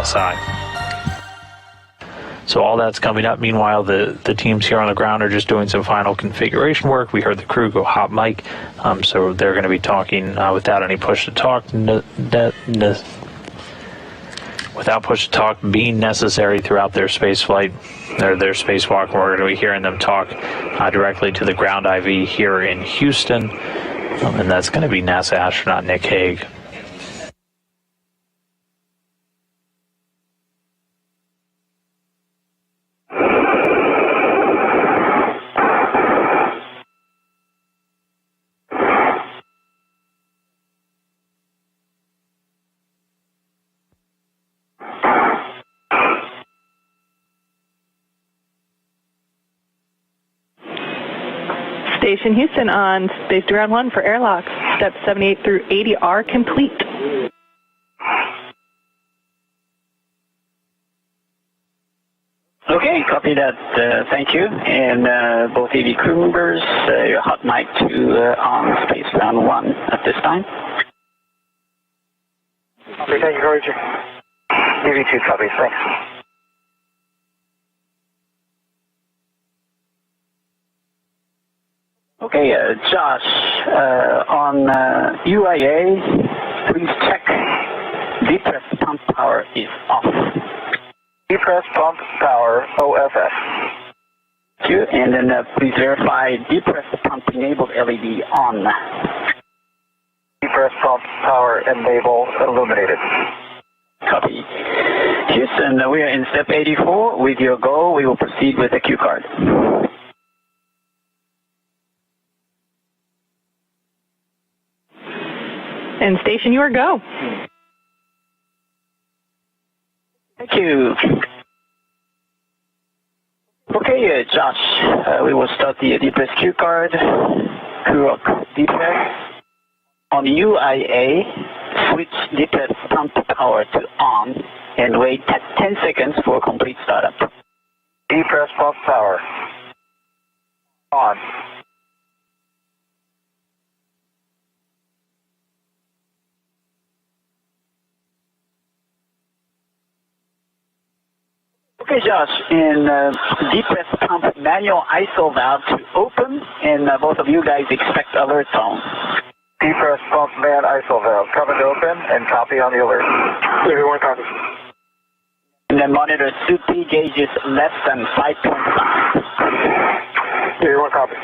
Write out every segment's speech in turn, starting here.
PSI. So all that's coming up. Meanwhile, the teams here on the ground are just doing some final configuration work. We heard the crew go hot mic, so they're going to be talking without any push-to-talk, without push-to-talk being necessary throughout their space flight, their spacewalk. And we're going to be hearing them talk directly to the ground IV here in Houston, and that's going to be NASA astronaut Nick Hague. Station Houston on Space to Ground 1 for Airlock. Steps 78 through 80 are complete. Okay, copy that. Thank you. And both EV crew members, your hot mic to on Space Ground 1 at this time. Okay, thank you, Roger. EV2 copies, thanks. Okay, Josh, on UIA, please check depress pump power is off. Depress pump power, OFS. Thank you, and then please verify depress pump enabled LED on. Depress pump power enable illuminated. Copy. Houston, we are in step 84. With your go, we will proceed with the cue card. And station, you are go. Thank you. Okay, Josh, we will start the depress cue card. Crew rock depress. On UIA, switch depress pump power to on and wait 10 seconds for complete startup. Depress pump power on. Okay, Josh, in depress pump manual ISO valve to open, and both of you guys expect alert tone. Depress pump man ISO valve coming to open and copy on the alert. Everyone copy. And then monitor suit P gauges less than 5.5. Everyone copy.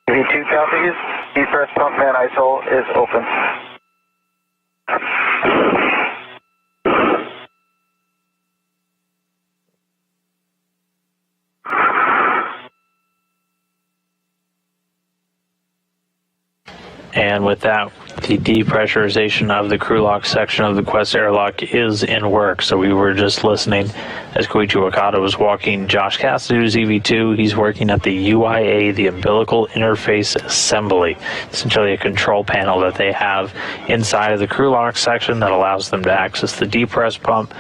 EV2 copies. Depress pump man ISO is open. And with that, the depressurization of the crew lock section of the Quest airlock is in work. So we were just listening as Koichi Wakata was walking Josh Cassidy's EV2. He's working at the UIA, the umbilical interface assembly, essentially a control panel that they have inside of the crew lock section that allows them to access the depress pump,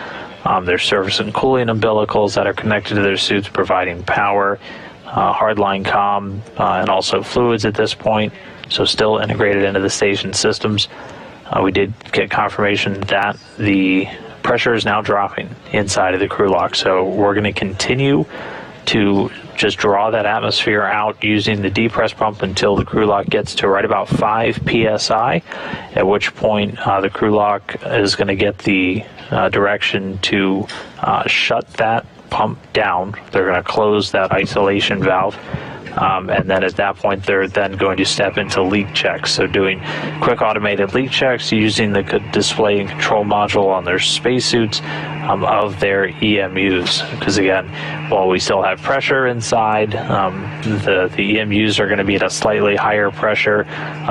their service and cooling umbilicals that are connected to their suits, providing power, hardline comm, and also fluids at this point. So still integrated into the station systems. We did get confirmation that the pressure is now dropping inside of the crew lock. So we're going to continue to just draw that atmosphere out using the depress pump until the crew lock gets to right about 5 psi, at which point the crew lock is going to get the direction to shut that pump down. They're going to close that isolation valve. And then at that point, they're then going to step into leak checks. So doing quick automated leak checks using the display and control module on their spacesuits of their EMUs. Because again, while we still have pressure inside, the EMUs are going to be at a slightly higher pressure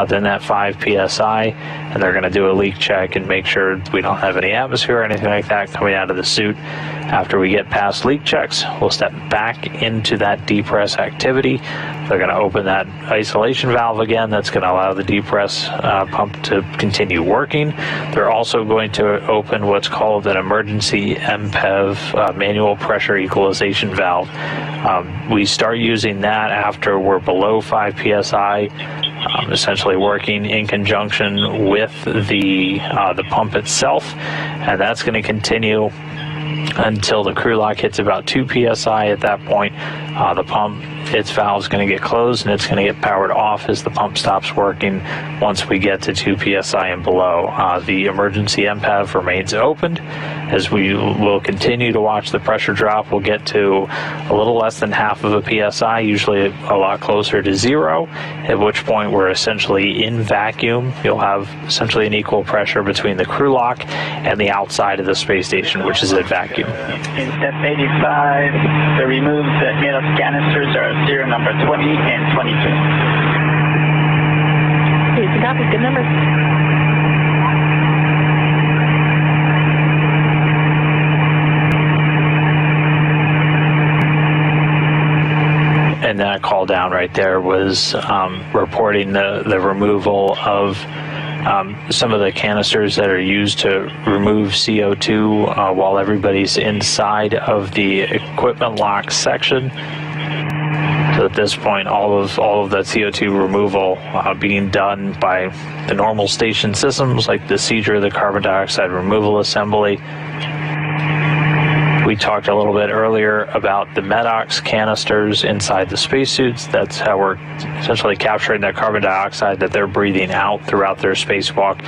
than that 5 psi. And they're going to do a leak check and make sure we don't have any atmosphere or anything like that coming out of the suit. After we get past leak checks, we'll step back into that depress activity. They're going to open that isolation valve again. That's going to allow the depress pump to continue working. They're also going to open what's called an emergency MPEV, manual pressure equalization valve. We start using that after we're below 5 psi, essentially working in conjunction with the pump itself, and that's going to continue until the crew lock hits about 2 psi. At that point, the pump, its valve is going to get closed and it's going to get powered off as the pump stops working once we get to 2 psi and below. The emergency MPAV remains opened as we will continue to watch the pressure drop. We'll get to a little less than half of a psi, usually a lot closer to 0, at which point we're essentially in vacuum. You'll have essentially an equal pressure between the crew lock and the outside of the space station, which is at vacuum. In step 85, the removed MEDOX canisters are serial number 20 and 22. Easy copy, good numbers. And that call down right there was reporting the removal of some of the canisters that are used to remove CO2 while everybody's inside of the equipment lock section. So at this point, all of that CO2 removal being done by the normal station systems like the CEDRA, the carbon dioxide removal assembly. We talked a little bit earlier about the MEDOX canisters inside the spacesuits. That's how we're essentially capturing that carbon dioxide that they're breathing out throughout their spacewalk.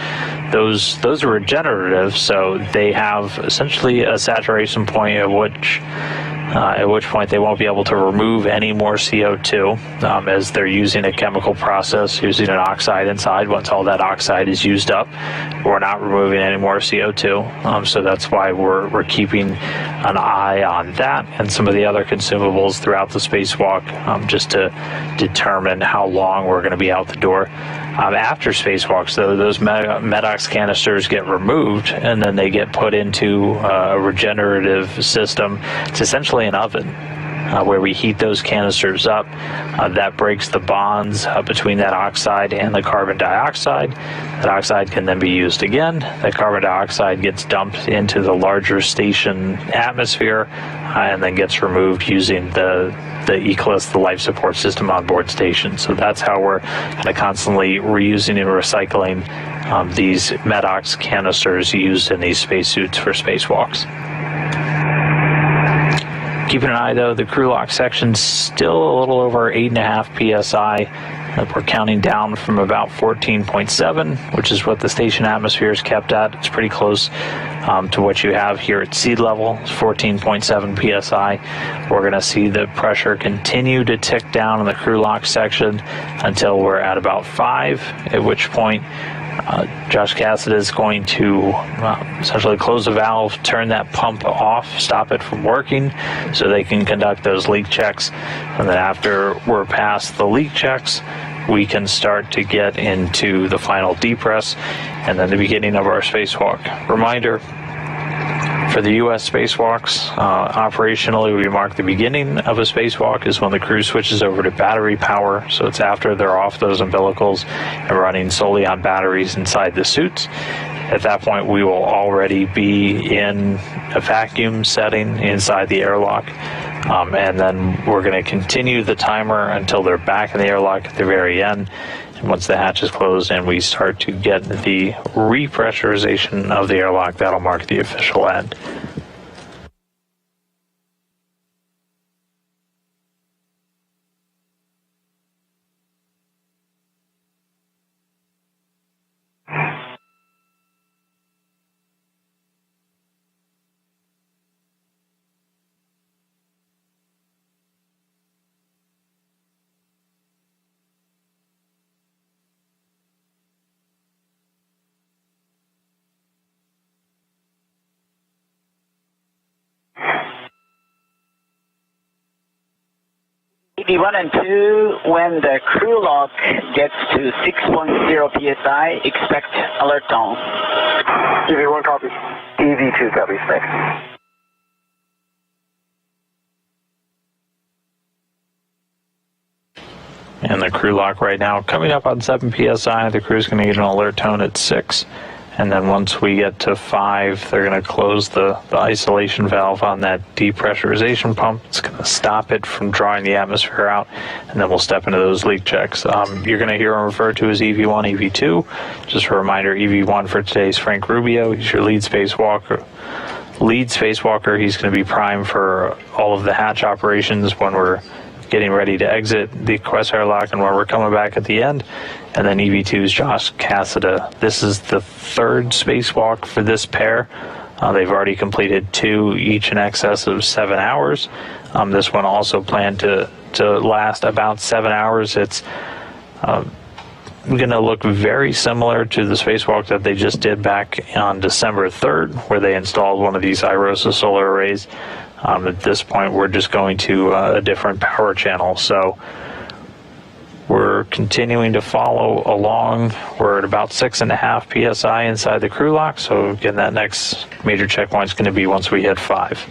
Those are regenerative, so they have essentially a saturation point at which point they won't be able to remove any more CO2 as they're using a chemical process, using an oxide inside. Once all that oxide is used up, we're not removing any more CO2. So that's why we're keeping an eye on that and some of the other consumables throughout the spacewalk, just to determine how long we're going to be out the door. After spacewalks, though, those MEDOX canisters get removed and then they get put into a regenerative system. It's essentially an oven where we heat those canisters up. That breaks the bonds between that oxide and the carbon dioxide. That oxide can then be used again. That carbon dioxide gets dumped into the larger station atmosphere and then gets removed using the ECLSS, the life support system on board station. So that's how we're kind of constantly reusing and recycling these MEDOX canisters used in these spacesuits for spacewalks. Keeping an eye, though, the crew lock section's still a little over 8.5 psi. We're counting down from about 14.7, which is what the station atmosphere is kept at. It's pretty close to what you have here at sea level. It's 14.7 psi. We're going to see the pressure continue to tick down in the crew lock section until we're at about 5, at which point Josh Cassada is going to essentially close the valve, turn that pump off, stop it from working so they can conduct those leak checks. And then after we're past the leak checks, we can start to get into the final depress and then the beginning of our spacewalk. Reminder, for the U.S. spacewalks, operationally, we mark the beginning of a spacewalk is when the crew switches over to battery power. So it's after they're off those umbilicals and running solely on batteries inside the suits. At that point, we will already be in a vacuum setting inside the airlock. And then we're going to continue the timer until they're back in the airlock at the very end. And once the hatch is closed and we start to get the repressurization of the airlock, that'll mark the official end. EV1 and 2, when the crew lock gets to 6.0 psi, expect alert tone. EV1 copies. EV2 copies, thanks. And the crew lock right now coming up on 7 psi. The crew's going to get an alert tone at 6. And then once we get to 5, they're going to close the isolation valve on that depressurization pump. It's going to stop it from drawing the atmosphere out, and then we'll step into those leak checks. You're going to hear them referred to as EV1, EV2. Just a reminder, EV1 for today is Frank Rubio. He's your lead spacewalker. lead spacewalker. He's going to be primed for all of the hatch operations when we're getting ready to exit the Quest airlock and when we're coming back at the end. And then EV2's Josh Cassada. This is the third spacewalk for this pair. They've already completed 2, each in excess of 7 hours. This one also planned to last about 7 hours. It's going to look very similar to the spacewalk that they just did back on December 3rd, where they installed one of these IROSA solar arrays. At this point, we're just going to a different power channel. So we're continuing to follow along. We're at about 6.5 psi inside the crew lock. So again, that next major checkpoint is going to be once we hit 5.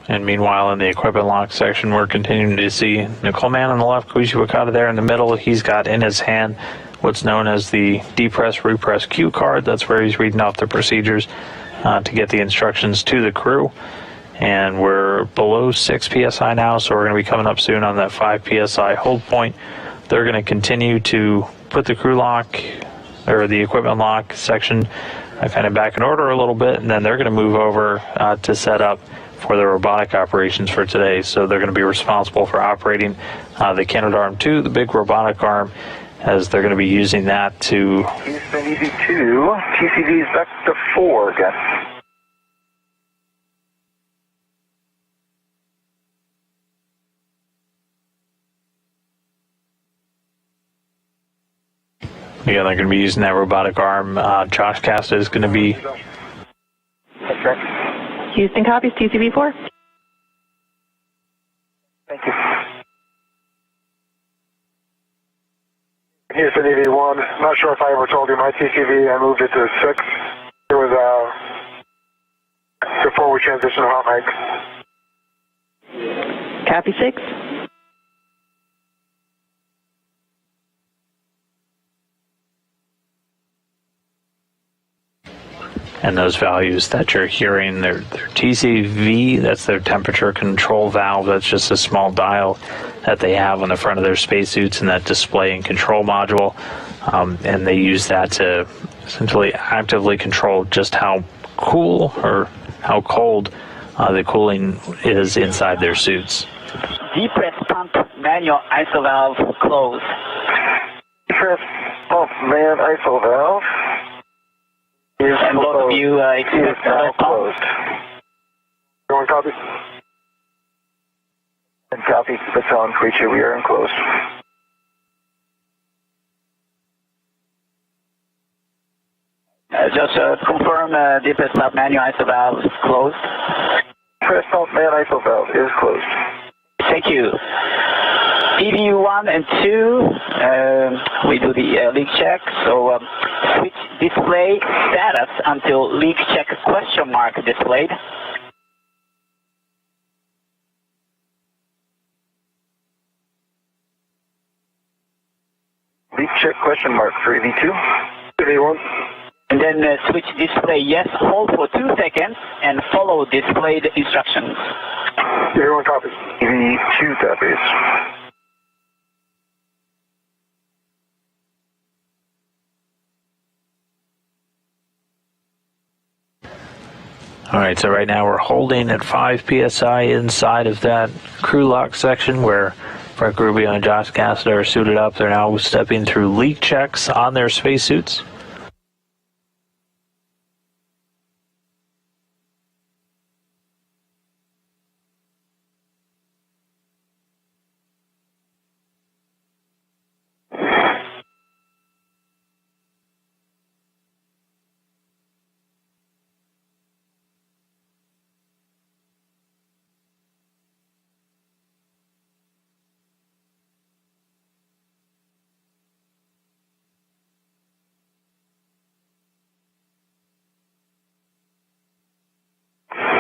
And meanwhile, in the equipment lock section, we're continuing to see Nicole Man on the left, Koichi Wakata there in the middle. He's got in his hand what's known as the depress repress cue card. That's where he's reading off the procedures to get the instructions to the crew. And we're below 6 psi now, so we're going to be coming up soon on that 5 psi hold point. They're going to continue to put the crew lock or the equipment lock section kind of back in order a little bit, and then they're going to move over to set up for the robotic operations for today. So they're going to be responsible for operating the Canadarm2, the big robotic arm, as they're going to be using that to... Houston EV2, TCV's back to 4 again. Yeah, they're going to be using that robotic arm. Josh Cassada is going to be... Okay. Houston copies, TCV4. Thank you. Houston EV1, not sure if I ever told you my TCV, I moved it to 6. It was before we transitioned to hot mic. Copy 6. And those values that you're hearing, their TCV, that's their temperature control valve. That's just a small dial that they have on the front of their spacesuits and that display and control module. And they use that to essentially actively control just how cool or how cold the cooling is inside their suits. Depress pump manual ISO valve closed. Depress pump man ISO valve. And both of you expect closed. Going copy? And copy. Baton creature, we are enclosed. Just confirm depress pump manual ISO valve is closed. Depress pump man ISO valve is closed. Thank you. EV1 and 2, we do the leak check, so switch display status until leak check question mark displayed. Leak check question mark for EV2. EV1. And then switch display yes, hold for 2 seconds and follow displayed instructions. EV1 copies. EV2 copies. All right, so right now we're holding at 5 psi inside of that crew lock section where Frank Rubio and Josh Cassada are suited up. They're now stepping through leak checks on their spacesuits.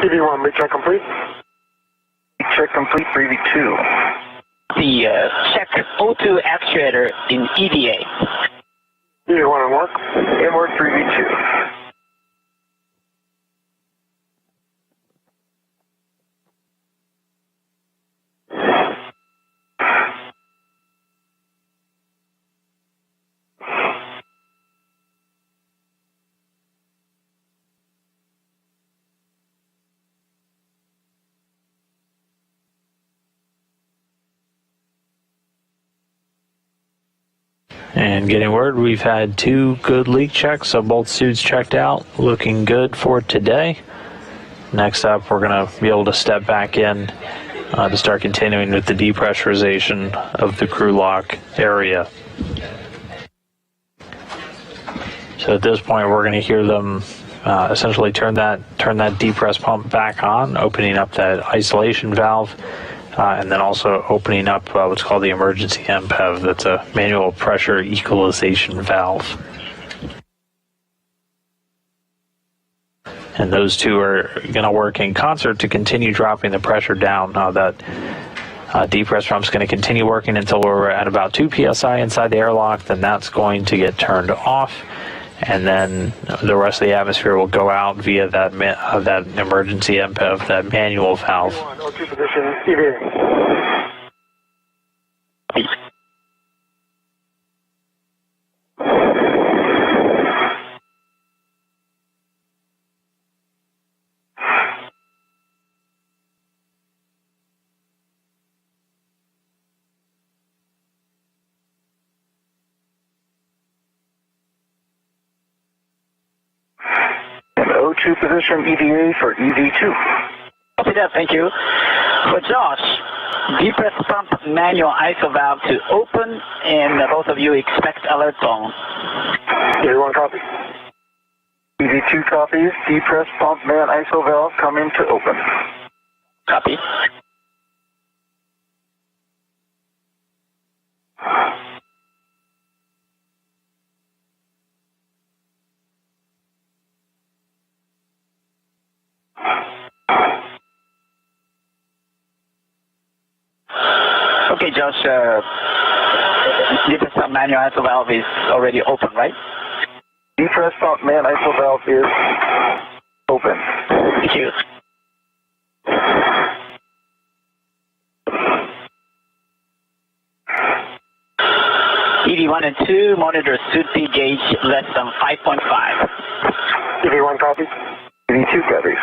EV1, recheck complete. Check complete for EV2. The check O2 actuator in EVA. EV1 in work. In work for EV2. And getting word, we've had 2 good leak checks, so both suits checked out, looking good for today. Next up, we're going to be able to step back in to start continuing with the depressurization of the crew lock area. So at this point, we're going to hear them essentially turn that depress pump back on, opening up that isolation valve. And then also opening up what's called the emergency MPEV. That's a manual pressure equalization valve. And those two are going to work in concert to continue dropping the pressure down. That depress pump's going to continue working until we're at about 2 psi inside the airlock. Then that's going to get turned off. And then the rest of the atmosphere will go out via that emergency MPEV, that manual valve. O2 position, EVA. O2 position, EVA for EV2. Copy that, thank you. For Josh, depress pump manual ISO valve to open, and both of you expect alert tone. EV1 copy. EV2 copies, depress pump man ISO valve coming to open. Copy. Okay, Josh, depress pump manual ISO valve is already open, right? Depress pump man ISO valve is open. Thank you. EV1 and 2, monitor suit P gauge less than 5.5. EV1 copy. EV2 copies.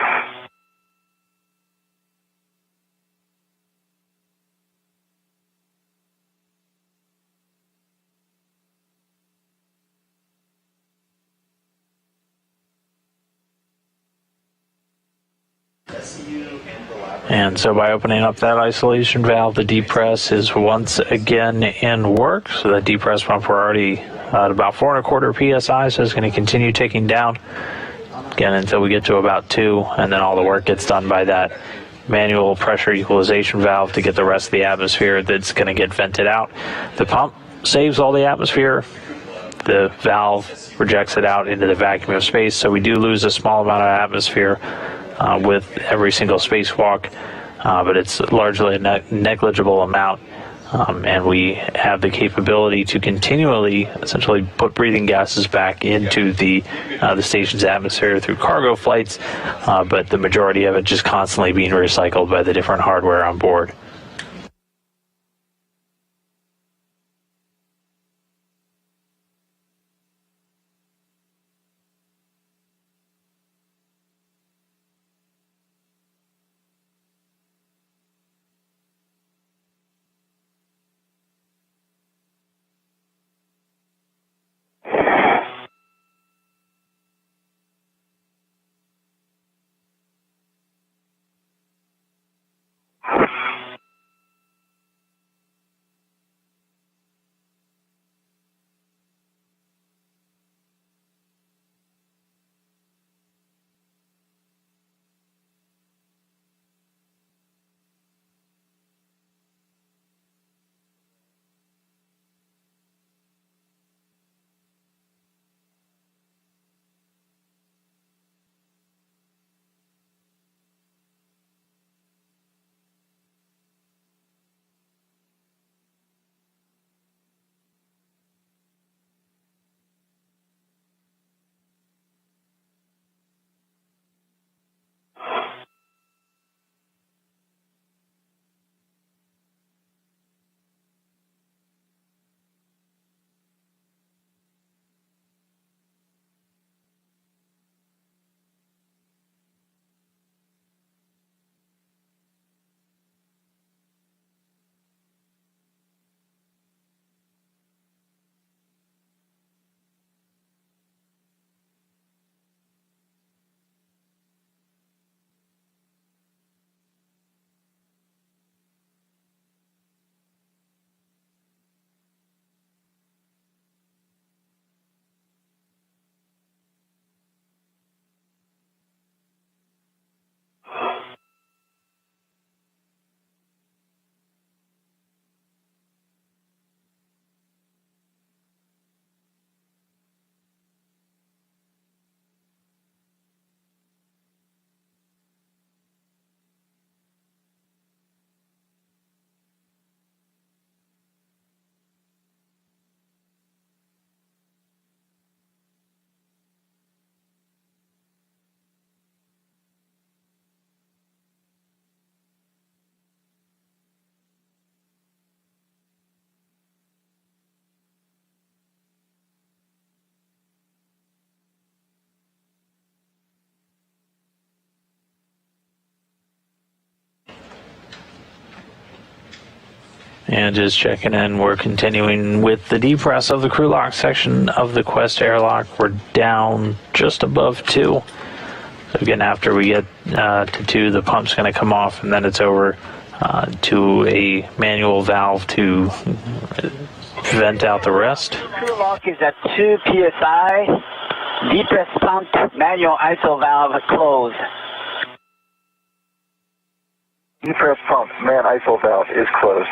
And so by opening up that isolation valve, the depress is once again in work. So that depress pump, we're already at about 4.25 psi, so it's going to continue ticking down again until we get to about 2, and then all the work gets done by that manual pressure equalization valve to get the rest of the atmosphere that's going to get vented out. The pump saves all the atmosphere. The valve rejects it out into the vacuum of space, so we do lose a small amount of atmosphere with every single spacewalk, but it's largely a negligible amount, and we have the capability to continually essentially put breathing gases back into the station's atmosphere through cargo flights, but the majority of it just constantly being recycled by the different hardware on board. And just checking in, we're continuing with the depress of the crew lock section of the Quest airlock. We're down just above 2. So again, after we get to 2, the pump's going to come off, and then it's over to a manual valve to vent out the rest. Crew lock is at 2 psi. Depress pump manual ISO valve closed. Depress pump man ISO valve is closed.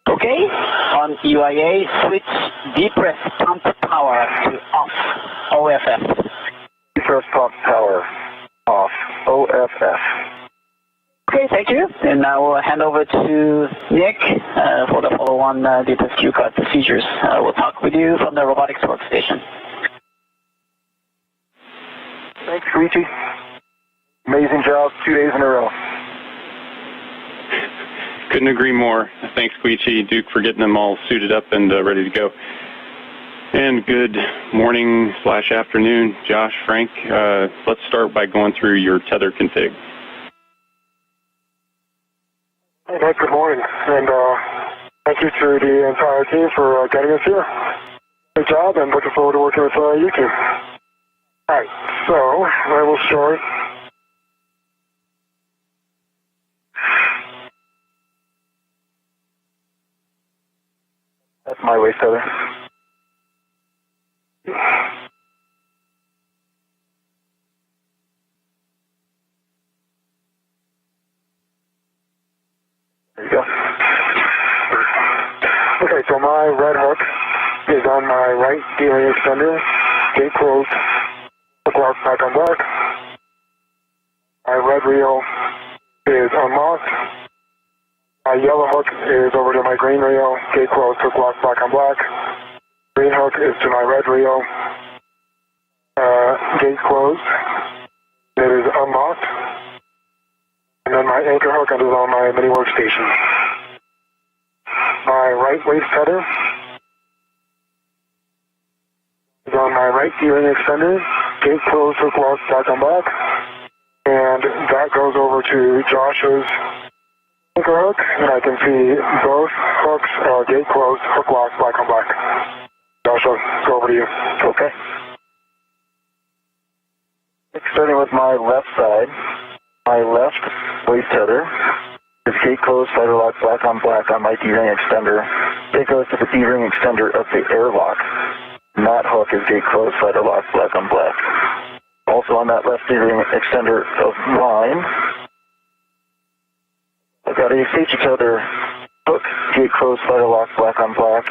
Okay, on UIA, switch depress pump power to off, OFF. Depress pump power off, OFF. Okay, thank you. And now we'll hand over to Nick for the follow-on depress Q card procedures. We'll talk with you from the robotics workstation. Thanks, Koichi. Amazing job, 2 days in a row. Couldn't agree more. Thanks, Koichi, Duke, for getting them all suited up and ready to go. And good morning/afternoon, Josh, Frank. Let's start by going through your tether config. Hey, Nick, good morning. And thank you to the entire team for getting us here. Good job, and looking forward to working with you two. All right, so I will start. That's my waist tether. There you go. Okay, so my red hook is on my right D-ring extender, gate closed, hook lock back on black. My red reel is unlocked. My yellow hook is over to my green reel, gate closed, hook lock back on black. Green hook is to my red reel, gate closed. It is unlocked. And then my anchor hook is on my mini workstation. My right waist tether is on my right D-ring extender, gate closed, hook lock back on black. And that goes over to Josh's anchor hook, and I can see both hooks, gate closed, hook lock, black on black. Joshua, go over to you. Okay. Starting with my left side, my left waist tether is gate closed, slider lock, black on my D-ring extender. It goes to the D-ring extender of the airlock. That hook is gate closed, slider lock, black on black. Also on that left D-ring extender of mine, I've got a safety tether hook, gate closed, slider lock, black on black.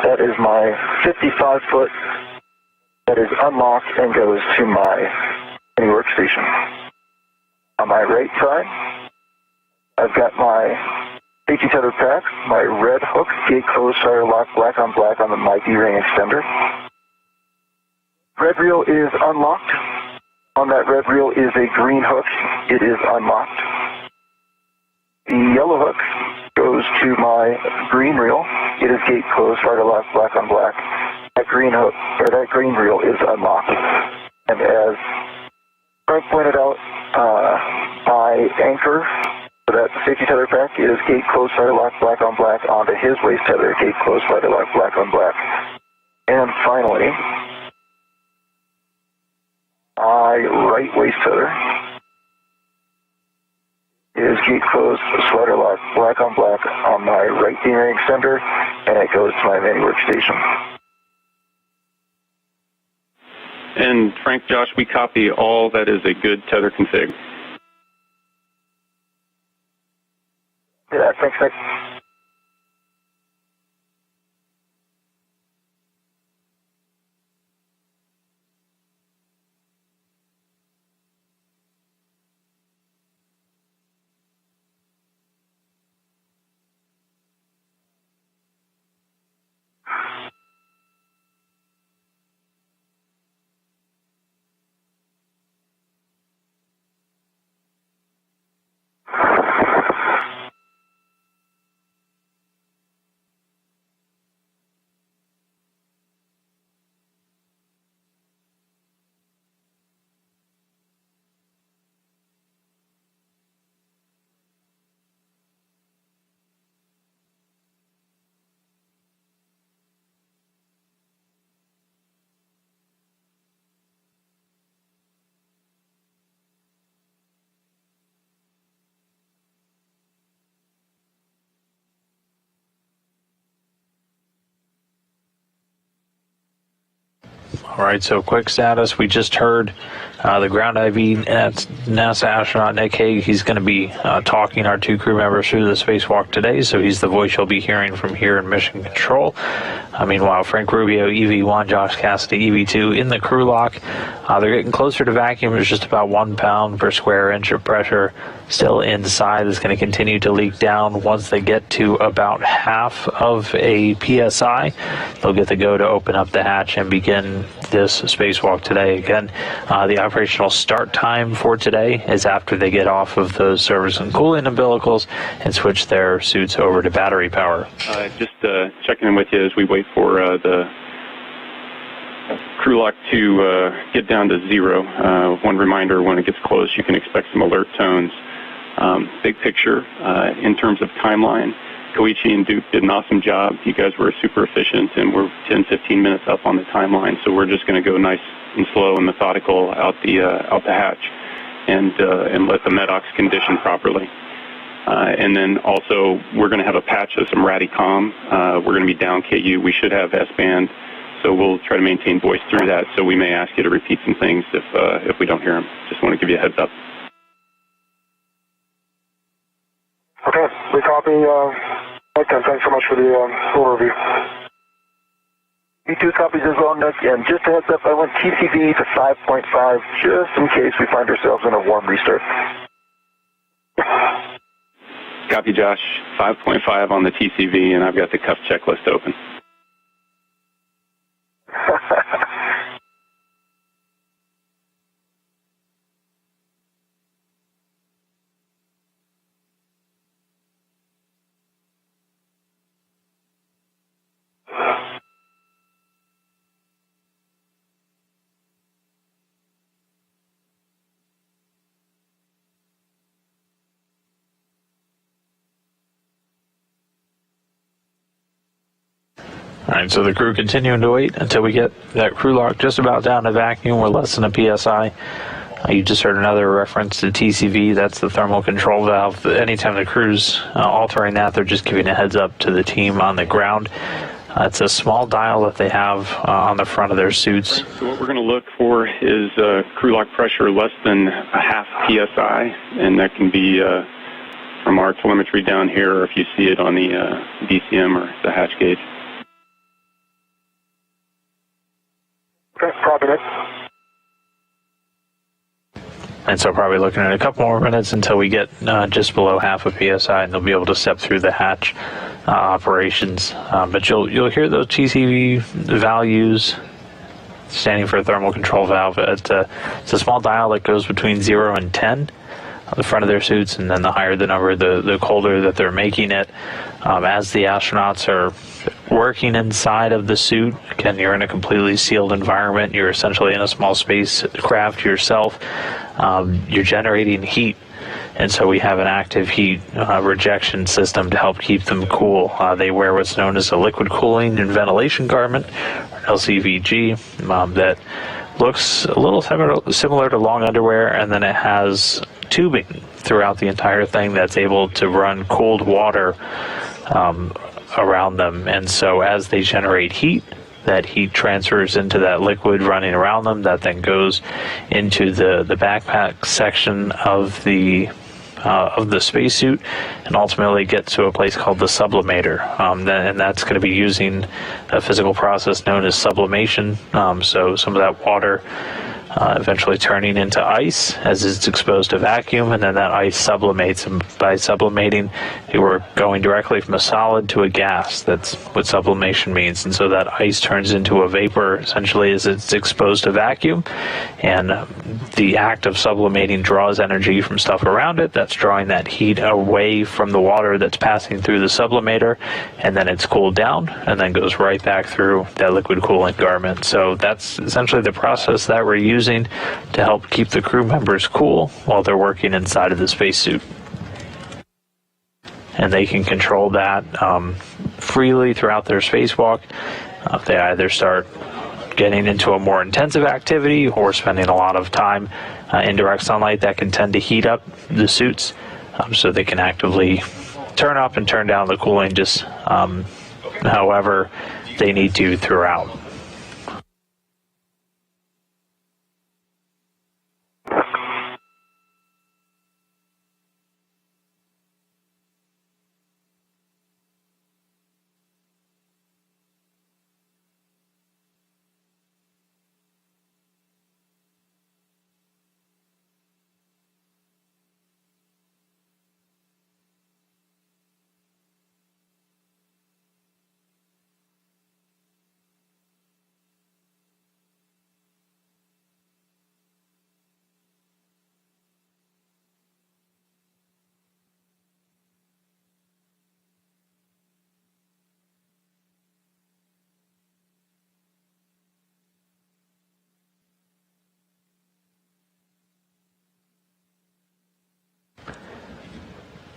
That is my 55-foot that is unlocked and goes to my mini workstation. On my right side, I've got my safety tether pack, my red hook, gate closed, slider lock, black on my D-ring extender. Red reel is unlocked. On that red reel is a green hook. It is unlocked. The yellow hook goes to my green reel. It is gate closed, slider lock, black on black. That green hook, or that green reel is unlocked. And as Frank pointed out, my anchor for that safety tether pack is gate closed, slider lock, black on black onto his waist tether, gate closed, slider lock, black on black. And finally, my right waist tether is gate closed, slider lock, black on my right D-ring extender, and it goes to my mini workstation. And Frank, Josh, we copy all that is a good tether config. Yeah, thanks, Nick. All right, so quick status. We just heard the ground IV, that's NASA astronaut Nick Hague. He's going to be talking our two crew members through the spacewalk today, so he's the voice you'll be hearing from here in Mission Control. Meanwhile, Frank Rubio, EV1, Josh Cassidy, EV2 in the crew lock. They're getting closer to vacuum. There's just about 1 pound per square inch of pressure still inside. It's going to continue to leak down. Once they get to about half of a PSI, they'll get the go to open up the hatch and begin this spacewalk today. Again, the operational start time for today is after they get off of those service and cooling umbilicals and switch their suits over to battery power. Just checking in with you as we wait for the crew lock to get down to 0. One reminder, when it gets close, you can expect some alert tones. Big picture, in terms of timeline, Koichi and Duke did an awesome job. You guys were super efficient, and we're 10-15 minutes up on the timeline, so we're just going to go nice and slow and methodical out the hatch and let the MEDOX condition properly. And then also, we're going to have a patch of some Radicom. We're going to be down KU. We should have S-band, so we'll try to maintain voice through that, so we may ask you to repeat some things if we don't hear them. Just want to give you a heads up. Okay, we copy. Okay, thanks so much for the overview. E2 copies as well, Nick, and just a heads up, I went TCV to 5.5 just in case we find ourselves in a warm restart. Copy, Josh. 5.5 on the TCV, and I've got the cuff checklist open. All right, so the crew continuing to wait until we get that crew lock just about down to vacuum. We're less than a PSI. You just heard another reference to TCV. That's the thermal control valve. Anytime the crew's altering that, they're just giving a heads up to the team on the ground. It's a small dial that they have on the front of their suits. So what we're going to look for is crew lock pressure less than a half PSI, and that can be from our telemetry down here, or if you see it on the DCM or the hatch gauge. Okay, copy it. And so probably looking at a couple more minutes until we get just below half a PSI, and they'll be able to step through the hatch operations. But you'll hear those TCV values standing for a thermal control valve. It's a small dial that goes between 0 and 10 on the front of their suits, and then the higher the number, the colder that they're making it. As the astronauts are working inside of the suit, again, you're in a completely sealed environment. You're essentially in a small spacecraft yourself. You're generating heat, and so we have an active heat rejection system to help keep them cool. They wear what's known as a liquid cooling and ventilation garment, or LCVG, that looks a little similar to long underwear, and then it has tubing throughout the entire thing that's able to run cold water around them. And so as they generate heat, that heat transfers into that liquid running around them, that then goes into the backpack section of the spacesuit, and ultimately gets to a place called the sublimator, and that's going to be using a physical process known as sublimation. So some of that water eventually turning into ice as it's exposed to vacuum, and then that ice sublimates, and by sublimating, we're going directly from a solid to a gas. That's what sublimation means. And so that ice turns into a vapor essentially as it's exposed to vacuum, and the act of sublimating draws energy from stuff around it that's drawing that heat away from the water that's passing through the sublimator, and then it's cooled down and then goes right back through that liquid cooling garment. So that's essentially the process that we're using to help keep the crew members cool while they're working inside of the spacesuit. And they can control that freely throughout their spacewalk. They either start getting into a more intensive activity or spending a lot of time in direct sunlight, that can tend to heat up the suits, so they can actively turn up and turn down the cooling just however they need to throughout.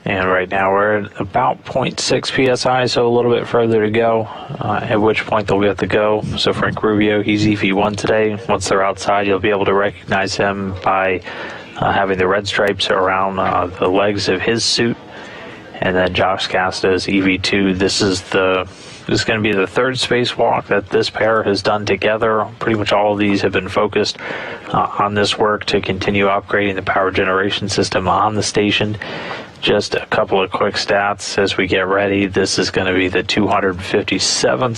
And right now we're at about 0.6 psi, so a little bit further to go, at which point they'll get the go. So Frank Rubio, he's EV1 today. Once they're outside, you'll be able to recognize him by having the red stripes around the legs of his suit. And then Josh Cassada is EV2. This is going to be the third spacewalk that this pair has done together. Pretty much all of these have been focused on this work to continue upgrading the power generation system on the station. Just a couple of quick stats as we get ready. This is going to be the 257th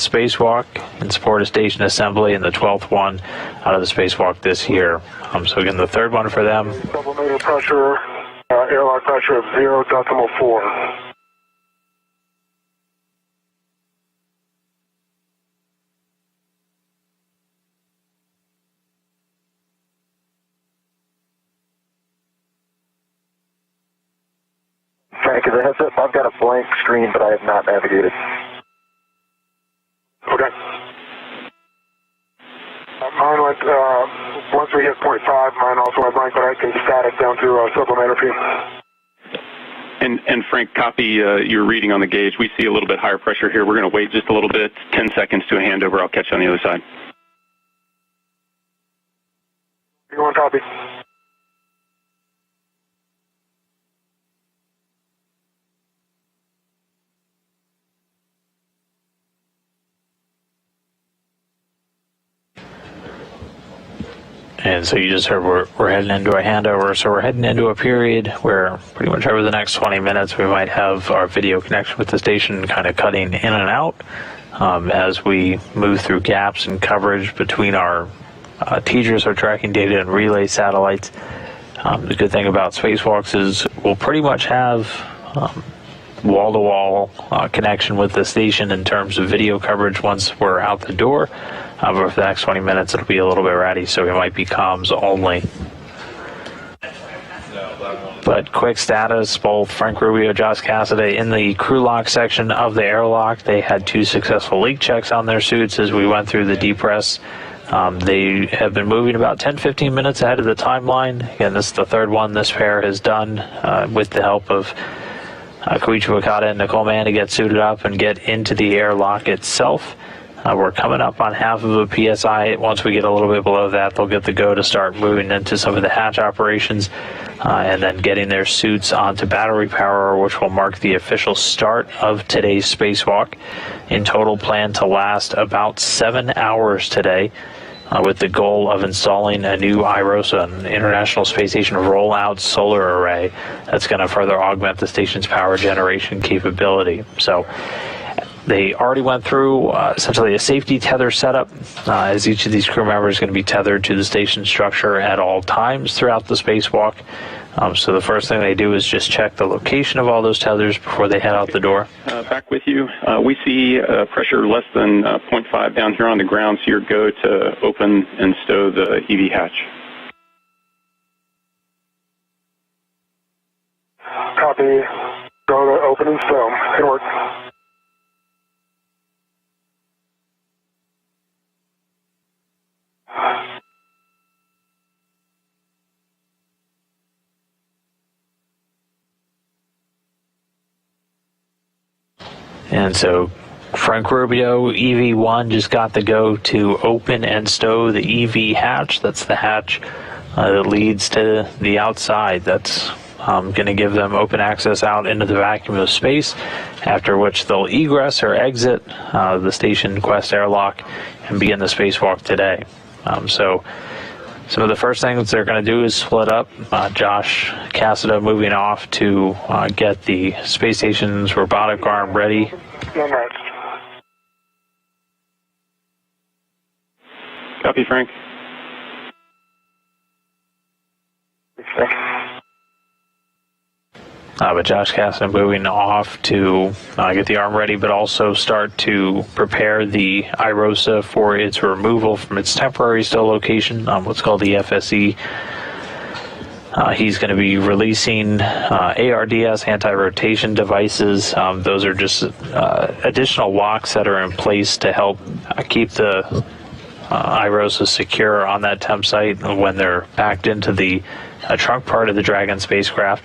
spacewalk in support of station assembly and the 12th one out of the spacewalk this year. So again, the third one for them. Sublimator pressure, airlock pressure of 0.4. Frank, as a heads up, I've got a blank screen, but I have not navigated. Okay. Mine went, once we hit 0.5, mine also went blank, but I can static down to sublimator feed. And Frank, copy your reading on the gauge. We see a little bit higher pressure here. We're going to wait just a little bit, 10 seconds to a handover. I'll catch you on the other side. You want copy? And so you just heard we're heading into a handover. So we're heading into a period where pretty much over the next 20 minutes we might have our video connection with the station kind of cutting in and out as we move through gaps in coverage between our teachers, our tracking data, and relay satellites. The good thing about spacewalks is we'll pretty much have wall-to-wall connection with the station in terms of video coverage once we're out the door. But for the next 20 minutes, it'll be a little bit ratty, so it might be comms only. But quick status, both Frank Rubio, Josh Cassada in the crew lock section of the airlock. They had 2 successful leak checks on their suits as we went through the depress. They have been moving about 10-15 minutes ahead of the timeline. Again, this is the third one this pair has done with the help of Koichi Wakata and Nicole Mann to get suited up and get into the airlock itself. We're coming up on half of a PSI. Once we get a little bit below that, they'll get the go to start moving into some of the hatch operations and then getting their suits onto battery power, which will mark the official start of today's spacewalk. In total, planned to last about 7 hours today, with the goal of installing a new IROSA, an International Space Station rollout solar array that's going to further augment the station's power generation capability. So they already went through essentially a safety tether setup, as each of these crew members is going to be tethered to the station structure at all times throughout the spacewalk. So the first thing they do is just check the location of all those tethers before they head out the door. Back with you. We see pressure less than 0.5 down here on the ground, so you're go to open and stow the EV hatch. Copy. Go to open and stow. Good work. And so Frank Rubio, EV1, just got the go to open and stow the EV hatch. That's the hatch that leads to the outside. That's going to give them open access out into the vacuum of space, after which they'll egress or exit the Station Quest airlock and begin the spacewalk today. So some of the first things they're going to do is split up. Josh Cassada moving off to get the space station's robotic arm ready. Copy, Frank. But Josh Cassada moving off to get the arm ready, but also start to prepare the IROSA for its removal from its temporary stow location, what's called the FSE. He's going to be releasing ARDS, anti-rotation devices. Those are just additional locks that are in place to help keep the IROSA secure on that temp site when they're backed into the trunk part of the Dragon spacecraft.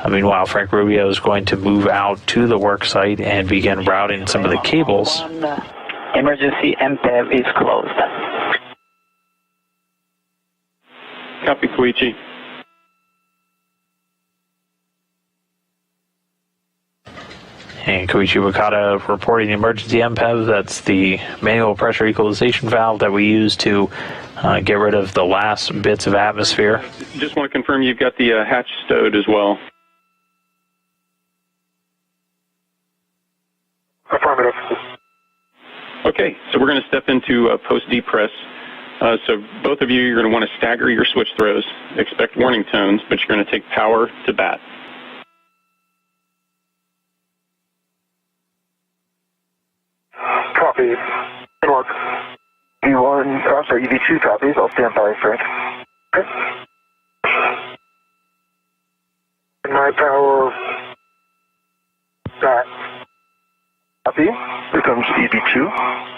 Meanwhile, Frank Rubio is going to move out to the work site and begin routing some of the cables. Emergency MPEV is closed. Copy, Koichi. And Koichi Wakata reporting emergency MPEV. That's the manual pressure equalization valve that we use to get rid of the last bits of atmosphere. Just want to confirm you've got the hatch stowed as well. Affirmative. Okay, so we're going to step into post-depress. So both of you, you're going to want to stagger your switch throws. Expect warning tones, but you're going to take power to bat. Copy. Good work. EV2 copies. I'll stand by, Frank. Okay. My power back. Copy. Here comes EV2.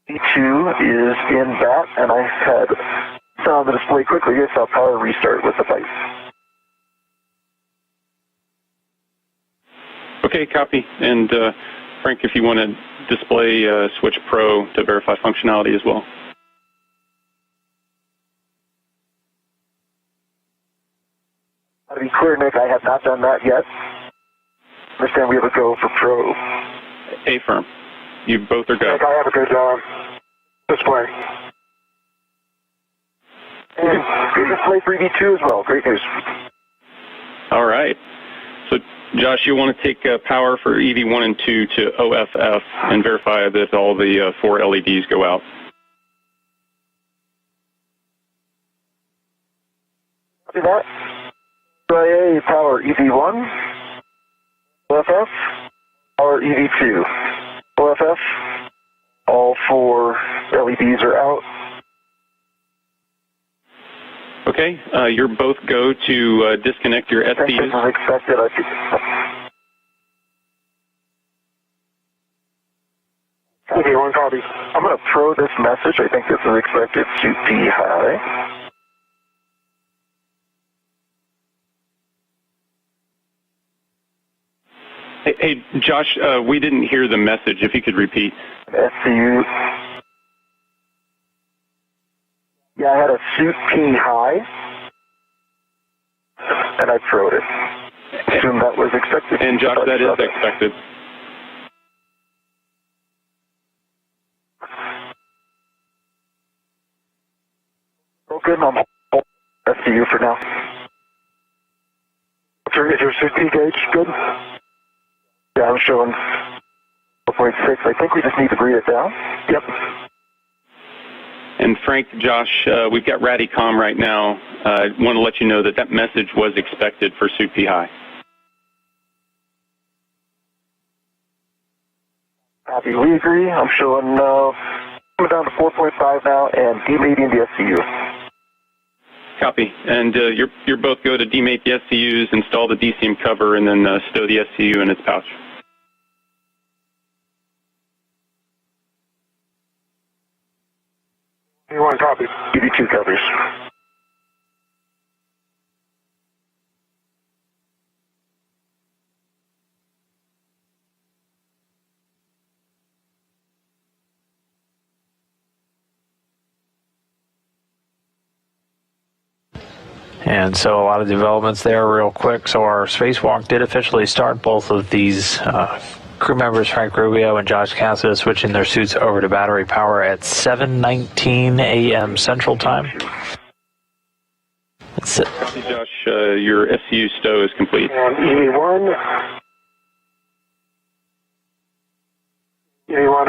E2 is in bat, and I had saw the display quickly. I saw power restart with the pipe. Okay, copy. And Frank, if you want to display Switch Pro to verify functionality as well. To be clear, Nick, I have not done that yet. Understand we have a go for Pro. Affirm. You both are go. Nick, I have a good display. And good display for EV2 as well. Great news. All right. So, Josh, you want to take power for EV1 and 2 to OFF and verify that all the 4 LEDs go out. Copy that. IA power EV1. OFF. Power EV2. OFF. All 4 LEDs are out. Okay, you're both go to disconnect your SPUs. This is expected. EV1 copy. I'm going to throw this message. I think this is expected to be high. Hey, Josh, we didn't hear the message. If you could repeat. SCU. Yeah, I had a suit P high, and I throwed it. Assume that was expected. And Josh, that is expected. Broken. I'm SCU for now. Is your suit P gauge good? Yeah, I'm showing 4.6. I think we just need to breathe it down. Yep. And Frank, Josh, we've got Radicom right now. I want to let you know that that message was expected for suit P high. Copy. We agree. I'm showing coming down to 4.5 now and demating the SCU. Copy. And you're both go to demate the SCUs, install the DCM cover, and then stow the SCU in its pouch. EV1 copy. EV2 covers. And so a lot of developments there real quick. So our spacewalk did officially start. Both of these crew members, Frank Rubio and Josh Cassada, switching their suits over to battery power at 7:19 a.m. Central Time. That's it. Josh, your SCU stow is complete. And EV1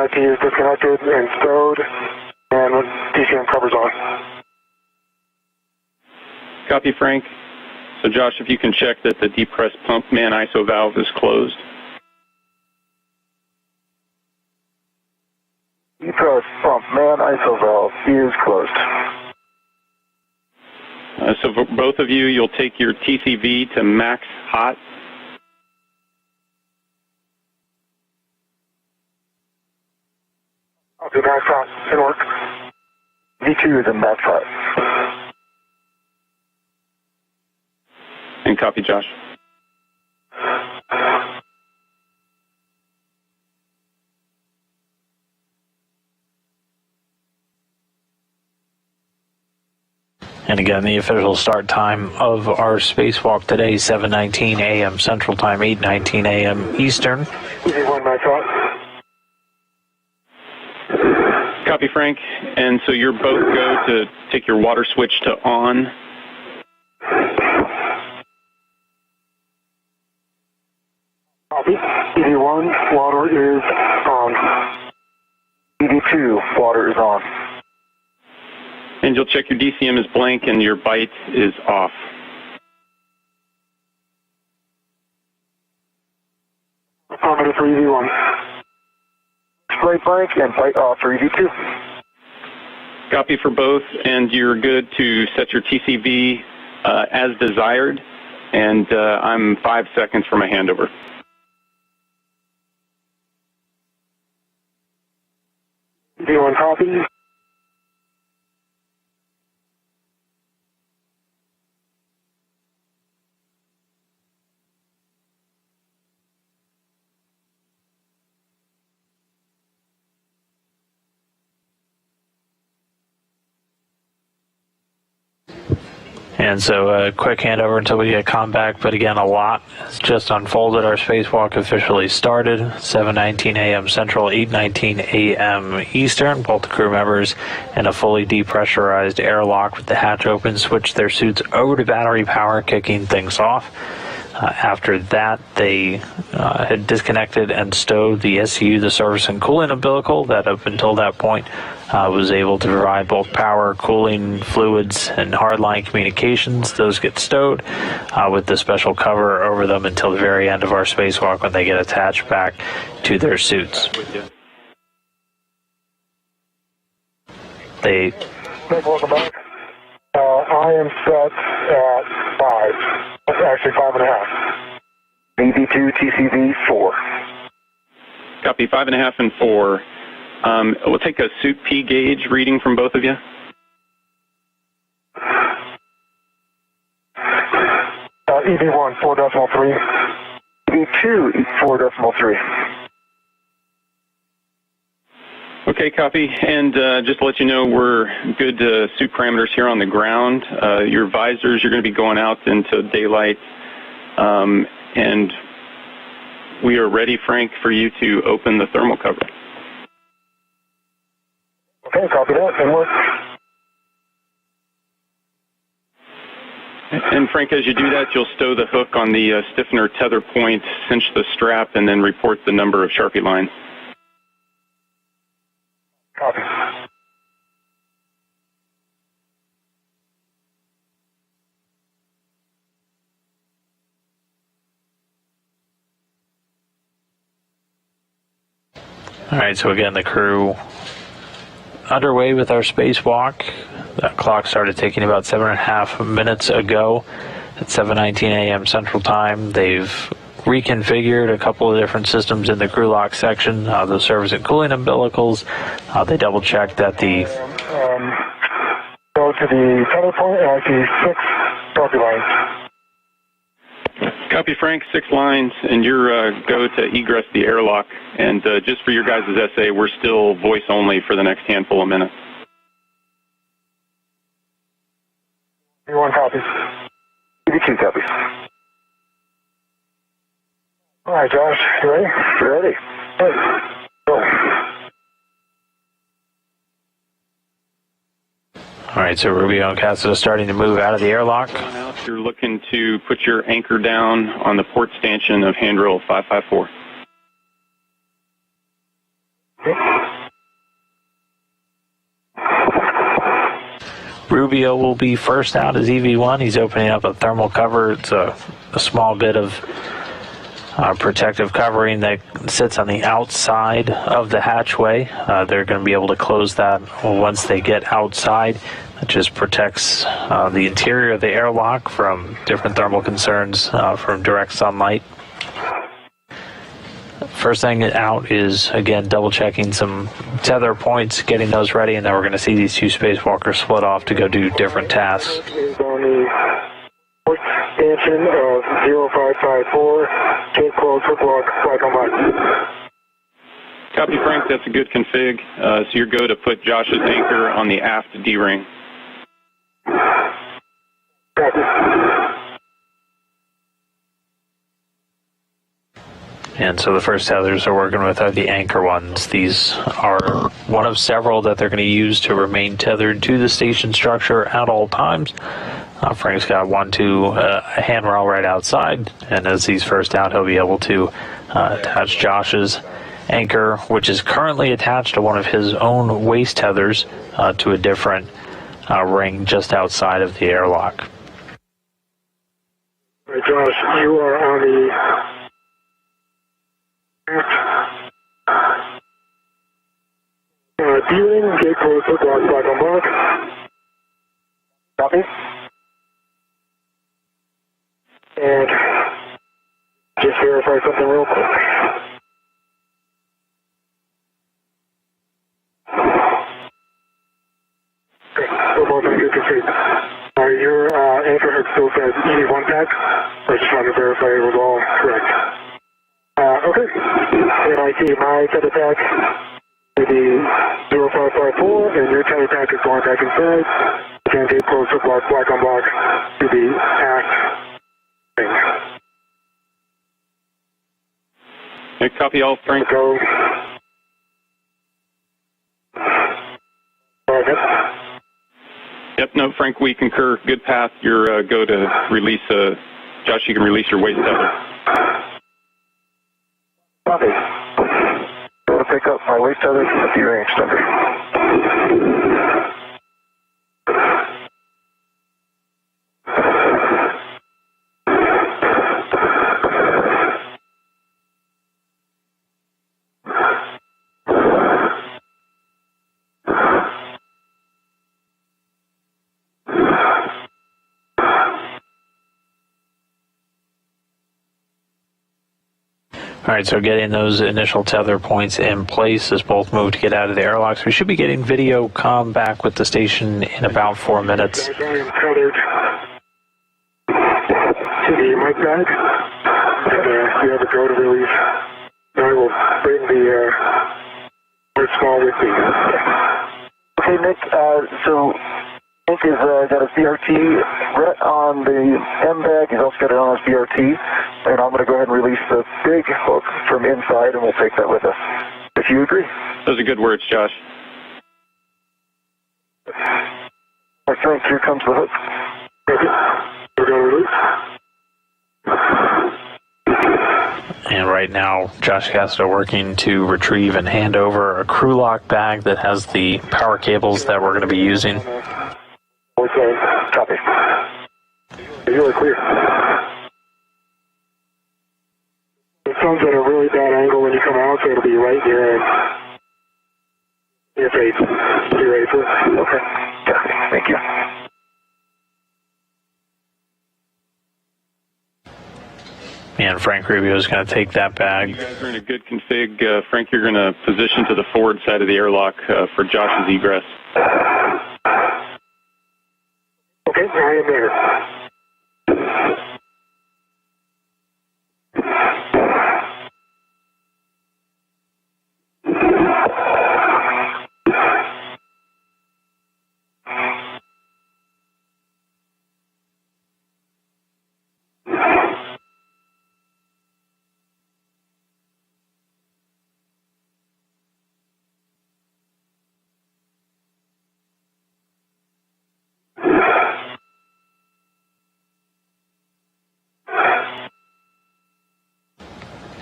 IP is disconnected and stowed, and DCM covers on. Copy, Frank. So, Josh, if you can check that the depressed pump man ISO valve is closed. Depressed pump man ISO valve is closed. So for both of you, you'll take your TCV to max hot. EV2 is in Mach 5. And copy, Josh. And again, the official start time of our spacewalk today, 7:19 a.m. Central Time, 8:19 a.m. Eastern. EV1, Mach 5. Copy, Frank. And so your boat go to take your water switch to on. Copy. EV1, water is on. EV2, water is on. And you'll check your DCM is blank and your bite is off. Affirmative for EV1. Display blank and bite off for EV2. Copy for both, and you're good to set your TCV as desired, and I'm 5 seconds from a handover. EV1, copy. And so a quick handover until we get back. But again, a lot has just unfolded. Our spacewalk officially started, 7:19 a.m. Central, 8:19 a.m. Eastern. Both the crew members in a fully depressurized airlock with the hatch open switched their suits over to battery power, kicking things off. After that, they had disconnected and stowed the SCU, the service and cooling umbilical, that up until that point was able to provide both power, cooling, fluids, and hardline communications. Those get stowed with the special cover over them until the very end of our spacewalk when they get attached back to their suits. Welcome back. I am set at 5. That's actually 5.5. EV2, TCV 4. Copy, 5.5 and 4. We'll take a suit P gauge reading from both of you. EV1, 4.3. EV2, 4.3. Okay, copy. And just to let you know, we're good suit parameters here on the ground. Your visors, you're going to be going out into daylight. And we are ready, Frank, for you to open the thermal cover. Okay, copy that. And work. And Frank, as you do that, you'll stow the hook on the stiffener tether point, cinch the strap, and then report the number of Sharpie lines. Copy. All right, so again, the crew underway with our spacewalk. That clock started ticking about 7.5 minutes ago at 7:19 a.m. Central Time. They've reconfigured a couple of different systems in the crew lock section, the service and cooling umbilicals. They double-checked that the... Go to the tether point, and I see 6 Sharpie lines. Copy, Frank, 6 lines, and you're go to egress the airlock. And just for your guys' essay, we're still voice only for the next handful of minutes. EV1 copies. EV2 copies. All right, Josh, you ready? Ready. Hey, go. All right, so Rubio and Cassada starting to move out of the airlock. You're looking to put your anchor down on the port stanchion of handrail 554. Rubio will be first out as EV1. He's opening up a thermal cover. It's a small bit of protective covering that sits on the outside of the hatchway. They're going to be able to close that once they get outside. It just protects the interior of the airlock from different thermal concerns from direct sunlight. first thing out is, again, double-checking some tether points, getting those ready, and then we're going to see these two spacewalkers split off to go do different tasks. On the extension of 0554, Cape Close, Hook flight on board. Copy, Frank. That's a good config. So you're go to put Josh's anchor on the aft D-ring. Copy. And so the first tethers they're working with are the anchor ones. These are one of several that they're going to use to remain tethered to the station structure at all times. Frank's got a handrail right outside, and as he's first out, he'll be able to attach Josh's anchor, which is currently attached to one of his own waist tethers to a different ring just outside of the airlock. All right, Josh, you are on the D-ring, gate close, hook lock, flight on board. Copy. And just verify something real quick. Okay, so both on good config. Your anchor hook still says EV1 pack. I just wanted to verify it was all correct. Okay. NIT, my tether pack to the 0554, and your tether pack is going back inside. Again, gate close, hook lock, black on block to the aft ring. Hey, copy all, Frank. Go. Yep, no, Frank, we concur. Good path. Your go to release, Josh, you can release your waist tether. Copy. Go to pick up my waist tether from the D-ring extender. All right, so getting those initial tether points in place as both move to get out of the airlocks. We should be getting video comm back with the station in about 4 minutes. I am tethered to the mic bag, and you have a go to release. I will bring the small with me. Okay, Nick, so Nick has got a CRT right on the M bag. He's also got it on his BRT. And I'm going to go ahead and release the big hook from inside, and we'll take that with us, if you agree. Those are good words, Josh. I think here comes the hook. Okay. We're going to release. And right now, Josh Cassada working to retrieve and hand over a crew lock bag that has the power cables that we're going to be using. Okay. Copy. You are clear. It comes at a really bad angle when you come out, so it'll be right there in your face. You ready for it? Okay. Yeah, thank you. And Frank Rubio is going to take that bag. You guys are in a good config. Frank, you're going to position to the forward side of the airlock for Josh's egress. Okay, I am there.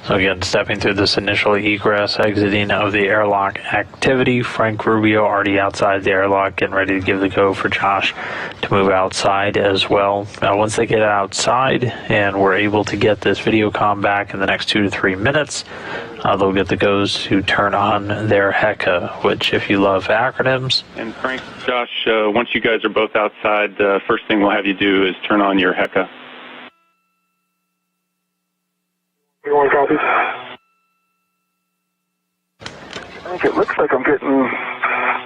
So again, stepping through this initial egress, exiting of the airlock activity. Frank Rubio already outside the airlock, getting ready to give the go for Josh to move outside as well. Once they get outside and we're able to get this video comm back in the next 2 to 3 minutes, they'll get the goes to turn on their HECA, which, if you love acronyms. And Frank, Josh, once you guys are both outside, the first thing we'll have you do is turn on your HECA. You want copies? Frank, it looks like I'm getting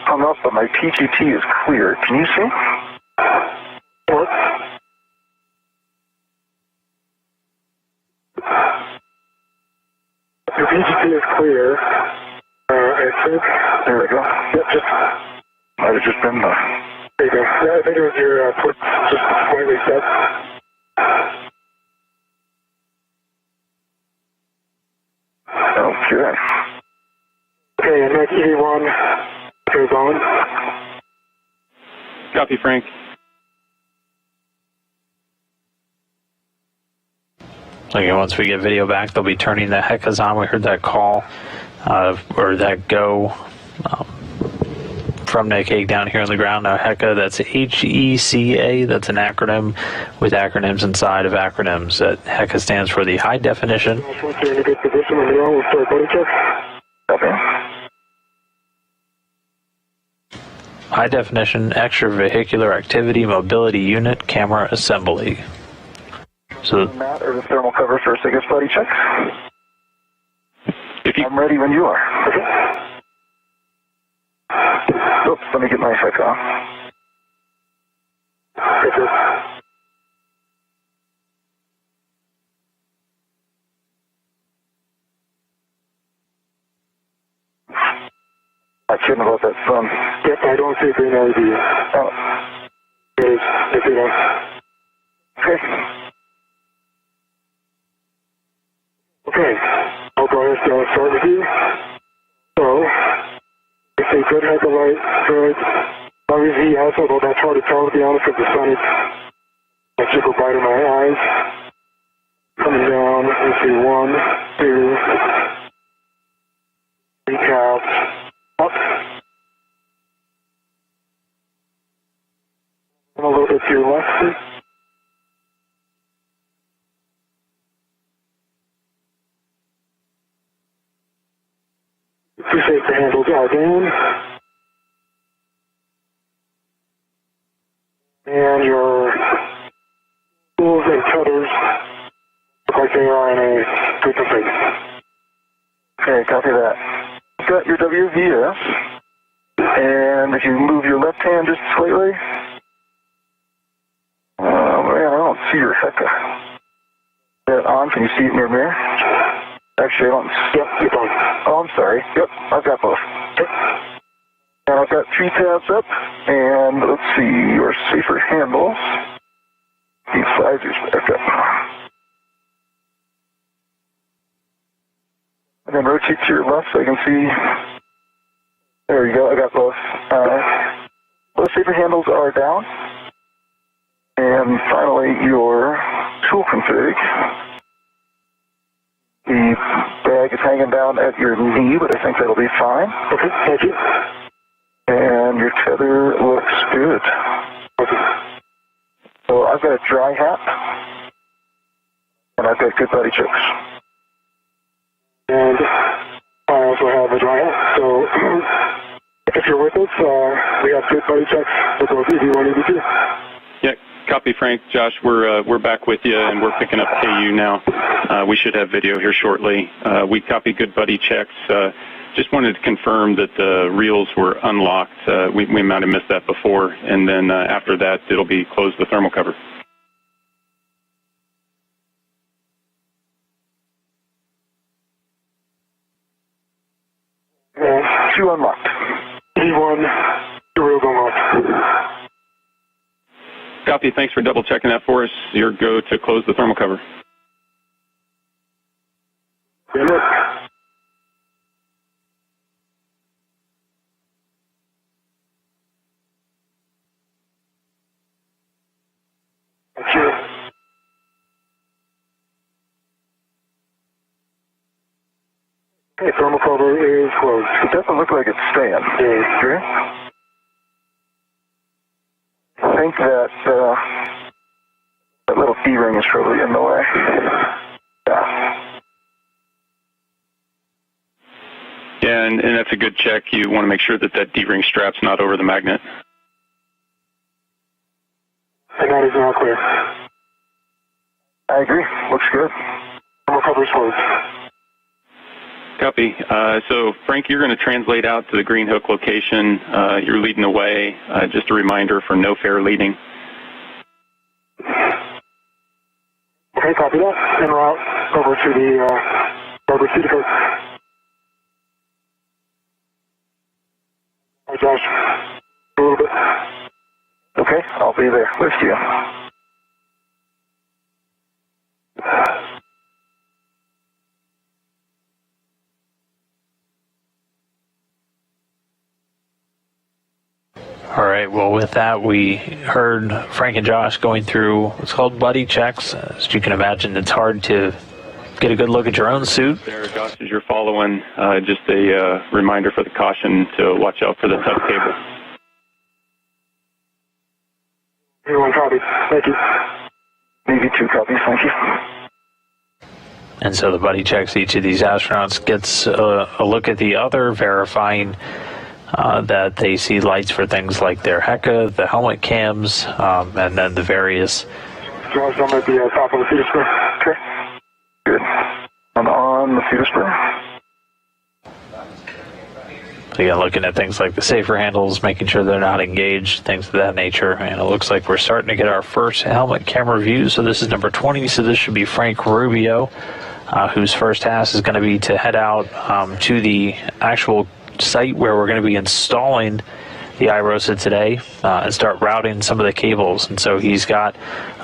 hung up, but my PGT is clear. Can you see? What? Your PGT is clear. I think. There we go. Yep, just. Might have just been the. There you go. Yeah, I think it was your foot just slightly set. Okay. Okay, and that's E1 goes on. Copy, Frank. Okay, once we get video back, they'll be turning the HECAs on. We heard that call, or that go from Nick Hague down here on the ground. Now, HECA, that's HECA. That's an acronym with acronyms inside of acronyms. That HECA stands for the High Definition. Once you're in a good position, we'll start buddy check. Okay. High Definition Extravehicular Activity Mobility Unit Camera Assembly. So, Matt, or the thermal cover first, I guess, buddy check. I'm ready when you are. Oops, let me get my effect on. I kidding about that sun. Yep, I don't see a green LED. Oh. It is. If you don't. Okay. Okay, I'll go ahead and start with you. So, it's a good HECA light, good WZ also, although that's hard to tell, to be honest, with the sun. It's a super bright in my eyes. Coming down, let's see, 1, 2, 3 taps, up. And a little bit to your left. Two safety handles are down. And your tools and cutters look like they are in a good config. Okay, copy that. You've got your WVS, and if you move your left hand just slightly, man, I don't see your HECA. Is that on? Can you see it in your mirror? Actually, I don't. Yep, it's on. Oh, I'm sorry. Yep, I've got both. Yep. And I've got 3 tabs up, and let's see, your safer handles. These visors back up. And then rotate to your left so I can see. There you go, I got both. Both safer handles are down. And finally, your tool config. The bag is hanging down at your knee, but I think that'll be fine. Okay, thank you. And your tether looks good. Okay. So I've got a dry hat, and I've got good buddy checks. And I also have a dry hat, so if you're with us, we have good buddy checks for both EV1 and EV2. Yeah, copy, Frank. Josh, we're back with you, and we're picking up KU now. We should have video here shortly. We copy good buddy checks. Just wanted to confirm that the reels were unlocked. We might have missed that before, and then after that, it'll be close the thermal cover. Two unlocked. E1, the reels unlocked. Copy. Thanks for double checking that for us. Your go to close the thermal cover. Good look. Thank you. Okay, thermal cover is closed. It doesn't look like it's staying. Agree? I think that that little D-ring is probably in the way. Yeah. Yeah, and that's a good check. You want to make sure that that D-ring strap's not over the magnet. And that is now clear. I agree. Looks good. Thermal cover is closed. Copy. So, Frank, you're going to translate out to the green hook location. You're leading the way. Just a reminder for no fare leading. Okay, copy that. En route over to the starboard seat coast. Hi, Josh. A little bit. Okay, I'll be there with you. All right, well, with that, we heard Frank and Josh going through what's called buddy checks. As you can imagine, it's hard to get a good look at your own suit. There, Josh, as you're following, just a reminder for the caution to watch out for the tug cable. Everyone copies. Thank you. Navy 2 copies, thank you. And so the buddy checks, each of these astronauts gets a look at the other, verifying that they see lights for things like their HECA, the helmet cams, and then the various... Josh, I'm at the top of the feeder spur. Okay. Good. I'm on the feeder spur. Again, looking at things like the safer handles, making sure they're not engaged, things of that nature. And it looks like we're starting to get our first helmet camera view. So this is number 20, so this should be Frank Rubio, whose first task is going to be to head out to the actual site where we're going to be installing the IROSA today and start routing some of the cables. And so he's got,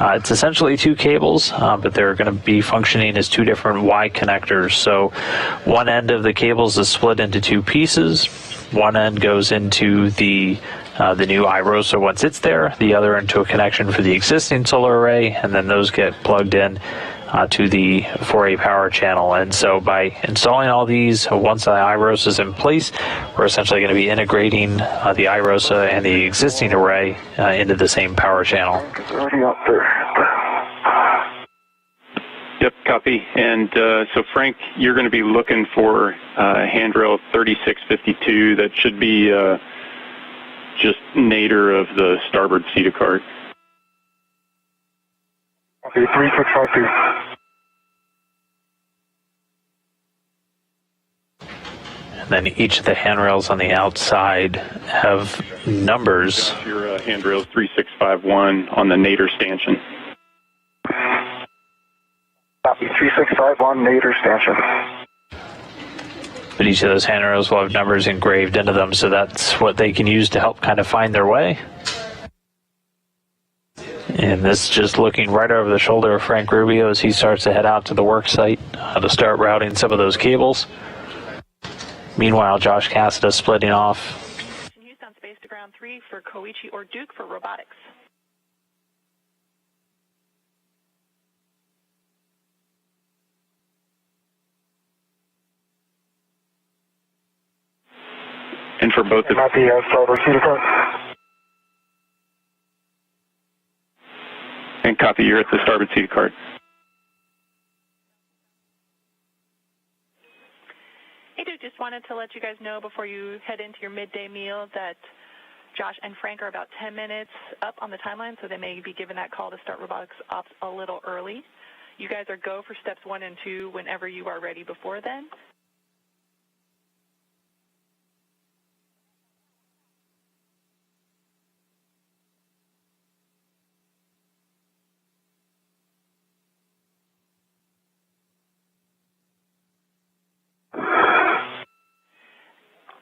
it's essentially two cables, but they're going to be functioning as two different Y connectors. So one end of the cables is split into two pieces. One end goes into the new IROSA once it's there, the other into a connection for the existing solar array, and then those get plugged in to the 4A power channel. And so by installing all these, once the IROSA is in place, we're essentially going to be integrating the IROSA and the existing array into the same power channel. It's already up there. Yep, copy. And so, Frank, you're going to be looking for handrail 3652. That should be just nadir of the starboard seat card. Okay, 3652. And then each of the handrails on the outside have numbers. Your handrail is 3651 on the nadir stanchion. Copy, 3651 nadir stanchion. But each of those handrails will have numbers engraved into them, so that's what they can use to help kind of find their way. And this just looking right over the shoulder of Frank Rubio as he starts to head out to the work site to start routing some of those cables. Meanwhile, Josh Cassada splitting off. Houston, space to ground 3 for Koichi or Duke for robotics. And for both of Not the starboard seat card. And copy, you're at the starboard seat card. Hey, Duke, just wanted to let you guys know before you head into your midday meal that Josh and Frank are about 10 minutes up on the timeline, so they may be given that call to start robotics ops a little early. You guys are go for steps 1 and 2 whenever you are ready before then.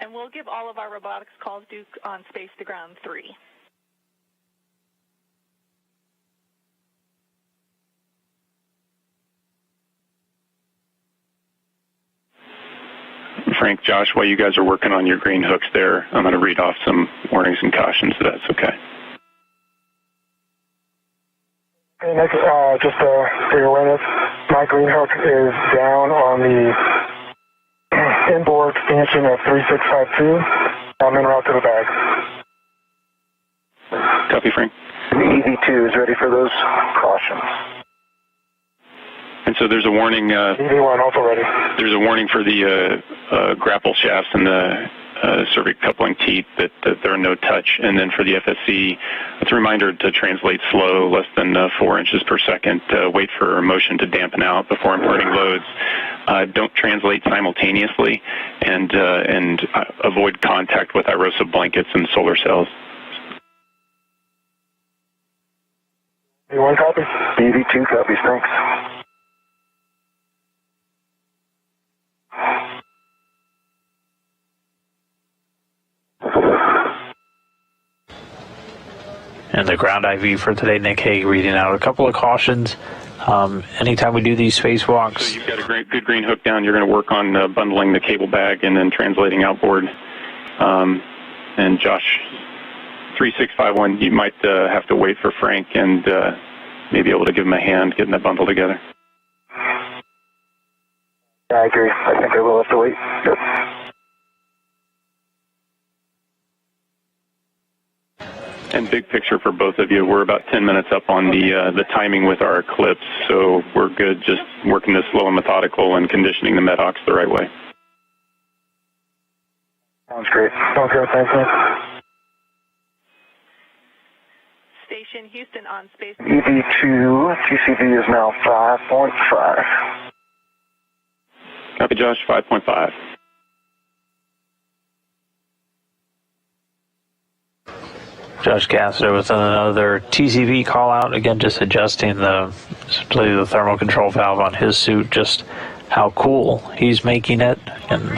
And we'll give all of our robotics calls, Duke, on space to ground 3. Frank, Josh, while you guys are working on your green hooks there, I'm going to read off some warnings and cautions, so that's okay. Okay, next, just for your awareness, my green hook is down on the inboard stanchion of 3652. I'm en route to the bag. Copy, Frank. The EV2 is ready for those cautions. And so there's a warning. EV1 also ready. There's a warning for the grapple shafts and the cervic coupling teeth, that there are no touch. And then for the FSC, it's a reminder to translate slow, less than 4 inches per second. Wait for motion to dampen out before imparting loads. Don't translate simultaneously, and avoid contact with IROSA blankets and solar cells. One copy. EV2 copies, thanks. And the ground IV for today, Nick Hague reading out a couple of cautions. Anytime we do these spacewalks. So you've got a good green hook down. You're going to work on bundling the cable bag and then translating outboard. And Josh, 3651, you might have to wait for Frank and maybe able to give him a hand getting that bundle together. Yeah, I agree. I think I will have to wait. Yep. And big picture for both of you, we're about 10 minutes up on the timing with our eclipse, so we're good just working this slow and methodical and conditioning the MEDOX the right way. Sounds great. Sounds good. Thanks, man. Station Houston on space. EV2, TCV is now 5.5. Copy, Josh, 5.5. Josh Cassada with another TCV call out. Again, just adjusting the thermal control valve on his suit, just how cool he's making it. And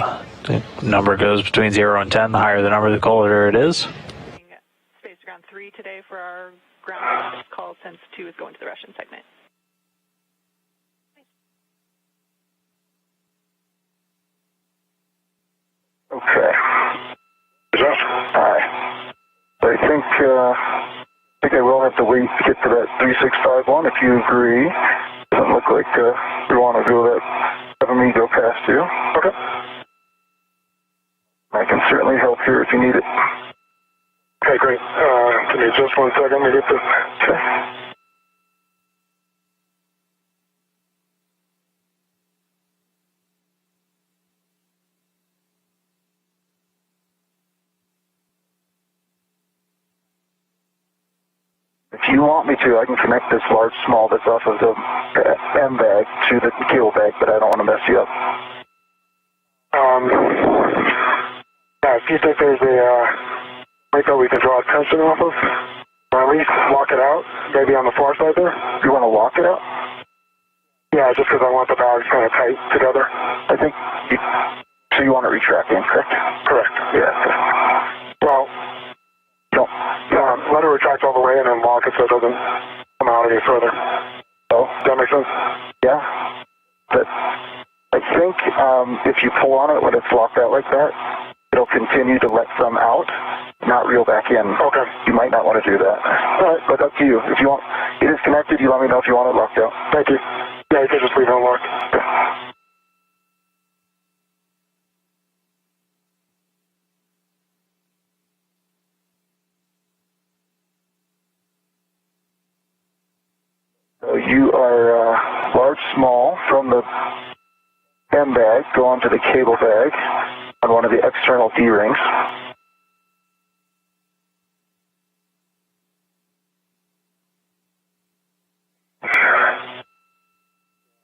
the number goes between 0 and 10. The higher the number, the colder it is. Space ground 3 today for our ground call, since 2 is going to the Russian segment. Okay. Josh? Hi. I think I will have to wait to get to that 3651 if you agree. Doesn't look like we want to do that. Have me go past you. Okay. I can certainly help here if you need it. Okay, great. Give me just 1 second to get this. Okay. If you want me to, I can connect this large small that's off of the M bag to the cable bag, but I don't want to mess you up. Yeah, if you think there's a point that we can draw tension off of, or at least lock it out, maybe on the far side there. You want to lock it out? Yeah, just because I want the bags kind of tight together. I think so you want it retracting, correct? Correct. Yeah. Well, don't. let it retract all the way and then lock it so it doesn't come out any further. Oh, Does that make sense? yeah. But I think if you pull on it when it's locked out like that, it'll continue to let some out, not reel back in. Okay. You might not want to do that. All right. But up to you. If you want it is connected, you let me know if you want it locked out. Thank you. Yeah, you can just leave it unlocked. So you are large, small from the M bag, go onto the cable bag on one of the external D-rings.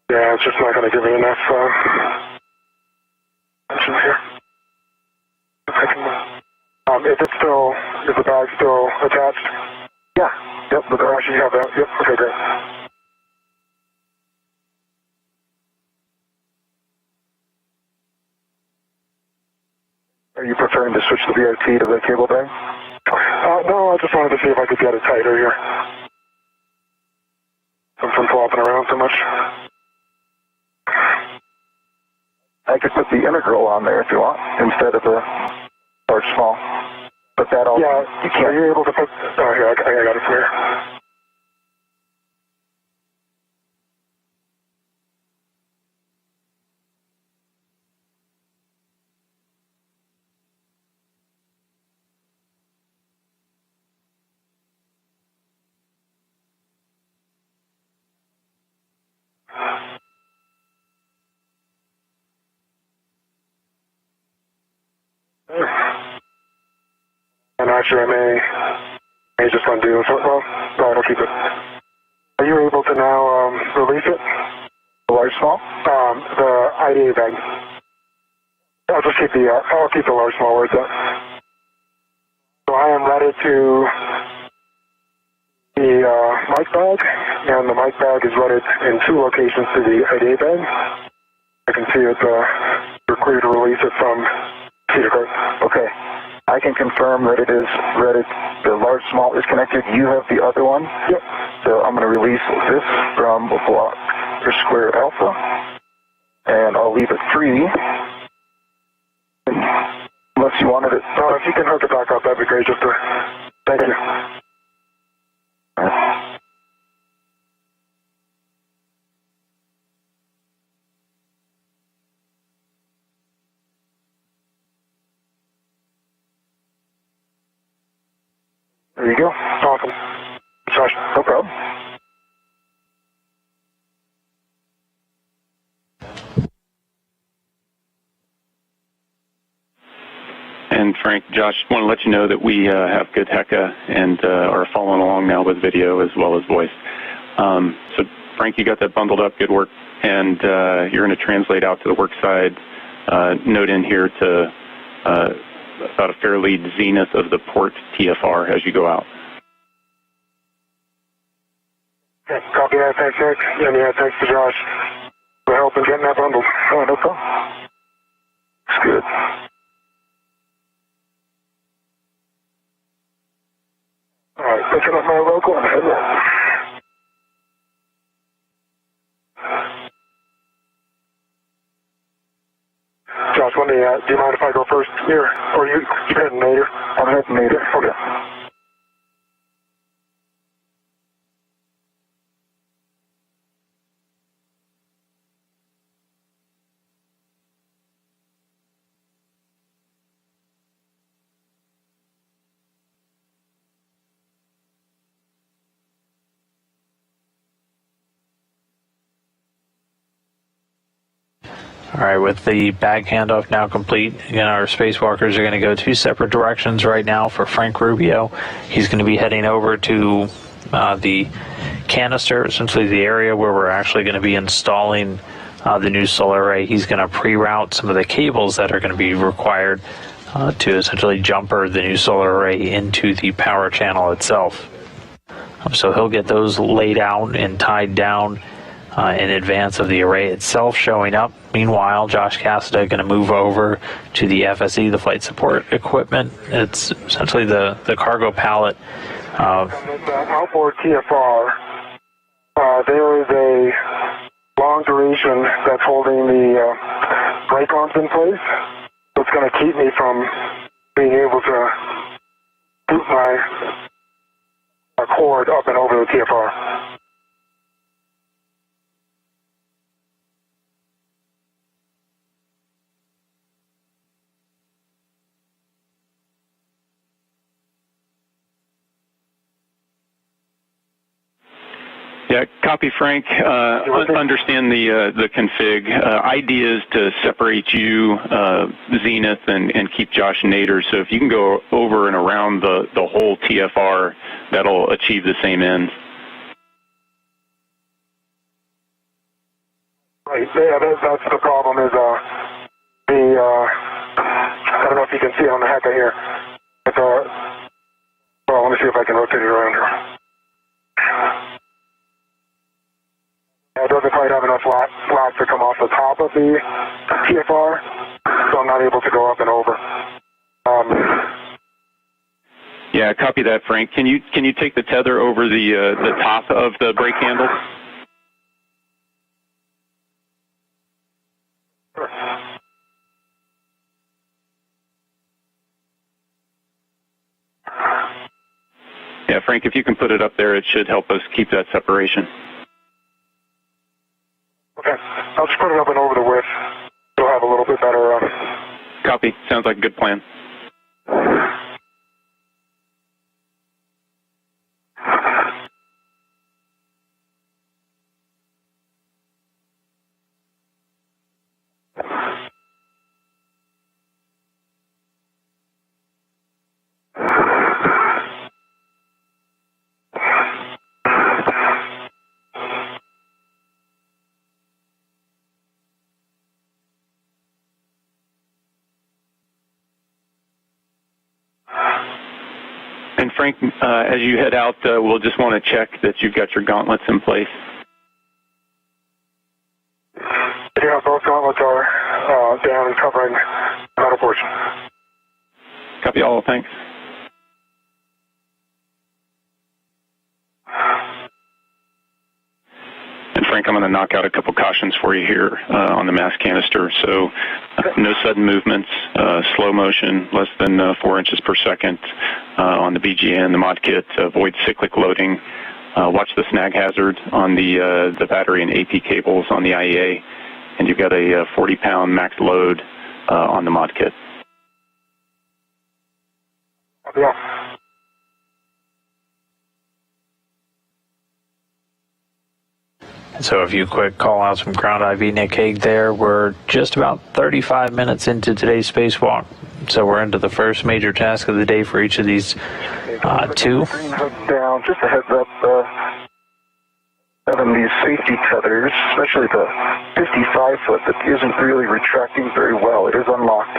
Yeah, it's just not going to give it enough tension here. Is the bag still attached? Yeah. Yep. The bag, you have that? Yep. Okay, great. Are you preferring to switch the VRT to the cable bag? No, I just wanted to see if I could get it tighter here. I'm from flopping around so much. I could put the integral on there if you want, instead of the large small. But that all, Yeah, you can't. are you able to put, oh, here, I got it from here. actually, I may just undo it. Well, no, I'll keep it. Are you able to now release it? The large small? The IDA bag. I'll just keep I'll keep the large small where it's at. So I am ready to the mic bag, and the mic bag is ready in 2 locations to the IDA bag. I can see it, you're clear to release it from Cedar Court. Okay. I can confirm that it is ready. The large small is connected. You have the other one? Yep. So I'm going to release this from block or square alpha, and I'll leave it free. Unless you wanted it. If you can hook it back up, that'd be great. Just to thank you. There you go. Awesome. Josh, No problem. And Frank, Josh, want to let you know that we have good HECA and are following along now with video as well as voice. So Frank, you got that bundled up, good work. And you're going to translate out to the Worksite note in here to about a fair lead zenith of the port TFR as you go out. okay, copy that. Thanks, Nick. And yeah, thanks to Josh for helping getting that bundled. Oh, no problem. It's good. All right, picking up my local and headline. Josh, do you mind if I go first here? Or you heading later? I'm heading later. Okay. All right, with the bag handoff now complete, again, our spacewalkers are going to go 2 separate directions right now. For Frank Rubio, he's going to be heading over to the canister, essentially the area where we're actually going to be installing the new solar array. He's going to pre-route some of the cables that are going to be required to essentially jumper the new solar array into the power channel itself. So he'll get those laid out and tied down in advance of the array itself showing up. Meanwhile, Josh Cassada going to move over to the FSE, the flight support equipment. It's essentially the cargo pallet. Outboard TFR, there is a long duration that's holding the brake arms in place. So it's going to keep me from being able to boot my cord up and over the TFR. Yeah, copy, Frank. Understand the config. Idea is to separate you, Zenith, and keep Josh Nader. So if you can go over and around the whole TFR, that'll achieve the same ends. Right. Yeah, that's the problem. Is I don't know if you can see it on the HECA here. It's well, let me see if I can rotate it around here. It doesn't quite have enough slack to come off the top of the TFR, so I'm not able to go up and over. Yeah, copy that, Frank. Can you take the tether over the top of the brake handle? Sure. Yeah, Frank, if you can put it up there, it should help us keep that separation. Okay, I'll just put it up and over the width. It'll have a little bit better. Copy. Sounds like a good plan. Frank, as you head out, we'll just want to check that you've got your gauntlets in place. Yeah, both gauntlets are down and covering the metal portion. Copy all, thanks. And Frank, I'm going to knock out a couple cautions for you here on the mass canister. So no sudden movements, slow motion, less than 4 inches per second on the BGN, the mod kit, avoid cyclic loading. Watch the snag hazard on the battery and AP cables on the IEA. And you've got a 40-pound max load on the mod kit. Yeah. So a few quick call-outs from Ground IV Nick Hague there. We're just about 35 minutes into today's spacewalk. So we're into the first major task of the day for each of these two. Green hook down, just a heads up, having these safety tethers, especially the 55-foot that isn't really retracting very well. It is unlocked.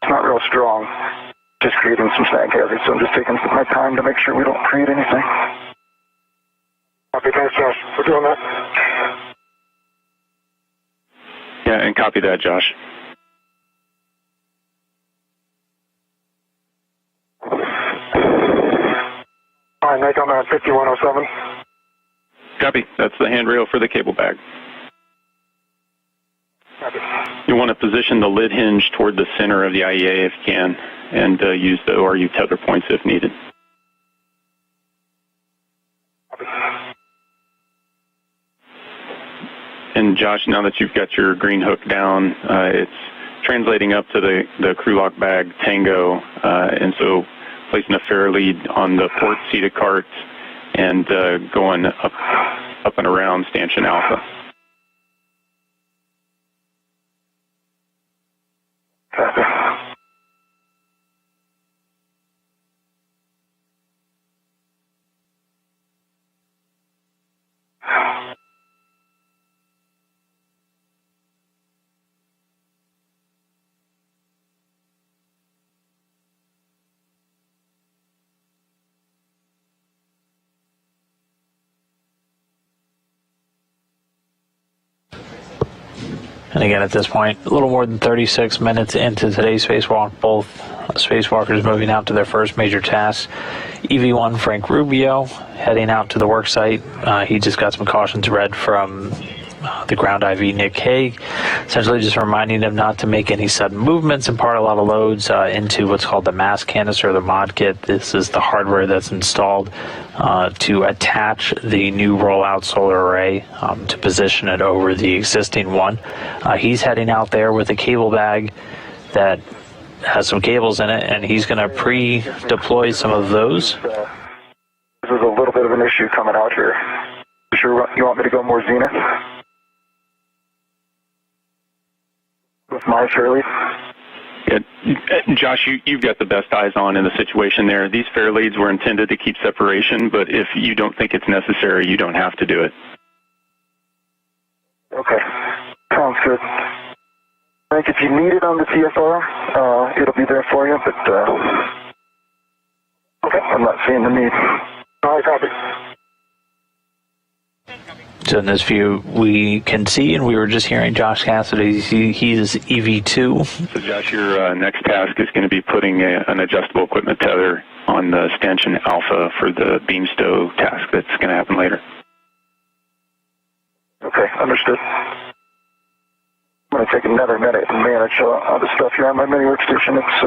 It's not real strong. Just creating some snag hazards, so I'm just taking my time to make sure we don't create anything. Copy, thanks, Josh. We're doing that. Yeah, and copy that, Josh. All right, Nick, I'm at 5107. Copy. That's the handrail for the cable bag. Copy. You want to position the lid hinge toward the center of the IEA if you can, and use the ORU tether points if needed. Copy. And Josh, now that you've got your green hook down, it's translating up to the crew lock bag Tango, and so placing a fair lead on the port seated cart and going up and around stanchion Alpha. Copy. And again, at this point, a little more than 36 minutes into today's spacewalk, both spacewalkers moving out to their first major task. EV1 Frank Rubio heading out to the worksite. He just got some cautions read from the Ground IV Nick Hague, essentially just reminding them not to make any sudden movements, impart a lot of loads into what's called the mass canister, the mod kit. This is the hardware that's installed to attach the new rollout solar array to position it over the existing one. He's heading out there with a cable bag that has some cables in it, and he's going to pre-deploy some of those. This is a little bit of an issue coming out here. You sure you want me to go more zenith? With my fairlead? Yeah, Josh, you've got the best eyes on in the situation there. These fair leads were intended to keep separation, but if you don't think it's necessary, you don't have to do it. Okay, sounds good. Frank, if you need it on the TFR, it'll be there for you, but okay, I'm not seeing the need. All right, copy. So in this view, we can see, and we were just hearing Josh Cassada, he's EV2. So Josh, your next task is going to be putting an adjustable equipment tether on the stanchion Alpha for the beam stow task that's going to happen later. Okay, understood. I'm going to take another minute and manage all the stuff here on my mini workstation. It's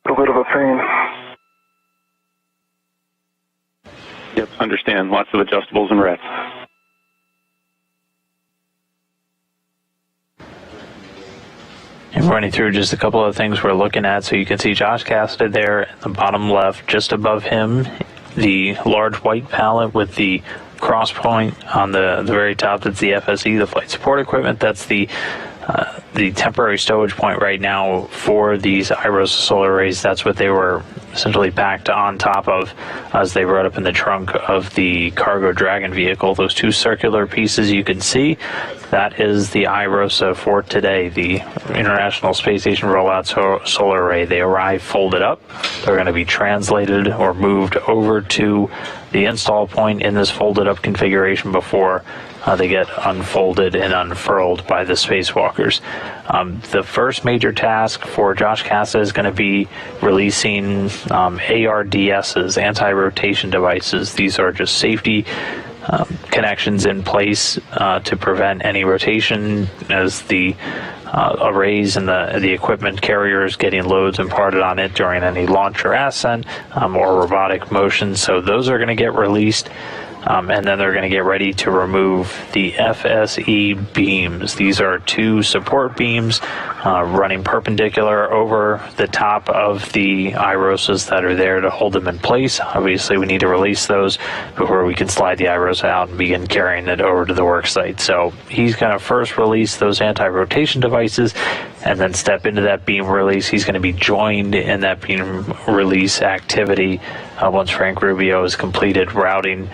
a bit of a pain. Yep, understand. Lots of adjustables and rets. And running through just a couple of things we're looking at. So you can see Josh Cassada there in the bottom left. Just above him, the large white pallet with the cross point on the very top. That's the FSE, the flight support equipment. That's the temporary stowage point right now for these IROSA solar arrays. That's what they were essentially packed on top of as they rode up in the trunk of the cargo Dragon vehicle. Those two circular pieces you can see, that is the IROSA for today, the International Space Station Rollout Solar Array. They arrive folded up. They're going to be translated or moved over to the install point in this folded up configuration before they get unfolded and unfurled by the spacewalkers. The first major task for Josh Cassada is going to be releasing ARDSs, anti-rotation devices. These are just safety connections in place to prevent any rotation as the arrays and the equipment carriers getting loads imparted on it during any launch or ascent or robotic motion. So those are going to get released. And then they're going to get ready to remove the FSE beams. These are two support beams running perpendicular over the top of the IROSAs that are there to hold them in place. Obviously, we need to release those before we can slide the IROSA out and begin carrying it over to the work site. So he's going to first release those anti-rotation devices and then step into that beam release. He's going to be joined in that beam release activity once Frank Rubio has completed routing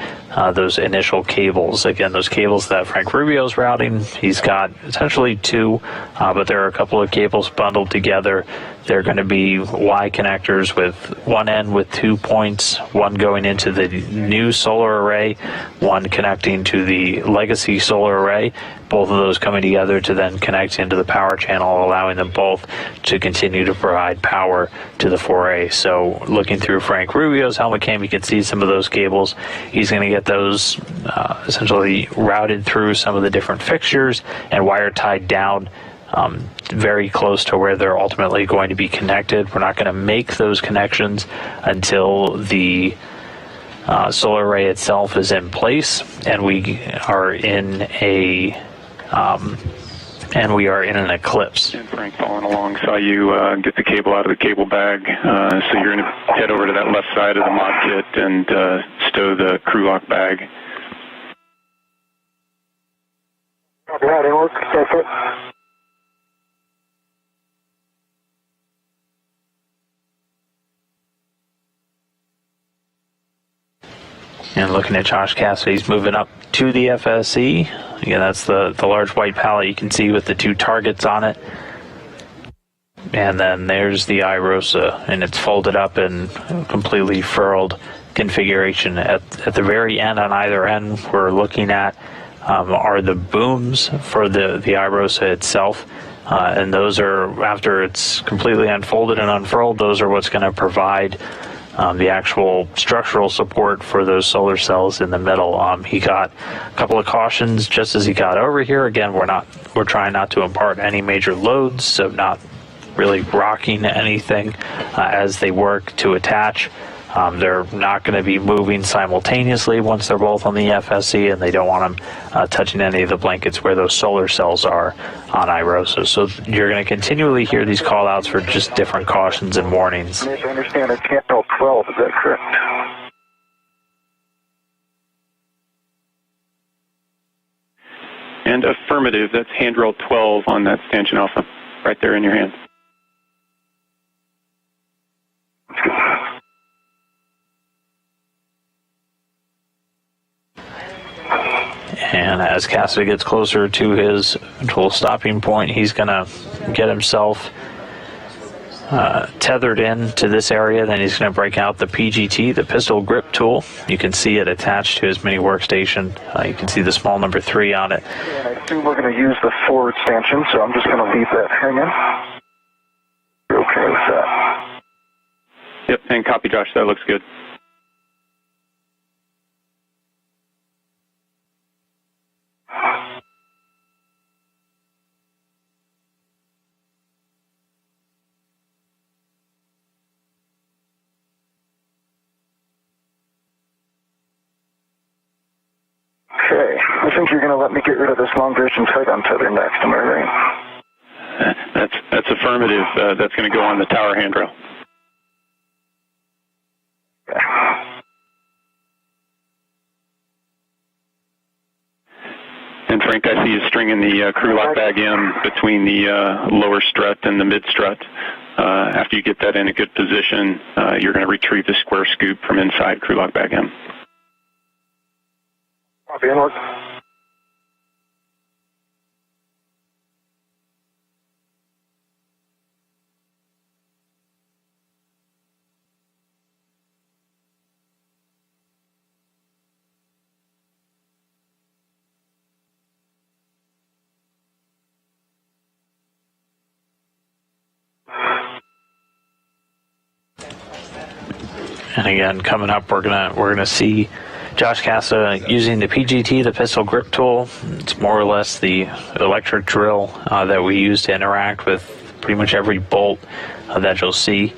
those initial cables. Again, those cables that Frank Rubio's routing, he's got essentially two, but there are a couple of cables bundled together. They're going to be Y connectors with one end with 2 points, one going into the new solar array, one connecting to the legacy solar array, both of those coming together to then connect into the power channel, allowing them both to continue to provide power to the 4A. So looking through Frank Rubio's helmet cam, you can see some of those cables. He's going to get those essentially routed through some of the different fixtures and wire tied down very close to where they're ultimately going to be connected. We're not going to make those connections until the solar array itself is in place and we are in an eclipse. And Frank, following along, saw you get the cable out of the cable bag. So you're going to head over to that left side of the mod kit and stow the crew lock bag. Yeah, they work. That's it. And looking at Josh Cassada, he's moving up to the FSE. Again, that's the large white pallet you can see with the two targets on it. And then there's the IROSA, and it's folded up in completely furled configuration. At the very end, on either end, we're looking at are the booms for the IROSA itself. And those are, after it's completely unfolded and unfurled, those are what's going to provide the actual structural support for those solar cells in the middle. He got a couple of cautions just as he got over here. Again, we're trying not to impart any major loads, so not really rocking anything as they work to attach. They're not going to be moving simultaneously once they're both on the FSE, and they don't want them touching any of the blankets where those solar cells are on IROSA. So you're going to continually hear these call outs for just different cautions and warnings. I understand it's handle 12, is that correct? And affirmative, that's handrail 12 on that stanchion alpha, right there in your hand. And as Cassada gets closer to his eventual stopping point, he's going to get himself tethered in to this area. Then he's going to break out the PGT, the pistol grip tool. You can see it attached to his mini workstation. You can see the small number 3 on it. And I assume we're going to use the forward stanchion, so I'm just going to leave that hanging. You're okay with that? Yep, and copy, Josh. That looks good. Okay, I think you're going to let me get rid of this long duration tight on tether next, am I right? That's affirmative. That's going to go on the tower handrail. Okay. And Frank, I see you stringing the crew lock bag in between the lower strut and the mid strut. After you get that in a good position, you're going to retrieve the square scoop from inside crew lock bag M. Copy, inward. And again, coming up, we're gonna see Josh Cassada using the PGT, the pistol grip tool. It's more or less the electric drill that we use to interact with pretty much every bolt that you'll see.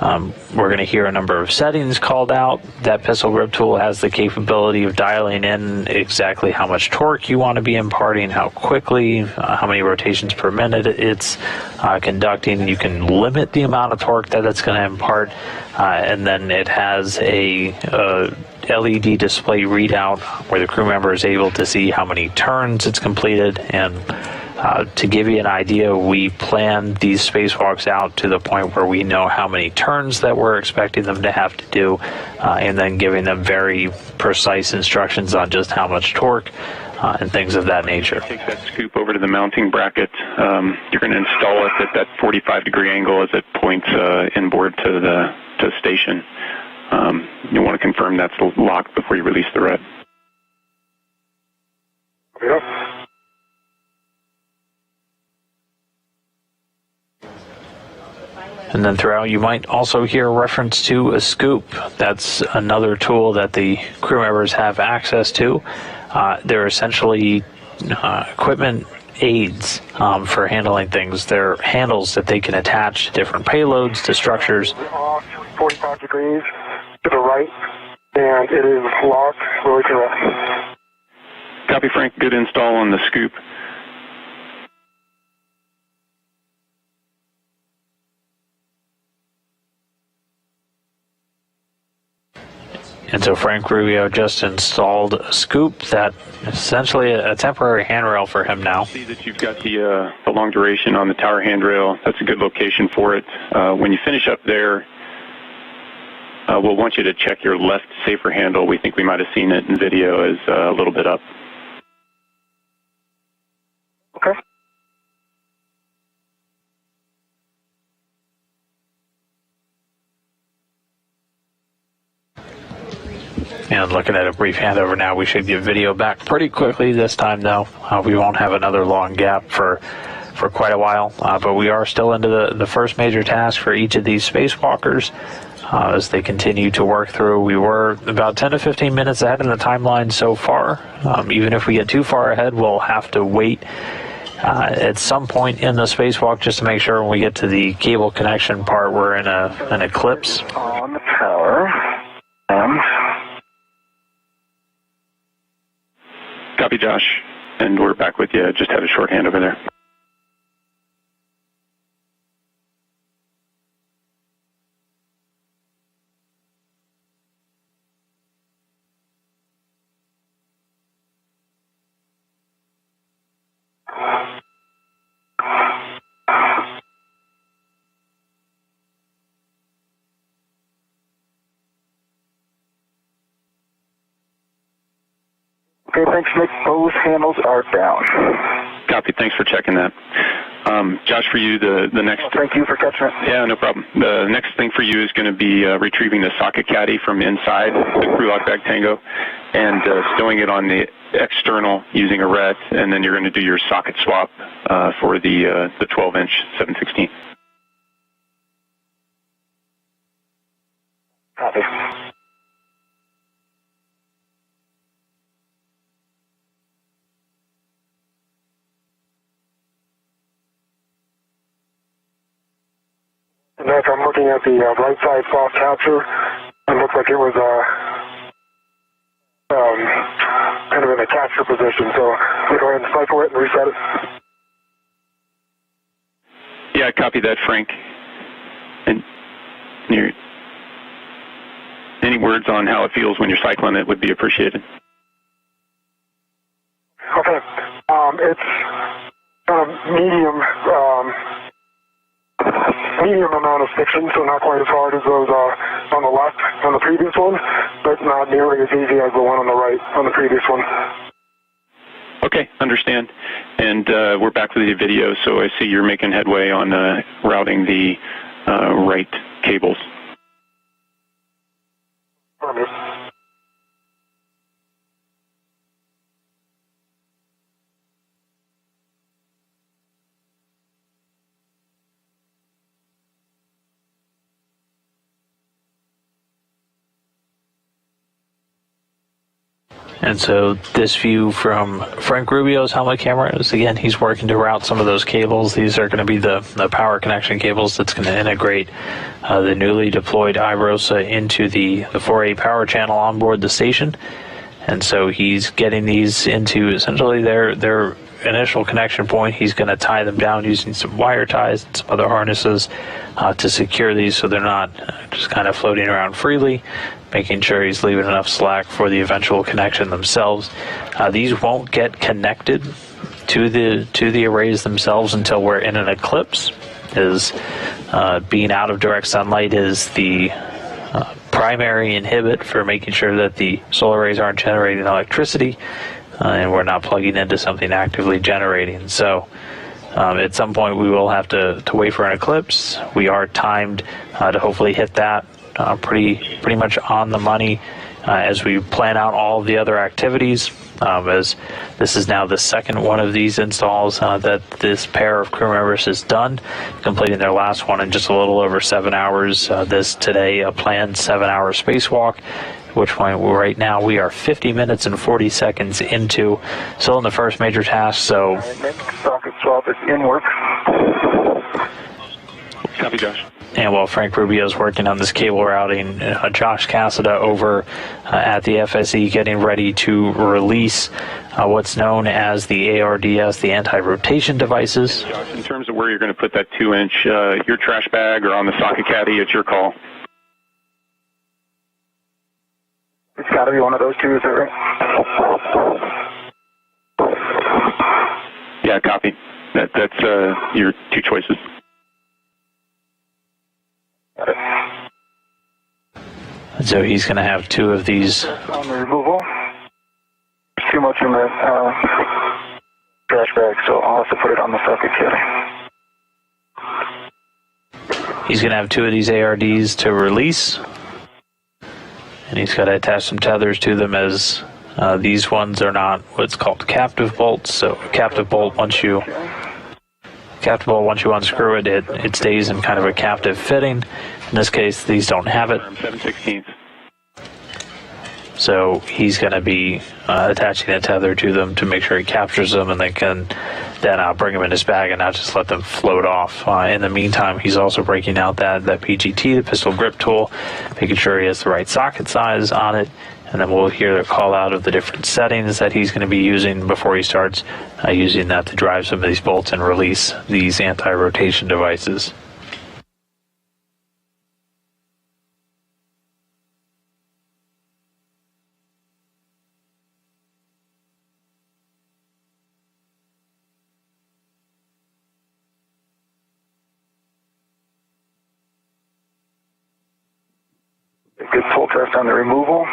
We're going to hear a number of settings called out. That pistol grip tool has the capability of dialing in exactly how much torque you want to be imparting, how quickly, how many rotations per minute it's conducting. You can limit the amount of torque that it's going to impart, and then it has a LED display readout where the crew member is able to see how many turns it's completed. And to give you an idea, we plan these spacewalks out to the point where we know how many turns that we're expecting them to have to do, and then giving them very precise instructions on just how much torque and things of that nature. Take that scoop over to the mounting bracket. You're going to install it at that 45-degree angle as it points inboard to the station. You want to confirm that's locked before you release the red. Yep. And then throughout, you might also hear a reference to a scoop. That's another tool that the crew members have access to. They're essentially equipment aids for handling things. They're handles that they can attach to different payloads, to structures. Off 45 degrees to the right, and it is locked, really correct. Copy, Frank. Good install on the scoop. And so Frank Rubio just installed a scoop that is essentially a temporary handrail for him now. See that you've got the long duration on the tower handrail. That's a good location for it. When you finish up there, we'll want you to check your left safer handle. We think we might have seen it in video as a little bit up. Okay. And looking at a brief handover now, we should get video back pretty quickly this time, though. We won't have another long gap for quite a while, but we are still into the first major task for each of these spacewalkers as they continue to work through. We were about 10 to 15 minutes ahead in the timeline so far. Even if we get too far ahead, we'll have to wait at some point in the spacewalk just to make sure when we get to the cable connection part, we're in an eclipse. On the tower, and Copy, Josh. And we're back with you. Just had a short handover there. okay, thanks, Nick. Both handles are down. Copy. Thanks for checking that. Josh, for you, the next... Well, thank you for catching it. Yeah, no problem. The next thing for you is going to be retrieving the socket caddy from inside the crew lock bag Tango and stowing it on the external using a ret, and then you're going to do your socket swap for the 12-inch 716. Copy. And as I'm looking at the right side soft capture, it looks like it was kind of in a capture position. So we go ahead and cycle it and reset it. Yeah, I copy that, Frank. And any words on how it feels when you're cycling it would be appreciated. Okay. It's kind of medium. medium amount of stiction, so not quite as hard as those on the left on the previous one, but not nearly as easy as the one on the right on the previous one. Okay, understand. And we're back with the video, so I see you're making headway on routing the right cables. And so this view from Frank Rubio's helmet camera is, again, he's working to route some of those cables. These are going to be the power connection cables that's going to integrate the newly deployed IROSA into the 4A power channel on board the station. And so he's getting these into essentially their initial connection point. He's going to tie them down using some wire ties and some other harnesses to secure these so they're not just kind of floating around freely, making sure he's leaving enough slack for the eventual connection themselves. These won't get connected to the arrays themselves until we're in an eclipse, as being out of direct sunlight is the primary inhibit for making sure that the solar arrays aren't generating electricity and we're not plugging into something actively generating. So at some point we will have to wait for an eclipse. We are timed to hopefully hit that pretty much on the money as we plan out all of the other activities, as this is now the second one of these installs that this pair of crew members has done, completing their last one in just a little over 7 hours. This today a planned 7-hour spacewalk, at which point right now we are 50 minutes and 40 seconds into, still in the first major task. So socket swap is in work. Copy, Josh. And while Frank Rubio is working on this cable routing, Josh Cassada over at the FSE getting ready to release what's known as the ARDS, the anti-rotation devices. Josh, in terms of where you're going to put that 2-inch, your trash bag or on the socket caddy, it's your call. It's got to be one of those two, is that right? Yeah, copy. That's your two choices. So he's going to have two of these. On the removal, there's too much in the trash bag, so I'll have to put it on the socket caddy. He's going to have two of these ARDs to release, and he's got to attach some tethers to them, as these ones are not what's called captive bolts. So a captive bolt, once you unscrew it, it stays in kind of a captive fitting. In this case, these don't have it. 7/16. So he's going to be attaching a tether to them to make sure he captures them, and they can then bring them in his bag and not just let them float off. In the meantime, he's also breaking out that PGT, the pistol grip tool, making sure he has the right socket size on it, and then we'll hear the call out of the different settings that he's going to be using before he starts using that to drive some of these bolts and release these anti-rotation devices. Good pull test on the removal.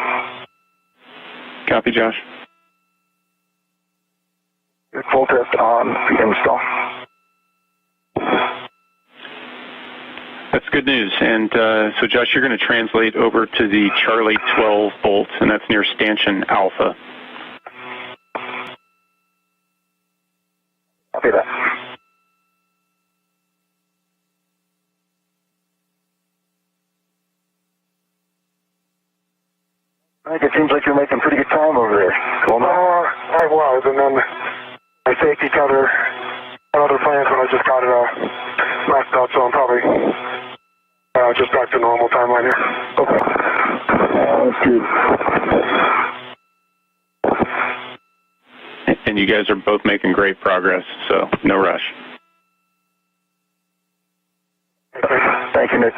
Copy, Josh. Good pull test on the install. That's good news. And so, Josh, you're going to translate over to the Charlie 12 bolt, and that's near Stanchion Alpha. Copy that. I think it seems like you're making pretty good time over there. Cool. I was, and then my safety tether and other plans when I just got it maxed out, so I'm probably just back to normal timeline here. Okay. That's good. And you guys are both making great progress, so no rush. Okay. Thank you, Nick.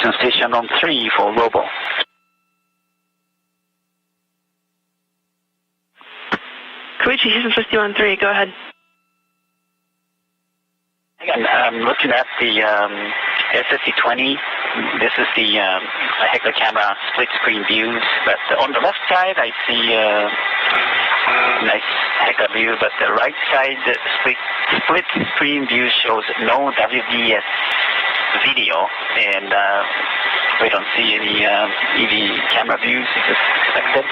Houston Station on 3 for Robo. Koichi, Houston 51-3, go ahead. Again, I'm looking at the SSC-20. This is the Heckler camera split screen views, but on the left side I see nice Heckler view, but the right side the split screen view shows no WDS video, and we don't see any EV camera views as expected.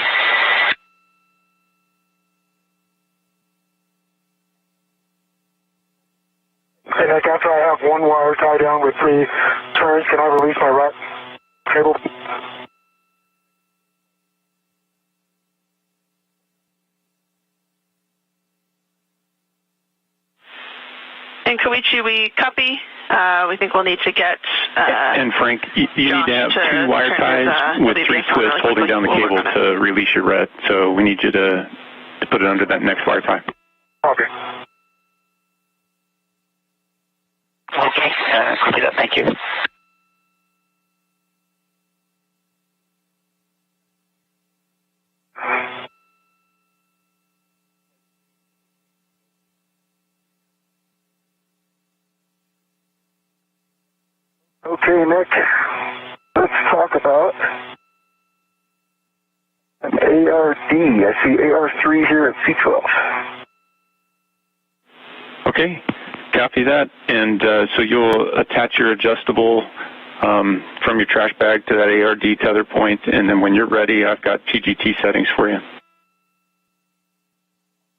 And like after I have one wire tied down with 3 turns, can I release my rat cable? And Koichi, we copy. We think we'll need to get... and Frank, you need to have 2 wire ties with 3 twists holding down the cable to release your ret, so we need you to put it under that next wire tie. Okay. Okay, copy that, thank you. Okay, Nick, let's talk about an ARD. I see AR3 here at C12. Okay, copy that. And so you'll attach your adjustable from your trash bag to that ARD tether point, and then when you're ready, I've got TGT settings for you.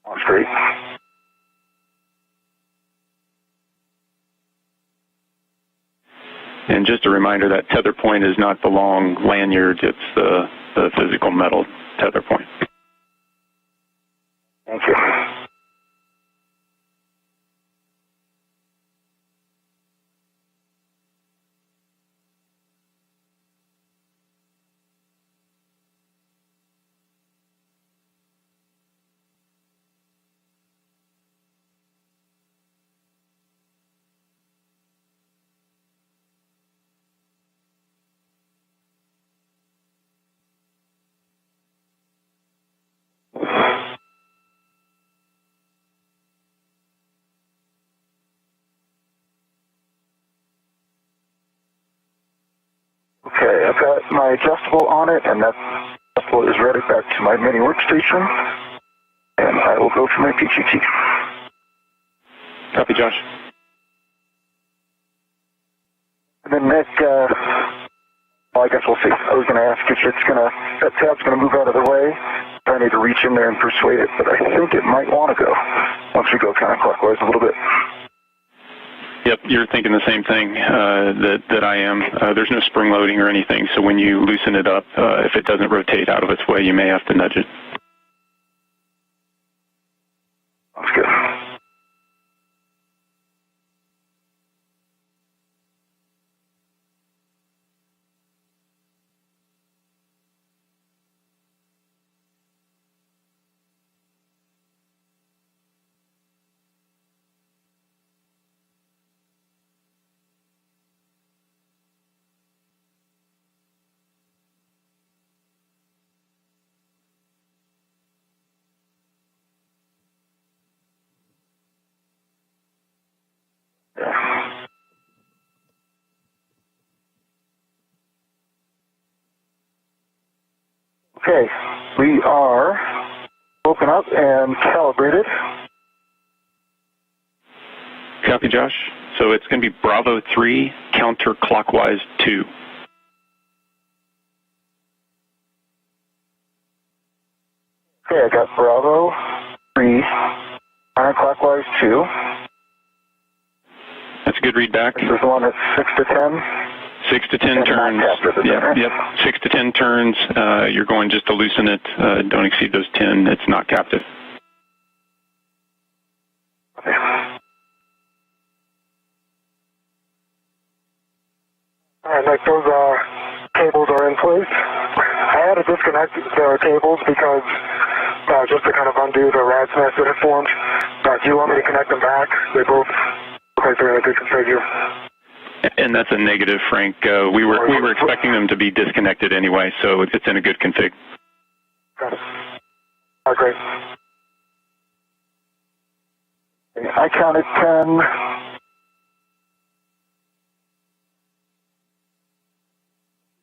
That's great. And just a reminder, that tether point is not the long lanyard, it's the physical metal tether point. Thank you. Okay, I've got my adjustable on it, and that adjustable is ready back to my mini workstation, and I will go for my PGT. Copy, Josh. And then Nick, well, I guess we'll see. I was going to ask if that tab's going to move out of the way. I need to reach in there and persuade it, but I think it might want to go once we go counterclockwise a little bit. Yep, you're thinking the same thing that I am. There's no spring loading or anything, so when you loosen it up, if it doesn't rotate out of its way, you may have to nudge it. That's good. Okay, we are woken up and calibrated. Copy, Josh. So it's going to be Bravo 3, counterclockwise 2. Okay, I got Bravo 3, counterclockwise 2. That's a good read back. This is the one that's 6 to 10. 6 to 10 turns. Yep. 6 to 10 turns. You're going just to loosen it. Don't exceed those 10. It's not captive. Okay. All right, Nick, those cables are in place. I had to disconnect the cables because just to kind of undo the rat's nest that it formed. Do you want me to connect them back? They both look like they're in a good configure. And that's a negative, Frank. We were expecting them to be disconnected anyway, so it's in a good config. Got it. Oh, great. I counted 10.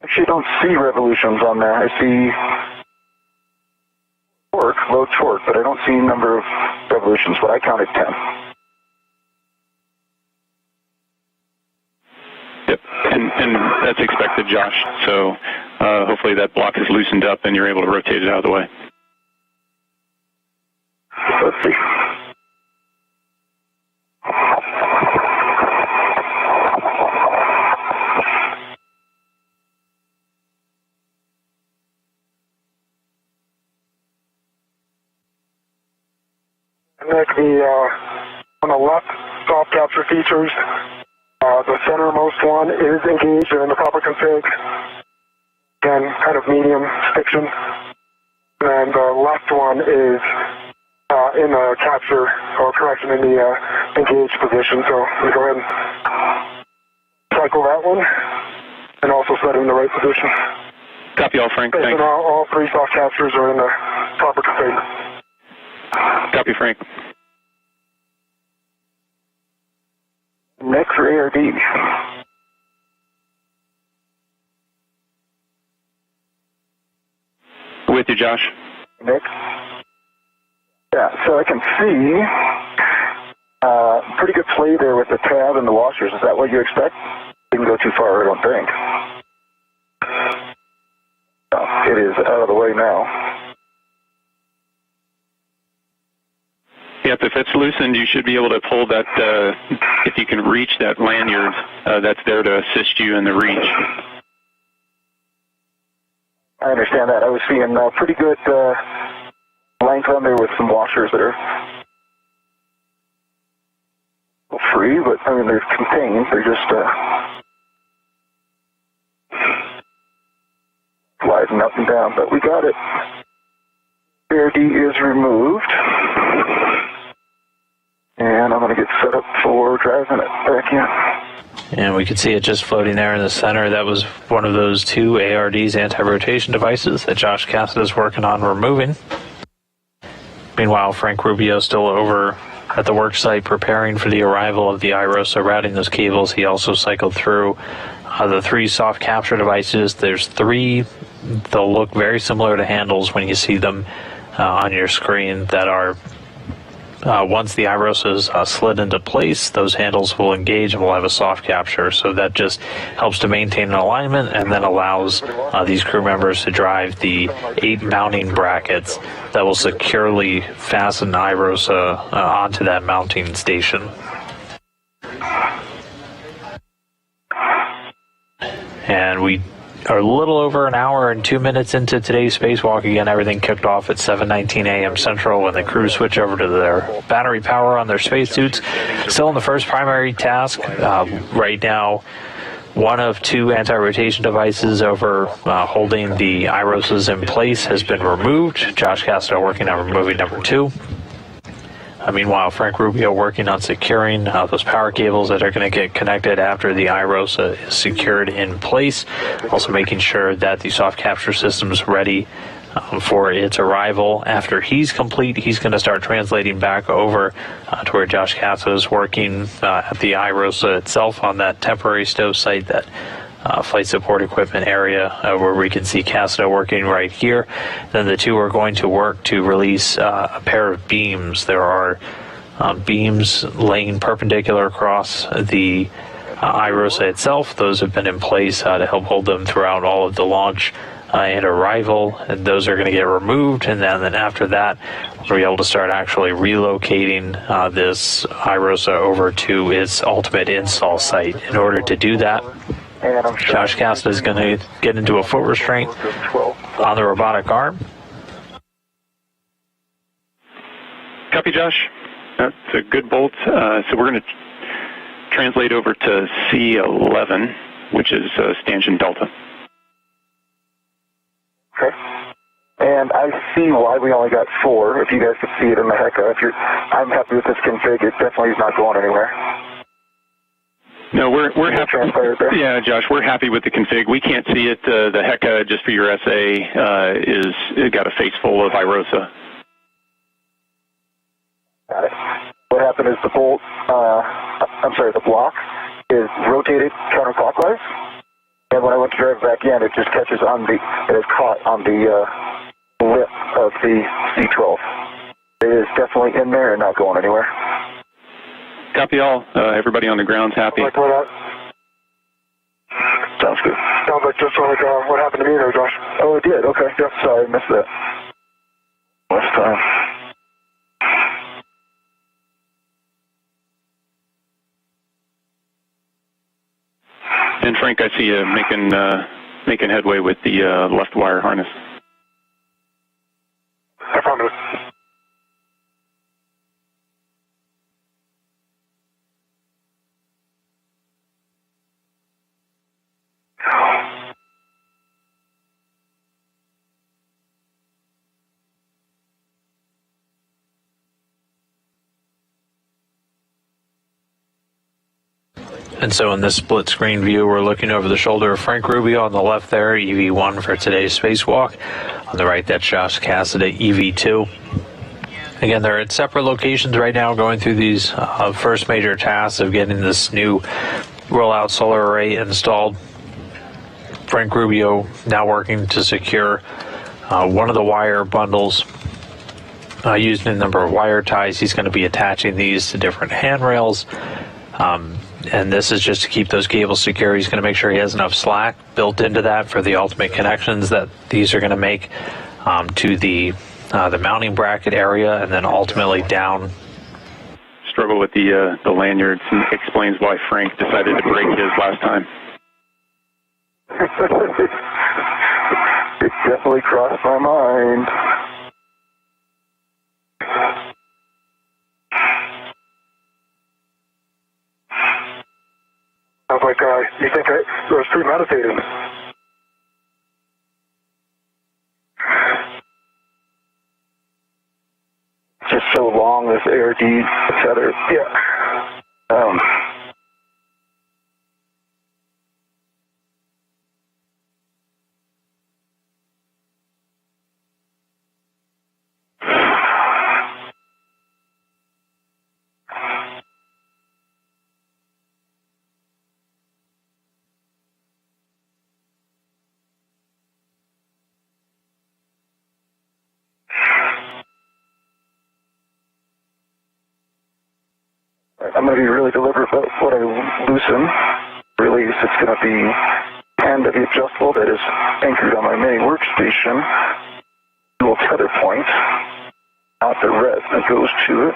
Actually, don't see revolutions on there. I see torque, low torque, but I don't see number of revolutions, but I counted 10. Yep, and that's expected, Josh. So hopefully that block is loosened up and you're able to rotate it out of the way. Let's see. Nick, on the left soft capture features, the centermost one is engaged and in the proper config, and kind of medium stiction. And the left one is in the capture or correction in the engaged position. So we go ahead and cycle that one and also set it in the right position. Copy all, Frank. Thanks. And all three soft captures are in the proper config. Copy, Frank. Next for ARD. With you, Josh. Nick? Yeah, so I can see pretty good play there with the tab and the washers. Is that what you expect? Didn't go too far, I don't think. It is out of the way now. Yep, if it's loosened, you should be able to pull that, if you can reach that lanyard that's there to assist you in the reach. I understand that. I was seeing pretty good length on there with some washers that are free, but I mean, they're contained. They're just sliding up and down, but we got it. ARD is removed. And I'm going to get set up for driving it back in. And we can see it just floating there in the center. That was one of those two ARD's anti-rotation devices that Josh Cassada is working on removing. Meanwhile, Frank Rubio still over at the work site preparing for the arrival of the IROSA, routing those cables. He also cycled through the three soft capture devices. There's three. They'll look very similar to handles when you see them on your screen that are once the IROSA is slid into place, those handles will engage and we'll have a soft capture. So that just helps to maintain an alignment and then allows these crew members to drive the 8 mounting brackets that will securely fasten IROSA onto that mounting station. And we are a little over an hour and 2 minutes into today's spacewalk. Again, everything kicked off at 7:19 a.m. Central when the crew switch over to their battery power on their spacesuits. Still in the first primary task. Right now, one of two anti-rotation devices over holding the IROSAs in place has been removed. Josh Cassada working on removing number 2. Meanwhile, Frank Rubio working on securing those power cables that are going to get connected after the IROSA is secured in place. Also making sure that the soft capture system is ready for its arrival. After he's complete, he's going to start translating back over to where Josh Cassada is working at the IROSA itself on that temporary stove site, that flight support equipment area where we can see Cassada working right here. Then the two are going to work to release a pair of beams. There are beams laying perpendicular across the IROSA itself. Those have been in place to help hold them throughout all of the launch and arrival, and those are going to get removed, and then after that we'll be able to start actually relocating this IROSA over to its ultimate install site. In order to do that, Josh Cassada is going to get into a foot restraint on the robotic arm. Copy, Josh. That's a good bolt. So we're going to translate over to C11, which is stanchion delta. Okay. And I see why we only got 4. If you guys could see it in the HECA, I'm happy with this config. It definitely is not going anywhere. No, we're happy. Yeah, Josh, we're happy with the config. We can't see it. The HECA, just for your essay, it got a face full of IROSA. Got it. What happened is the bolt, the block is rotated counterclockwise, and when I went to drive back in, it just catches on it is caught on the lip of the C12. It is definitely in there and not going anywhere. Copy all. Everybody on the ground's happy. Like what? Sounds good. Sounds like just like what happened to me there, Josh. Oh, it did? Okay. Yep. Sorry, I missed that. Last time. And Frank, I see you making headway with the left wire harness. Affirmative. And so in this split screen view, we're looking over the shoulder of Frank Rubio on the left there, EV1 for today's spacewalk. On the right, that's Josh Cassada, EV2. Again, they're at separate locations right now going through these first major tasks of getting this new rollout solar array installed. Frank Rubio now working to secure one of the wire bundles using a number of wire ties. He's going to be attaching these to different handrails. And this is just to keep those cables secure. He's going to make sure he has enough slack built into that for the ultimate connections that these are going to make to the mounting bracket area, and then ultimately down. Struggle with the lanyards, and explains why Frank decided to break his last time. It definitely crossed my mind. Sounds like you think it was premeditated. Just so long, this ARD, etc. Yeah. I'm going to be really deliberate about what I loosen. Release, it's going to be end of the adjustable that is anchored on my mini workstation. Dual tether point, not the red that goes to it.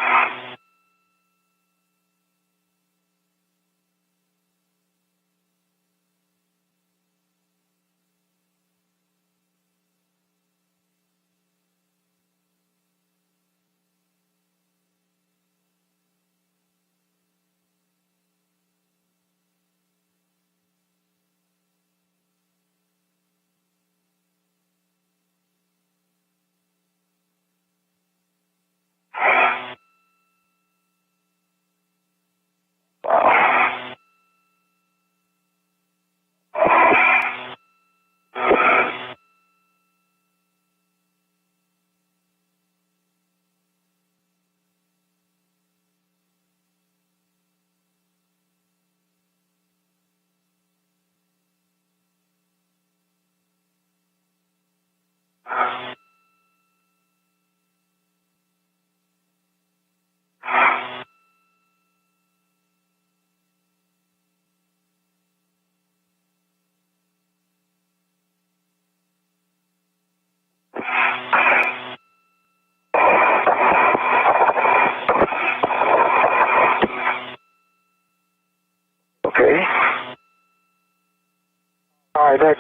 Hi, Nick.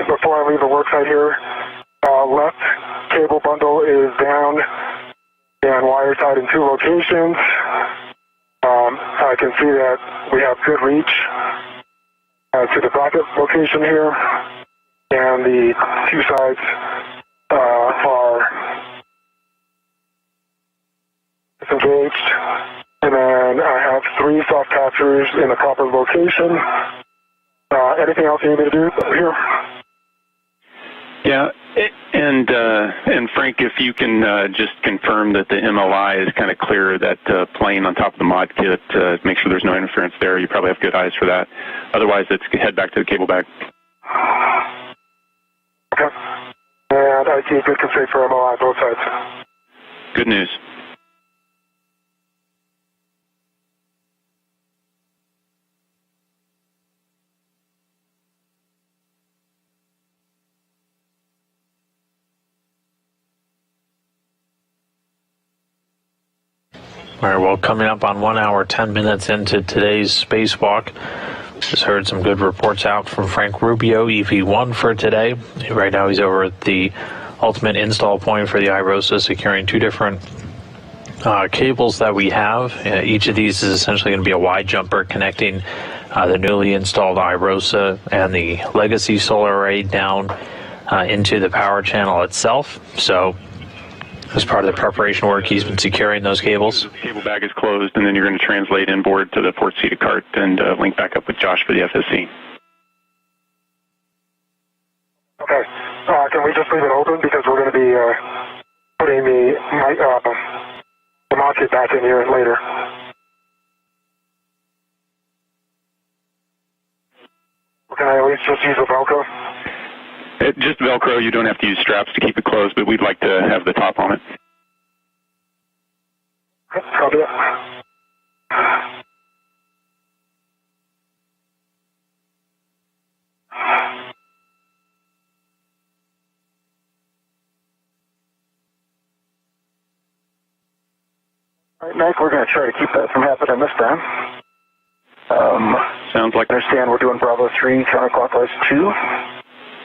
Before I leave the worksite here, left cable bundle is down and wire tied in 2 locations. I can see that we have good reach to the bracket location here, and the 2 sides are disengaged. And then I have 3 soft captures in the proper location. Anything else you need me to do here? Yeah, and Frank, if you can just confirm that the MLI is kind of clear, that plane on top of the mod kit, make sure there's no interference there. You probably have good eyes for that. Otherwise, let's head back to the cable bag. Okay. And I see good config for MLI both sides. Good news. All right, well, coming up on 1 hour, 10 minutes into today's spacewalk, just heard some good reports out from Frank Rubio, EV1 for today. Right now he's over at the ultimate install point for the IROSA, securing 2 different cables that we have. Each of these is essentially going to be a wide jumper connecting the newly installed IROSA and the legacy solar array down into the power channel itself. So as part of the preparation work, he's been securing those cables. The cable bag is closed, and then you're going to translate inboard to the port seated cart and link back up with Josh for the FSC. Okay. Can we just leave it open because we're going to be putting the mod kit back in here later. Can I at least just use a Velcro? Just Velcro. You don't have to use straps to keep it closed, but we'd like to have the top on it. Copy that. All right, Mike, we're going to try to keep that from happening this time. Sounds like... I understand we're doing Bravo 3, counterclockwise 2.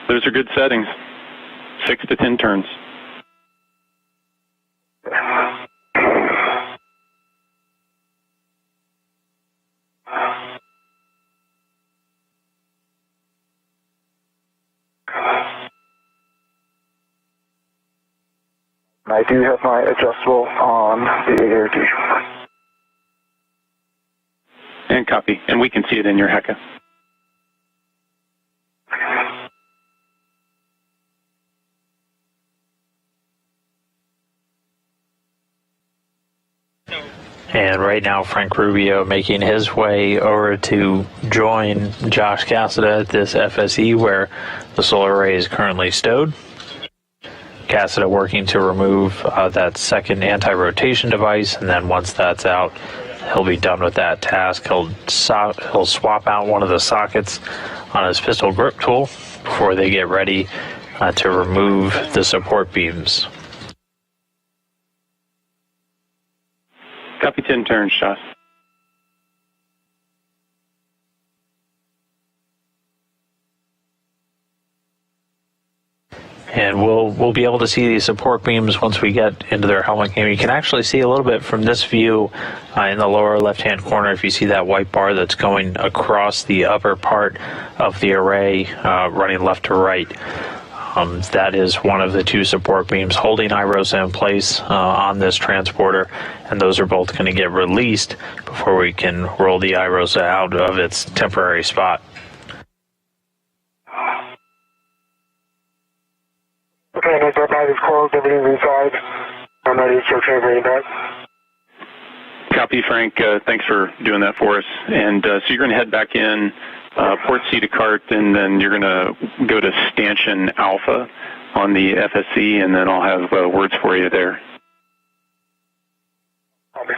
Those are good settings. 6 to 10 turns. I do have my adjustable on the ARD. And copy. And we can see it in your HECA. And right now, Frank Rubio making his way over to join Josh Cassada at this FSE where the solar array is currently stowed. Cassada working to remove that second anti-rotation device, and then once that's out, he'll be done with that task. He'll swap out one of the sockets on his pistol grip tool before they get ready to remove the support beams. Copy 10 turns, Josh. And we'll be able to see these support beams once we get into their helmet cam. You can actually see a little bit from this view in the lower left-hand corner if you see that white bar that's going across the upper part of the array running left to right. That is one of the 2 support beams holding IROSA in place on this transporter, and those are both going to get released before we can roll the IROSA out of its temporary spot. Okay, and as our bag is closed, everything's inside. I'm ready to start translating back. Copy, Frank. Thanks for doing that for us. And so you're going to head back in, port seated cart, and then you're going to go to stanchion alpha on the FSC, and then I'll have words for you there. Okay.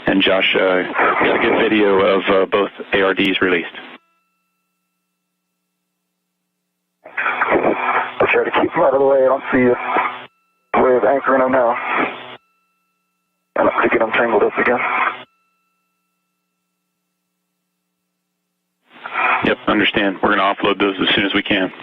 And Josh, got a good video of both ARDs released. I'll try to keep them out of the way. I don't see a way of anchoring them now. And I'm to get them tangled up again. Yep, understand. We're going to offload those as soon as we can.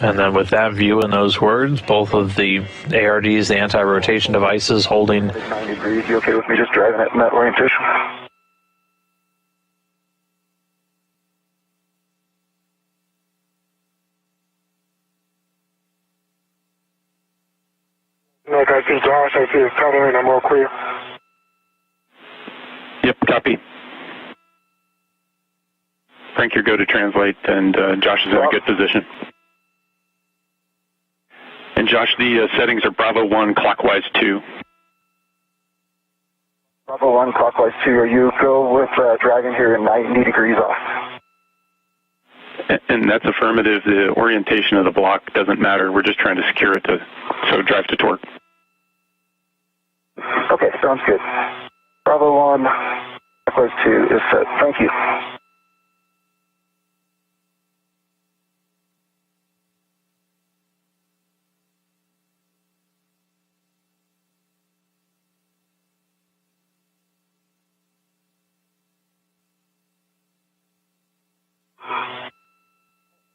And then with that view and those words, both of the ARDs, the anti-rotation devices holding... 90 degrees, you okay with me just driving it in that orientation? I see Josh, I see his tunnel, and I'm all clear. Yep, copy. Frank, you're go to translate, and Josh is in a good position. And Josh, the settings are Bravo 1, clockwise 2. Bravo 1, clockwise 2. Are you go with driving here in 90 degrees off? And that's affirmative. The orientation of the block doesn't matter. We're just trying to secure it so drive to torque. Okay, sounds good. Bravo 1, clockwise 2 is set. Thank you.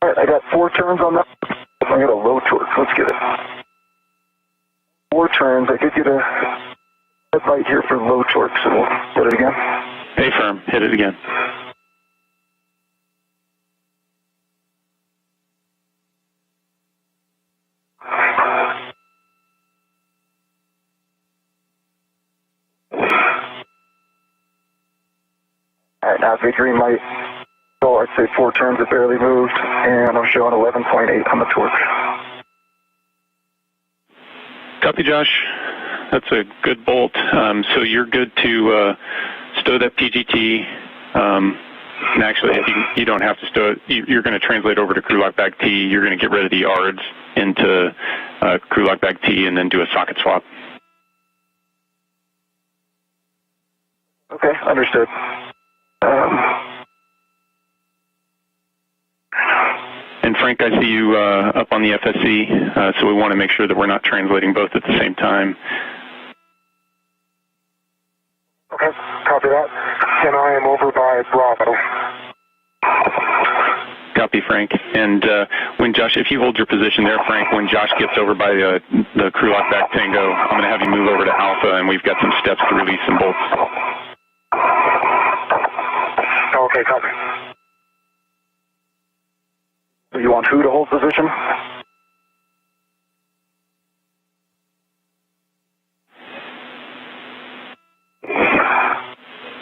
All right, I got 4 turns on that. I got a low torque. Let's get it. 4 turns. I did get a right here for low torque, so we'll hit it again. A firm, hit it again. All right, now big green light. So I'd say 4 turns have barely moved, and I'm showing 11.8 on the torque. Copy, Josh. That's a good bolt. So you're good to stow that PGT. And actually, you don't have to stow it. You're going to translate over to crew lock bag T. You're going to get rid of the yards into crew lock bag T and then do a socket swap. Okay, understood. And Frank, I see you up on the FSC, so we want to make sure that we're not translating both at the same time. Okay, copy that. And I am over by Bravo. Copy, Frank. And when Josh, if you hold your position there, Frank, when Josh gets over by the crew lock back Tango, I'm going to have you move over to Alpha, and we've got some steps to release some bolts. Okay, copy. You want who to hold position?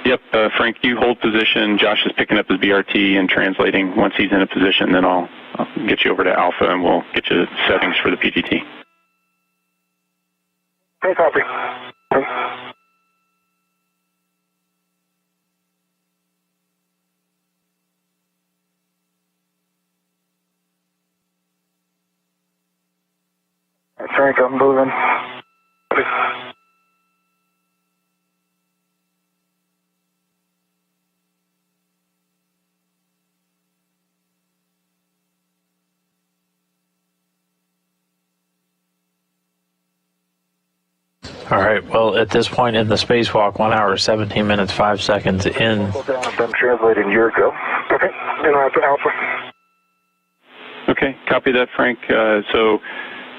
Yep, Frank, you hold position. Josh is picking up his BRT and translating. Once he's in a position, then I'll get you over to Alpha, and we'll get you settings for the PGT. Okay, copy. Okay. Frank, I'm moving. All right, well, at this point in the spacewalk, 1 hour, 17 minutes, 5 seconds in. I'm translating your go. Okay, and I'm at Alpha. Okay, copy that, Frank. So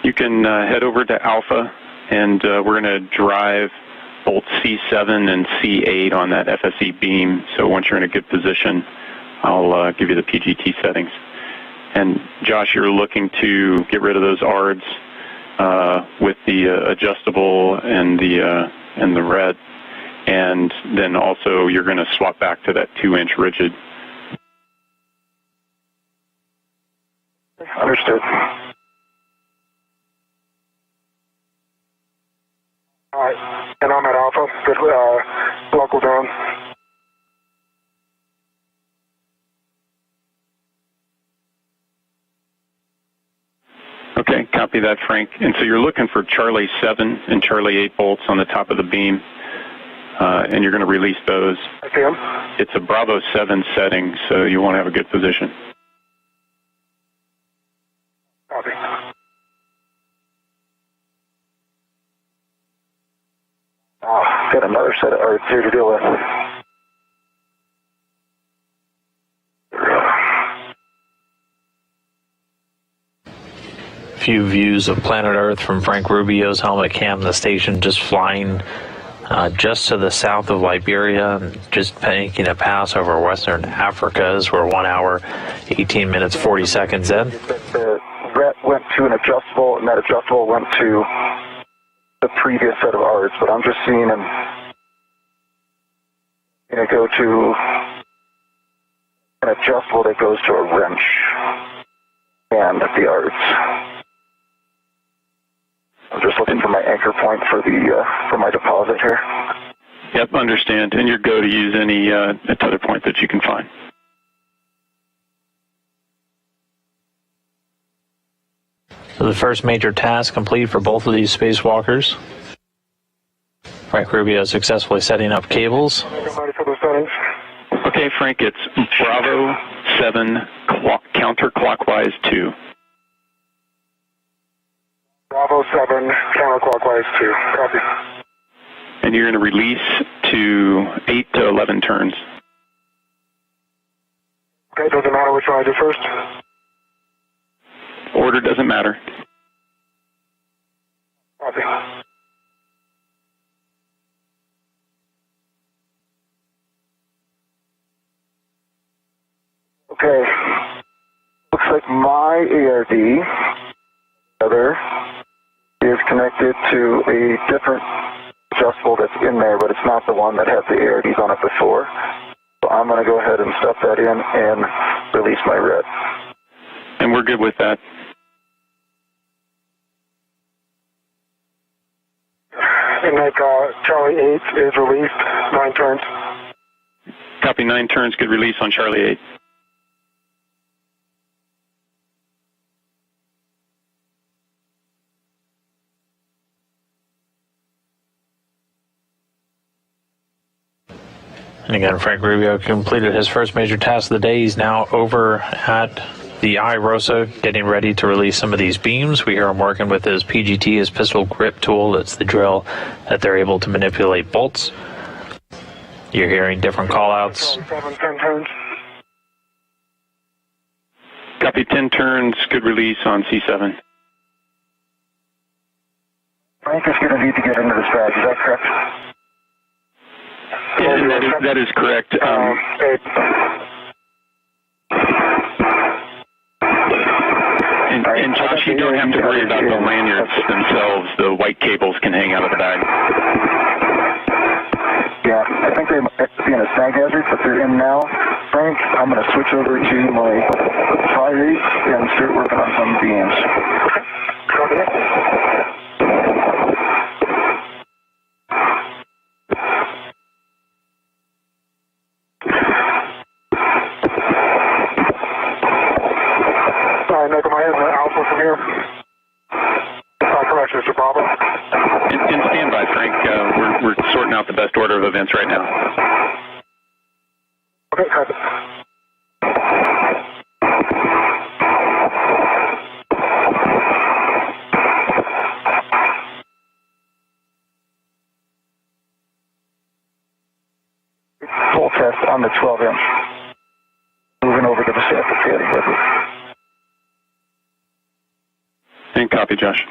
you can head over to Alpha, and we're going to drive bolt C7 and C8 on that FSE beam. So once you're in a good position, I'll give you the PGT settings. And Josh, you're looking to get rid of those ARDs with the adjustable and the red, and then also you're going to swap back to that 2-inch rigid. Understood. All right, and I'm at Alpha. Good, local down. Okay, copy that, Frank. And so you're looking for Charlie 7 and Charlie 8 bolts on the top of the beam, and you're going to release those. I see them. It's a Bravo 7 setting, so you want to have a good position. Copy. Oh, got another set of ARDs here to deal with. Few views of planet Earth from Frank Rubio's helmet cam. The station just flying just to the south of Liberia, and just making a pass over Western Africa as we're 1 hour, 18 minutes, 40 seconds in. The ret went to an adjustable, and that adjustable went to the previous set of arts, but I'm just seeing them go to an adjustable that goes to a wrench and the arts. I'm just looking for my anchor point for my deposit here. Yep, understand. And you're go to use any tether point that you can find. So the first major task complete for both of these spacewalkers. Frank Rubio successfully setting up cables. Okay, Frank, it's Bravo 7 counterclockwise 2. Bravo 7 counterclockwise 2. Copy. And you're going to release to 8 to 11 turns. Okay, doesn't matter which one I do first. Order doesn't matter. Copy. Okay. Looks like my ARD other is connected to a different adjustable that's in there, but it's not the one that had the ARDs on it before. So I'm going to go ahead and stuff that in and release my red. And we're good with that. And like Charlie 8 is released, 9 turns. Copy, 9 turns, good release on Charlie 8. And again, Frank Rubio completed his first major task of the day. He's now over at the IROSA, getting ready to release some of these beams. We hear him working with his PGT, his pistol grip tool. That's the drill that they're able to manipulate bolts. You're hearing different call-outs. 10 turns. Copy, 10 turns, good release on C7. Frank is going to need to get into this bag. Is that correct? Yeah, that is correct. And Josh, you don't have to worry about the lanyards themselves. The white cables can hang out of the bag. Yeah, I think they might be in a snag hazard, but they're in now. Frank, I'm going to switch over to my 5/8 and start working on some beams. From here. Correction, Mr. Bravo. In standby, Frank. We're sorting out the best order of events right now. Okay, copy. Full test on the 12-inch. Moving over to the sample caddy river. And copy, Josh.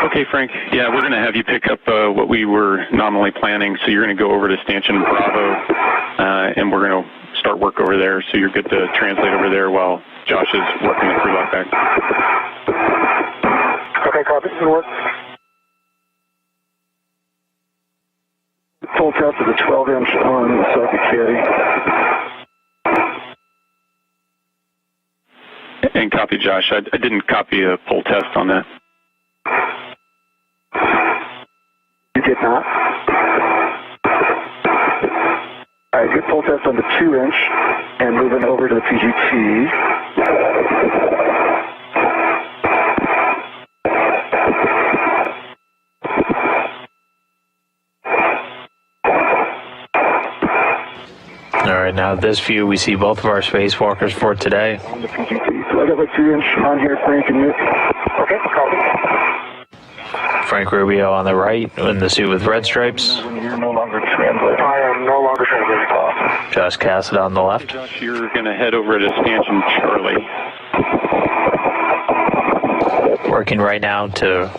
Okay, Frank. Yeah, we're going to have you pick up what we were nominally planning. So you're going to go over to Stanchion Bravo, and we're going to start work over there. So you're good to translate over there while Josh is working the crew lock back. Okay, copy. Good work. Full test of the 12-inch on the circuit caddy. And copy, Josh. I didn't copy a pull test on that. You did not? All right, good pull test on the 2-inch and moving over to the PGT. All right, now this view, we see both of our spacewalkers for today. On the PGT. So I got my 2-inch on here, Frank and Nick. Okay, copy. Frank Rubio on the right in the suit with red stripes. You're no longer translating. I am no longer translating. Awesome. Josh Cassada on the left. Josh, you're going to head over to Stanchion Charlie. Working right now to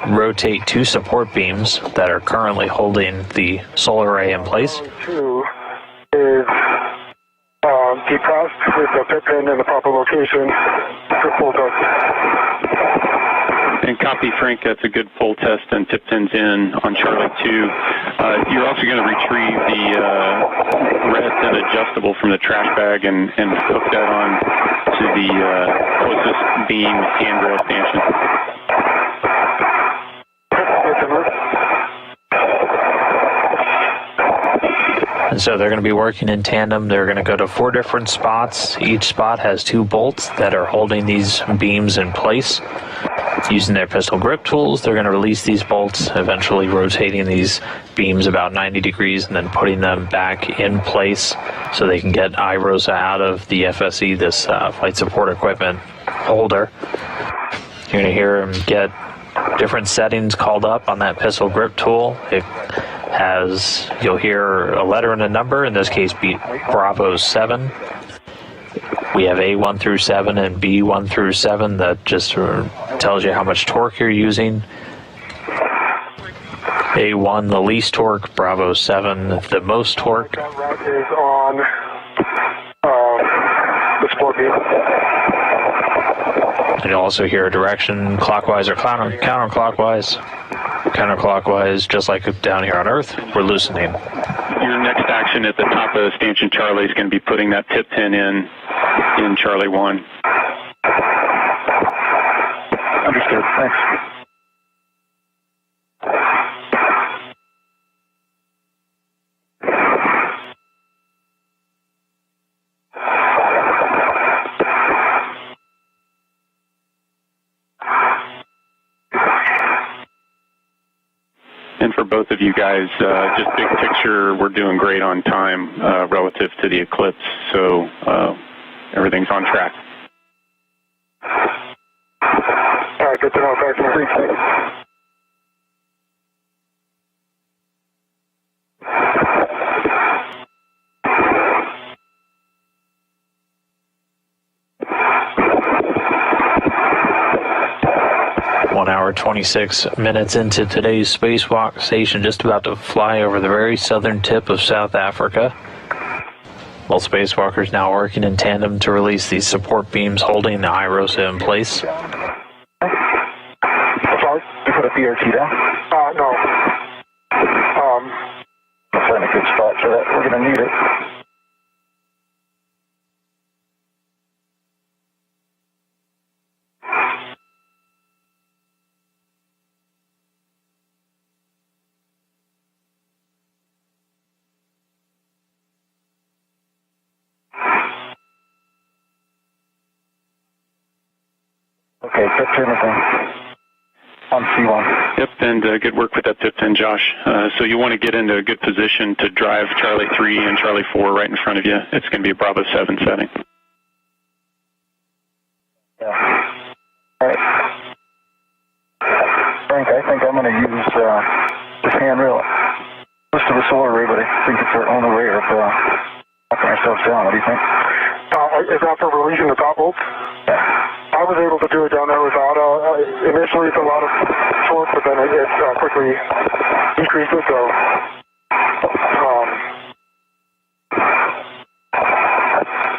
rotate 2 support beams that are currently holding the solar array in place. 2 is depressed with the pit pin in the proper location for full test. And copy, Frank, that's a good pull test and tip pins in on Charlie 2. You're also going to retrieve the red and adjustable from the trash bag and hook that on to the closest beam handrail stanchion. And so they're going to be working in tandem. They're going to go to 4 different spots. Each spot has 2 bolts that are holding these beams in place. Using their pistol grip tools, they're going to release these bolts, eventually rotating these beams about 90 degrees and then putting them back in place so they can get IROSA out of the FSE, this flight support equipment holder. You're going to hear them get different settings called up on that pistol grip tool. It has, you'll hear a letter and a number, in this case Bravo 7. We have A1 through 7 and B1 through 7. That just tells you how much torque you're using. A1, the least torque. Bravo 7, the most torque. That route is on the support beam. And you'll also hear a direction, clockwise or counterclockwise. Counterclockwise, just like down here on Earth, we're loosening. Your next action at the top of stanchion Charlie is going to be putting that tip pin in Charlie 1. Understood. Thanks. And for both of you guys, just big picture, we're doing great on time relative to the eclipse, so everything's on track. All right, good to know. Thanks. Appreciate it. 1 hour, 26 minutes into today's spacewalk station, just about to fly over the very southern tip of South Africa. Both spacewalkers now working in tandem to release these support beams holding the IROSA in place. Sorry? You put a BRT down? No. I'll find a good spot for that. We're going to need it. Okay, tip pin on C1. Yep, and good work with that tip pin, Josh. So you want to get into a good position to drive Charlie 3 and Charlie 4 right in front of you. It's going to be a Bravo 7 setting. Yeah. All right. Frank, I think I'm going to use this handrail close to the solar array, but I think it's our only way of knocking ourselves down. What do you think? Is that for releasing the top bolts? Yeah. I was able to do it down there without, initially it's a lot of torque, but then it quickly decreases, so,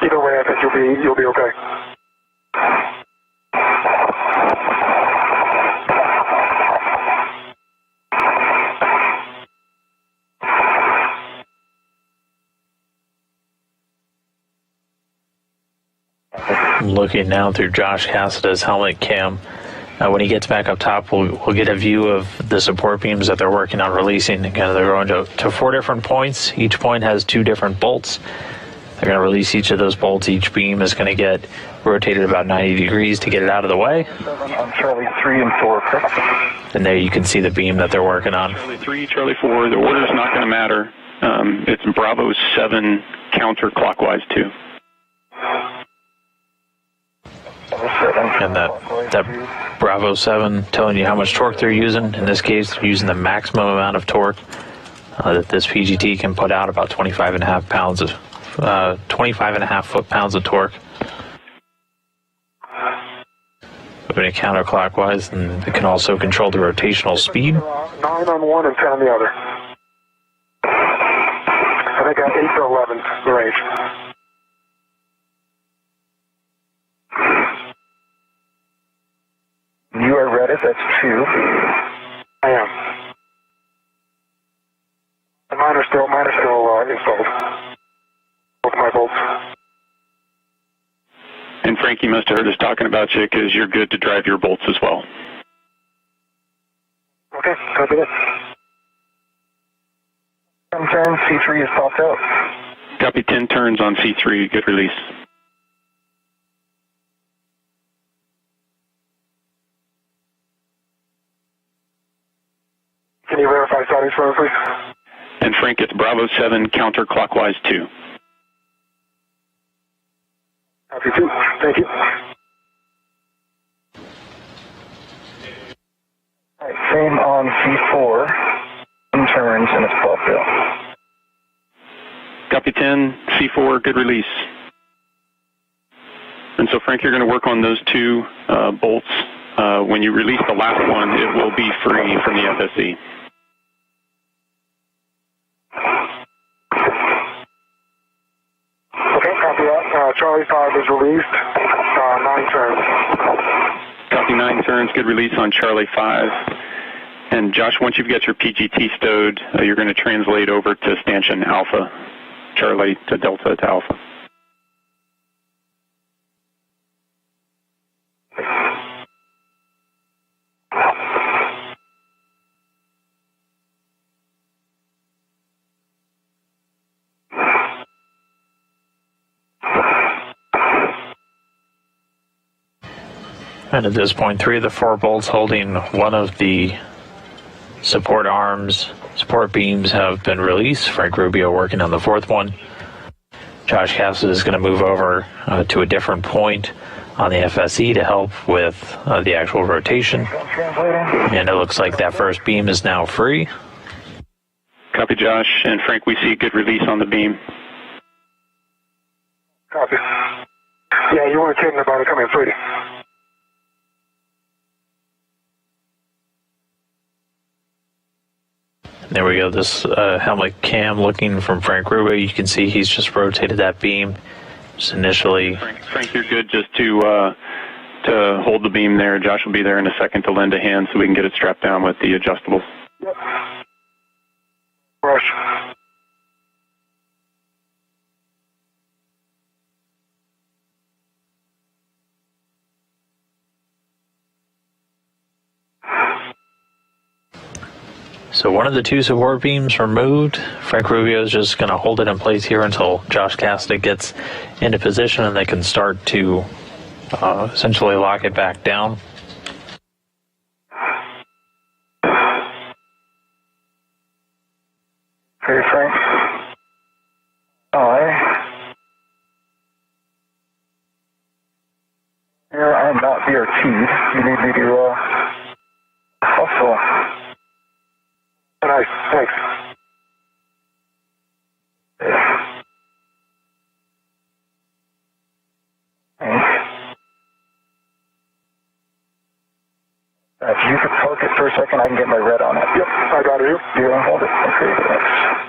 either way I think you'll be okay. I'm looking now through Josh Cassada's helmet cam. When he gets back up top, we'll get a view of the support beams that they're working on releasing. Again, they're going to 4 different points. Each point has 2 different bolts. They're going to release each of those bolts. Each beam is going to get rotated about 90 degrees to get it out of the way. On Charlie 3 and 4, correct? And there you can see the beam that they're working on. Charlie 3, Charlie 4, the order's not going to matter. It's Bravo 7 counterclockwise too. And that Bravo 7 telling you how much torque they're using. In this case, they're using the maximum amount of torque that this PGT can put out, about 25.5 foot-pounds of torque. Moving it counterclockwise, and it can also control the rotational speed. 9 on one and 10 on the other. I think I got 8 to 11 the range. Mine are still installed. Both my bolts. And Frank, you must have heard us talking about you because you're good to drive your bolts as well. Okay, copy that. 10 turns, C3 is popped out. Copy 10 turns on C3, good release. Can you verify sightings for me, please? And Frank, it's Bravo 7 counterclockwise 2. Copy 2, thank you. All right, same on C4. 10 turns and it's popped out. Copy 10, C4, good release. And so Frank, you're going to work on those two bolts. When you release the last one, it will be free from the FSE. Okay, copy that. Charlie 5 is released. 9 turns. Copy 9 turns, good release on Charlie 5. And Josh, once you've got your PGT stowed, you're going to translate over to stanchion Alpha, Charlie to Delta to Alpha. And at this point, 3 of the 4 bolts holding one of the support arms, support beams have been released. Frank Rubio working on the 4th one. Josh Cassada is going to move over to a different point on the FSE to help with the actual rotation. And it looks like that first beam is now free. Copy, Josh. And Frank, we see a good release on the beam. Copy. Yeah, you weren't kidding about it coming free. There we go, this helmet cam looking from Frank Rubio. You can see he's just rotated that beam. Just initially. Frank, you're good just to hold the beam there. Josh will be there in a second to lend a hand so we can get it strapped down with the adjustables. Yep. Rush. So one of the 2 support beams removed. Frank Rubio is just going to hold it in place here until Josh Cassada gets into position and they can start to essentially lock it back down. Okay, Frank. Here I'm not BRT'd. You need me to hustle. Nice, thanks. If you could park it for a second, I can get my red on it. Yep, I got it. You want to hold it? Okay, thanks.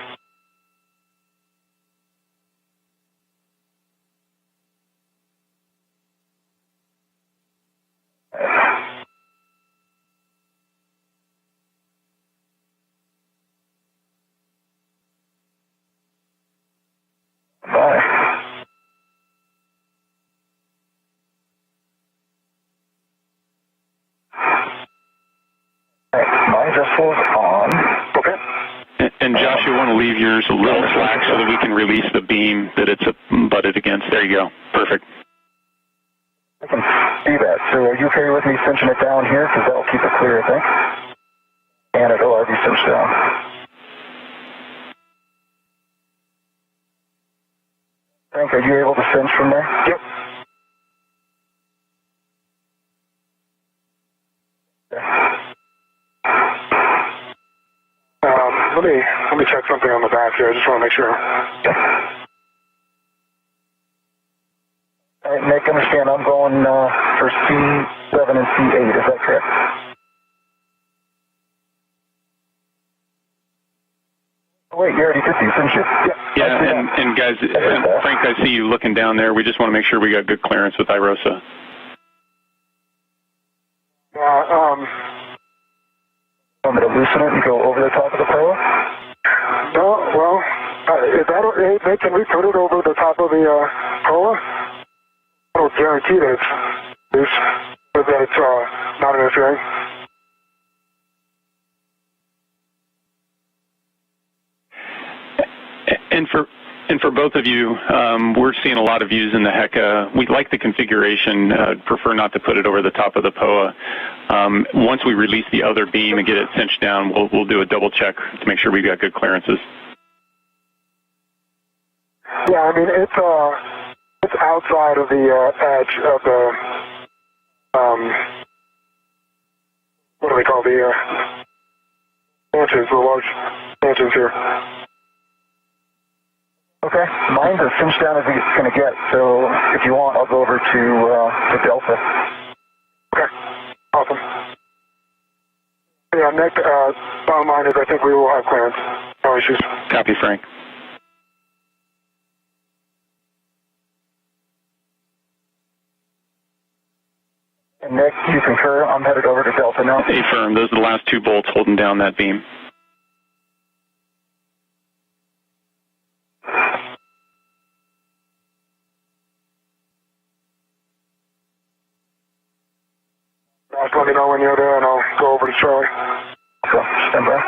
Bye. My adjustable is on. Okay. And Josh, you want to leave yours a little slack so that we can release the beam that it's butted against. There you go. Perfect. I can see that. So are you okay with me cinching it down here? Because that'll keep it clear, I think. And it'll already cinch down. Frank, are you able to cinch from there? Yep. Let me check something on the back here. I just want to make sure. All right, Nick, understand I'm going for C7 and C8. Is that correct? Oh, wait, you already did these, didn't you? Yeah, and guys, Frank, I see you looking down there. We just want to make sure we got good clearance with IROSA. Want me to loosen it and go over the top of the proa? No, hey, Nick, can we put it over the top of the POA? I don't guarantee that it's not interfering. And for both of you, we're seeing a lot of views in the HECA. We like the configuration, prefer not to put it over the top of the POA. Once we release the other beam and get it cinched down, we'll do a double check to make sure we've got good clearances. Yeah, I mean, it's outside of the edge of the, what do they call the stanchions, the large stanchions here. Okay, mine's as cinched down as it's going to get, so if you want, I'll go over to Delta. Okay, awesome. Yeah, Nick, bottom line is I think we will have clearance. No issues. Copy, Frank. And Nick, you concur? I'm headed over to Delta now. Affirm. Those are the last two bolts holding down that beam. Let me know when you're there and I'll go over to Charlie. So, stand by.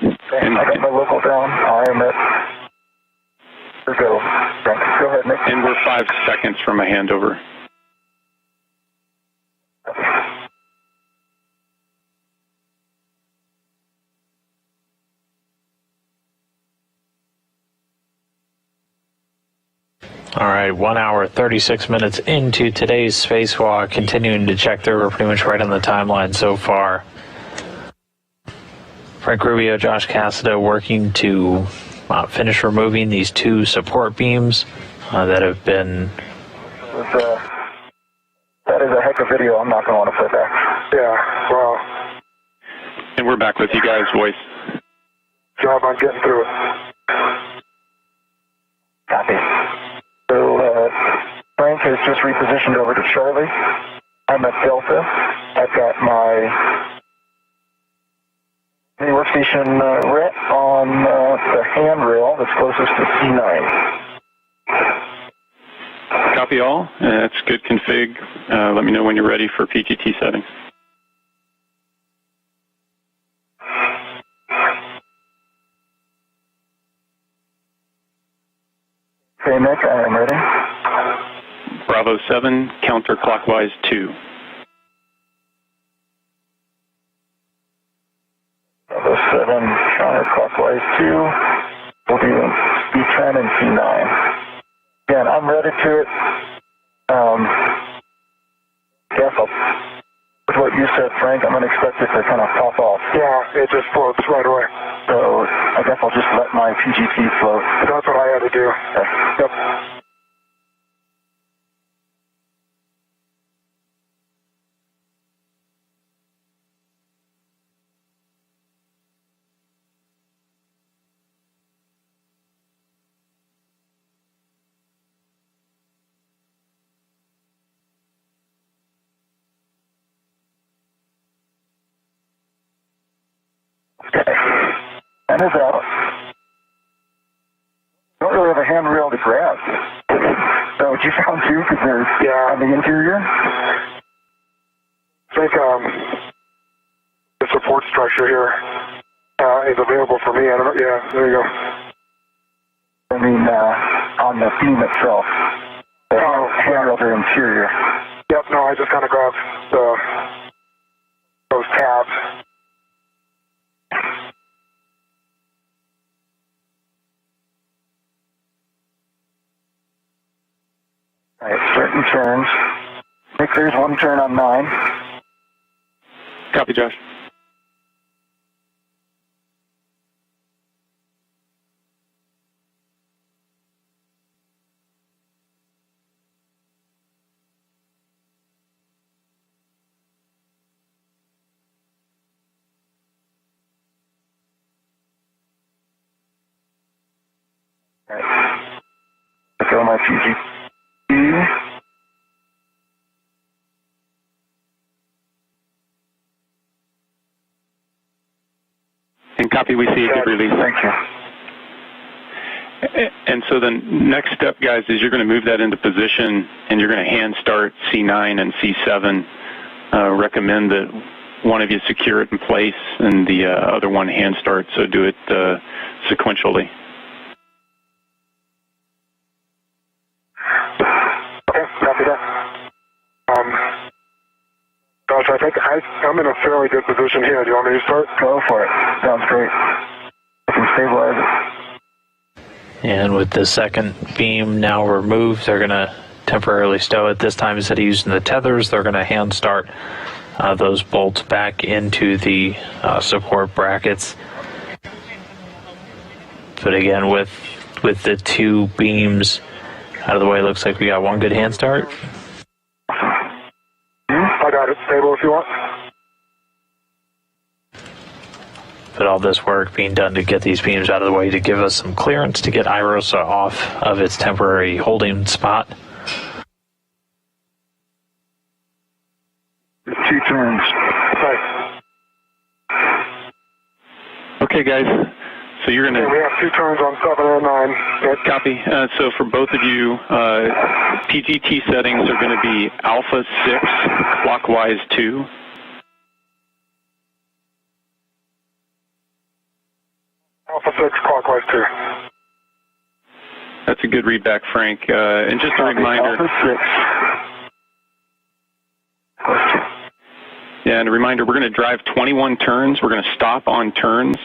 Okay, I got my local down. I am at... Here we go. Go ahead, Nick. And we're 5 seconds from a handover. All right, 1 hour, 36 minutes into today's spacewalk, continuing to check through. We're pretty much right on the timeline so far. Frank Rubio, Josh Cassada working to finish removing these two support beams that have been... That is a heck of a video. I'm not going to want to play back. Yeah, well... And we're back with you guys, voice. Job on getting through it. Copy. So, Frank has just repositioned over to Charlie. I'm at Delta. I've got my workstation RET on the handrail that's closest to C9. Copy all. That's good config. Let me know when you're ready for PGT settings. Okay, Nick, I am ready. Bravo 7, counterclockwise 2. Bravo 7, counterclockwise 2. We'll do C10 and C9. Again, I'm ready to it. Guess with what you said, Frank, I'm going to expect it to kind of pop off. Yeah, it just floats right away. So I guess I'll just let my PGT float. That's what I had to do. Okay. Yep. Okay. And it's out. Don't really have a handrail to grab. So what you found too, because there's on the interior? I think the support structure here is available for me. I don't know. Yeah, there you go. I mean, on the beam itself. The handrails are interior. Yep, no, I just kind of grabbed those tabs. All right, certain turns. Nick, there's one turn on 9. Copy, Josh. go my PGT. And copy, we see a good release. Thank you. And so the next step, guys, is you're going to move that into position, and you're going to hand start C9 and C7. Recommend that one of you secure it in place and the other one hand start, so do it sequentially. Okay, copy that. Josh, I think I'm in a fairly good position here. Do you want me to start? Go for it. Sounds great. I can stabilize it. And with the second beam now removed, they're going to temporarily stow it. This time, instead of using the tethers, they're going to hand start those bolts back into the support brackets. But again, with the two beams out of the way, it looks like we got one good hand start. I got it. Stable if you want. But all this work being done to get these beams out of the way to give us some clearance to get IROSA off of its temporary holding spot. 2 turns. Nice. Okay, guys. So you're going to... We have 2 turns on 7 and 9. Good. Copy. So for both of you, PGT settings are going to be alpha 6, clockwise 2. Alpha 6, clockwise 2. That's a good read back, Frank. And just a reminder... Alpha 6. Yeah, and a reminder, we're going to drive 21 turns. We're going to stop on turns,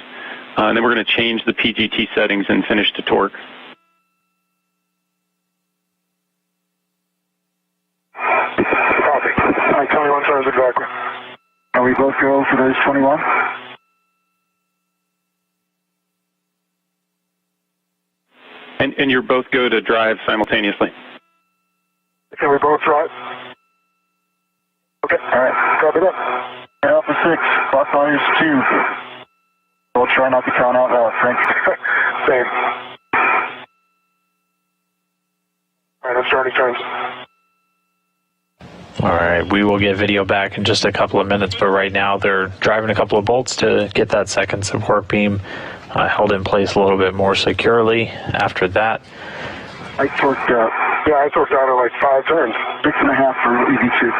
and then we're going to change the PGT settings and finish to torque. Copy. All right, 21 turns exactly. And we both go for those 21? And you both go to drive simultaneously. Can we both drive? Okay. All right. Copy that. Alpha 6, clockwise 2. We'll try not to count out Frank. Same. All right, let's start turns. All right, we will get video back in just a couple of minutes, but right now they're driving a couple of bolts to get that second support beam held in place a little bit more securely. After that, I torqued out. Yeah, I torqued out at like 5 turns. 6.5 for EV2.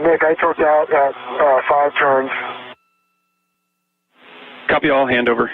Nick, I torqued out at 5 turns. Copy all, handover.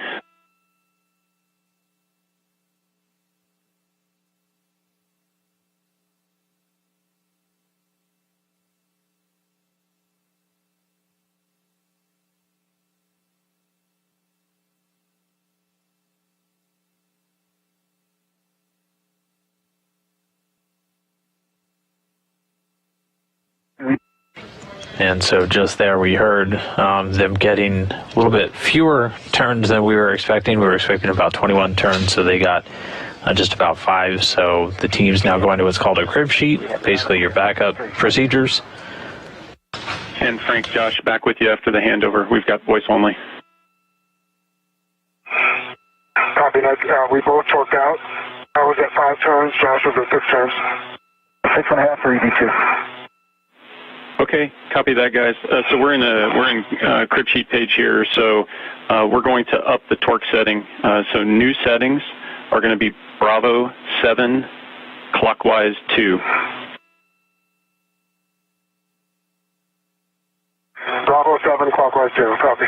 And so just there we heard them getting a little bit fewer turns than we were expecting. We were expecting about 21 turns, so they got just about 5. So the team's now going to what's called a crib sheet, basically your backup procedures. And Frank, Josh, back with you after the handover. We've got voice only. Copy, Nick. We both torqued out. I was at 5 turns. Josh was at 6 turns. 6.5 for EV2. Okay, copy that, guys. So we're in crib sheet page here. So we're going to up the torque setting. So new settings are going to be Bravo 7, clockwise 2. Bravo 7, clockwise 2. Copy.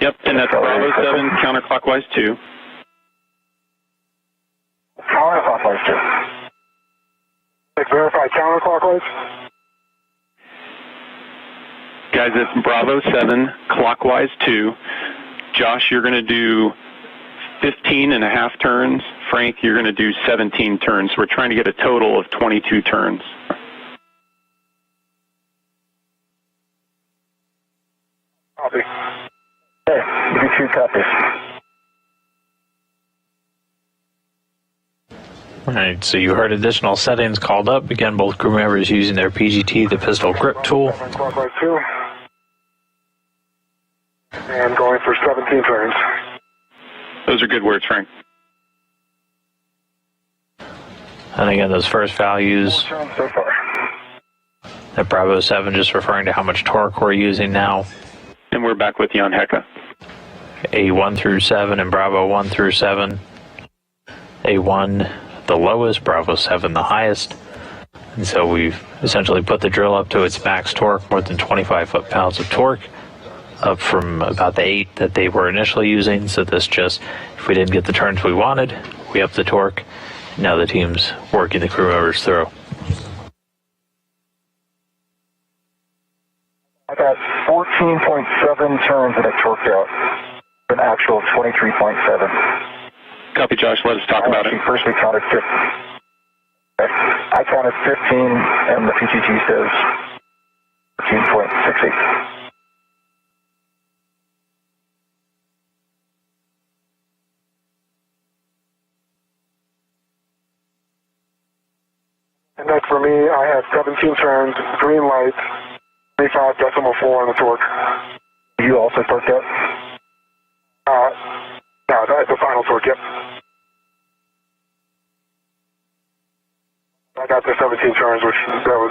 Yep, and that's Bravo 7, counterclockwise 2. Counterclockwise 2. Verify counterclockwise. Guys, it's Bravo 7, clockwise 2. Josh, you're going to do 15.5 turns. Frank, you're going to do 17 turns. We're trying to get a total of 22 turns. Copy. Okay, EV2 copies. All right, so you heard additional settings called up. Again, both crew members using their PGT, the pistol grip tool. Clockwise 2. And going for 17 turns. Those are good words, Frank. And again, those first values So far. at Bravo 7 just referring to how much torque we're using now. And we're back with you on HECA. A1 through 7 and Bravo 1 through 7. A1 the lowest, Bravo 7 the highest. And so we've essentially put the drill up to its max torque, more than 25 foot-pounds of torque, up from about the 8 that they were initially using. So this just, if we didn't get the turns we wanted, we upped the torque. Now the team's working the crew members through. I got 14.7 turns and it torqued out. An actual 23.7. Copy, Josh. Let us talk about it. First we counted 15. I counted 15 and the PGT says 14.68. And next for me, I have 17 turns, green light, 25.4 on the torque. You also torqued out? No, that's the final torque, yep. I got the 17 turns, which that was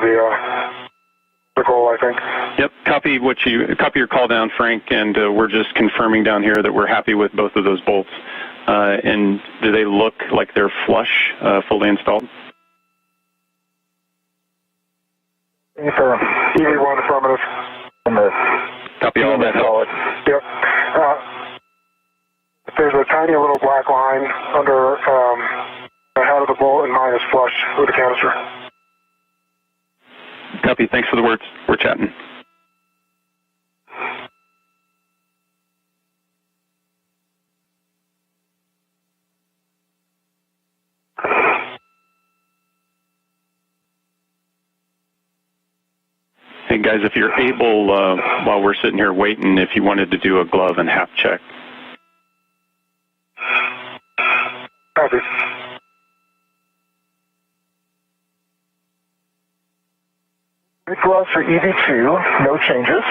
the goal, I think. Yep, copy your call down, Frank, and we're just confirming down here that we're happy with both of those bolts. And do they look like they're flush, fully installed? Confirm. EV1 affirmative. And the Copy all that. solid. Yep. There's a tiny little black line under the head of the bolt, and mine is flush with the canister. Copy. Thanks for the words. We're chatting. Hey guys, if you're able, while we're sitting here waiting, if you wanted to do a glove and half check. Copy. Big gloves for EV2, no changes.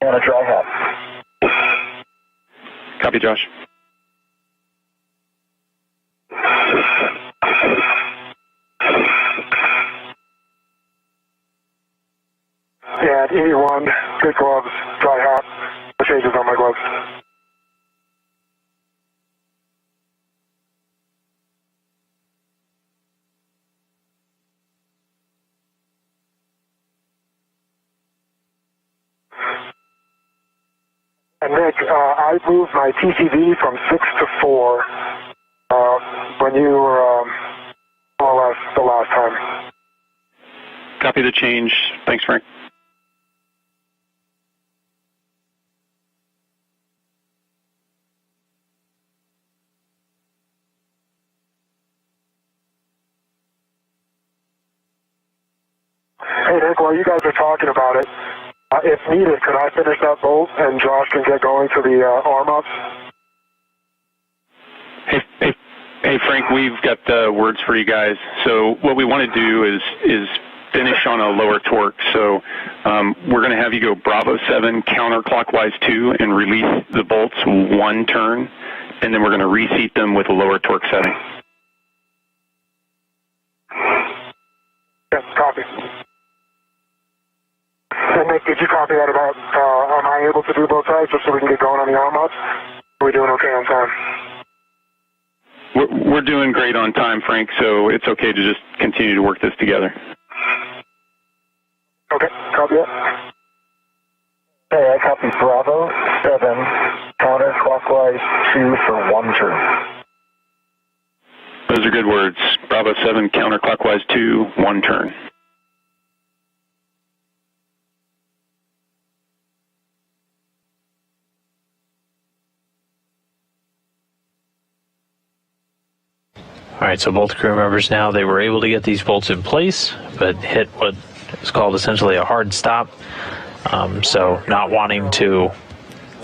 And a dry hat. Copy, Josh. And EV1, good gloves, dry hat, no changes on my gloves. And Nick, I moved my TCV from 6 to 4 when you were more or less the last time. Copy the change. Thanks, Frank. Hey, Nick, while you guys are talking about it, if needed, could I finish that bolt and Josh can get going to the arm ups? Hey, Frank, we've got words for you guys. So what we want to do is finish on a lower torque. So we're going to have you go Bravo 7 counterclockwise 2 and release the bolts 1 turn, and then we're going to reseat them with a lower torque setting. Yes, copy. And Nick, did you copy that about, am I able to do both sides just so we can get going on the arm ups? Are we doing okay on time? We're doing great on time, Frank, so it's okay to just continue to work this together. Okay, copy it. Hey, I copy Bravo 7, counterclockwise 2 for 1 turn. Those are good words. Bravo 7, counterclockwise 2, 1 turn. All right, so both crew members now, they were able to get these bolts in place, but hit what is called essentially a hard stop. So not wanting to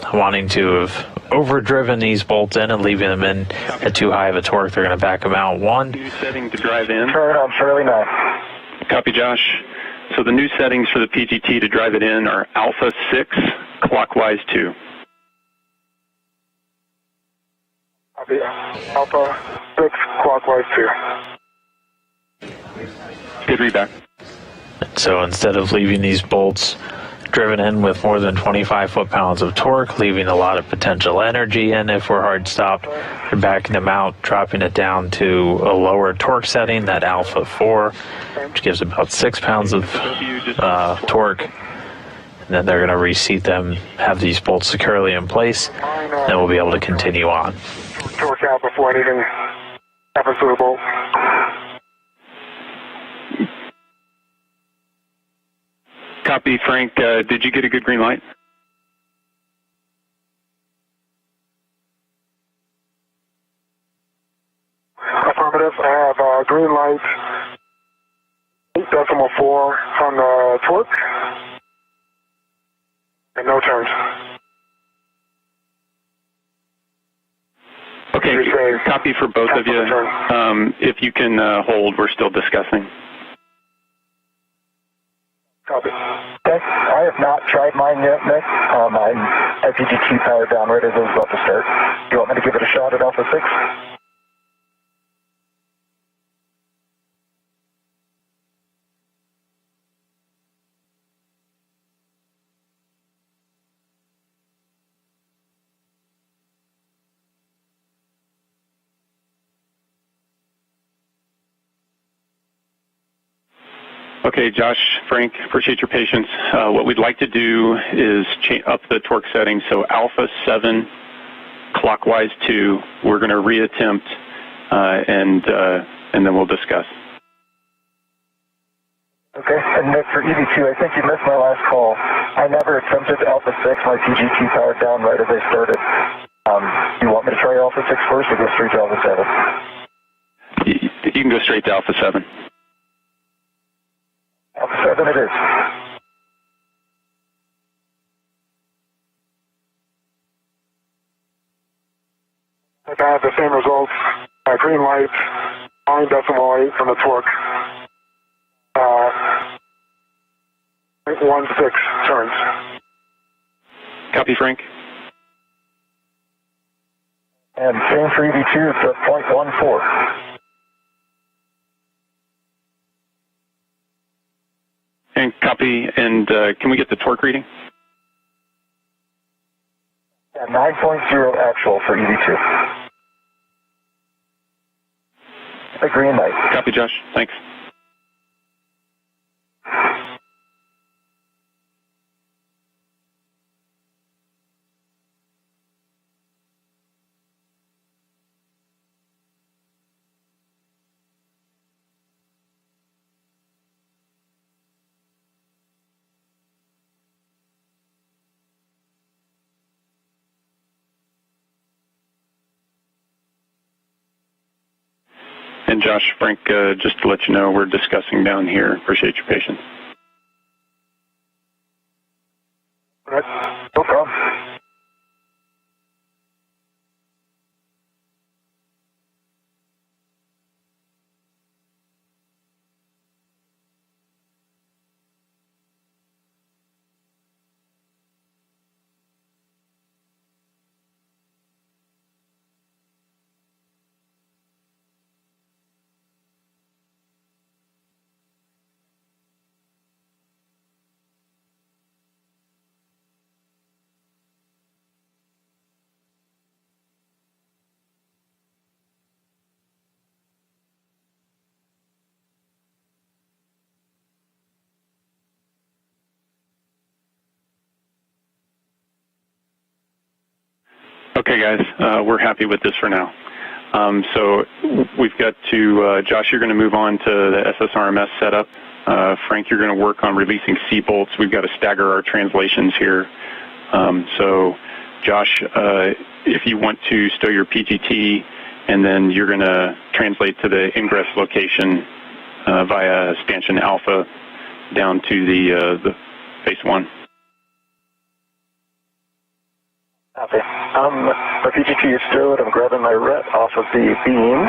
have overdriven these bolts in and leaving them in at too high of a torque, they're going to back them out. New setting to drive in. Turn on fairly nice. Copy, Josh. So the new settings for the PGT to drive it in are Alpha 6, clockwise 2. Copy. Alpha 6, clockwise 2. Good readback. So instead of leaving these bolts driven in with more than 25 foot-pounds of torque, leaving a lot of potential energy in if we're hard stopped, we're backing them out, dropping it down to a lower torque setting, that alpha 4, which gives about 6 pounds of torque. And then they're going to reseat them, have these bolts securely in place, and we'll be able to continue on. Torque out before anything happens to the bolt. Copy, Frank. Did you get a good green light? Affirmative. I have green light 8.4 on the torque and no turns. Okay, copy for both of you. If you can hold, we're still discussing. Copy. Okay, I have not tried mine yet, Nick. I'm IPGT powered down right as I was about to start. You want me to give it a shot at Alpha 6? Okay, Josh, Frank, appreciate your patience. What we'd like to do is up the torque setting. So Alpha 7, clockwise 2. We're going to reattempt, and then we'll discuss. Okay, and Nick, for EV2, I think you missed my last call. I never attempted Alpha 6, my PGT powered down right as I started. You want me to try Alpha 6 first or go straight to Alpha 7? You can go straight to Alpha 7. Alpha 7 it is. I have the same results. Green light, 9.8 from the torque. 0.16 turns. Copy, Frank. And same for EV2, it's at 0.14. And copy, and can we get the torque reading? Yeah, 9.0 actual for EV2. A green light. Copy, Josh. Thanks. And Josh, Frank, just to let you know, we're discussing down here. Appreciate your patience. All right. No problem. Okay, guys, we're happy with this for now. So we've got to, Josh, you're going to move on to the SSRMS setup. Frank, you're going to work on releasing C-bolts. We've got to stagger our translations here. So, Josh, if you want to stow your PGT, and then you're going to translate to the Ingress location via expansion alpha down to the phase 1. Okay. My PGT is stowed. I'm grabbing my ret off of the beam,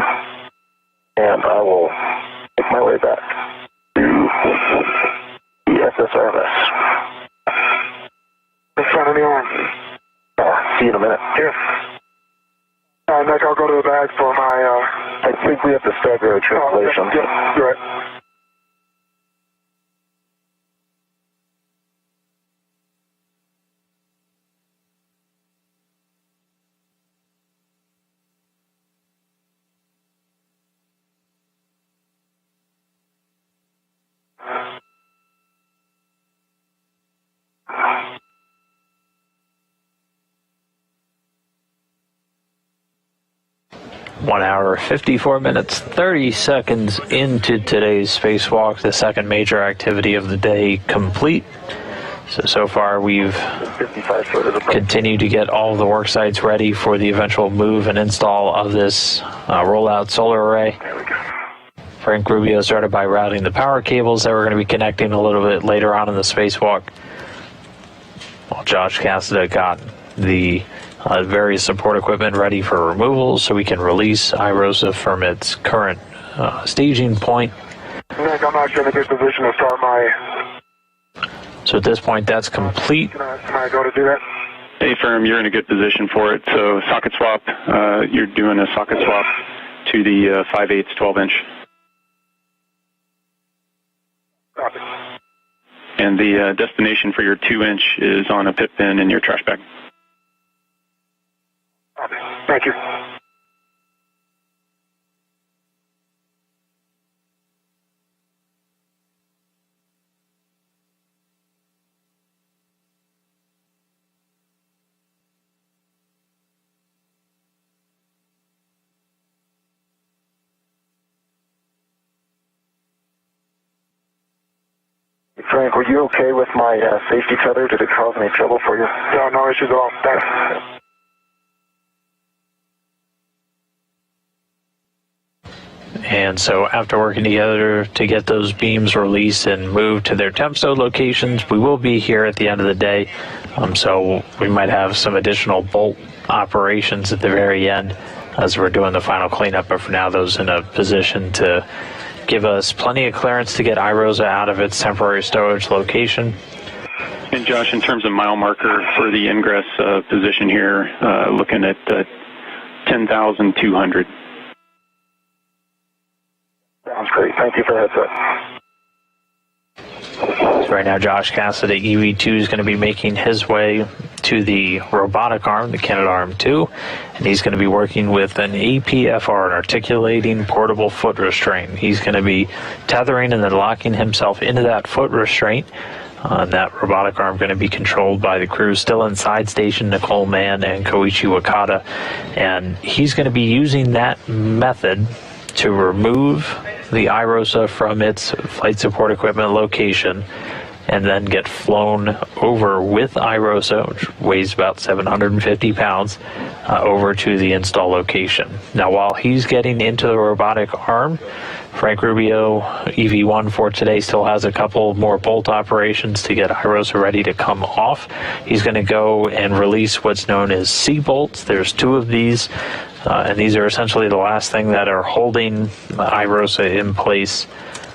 and I will make my way back to the SSRMS. Let's run on the arm. See you in a minute. Here. Nick, I'll go to the back for my, I think we have to start the translation. Yeah, you're right. One hour, 54 minutes, 30 seconds into today's spacewalk, the second major activity of the day complete. So far we've continued to get all of the work sites ready for the eventual move and install of this rollout solar array. Frank Rubio started by routing the power cables that we're going to be connecting a little bit later on in the spacewalk, while Josh Cassada got the various support equipment ready for removal so we can release IROSA from its current staging point. Nick, I'm actually in a good position to start my... So at this point, that's complete. Can I go to do that? Hey, firm, you're in a good position for it. So socket swap, you're doing a socket swap to the 5/8 12-inch. Copy. And the destination for your 2-inch is on a pit bin in your trash bag. Copy. Thank you. Frank, were you okay with my safety tether? Did it cause any trouble for you? No, no issues at all. Thanks. And so after working together to get those beams released and moved to their temp stowed locations, we will be here at the end of the day. So we might have some additional bolt operations at the very end as we're doing the final cleanup, but for now those in a position to give us plenty of clearance to get IROSA out of its temporary storage location. And Josh, in terms of mile marker for the Ingress position here, looking at 10,200. Sounds great. Thank you for the heads up. So right now, Josh Cassada, EV2, is going to be making his way to the robotic arm, the Canadarm2, and he's going to be working with an APFR, an articulating portable foot restraint. He's going to be tethering and then locking himself into that foot restraint. That robotic arm going to be controlled by the crew still inside station, Nicole Mann and Koichi Wakata, and he's going to be using that method to remove the IROSA from its flight support equipment location and then get flown over with IROSA, which weighs about 750 pounds, over to the install location. Now, while he's getting into the robotic arm, Frank Rubio, EV1 for today, still has a couple more bolt operations to get IROSA ready to come off. He's going to go and release what's known as C-bolts. There's 2 of these, and these are essentially the last thing that are holding IROSA in place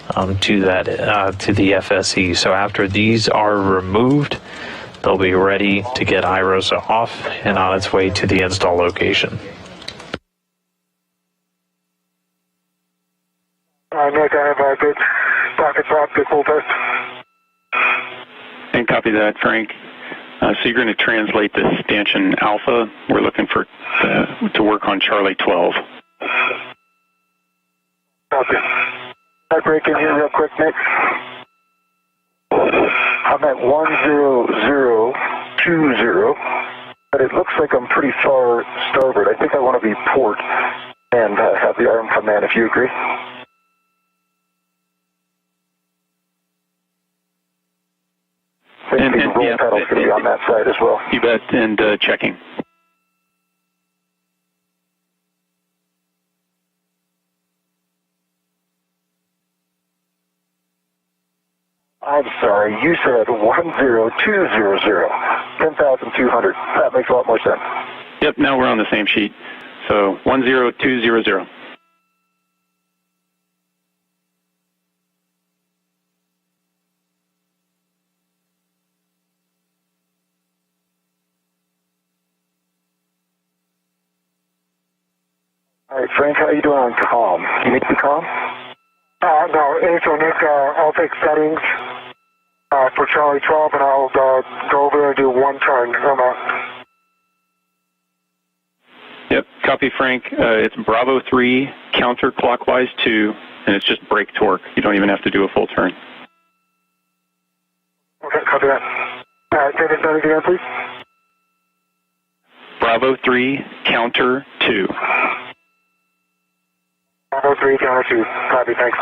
to the FSE. So after these are removed, they'll be ready to get IROSA off and on its way to the install location. Nick, I have a good socket swap, good full test. And copy that, Frank. So you're going to translate this stanchion alpha. We're looking for to work on Charlie 12. Copy. I break in here real quick, Nick. I'm at 10020, but it looks like I'm pretty far starboard. I think I want to be port and have the arm come in, if you agree. And the roll pedal's going to be on that side as well. You bet, and checking. I'm sorry, you said 10200, 10,200. That makes a lot more sense. Yep, now we're on the same sheet. So 10200. All right, Frank, how are you doing on comm? Can you make me comm? No, so Nick, I'll take settings for Charlie 12, and I'll go over there and do one turn. Yep, copy, Frank. It's Bravo 3, counterclockwise 2, and it's just brake torque. You don't even have to do a full turn. Okay, copy that. Say this settings again, please. Bravo 3, counter 2. Bravo 3, counter 2. Copy, thanks.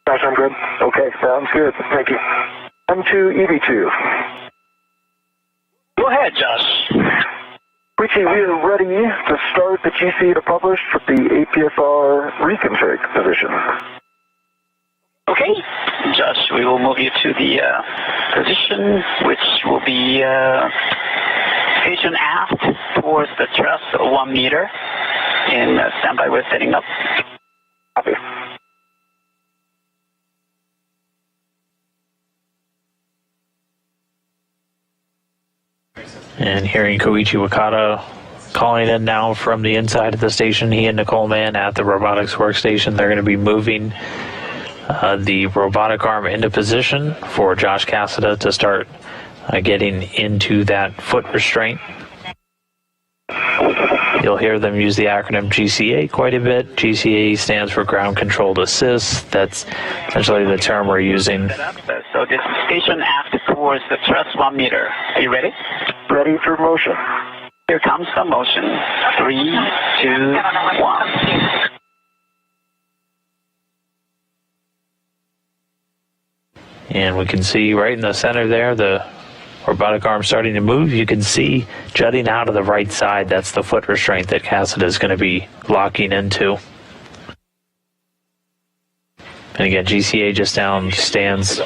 Josh, I'm good. Okay, sounds good. Thank you. M2, EV2. Go ahead, Josh. Richie, we are ready to start the GC to publish for the APFR reconfig position. Okay, Josh, we will move you to the position, which will be station aft towards the truss 1 meter, and standby, we're setting up. Copy. And hearing Koichi Wakata calling in now from the inside of the station, he and Nicole Mann at the robotics workstation. They're going to be moving the robotic arm into position for Josh Cassada to start getting into that foot restraint. You'll hear them use the acronym GCA quite a bit. GCA stands for Ground Controlled Assist. That's essentially the term we're using. So this is station aft towards the truss 1 meter. Are you ready? Ready for motion. Here comes the motion. 3, 2, 1. And we can see right in the center there, the robotic arm starting to move. You can see jutting out of the right side, that's the foot restraint that Cassada is going to be locking into. And again, GCA just down stands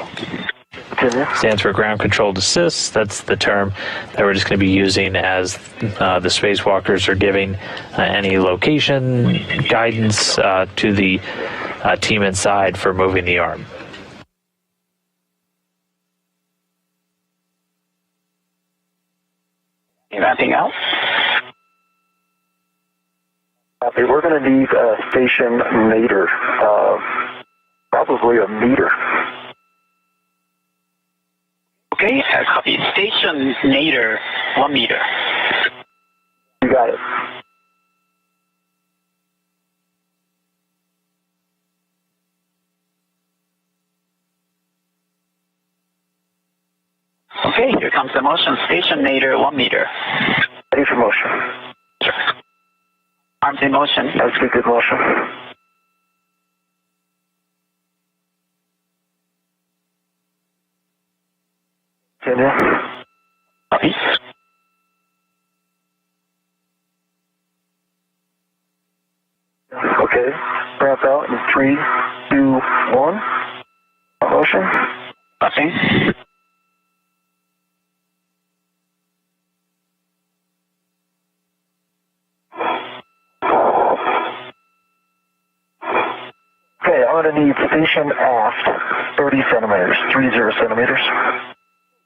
for Ground Controlled Assist. That's the term that we're just going to be using as the spacewalkers are giving any location guidance to the team inside for moving the arm. Anything else? Copy. We're going to need a station nadir, probably a meter. Okay, copy. Station nadir 1 meter. You got it. Okay, here comes the motion. Station nadir 1 meter. Ready for motion. Sure. Arms in motion. That's good motion. Continue. Copy. Okay, ramp out in 3, 2, 1. Motion. Copy. Okay, I'm going to need station aft 30 centimeters, 30 centimeters.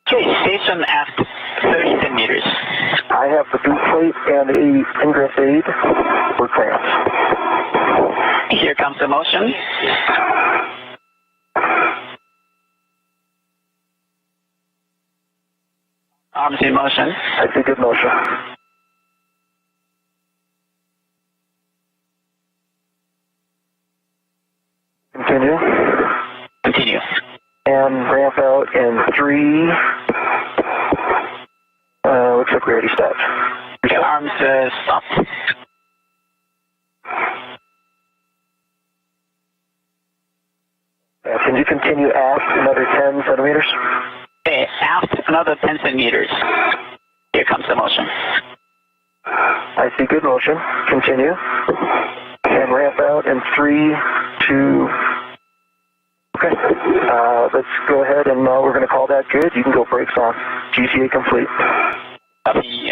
Okay, station aft 30 centimeters. I have the boot plate and a ingress aid for clamps. Here comes the motion. Arms in motion. I see good motion. Continue. Continue. And ramp out in 3. Looks like we already stopped. Okay, arms stop. Can you continue aft another 10 centimeters? Okay, aft another 10 centimeters. Here comes the motion. I see good motion. Continue. And ramp out in 3, 2. Okay. Let's go ahead and we're going to call that good. You can go brakes on. GCA complete. Copy.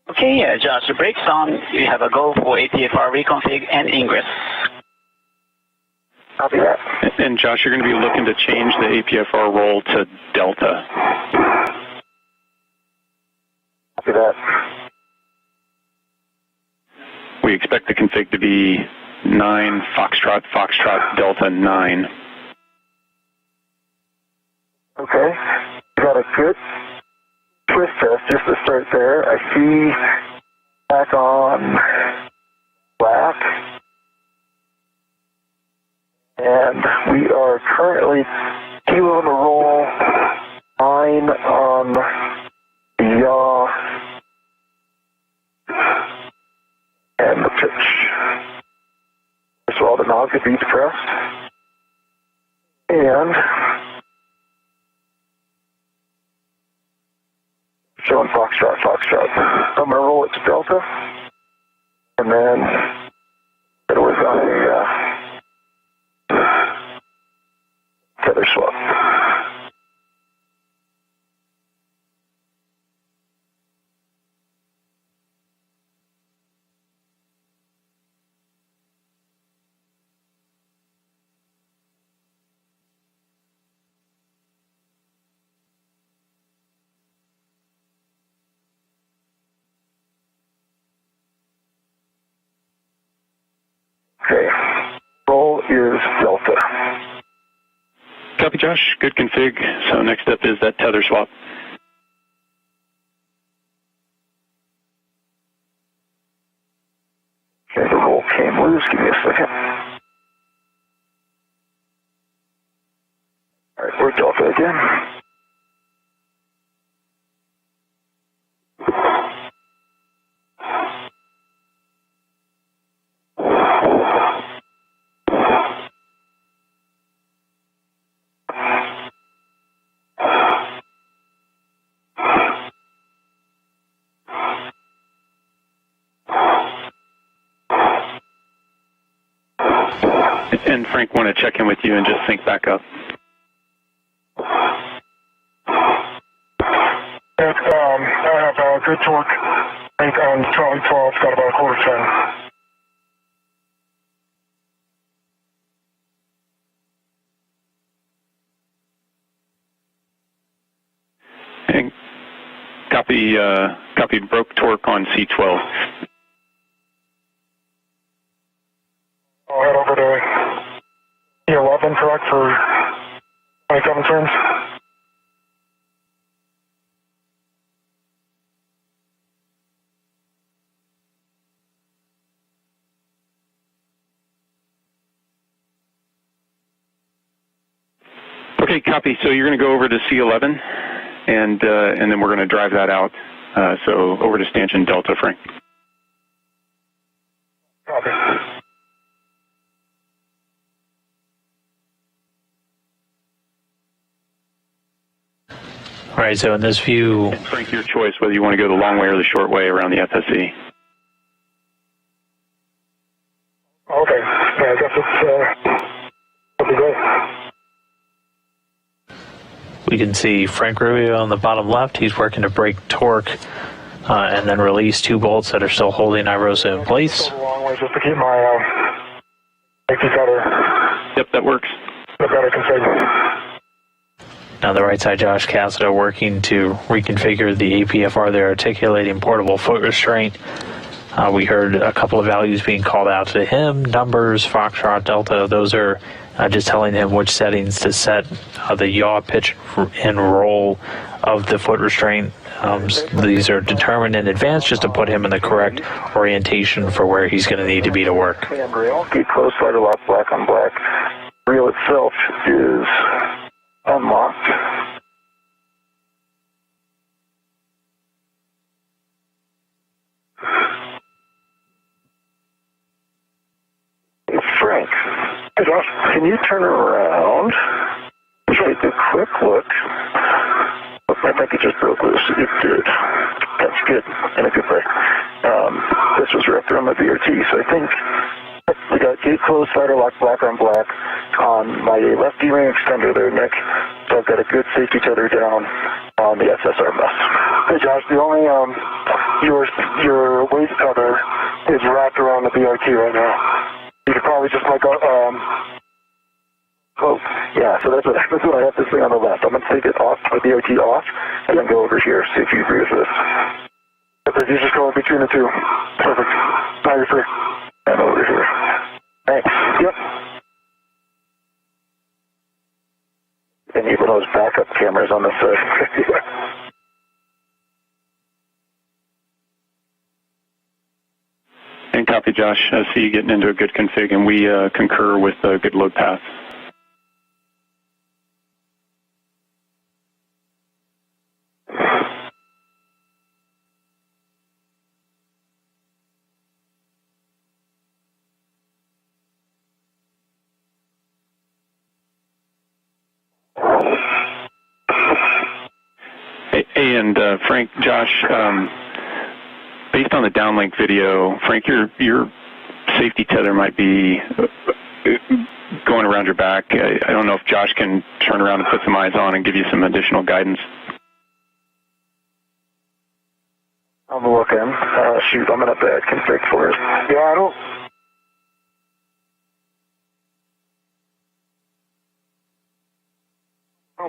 Okay, Josh, the brakes on. You have a go for APFR reconfig and ingress. Copy that. And Josh, you're going to be looking to change the APFR roll to Delta. Copy that. We expect the config to be 9 Foxtrot, Foxtrot, Delta 9. Okay. Got a good twist test just to start there. I see back on black. And we are currently 2 on the roll, 9 on the yaw, and the pitch. So all the knobs get depressed. And showing Foxtrot, Foxtrot. I'm going to roll it to Delta. And then it was on a tether swap. Okay, roll is Delta. Copy, Josh. Good config. So next step is that tether swap. Okay, the roll came loose. Give me a second. All right, we're Delta again. And Frank, want to check in with you and just sync back up. I have good torque. I think on Charlie 12, got about a quarter turn. And copy broke torque on C12. I'll head over to E11, correct, for 27 turns? Okay, copy. So you're going to go over to C11, and then we're going to drive that out. So over to stanchion Delta, Frank. Copy. All right, so in this view... And Frank, your choice, whether you want to go the long way or the short way around the FSE. Okay. Yeah, I guess it'll be great. We can see Frank Rubio on the bottom left. He's working to break torque and then release 2 bolts that are still holding IROSA in place. A long way just to keep my safety cutter. Yep, that works. The better configured. Now the right side, Josh Cassada working to reconfigure the APFR there, articulating portable foot restraint. We heard a couple of values being called out to him, numbers, Foxtrot, Delta. Those are just telling him which settings to set the yaw, pitch, and roll of the foot restraint. These are determined in advance just to put him in the correct orientation for where he's going to need to be to work. Handrail, keep close, slider lock, black on black. Reel itself is unlocked. Hey, Frank. Hey, Josh. Can you turn around? Take a quick look. I think it just broke loose. It did. That's good. In a good way. This was wrapped around my VRT, so I think we got gate closed, slider lock, black on black on my left D-ring extender there, Nick. So I've got a good safety tether down on the SSR bus. Hey Josh, the only, your waist tether is wrapped around the BRT right now. You could probably just like, oh, yeah, so that's what I have this thing on the left. I'm going to take it off, my BRT off, and then go over here, see if you agree with this. Perfect. You just go in between the two. Perfect. Now you're free. And over here. Thanks. Yep. And even those backup cameras on the side. And copy, Josh. I see you getting into a good config, and we concur with a good load path. Hey, and Frank, Josh, based on the downlink video, Frank, your safety tether might be going around your back. I don't know if Josh can turn around and put some eyes on and give you some additional guidance. I'm looking. Shoot, I'm in a bad config for it. Yeah, I don't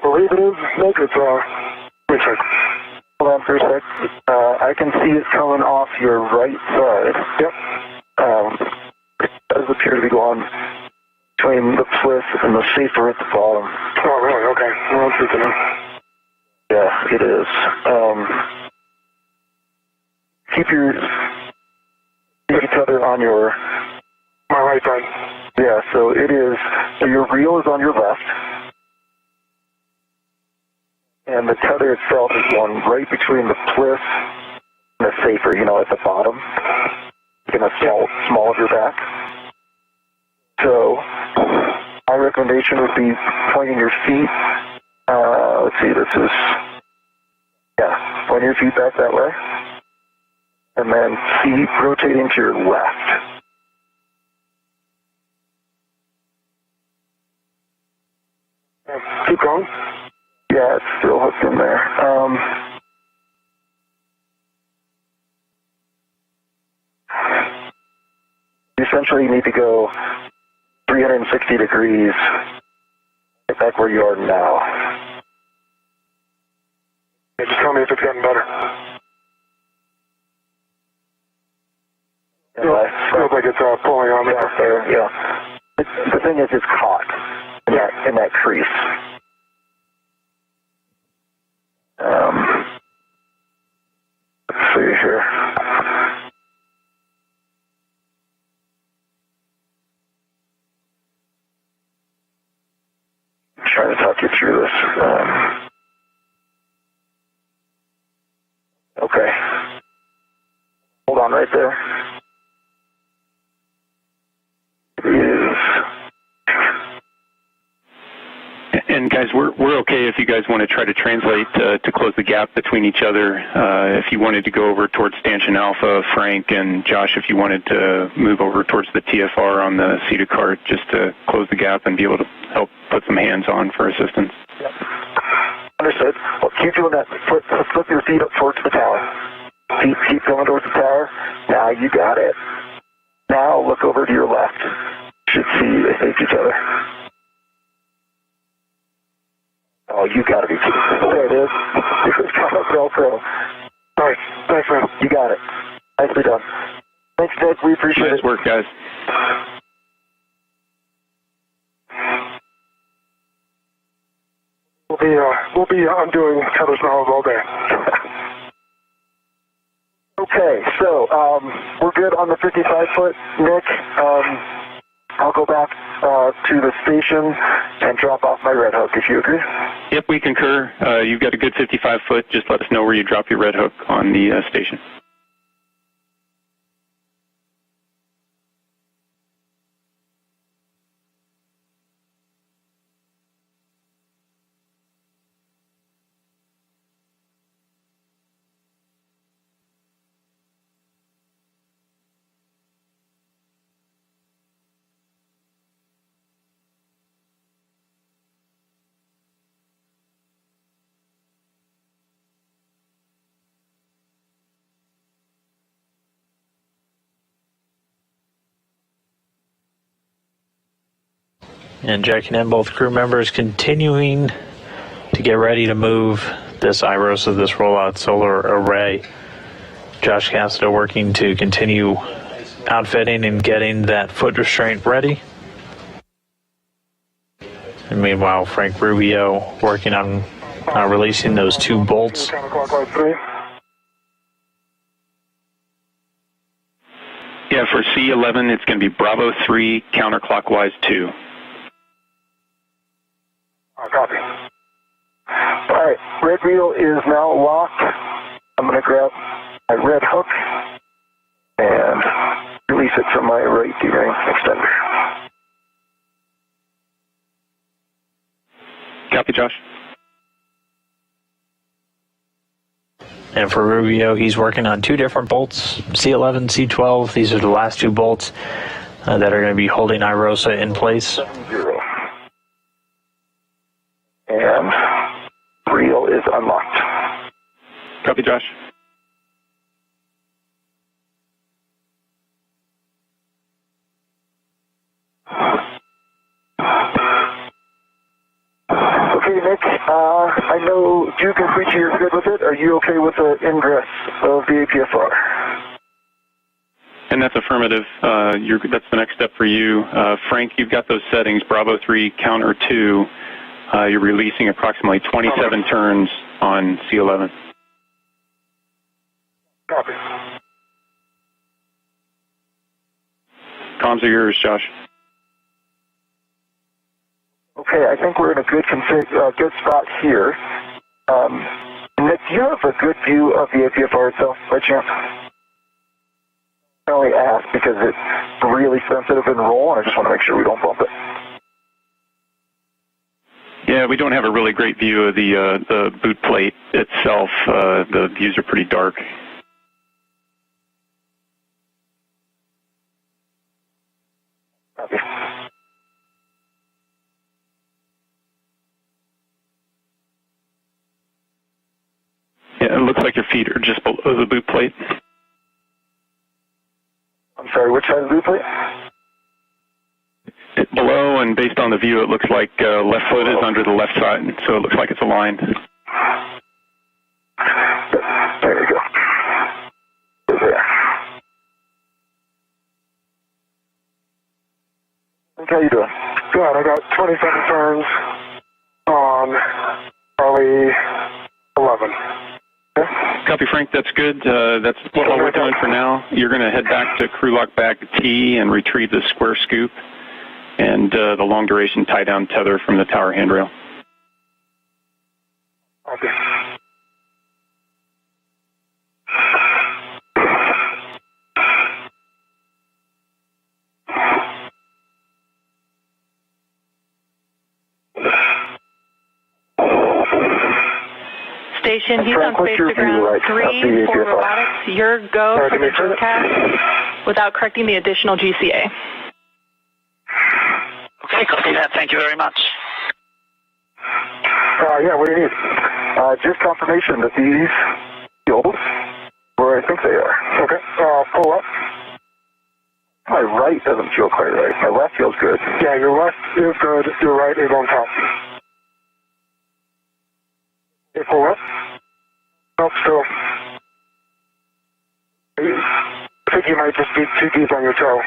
believe it is. Look, it's wait a sec. Hold on for a sec. I can see it coming off your right side. Yep. It does appear to be going between the plinth and the safer at the bottom. Oh, really? Okay. Well, that's good to know. Yeah, it is. Keep your tether on your... My right side. Yeah, so it is... So your reel is on your left. And the tether itself is going right between the plinth and the safer, you know, at the bottom. In the small of your back. So, my recommendation would be pointing your feet. Let's see, this is... Yeah, pointing your feet back that way. And then feet rotating to your left. Keep going. Yeah, it's still hooked in there. You essentially need to go 360 degrees right back where you are now. Yeah, just tell me if it's getting better. Feels like it's pulling on me. Yeah. The thing is, it's caught in that crease. Let's see here. I'm trying to talk you through this. Okay. Hold on right there. And guys, we're okay if you guys want to try to translate to close the gap between each other. If you wanted to go over towards stanchion alpha, Frank, and Josh, if you wanted to move over towards the TFR on the seated cart just to close the gap and be able to help put some hands on for assistance. Yep. Understood. Well, keep doing that. Flip your feet up towards the tower. Keep going towards the tower. Now you got it. Now look over to your left. Should see they face each other. Oh, you got to be kidding me. There it is. It's kind of Velcro. All right. Thanks, man. You got it. Nicely done. Thanks, Nick. We appreciate it. Nice work, guys. We'll be undoing tethers now all day. Okay, so we're good on the 55-foot, Nick. I'll go back to the station and drop off my red hook, if you agree. Yep, we concur. You've got a good 55-foot. Just let us know where you drop your red hook on the station. And checking in, both crew members continuing to get ready to move this IROSA, this rollout solar array Josh Cassada working to continue outfitting and getting that foot restraint ready. And meanwhile, Frank Rubio working on releasing those 2 bolts. Yeah, for C11, it's going to be Bravo 3, counterclockwise 2. Copy. All right, red reel is now locked. I'm going to grab my red hook and release it from my right D-ring extender. Copy, Josh. And for Rubio, he's working on 2 different bolts, C11, C12. These are the last 2 bolts that are going to be holding IROSA in place. 7-0. And reel is unlocked. Copy, Josh. Okay, Nick, I know Duke and Queechy are good with it. Are you okay with the ingress of the APFR? And that's affirmative. That's the next step for you. Frank, you've got those settings, Bravo 3, counter 2. You're releasing approximately 27 turns on C11. Copy. Comms are yours, Josh. Okay, I think we're in a good spot here. Nick, do you have a good view of the APFR itself, by chance? I only ask because it's really sensitive in roll, and I just want to make sure we don't bump it. Yeah, we don't have a really great view of the boot plate itself. The views are pretty dark. Copy. Yeah, it looks like your feet are just below the boot plate. I'm sorry, which side of the boot plate? Below, and based on the view, it looks like left foot is under the left side, so it looks like it's aligned. There you go. There. How you doing? Good. I got 27 turns on probably 11. Okay. Copy, Frank. That's good. That's what we're doing for now. You're going to head back to crew lock back T and retrieve the square scoop and the long duration tie down tether from the tower handrail. Okay. Station, he's on space to ground 3 for robotics. Your go for the forecast without correcting the additional GCA. Okay, copy that. Thank you very much. Yeah, what do you need? Just confirmation that these fields where I think they are. Okay, pull up. My right doesn't feel quite right. My left feels good. Yeah, your left is good. Your right is on top. Okay, pull up. Nope, still. I think you might just be too deep on your toe.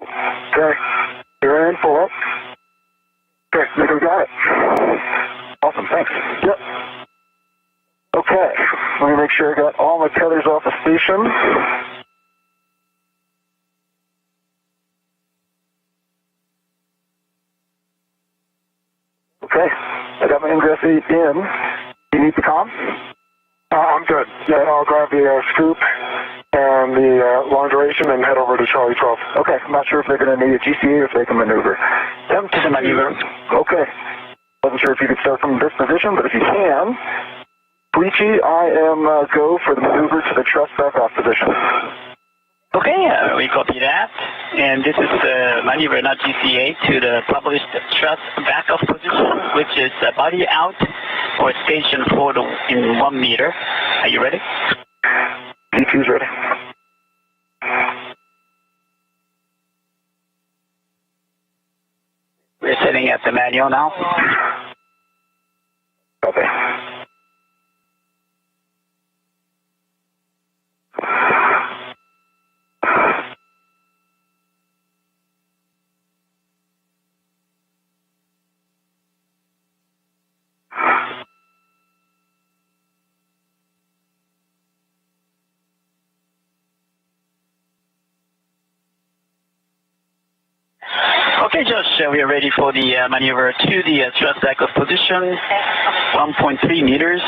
Okay, you're in, pull up. Okay, I think we got it. Awesome, thanks. Yep. Okay, let me make sure I got all my tethers off the station. Okay, I got my ingress 8 in. Do you need the comm? I'm good. Yeah, I'll grab the scoop and the long duration and head over to Charlie 12. Okay, I'm not sure if they're going to need a GCA or if they can maneuver. Them to the maneuver. Okay. Wasn't sure if you could start from this position, but if you can, Queechy, I am go for the maneuver to the truss back off position. Okay, we copy that. And this is the maneuver, not GCA, to the published truss back-off position, which is body out or station forward in 1 meter. Are you ready? D2's ready. We're sitting at the manual now. Okay. Okay, Josh, we are ready for the maneuver to the thrust back of position. 1.3 meters,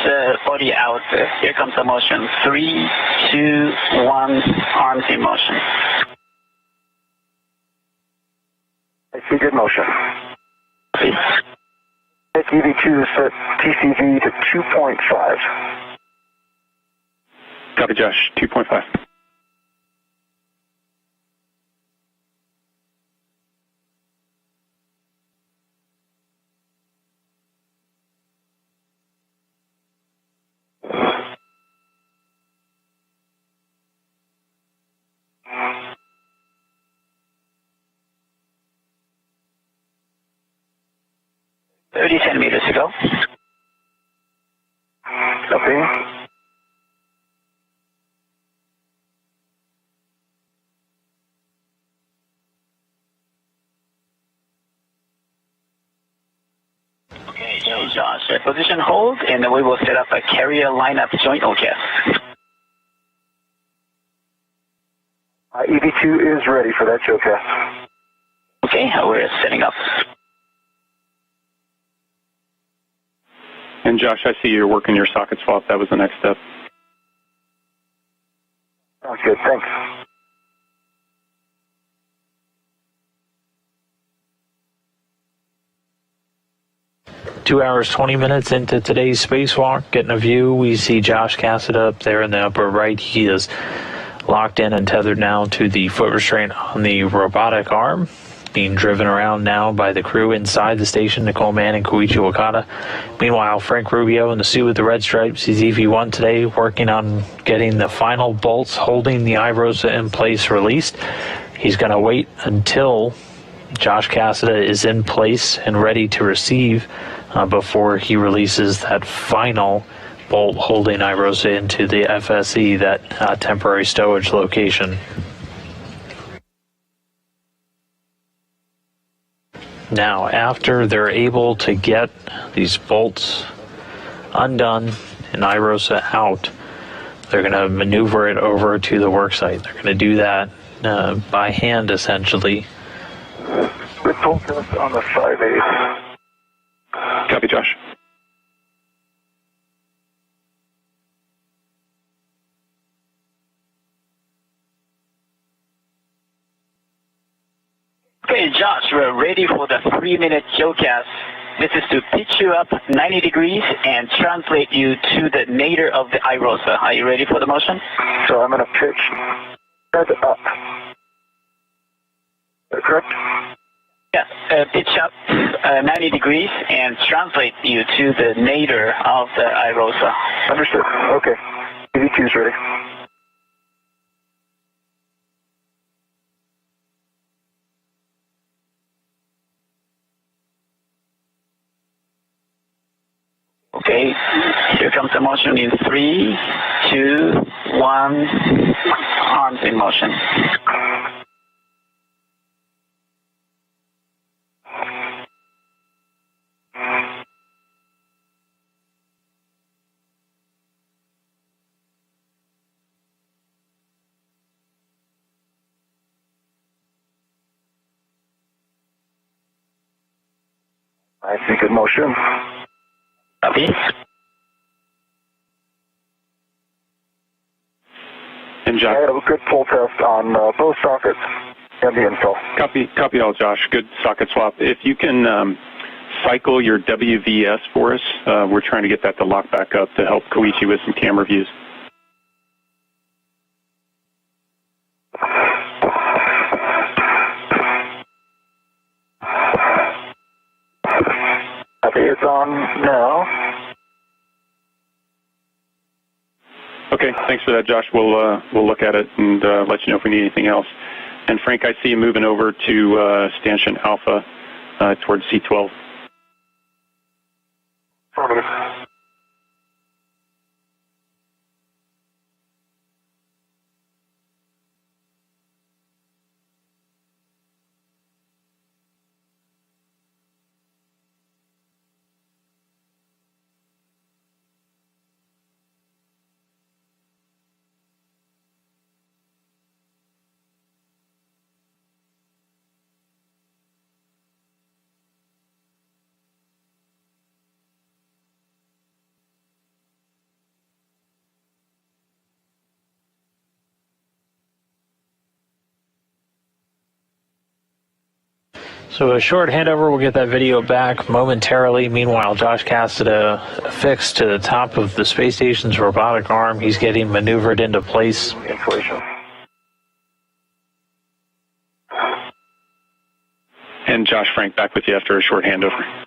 body out. Here comes the motion. 3, 2, 1, arms in motion. I see good motion. EV2 set TCV to 2.5. Copy, Josh. 2.5. Centimeters to go. Copy. Okay, Josh, position hold, and then we will set up a carrier lineup joint OCAS. EV2 is ready for that showcast. Okay, we're setting up. And Josh, I see you're working your socket swap. That was the next step. Sounds good, thanks. Two hours, 20 minutes into today's spacewalk, getting a view. We see Josh Cassada up there in the upper right. He is locked in and tethered now to the foot restraint on the robotic arm, being driven around now by the crew inside the station, Nicole Mann and Koichi Wakata. Meanwhile, Frank Rubio in the suit with the red stripes, he's EV1 today, working on getting the final bolts holding the IROSA in place released. He's going to wait until Josh Cassada is in place and ready to receive before he releases that final bolt holding IROSA into the FSE, that temporary stowage location. Now, after they're able to get these bolts undone and IROSA out, they're going to maneuver it over to the worksite. They're going to do that by hand, essentially. Good pull test on the 5/8. Copy, Josh. Okay, Josh, we're ready for the 3-minute showcast. This is to pitch you up 90 degrees and translate you to the nadir of the IROSA. Are you ready for the motion? So I'm going to pitch head up. Is that correct? Yes, pitch up 90 degrees and translate you to the nadir of the IROSA. Understood. Okay. EV2 is ready. Okay, here comes the motion in 3, 2, 1, arms in motion. I see good motion. Copy. And Josh, I had a good pull test on both sockets and the install. copy all, Josh. Good socket swap. If you can cycle your WVS for us, we're trying to get that to lock back up to help Koichi with some camera views. Copy, it's on now. Okay, thanks for that, Josh. We'll look at it and let you know if we need anything else. And Frank, I see you moving over to Stanchion Alpha towards C12. Affirmative. So a short handover, we'll get that video back momentarily. Meanwhile, Josh Cassada affixed to the top of the space station's robotic arm. He's getting maneuvered into place. Inflation. And Josh Frank back with you after a short handover.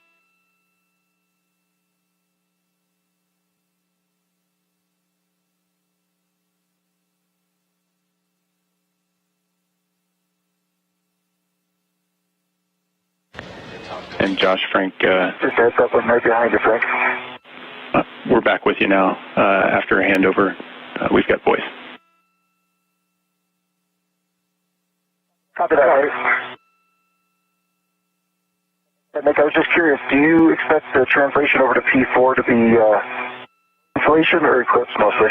And Josh Frank, just heads up, I'm right behind you, Frank. We're back with you now after a handover. We've got voice. Copy that. Nick, I was just curious, do you expect the translation over to P4 to be inflation or eclipse mostly?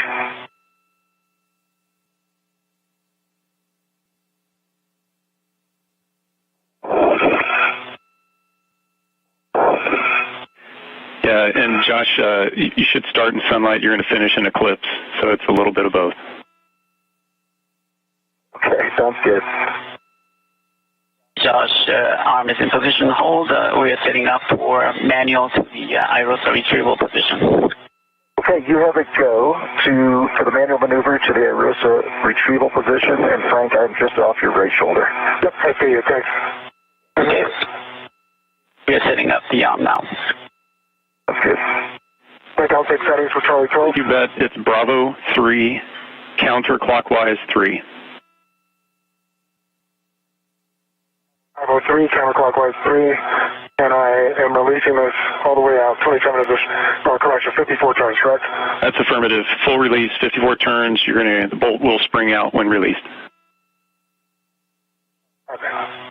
Yeah, and Josh, you should start in sunlight. You're going to finish in eclipse, so it's a little bit of both. Okay, sounds good. Josh, arm is in position hold. We are setting up for manual to the IROSA retrieval position. Okay, you have it go for the manual maneuver to the IROSA retrieval position, and Frank, I'm just off your right shoulder. Yep, I see you, thanks. Okay. We are setting up the arm now. That's good. Frank, I'll take settings for Charlie 12. You bet. It's Bravo 3, counterclockwise 3. Bravo 3, counterclockwise 3, and I am releasing this all the way out, 27 of this, or correction, 54 turns, correct? That's affirmative. Full release, 54 turns. The bolt will spring out when released. Okay.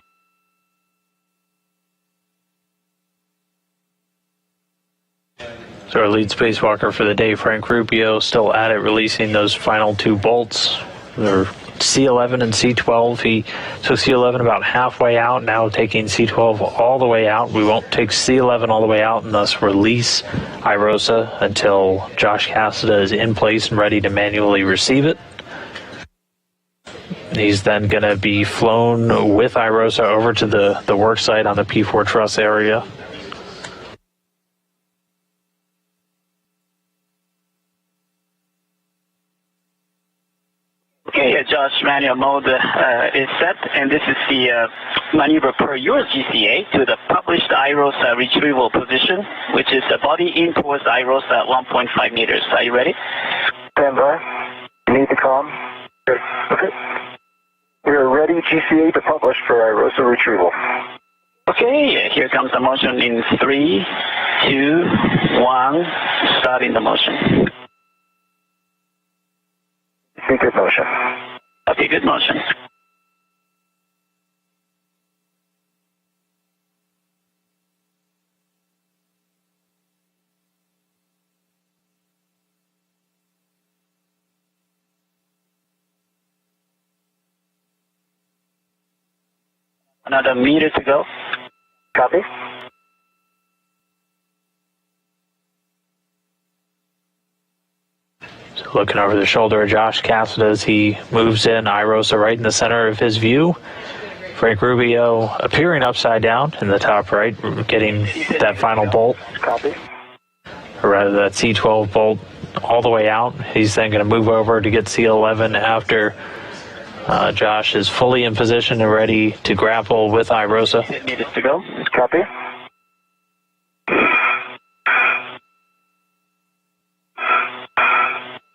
So our lead spacewalker for the day, Frank Rubio, still at it, releasing those final two bolts. They're C11 and C12. He took C11 about halfway out, now taking C12 all the way out. We won't take C11 all the way out and thus release IROSA until Josh Cassada is in place and ready to manually receive it. He's then going to be flown with IROSA over to the worksite on the P4 truss area. Okay, Josh, manual mode is set, and this is the maneuver per your GCA to the published IROSA retrieval position, which is the body in towards IROSA at 1.5 meters. Are you ready? Stand by. You need the comm? Good. Okay. We are ready, GCA, to publish for IROSA retrieval. Okay, here comes the motion in 3, 2, 1, starting the motion. Good motion. Okay, good motion. Another meter to go. Copy. Looking over the shoulder of Josh Cassada as he moves in, IROSA right in the center of his view. Frank Rubio appearing upside down in the top right, getting that final bolt. Copy. Or rather that C12 bolt all the way out. He's then going to move over to get C11 after Josh is fully in position and ready to grapple with IROSA. 10 meters to go. Copy.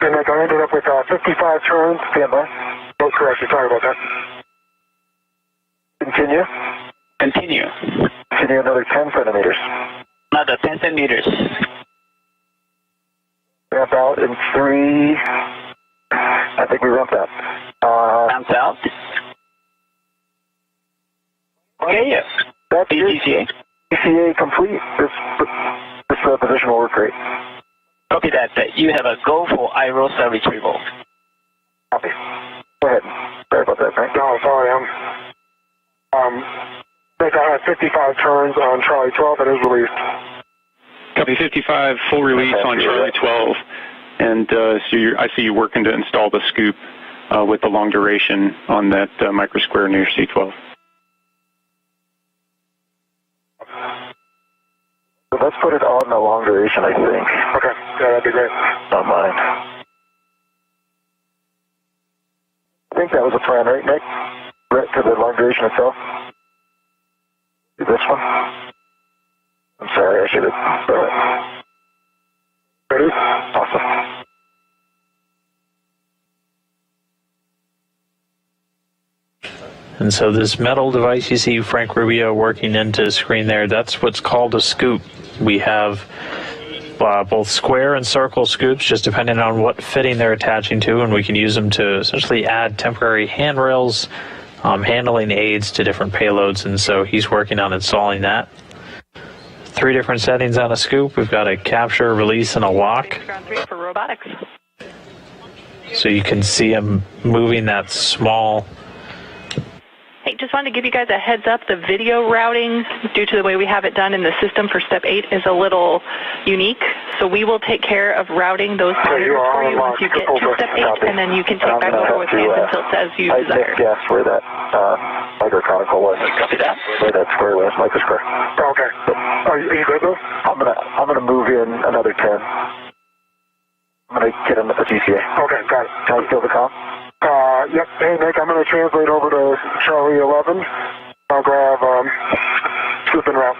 And Nick, I ended up with 55 turns. Stand by. Oh, correction, sorry about that. Continue. Continue. Continue another 10 centimeters. Another 10 centimeters. Ramp out in 3. I think we ramped out. Ramp out. Okay, yes. That's GCA. GCA complete. This position will work great. Copy that. You have a go for IROSA retrieval. Copy. Go ahead. Sorry about that, Frank. No, sorry, Nick, I had 55 turns on Charlie 12 and is released. Copy 55, full release on Charlie 12. And so I see you working to install the scoop with the long duration on that microsquare near C12. let's put it on the long duration, I think. Okay, yeah, that'd be great. Don't mind. I think that was the plan, right, Nick? Right to the long duration itself? Do this one? I'm sorry, I should have done it. Ready? Awesome. And so this metal device you see Frank Rubio working into the screen there, that's what's called a scoop. We have both square and circle scoops, just depending on what fitting they're attaching to, and we can use them to essentially add temporary handrails, handling aids to different payloads, and so he's working on installing that. 3 different settings on a scoop. We've got a capture, release, and a lock. Ground 3 for robotics. So you can see him moving that small. Hey, just wanted to give you guys a heads up. The video routing, due to the way we have it done in the system for Step 8, is a little unique. So we will take care of routing those parameters for you once you get to Step 8, and then you can take back over with hands until it says you desire. I guess where that microconical was. Copy that. Where that square was, micro square. Okay. Are you good, though? I'm gonna move in another 10. I'm gonna get a GCA. Okay, got it. Can I steal the comm? Yep. Hey, Nick, I'm going to translate over to Charlie 11. I'll grab scoop and route.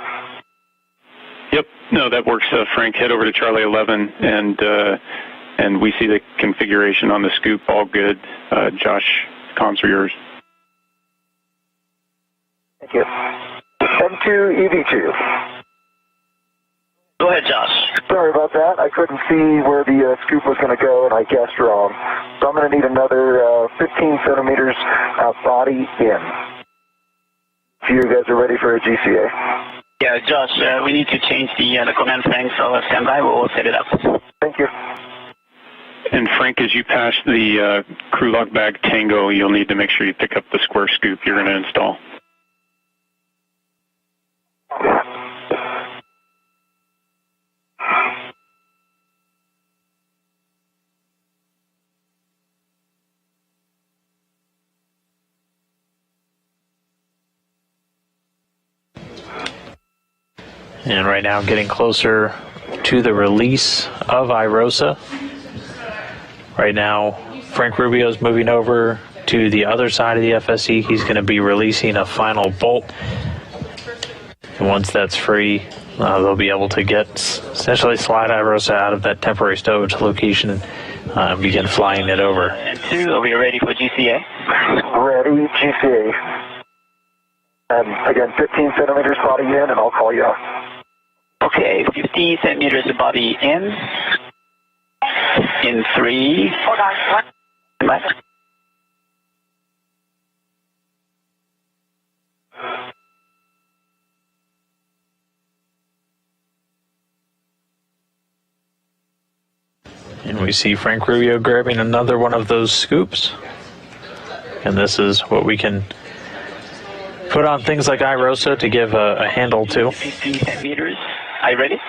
Yep. No, that works, Frank. Head over to Charlie 11, and we see the configuration on the scoop. All good. Josh, comms are yours. Thank you. M2, EV2. Go ahead, Josh. Sorry about that. I couldn't see where the scoop was going to go, and I guessed wrong. So I'm going to need another 15 centimeters body in. So you guys are ready for a GCA? Yeah, Josh, we need to change the command frame, so stand by. We'll set it up. Thank you. And Frank, as you pass the crew lock bag Tango, you'll need to make sure you pick up the square scoop you're going to install. And right now getting closer to the release of IROSA. Right now, Frank Rubio is moving over to the other side of the FSE. He's going to be releasing a final bolt. And once that's free, they'll be able to get, essentially slide IROSA out of that temporary stowage location and begin flying it over. And 2, are we ready for GCA? Ready, GCA. And again, 15 centimeters body in, and I'll call you out. Okay, 50 centimeters body in 3. Hold on. And we see Frank Rubio grabbing another one of those scoops. And this is what we can put on things like IROSA to give a handle to. 15 centimeters. Are you ready?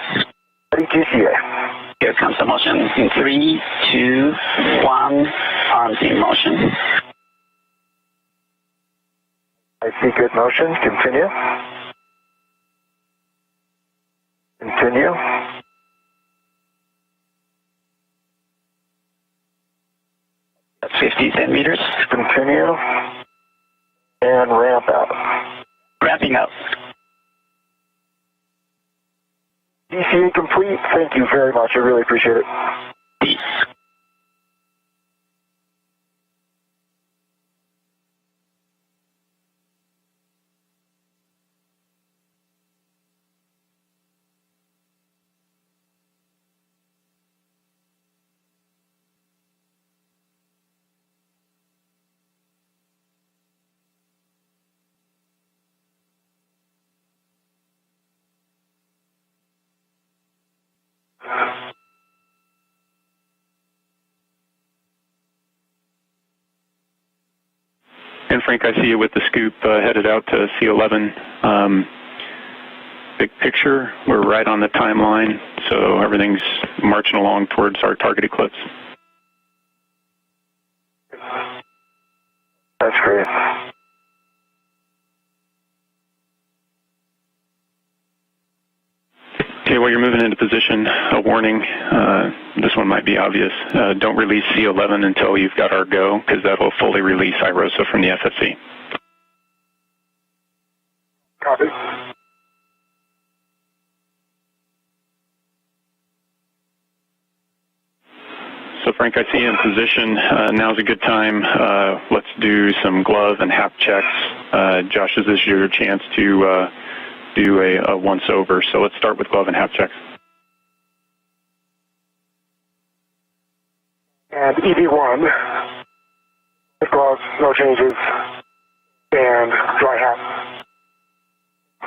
Ready, GCA. Here comes the motion. In 3, 2, 1, arms in motion. I see good motion. Continue. Continue. That's 50 centimeters. Continue. And ramp out. Ramping up. GCA complete. Thank you very much. I really appreciate it. Peace. And Frank, I see you with the scoop headed out to C11. Big picture, we're right on the timeline, so everything's marching along towards our target eclipse. That's great. Okay, while you're moving into position, a warning, this one might be obvious. Don't release C11 until you've got our go, because that will fully release IROSA from the FSC. Copy. So Frank, I see you in position. Now's a good time. Let's do some glove and hap checks. Josh, this is your chance to do a once-over. So let's start with glove and hap checks. And EV1, gloves, no changes, and dry hat.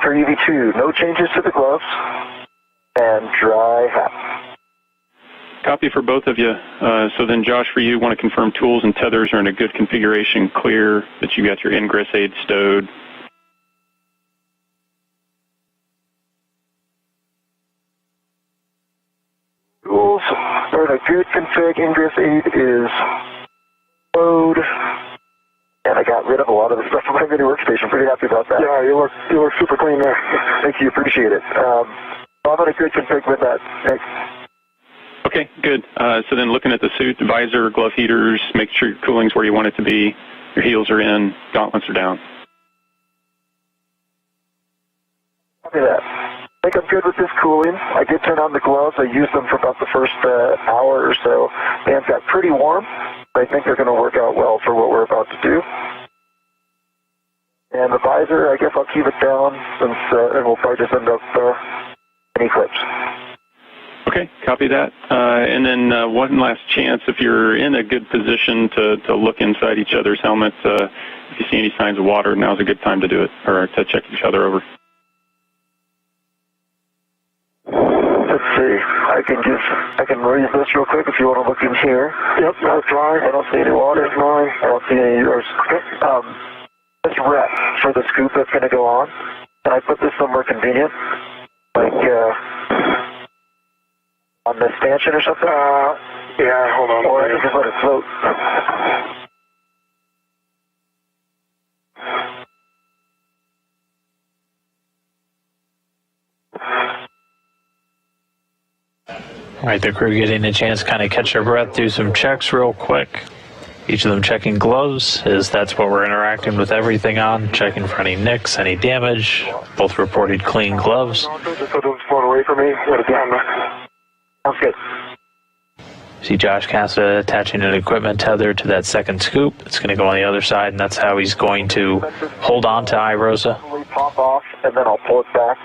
For EV2, no changes to the gloves and dry hat. Copy for both of you. So then, Josh, for you, want to confirm tools and tethers are in a good configuration, clear, that you got your ingress aid stowed. Tools are in a good config. Ingress aid is stowed. And I got rid of a lot of the stuff from my mini workstation. Pretty happy about that. Yeah, you look super clean there. Thank you, appreciate it. I'm in a good config with that. Thanks. Okay, good. So then looking at the suit, visor, glove heaters, make sure your cooling's where you want it to be. Your heels are in, gauntlets are down. Copy that. I think I'm good with this cooling. I did turn on the gloves. I used them for about the first hour or so. Hands got pretty warm. I think they're going to work out well for what we're about to do. And the visor, I guess I'll keep it down since, and we'll probably just end up any clips. Okay, copy that. And then one last chance, if you're in a good position to look inside each other's helmets, if you see any signs of water, now's a good time to do it, or to check each other over. Let's see. I can raise this real quick if you want to look in here. Yep, that's dry. I don't see any water. That's mine. I don't see any of yours. This rep for the scoop that's going to go on. Can I put this somewhere convenient? Like, on the stanchion or something? Yeah, hold on. Or I can just let it float. All right, the crew getting a chance to kind of catch their breath, do some checks real quick. Each of them checking gloves, as that's what we're interacting with everything on, checking for any nicks, any damage. Both reported clean gloves. Just let them float away from me. Let it down. Sounds good. See Josh Cassada attaching an equipment tether to that second scoop. It's going to go on the other side, and that's how he's going to hold on to IROSA. Pop off, and then I'll pull it back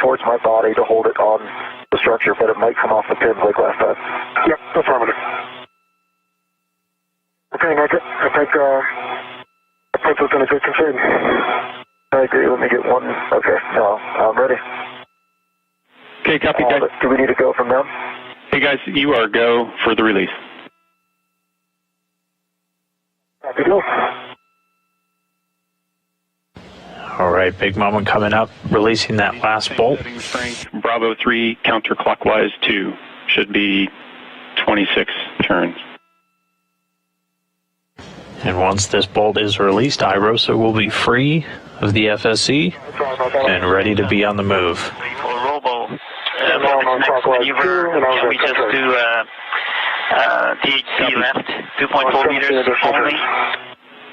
towards my body to hold it on the structure, but it might come off the pins like last time. Yep, affirmative. Okay, Naked. I think the pencil's in a good config. I agree. Let me get one. Okay, no, I'm ready. Okay, copy, guys. Do we need to go from them? Hey, guys, you are go for the release. Copy, go. All right, big moment coming up, releasing that last bolt. Frank, Bravo 3, counterclockwise 2. Should be 26 turns. And once this bolt is released, IROSA will be free of the FSC and ready to be on the move. Robo, maneuver, can we just do THC left, 2.4 meters only?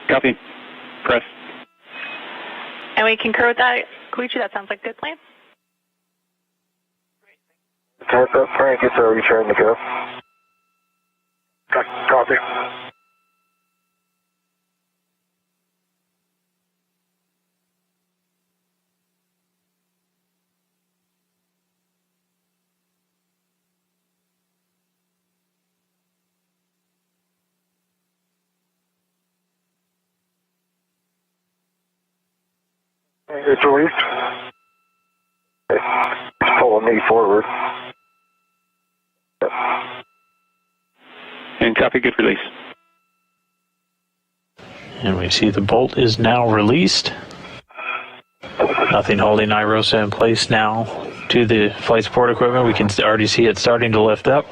Copy. Press. And we concur with that, Koichi. That sounds like a good plan. Frank, it's our return to go. Copy. It's released. It's pulling me forward. And copy, good release. And we see the bolt is now released. Nothing holding IROSA in place now to the flight support equipment. We can already see it starting to lift up.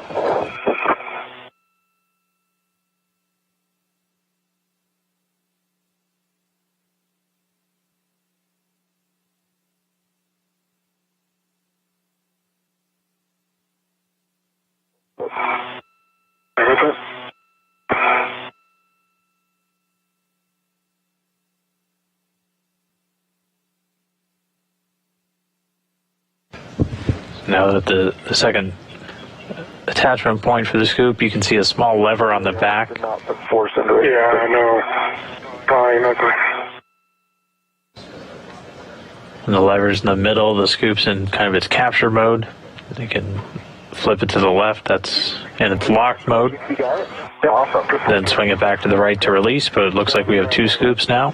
Now that the second attachment point for the scoop, you can see a small lever on the back. Not put force into it. Yeah, I know. Fine, okay. And the lever's in the middle, the scoop's in kind of its capture mode. You can flip it to the left, that's in its locked mode. You got it? Yeah, awesome. Then swing it back to the right to release, but it looks like we have two scoops now.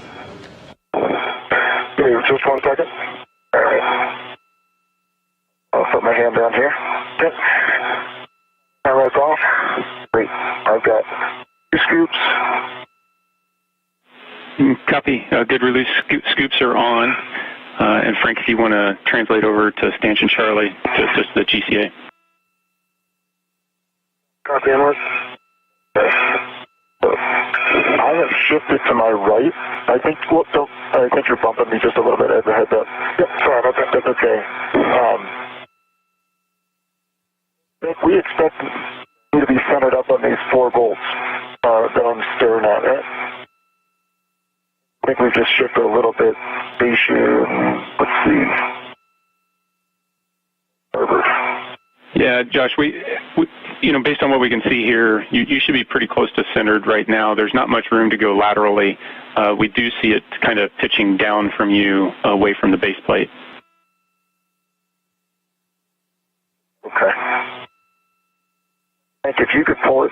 Give me just 1 second. All right. I'll put my hand down here. Yep. All right, it's off. Great. I've got 2 scoops. Copy. Good release. Scoops are on. And Frank, if you want to translate over to Stanchion Charlie to assist the GCA. Copy, inward. Okay. So I have shifted to my right. I think you're bumping me just a little bit as a heads up. Yep, sorry about that. That's okay. We expect you to be centered up on these 4 bolts that I'm staring at, right? I think we've just shifted a little bit. Let's see. Yeah, Josh, we based on what we can see here, you should be pretty close to centered right now. There's not much room to go laterally. We do see it kind of pitching down from you away from the base plate. Okay. Hank, if you could pull it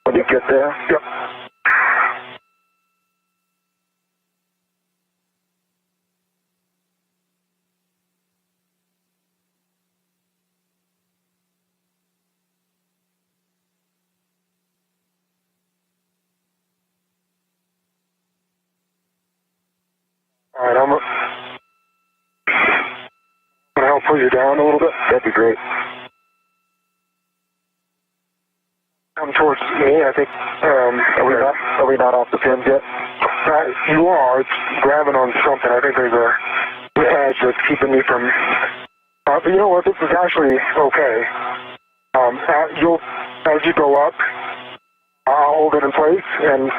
when you get there. Yep. All right, I'm going to help pull you down a little bit. That'd be great. Come towards me, I think. Are we not off the pins yet? You are. It's grabbing on something. I think there's a edge that's keeping me from... but you know what? This is actually okay. As you go up, I'll hold it in place and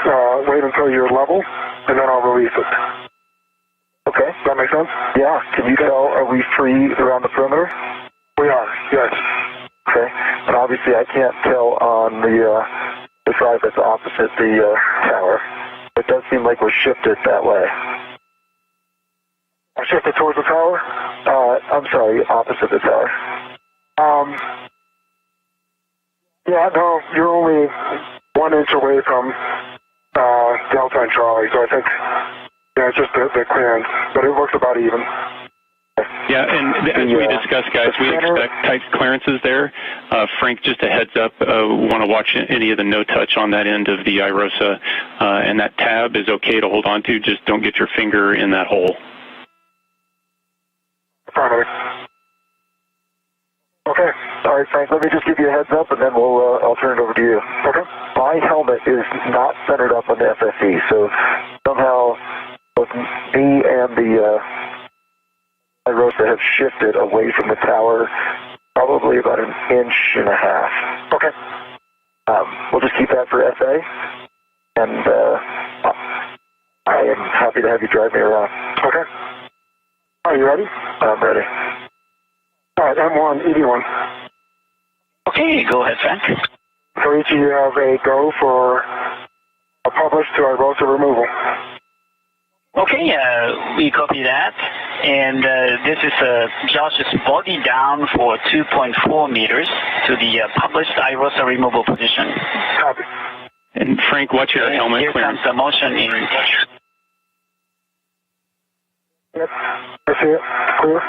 wait until you're level, and then I'll release it. Okay. Does that make sense? Yeah. Can you tell, are we free around the perimeter? We are, yes. Okay. And obviously I can't tell on the side that's opposite the tower. It does seem like we're shifted that way. Shifted towards the tower? I'm sorry, opposite the tower. Yeah, no, you're only 1 inch away from Delta and Charlie, so I think, yeah, it's just the clearance, but it looks about even. Yeah, and as we discussed, guys, we expect tight clearances there. Frank, just a heads up, want to watch any of the no-touch on that end of the IROSA, and that tab is okay to hold on to, just don't get your finger in that hole. Finally. Okay. All right, Frank, let me just give you a heads up, and then I'll turn it over to you. Okay. My helmet is not centered up on the FFE, so somehow both me and the IROSA have shifted away from the tower, probably about 1.5 inches. Okay. We'll just keep that for FA, and I am happy to have you drive me around. Okay. Are you ready? I'm ready. All right, M1, EV1. Okay, go ahead, Frank. So each of you have a go for a publish to IROSA removal. Okay, we copy that. And this is Josh's body down for 2.4 meters to the published IROSA removal position. Copy. And Frank, what's your helmet here clearance? Here comes the motion in... Yep, I see it. Clear.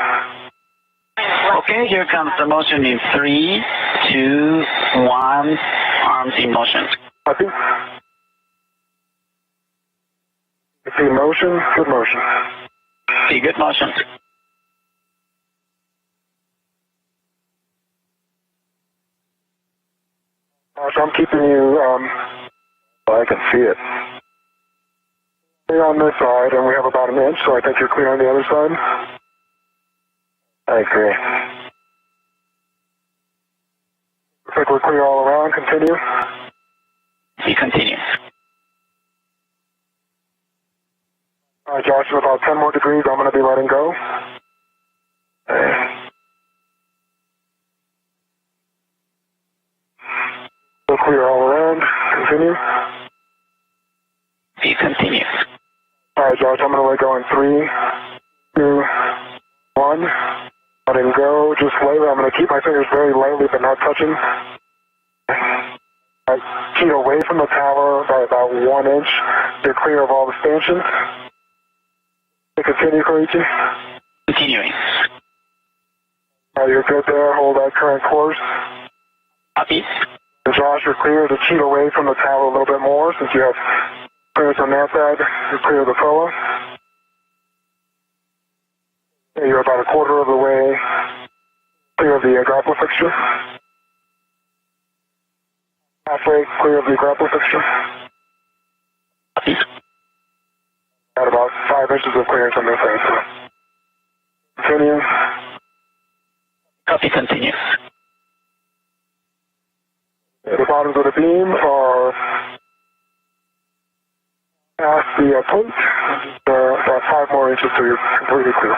Okay, here comes the motion in 3, 2, 1, arms in motion. Copy. I see motion, good motion. See, good motion. So I'm keeping you, I can see it. Clear on this side, and we have about 1 inch, so I think you're clear on the other side. I agree. Looks like we're clear all around. Continue. degrees, I'm going to be letting go. So clear all around. Continue. Continue. All right, Josh, I'm going to let go in 3, 2, 1. Letting go just lightly. I'm going to keep my fingers very lightly but not touching. Feet away from the tower by about 1 inch. You're clear of all the stanchions. Continue, Koichi. Continuing. You're good there. Hold that current course. Copy. And Josh, you're clear to cheat away from the tower a little bit more since you have clearance on that side. You're clear of the proa. You're about a quarter of the way clear of the grapple fixture. Halfway clear of the grapple fixture. Copy. At about 5 inches of clearance on this side. Continue. Copy, continue. The bottoms of the beam are past the plate. About 5 more inches so you're completely clear.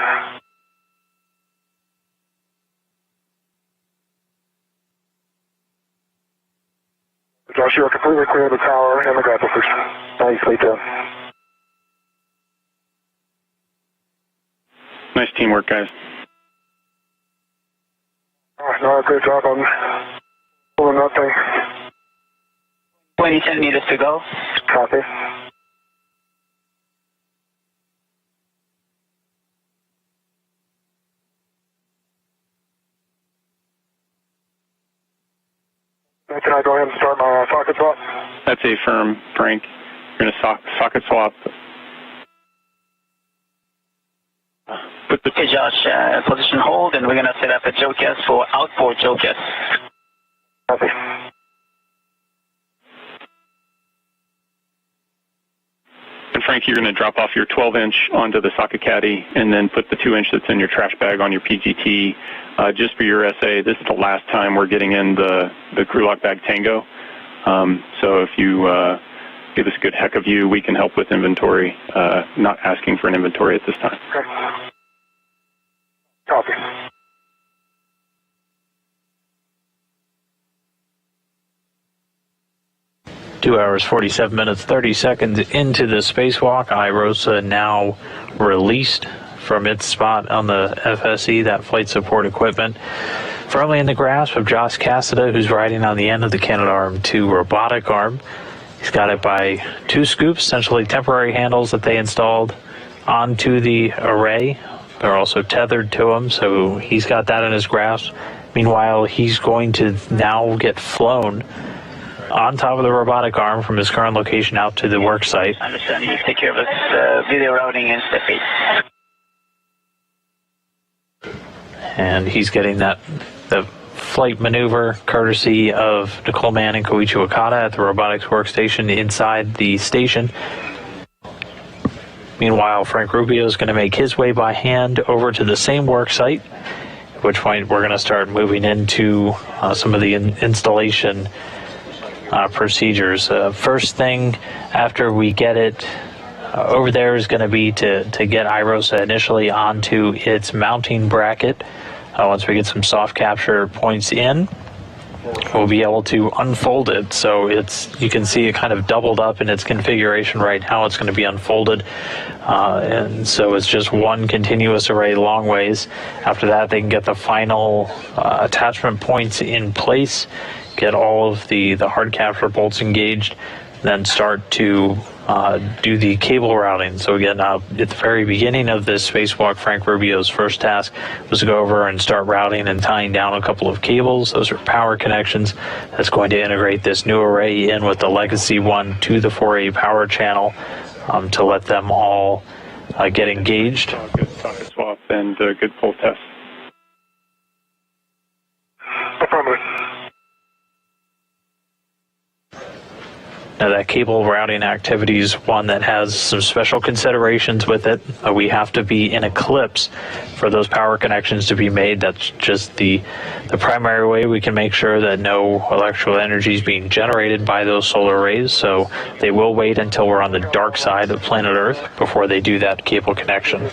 Josh, you are completely clear of the tower and the grapple fixture. Nicely done. Nice teamwork, guys. No, great job on pulling that thing. 20 centimeters to go. Copy. Can I go ahead and start my socket swap? That's a firm, Frank. You're going to socket swap. Okay, Josh, position hold, and we're going to set up a jokers for outboard jokers. Copy. And Frank, you're going to drop off your 12-inch onto the socket caddy and then put the 2-inch that's in your trash bag on your PGT. Just for your SA, this is the last time we're getting in the crew lock bag tango. So if you give us a good heck of you, we can help with inventory, not asking for an inventory at this time. Okay. Copy. Two hours, 47 minutes, 30 seconds into the spacewalk. IROSA now released from its spot on the FSE, that flight support equipment, firmly in the grasp of Josh Cassada, who's riding on the end of the Canadarm2 robotic arm. He's got it by 2 scoops, essentially temporary handles that they installed onto the array. They're also tethered to him, so he's got that in his grasp. Meanwhile, he's going to now get flown on top of the robotic arm from his current location out to the work site. I understand. You take care of this video routing and step 8. And he's getting the flight maneuver courtesy of Nicole Mann and Koichi Okada at the robotics workstation inside the station. Meanwhile, Frank Rubio is going to make his way by hand over to the same work site, at which point we're going to start moving into some of the installation procedures. First thing after we get it over there is going to be to get IROSA initially onto its mounting bracket. Once we get some soft capture points in, we'll be able to unfold it. So you can see it kind of doubled up in its configuration right now. It's going to be unfolded. And so it's just one continuous array long ways. After that, they can get the final attachment points in place, get all of the hard capture bolts engaged, then start to do the cable routing. So again, at the very beginning of this spacewalk, Frank Rubio's first task was to go over and start routing and tying down a couple of cables. Those are power connections. That's going to integrate this new array in with the legacy one to the 4A power channel to let them all get engaged. Good socket swap and good pull test. that cable routing activity is one that has some special considerations with it. We have to be in eclipse for those power connections to be made. That's just the primary way we can make sure that no electrical energy is being generated by those solar arrays. So they will wait until we're on the dark side of planet Earth before they do that cable connection.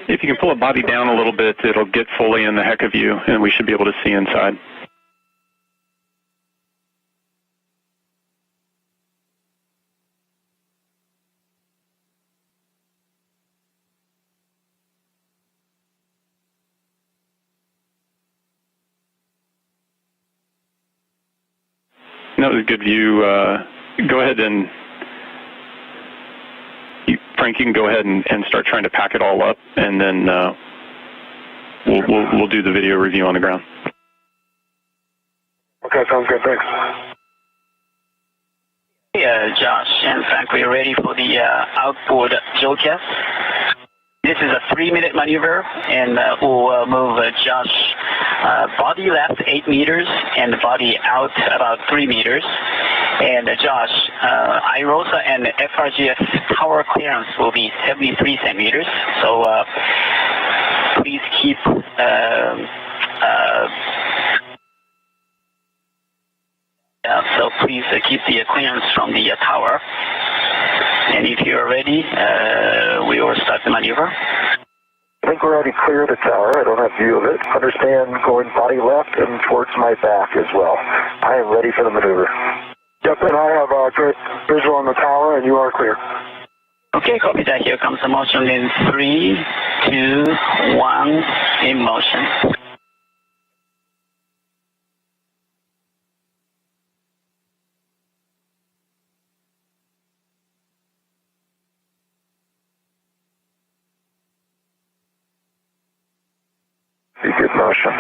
If you can pull a body down a little bit, it'll get fully in the heck of you, and we should be able to see inside. That was a good view. Go ahead and, Frank, you can go ahead and start trying to pack it all up, and then we'll do the video review on the ground. Okay, sounds good. Thanks. Yeah, Josh and Frank, we're ready for the outboard JOCAS. This is a 3-minute maneuver, and we'll move Josh body left 8 meters and body out about 3 meters. And Josh, IROSA and FRGS tower clearance will be 73 centimeters. So please keep keep the clearance from the tower. And if you're ready, we will start the maneuver. I think we're already clear of the tower. I don't have view of it. Understand going body left and towards my back as well. I am ready for the maneuver. Yep, and I have a good visual on the tower, and you are clear. Okay, copy that. Here comes the motion in 3, 2, 1, in motion. Good motion.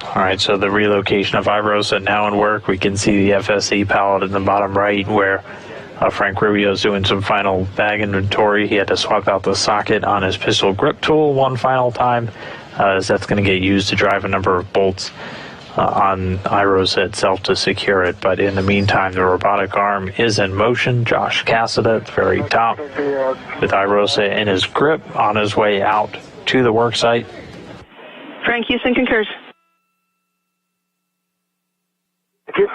All right, so the relocation of IROSA now in work. We can see the FSE pallet in the bottom right where Frank Rubio is doing some final bag inventory. He had to swap out the socket on his pistol grip tool one final time, as that's going to get used to drive a number of bolts on IROSA itself to secure it. But in the meantime, the robotic arm is in motion. Josh Cassada at the very top with IROSA in his grip on his way out to the work site. Frank Houston concurs. Thank you.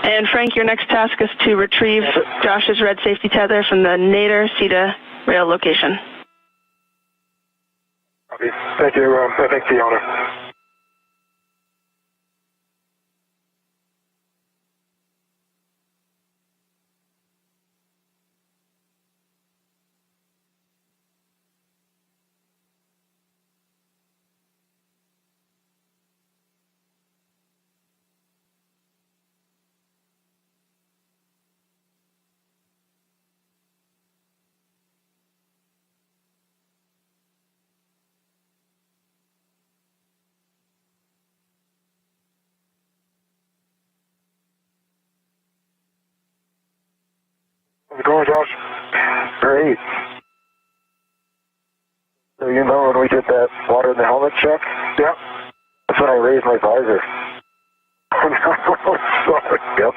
And Frank, your next task is to retrieve Josh's red safety tether from the Nader CETA rail location. Okay. Thank you. Thanks, the owner. How's it going, Josh? Great. So you know when we did that water in the helmet check? Yeah. That's when I raised my visor. Oh, no. Sorry. Yep.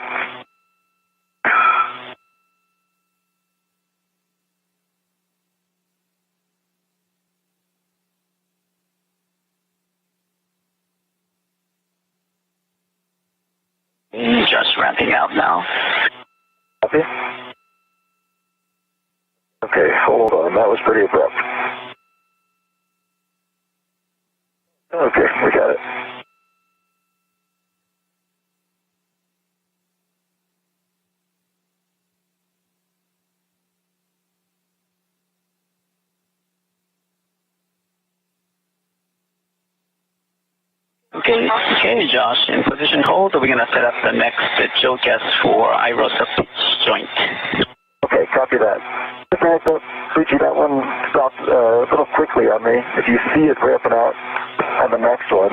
Just ramping out now. Copy. Okay, hold on. That was pretty abrupt. Okay, we got it. Okay, Josh, in position hold. We're going to set up the next JOCAS for IROSA pitch joint. Okay, copy that. Fuji, that one stopped a little quickly on me. If you see it ramping out on the next one,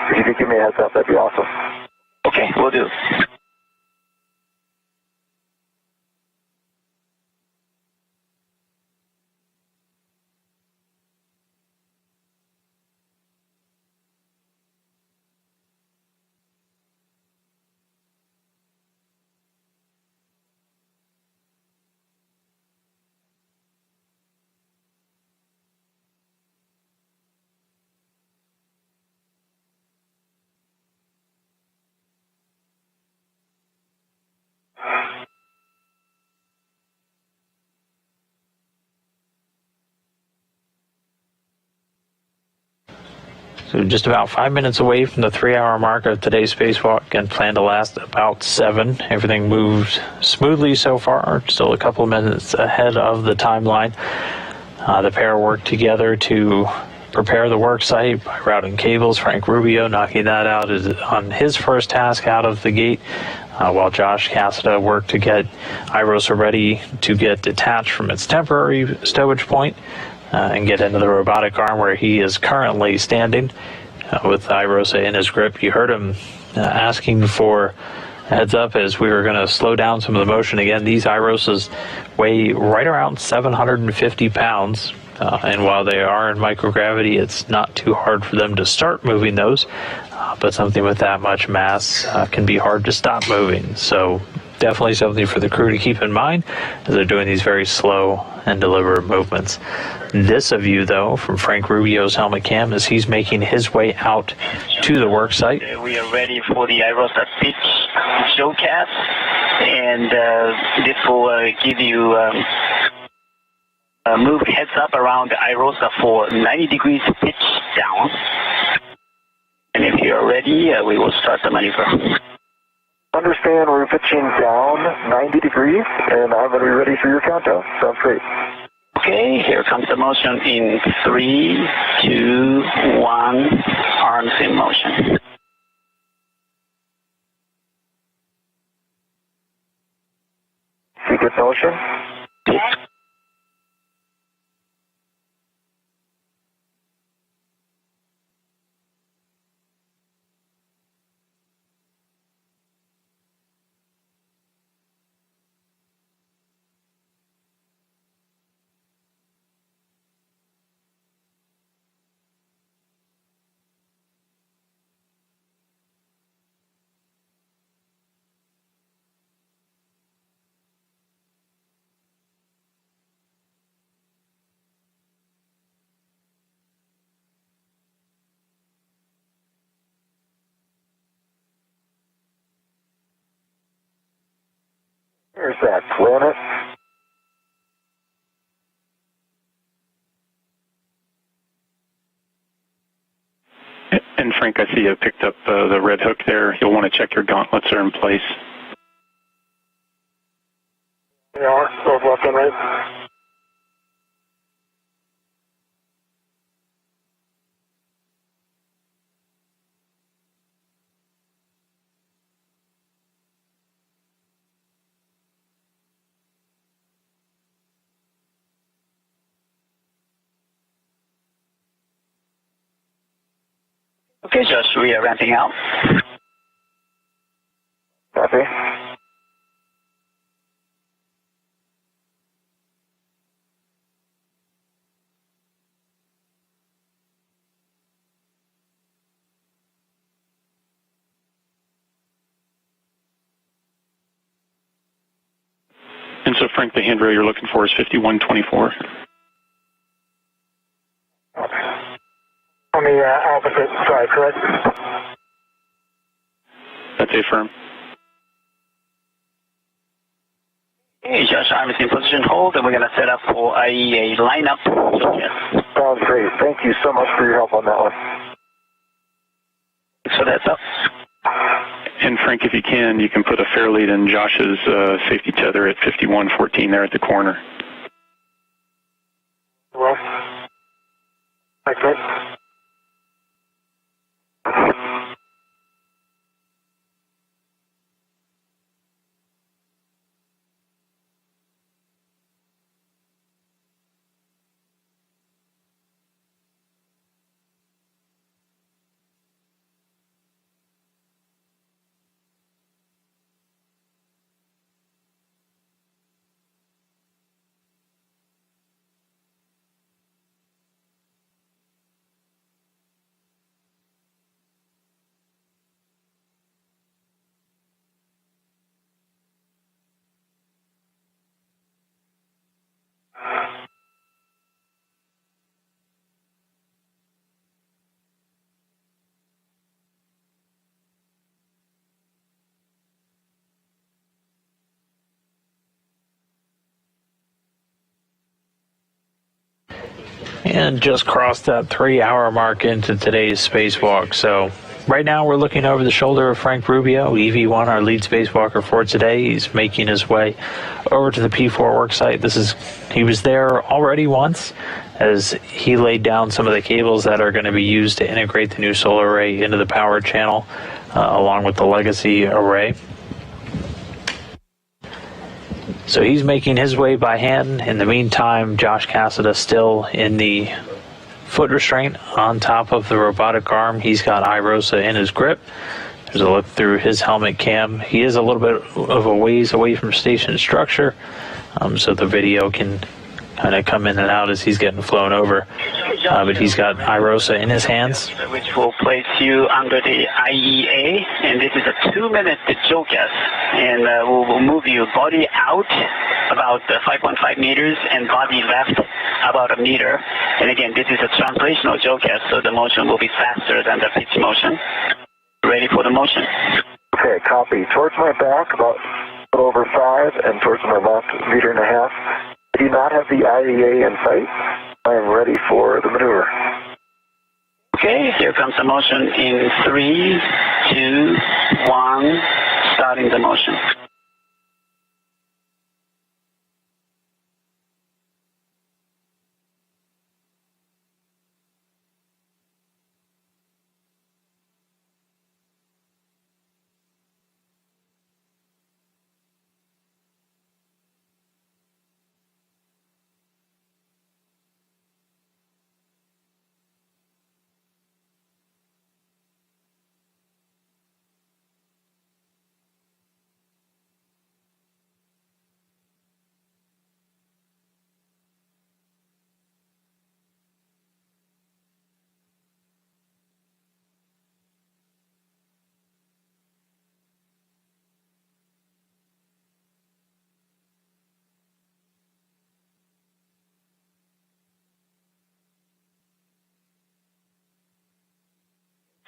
if you could give me a heads up, that'd be awesome. Okay, we'll do. So just about 5 minutes away from the 3-hour mark of today's spacewalk and plan to last about 7. Everything moved smoothly so far, still a couple of minutes ahead of the timeline. The pair worked together to prepare the work site by routing cables. Frank Rubio knocking that out on his first task out of the gate, while Josh Cassada worked to get IROSA ready to get detached from its temporary stowage point and get into the robotic arm where he is currently standing with IROSA in his grip. You heard him asking for a heads up as we were going to slow down some of the motion. Again, these IROSAs weigh right around 750 pounds. And while they are in microgravity, it's not too hard for them to start moving those. But something with that much mass can be hard to stop moving. So definitely something for the crew to keep in mind as they're doing these very slow and deliberate movements. This a view, though, from Frank Rubio's helmet cam as he's making his way out to the work site. We are ready for the IROSA pitch showcast, and this will give you move heads up around the IROSA for 90 degrees pitch down. And if you're ready, we will start the maneuver. Understand we're pitching down 90 degrees, and I'm going to be ready for your countdown. Sounds great. Okay, here comes the motion in 3, 2, 1, arms in motion. See good motion? There's that planet. And Frank, I see you picked up the red hook there. You'll want to check your gauntlets are in place. They are, both left and right. Okay, Josh, we are ramping out. Copy. And so, Frank, the handrail you're looking for is 5124. On the opposite side, correct? That's affirm. Okay, Josh, arm is in position hold, and we're going to set up for a lineup. Sounds great. Thank you so much for your help on that one. So that's up. And Frank, if you can put a fair lead in Josh's safety tether at 5114 there at the corner. Well, thanks, mate. And just crossed that 3-hour mark into today's spacewalk. So right now we're looking over the shoulder of Frank Rubio, EV1, our lead spacewalker for today. He's making his way over to the P4 worksite. He was there already once as he laid down some of the cables that are going to be used to integrate the new solar array into the power channel along with the legacy array. So he's making his way by hand. In the meantime, Josh Cassada still in the foot restraint on top of the robotic arm. He's got IROSA in his grip. There's a look through his helmet cam. He is a little bit of a ways away from station structure, so the video can kind of come in and out as he's getting flown over. But he's got IROSA in his hands. Which will place you under the IEA, and this is a 2-minute JOCAS, and we'll move you body out about 5.5 meters and body left about 1 meter. And again, this is a translational JOCAS, so the motion will be faster than the pitch motion. Ready for the motion? Okay, copy. Towards my back, about a little over 5, and towards my left, 1.5 meters. I do not have the IEA in sight. I am ready for the maneuver. Okay, here comes the motion in 3, 2, 1, starting the motion.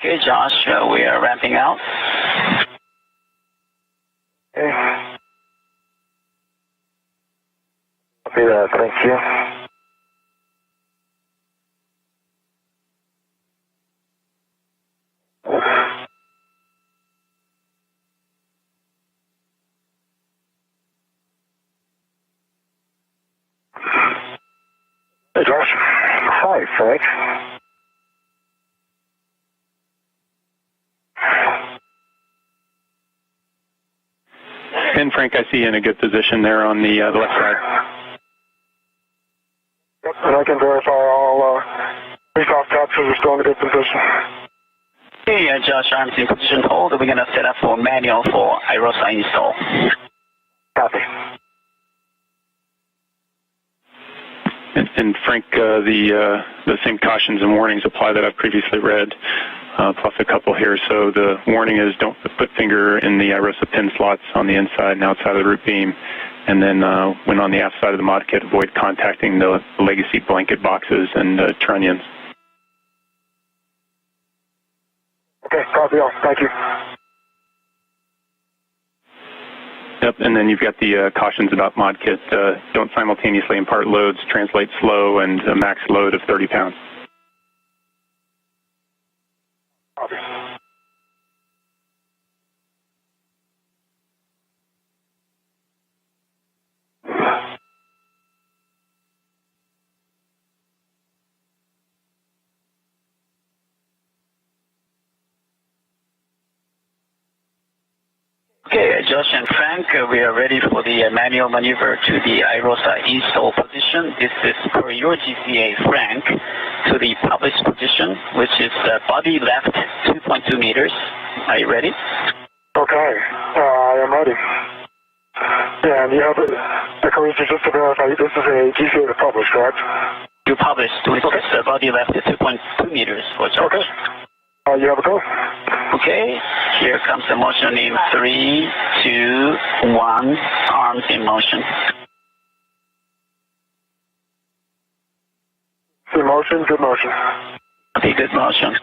Okay, Josh, we are ramping out. Okay. Copy that, thank you. Hey, Josh. Hi, Frank. And Frank, I see you in a good position there on the left side. Yep, and I can verify all reach-off captures are still in a good position. Okay, Josh, arms in position hold. We're going to set up for manual for IROSA install. Copy. And Frank, the same cautions and warnings apply that I've previously read, plus a couple here. So the warning is don't put finger in the IROSA pin slots on the inside and outside of the root beam. And then when on the aft side of the mod kit, avoid contacting the legacy blanket boxes and trunnions. Okay, copy all. Thank you. Yep, and then you've got the cautions about mod kit. Don't simultaneously impart loads, translate slow, and a max load of 30 pounds. Copy. Okay, Josh and Frank, we are ready for the manual maneuver to the IROSA install position. This is per your GCA, Frank, to the published position, which is body left 2.2 meters. Are you ready? Okay, I am ready. Yeah, and you have just to verify, this is a GCA to publish, correct? You published, which is body left 2.2 meters for Josh. Okay. You have a go. Okay, here comes the motion in 3, 2, 1, arms in motion. Good motion, good motion. Okay, good motion.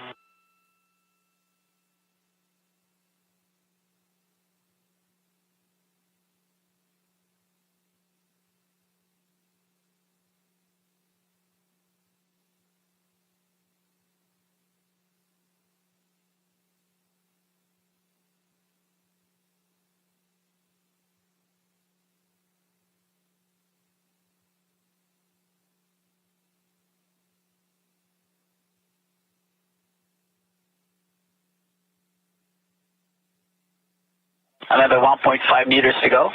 Another 1.5 meters to go.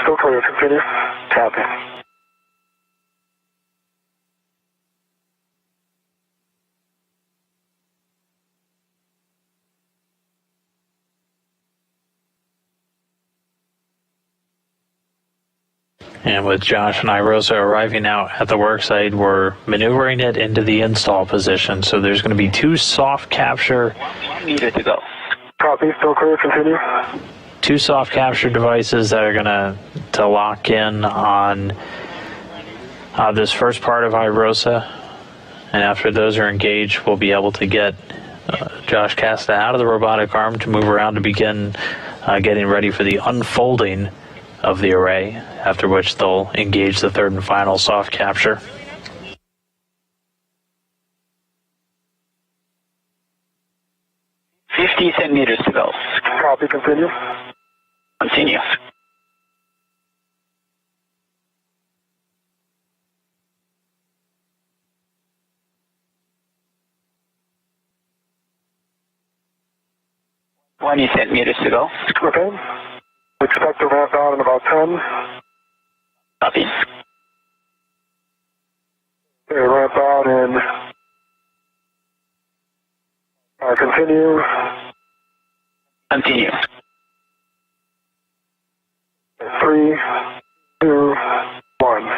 Still clear, continue. Copy. And with Josh and IROSA arriving out at the worksite, we're maneuvering it into the install position. So there's going to be 2 soft capture. 1 meter to go. Copy, still clear, continue. 2 soft capture devices that are going to lock in on this first part of IROSA. And after those are engaged, we'll be able to get Josh Cassada out of the robotic arm to move around to begin getting ready for the unfolding of the array, after which they'll engage the 3rd and final soft capture. Meters to go. Copy, continue. Continue. Meters to go. Okay. Expect to ramp out in about 10. Copy. Okay, ramp out in. Continue. Continue. 3, 2, 1.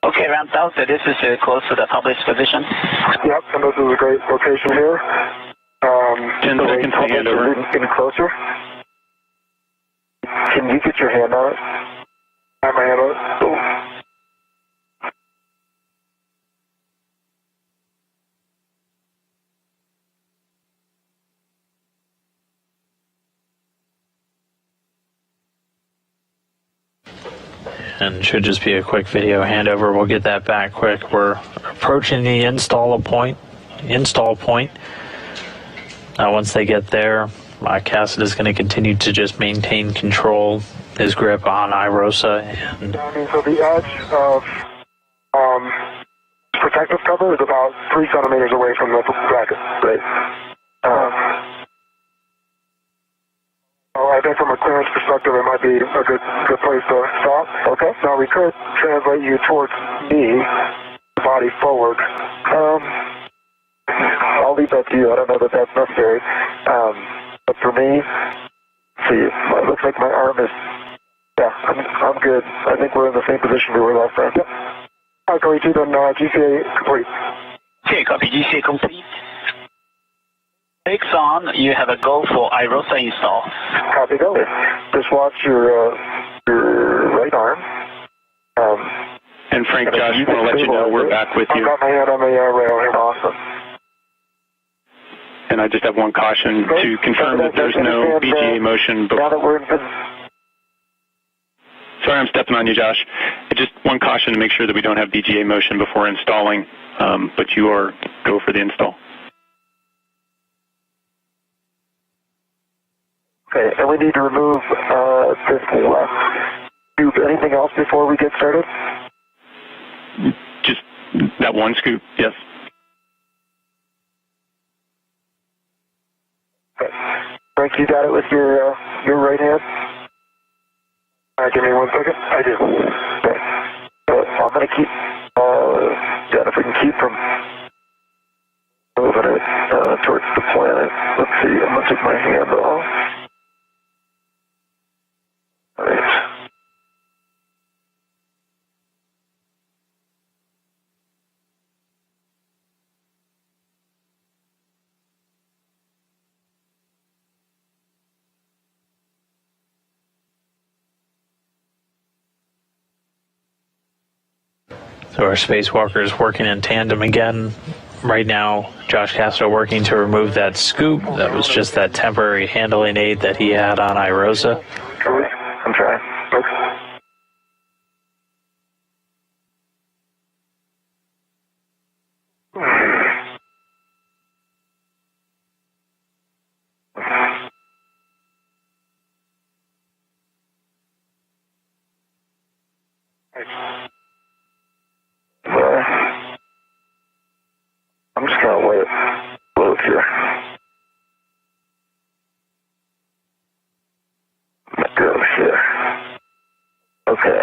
Okay, ramped out. So this is close to the published position. Yep, and this is a great location here. 10 seconds to hand over. Getting closer. Can you get your hand on it? I have my hand on it. Oh. And should just be a quick video handover. We'll get that back quick. We're approaching the install point. Once they get there, Cassada is going to continue to just maintain control, his grip on IROSA. And so the edge of protective cover is about 3 centimeters away from the bracket. Right. I think from a clearance perspective, it might be a good place to stop. Okay. Now we could translate you towards me, body forward. I'll leave that to you. I don't know that that's necessary. But for me, see, it looks like my arm is. Yeah, I'm good. I think we're in the same position we were last time. Yep. All right, Koichi, then GCA complete. Okay, copy. GCA complete. Takes on, you have a go for IROSA install. Copy, go. Just watch your right arm. And Frank, Josh, I want to let you know we're back with you. I've got my hand on the rail here. Awesome. And I just have one caution to confirm that there's no BGA motion. Now that we're in. Sorry, I'm stepping on you, Josh. Just one caution to make sure that we don't have BGA motion before installing, but you are go for the install. Okay, and we need to remove this left. Do anything else before we get started? Just that one scoop, yes. Okay. Frank, you got it with your right hand? Give me 1 second. I do. Okay. I'm going to keep, if we can keep from moving it towards the planet. Let's see, I'm going to take my hand off. All right. so our spacewalker is working in tandem again. Right now, Josh Cassada working to remove that scoop. That was just that temporary handling aid that he had on IROSA. I'm trying. Okay. I'm just going to let it load here. Okay.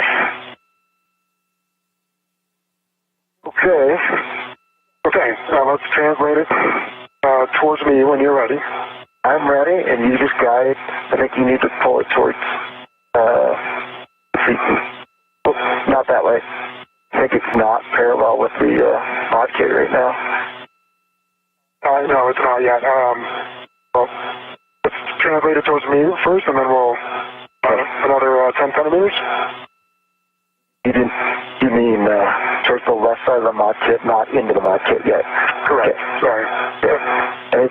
Okay. Okay, let's translate it towards me when you're ready. I'm ready, and you just guide. I think you need to pull it towards the seat. Oh, not that way. I think it's not parallel with the mod kit right now. No, it's not yet. Well, let's translate it towards me first, and then we'll another 10 centimeters. You mean towards the left side of the mod kit, not into the mod kit yet? Correct. Okay. Sorry. Yeah. And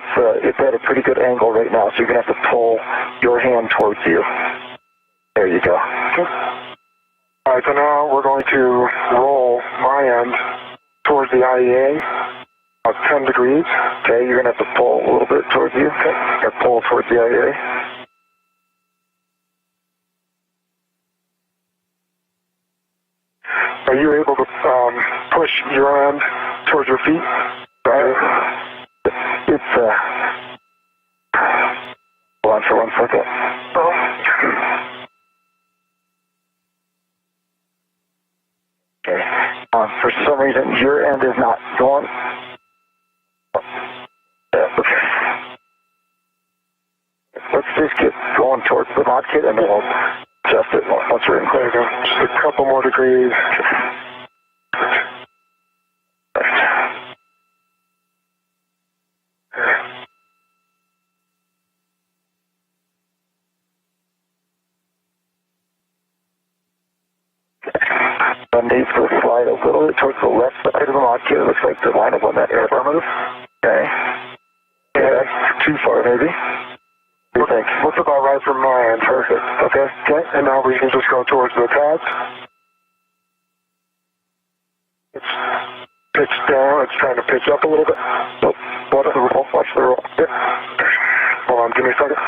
it's at a pretty good angle right now, so you're going to have to pull your hand towards you. There you go. Okay. All right, so now we're going to roll my end towards the IEA of 10 degrees. Okay, you're going to have to pull a little bit towards you. Okay. You're going to pull towards the IEA. Are you able to push your end towards your feet? It's, hold on for 1 second. Okay. For some reason, your end is not going. Okay. Let's just get going towards the mod kit, and then we'll adjust it once we're in. There you go. Just a couple more degrees. Needs to slide a little bit towards the left side of the mod kit. It looks like to line up on that air bar move. Okay. Yeah, that's too far, maybe. What do you think? Looks about right from my end. Perfect. Okay. Okay, and now we can just go towards the tabs. It's pitched down. It's trying to pitch up a little bit. Oh, watch the roll. Watch the roll. Yep. Hold on, give me a second.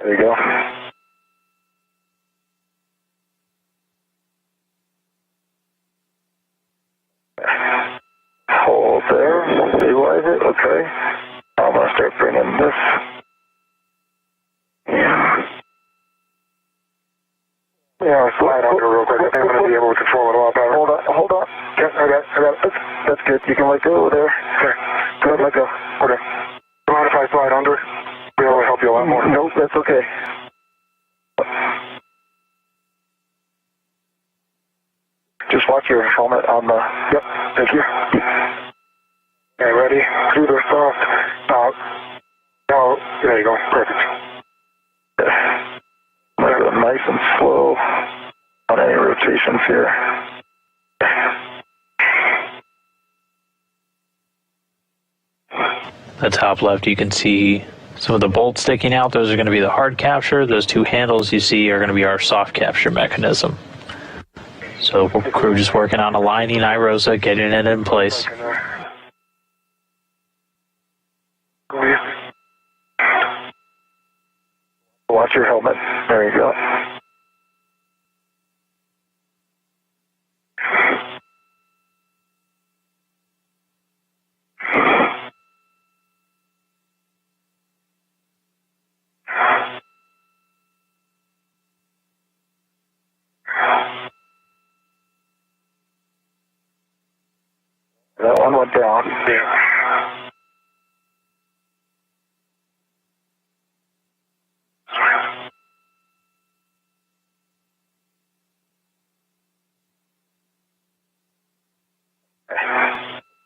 There you go. Hold there. Stabilize it. Okay. I'm going to start bringing this. Yeah, slide under real quick. I think I'm going to be able to control it a lot better. Hold on. Okay, I got it. That's good. You can let go there. Okay. Good, let go. Okay. Do you mind if I slide under? Be able to help you a lot more. Nope, that's okay. Just watch your helmet on the... Yep, thank you. Okay, ready? Through the soft. Now, there you go. Perfect. Nice and slow on any rotations here. The top left, you can see some of the bolts sticking out. Those are going to be the hard capture. Those two handles you see are going to be our soft capture mechanism. So crew just working on aligning IROSA, getting it in place. Watch your helmet. There you go. That one went down. Yeah.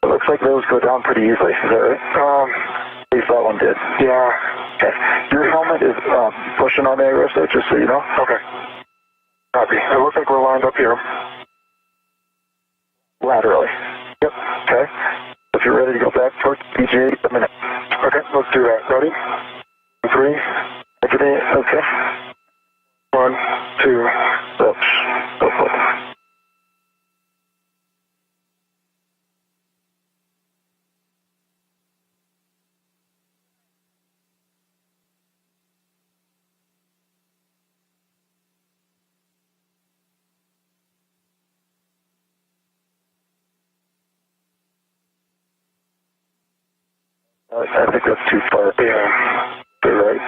It looks like those go down pretty easily. Is that right? At least that one did. Yeah. Okay. Your helmet is pushing on the IROSA, just so you know. Okay. Copy. It looks like we're lined up here. Laterally. Yep. Okay. If you're ready to go back towards BJ, a minute. Okay, let's do that. Ready? 3. Okay. 1, 2. Oops. I think that's too far. Yeah. You're right.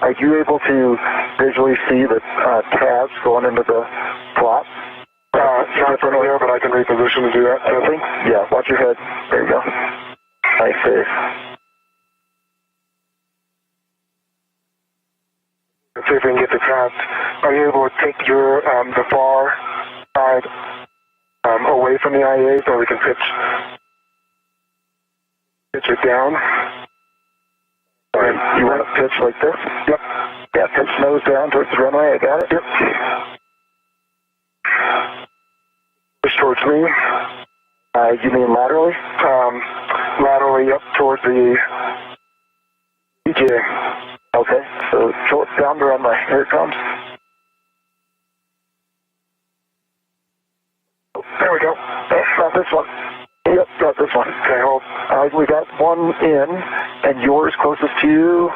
Are you able to visually see the tabs going into the plot? Not from there, but I can reposition to do that. I think. Yeah, watch your head. There you go. Nice save. Let's see if we can get the tabs. Are you able to take your the far side away from the IA so we can pitch it down? You want to pitch like this? Yep. Yeah, pitch nose down towards the runway. I got it. Yep. Push towards me. You mean laterally? Laterally up towards the EJ. Okay, so short down the runway. Here it comes. There we go. Oh, not this one. Yep, got this one. Okay, hold. We got one in, and yours closest to you.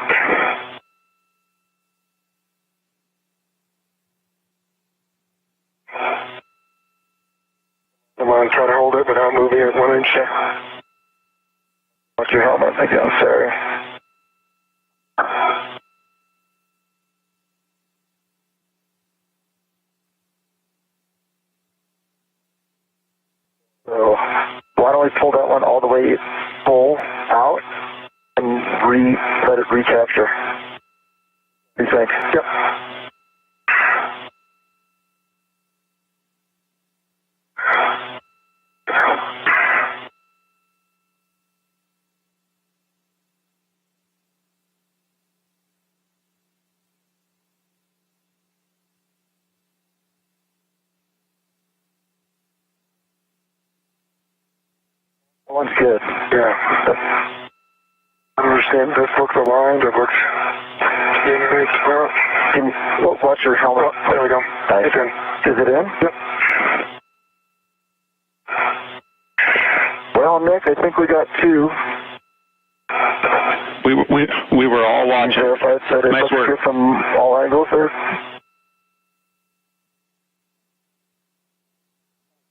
I'm going to try to hold it without moving it 1 inch. Watch your helmet again, sorry. So, why don't we pull that one all the way full out and let it recapture? What do you think? Yep. One's good. Yeah. I understand. This looks aligned. It looks watch your helmet. Oh, there we go. Nice. It's in. Is it in? Yep. Well, Nick, I think we got two. We were all watching. Verified that it nice looks work. good from all angles there.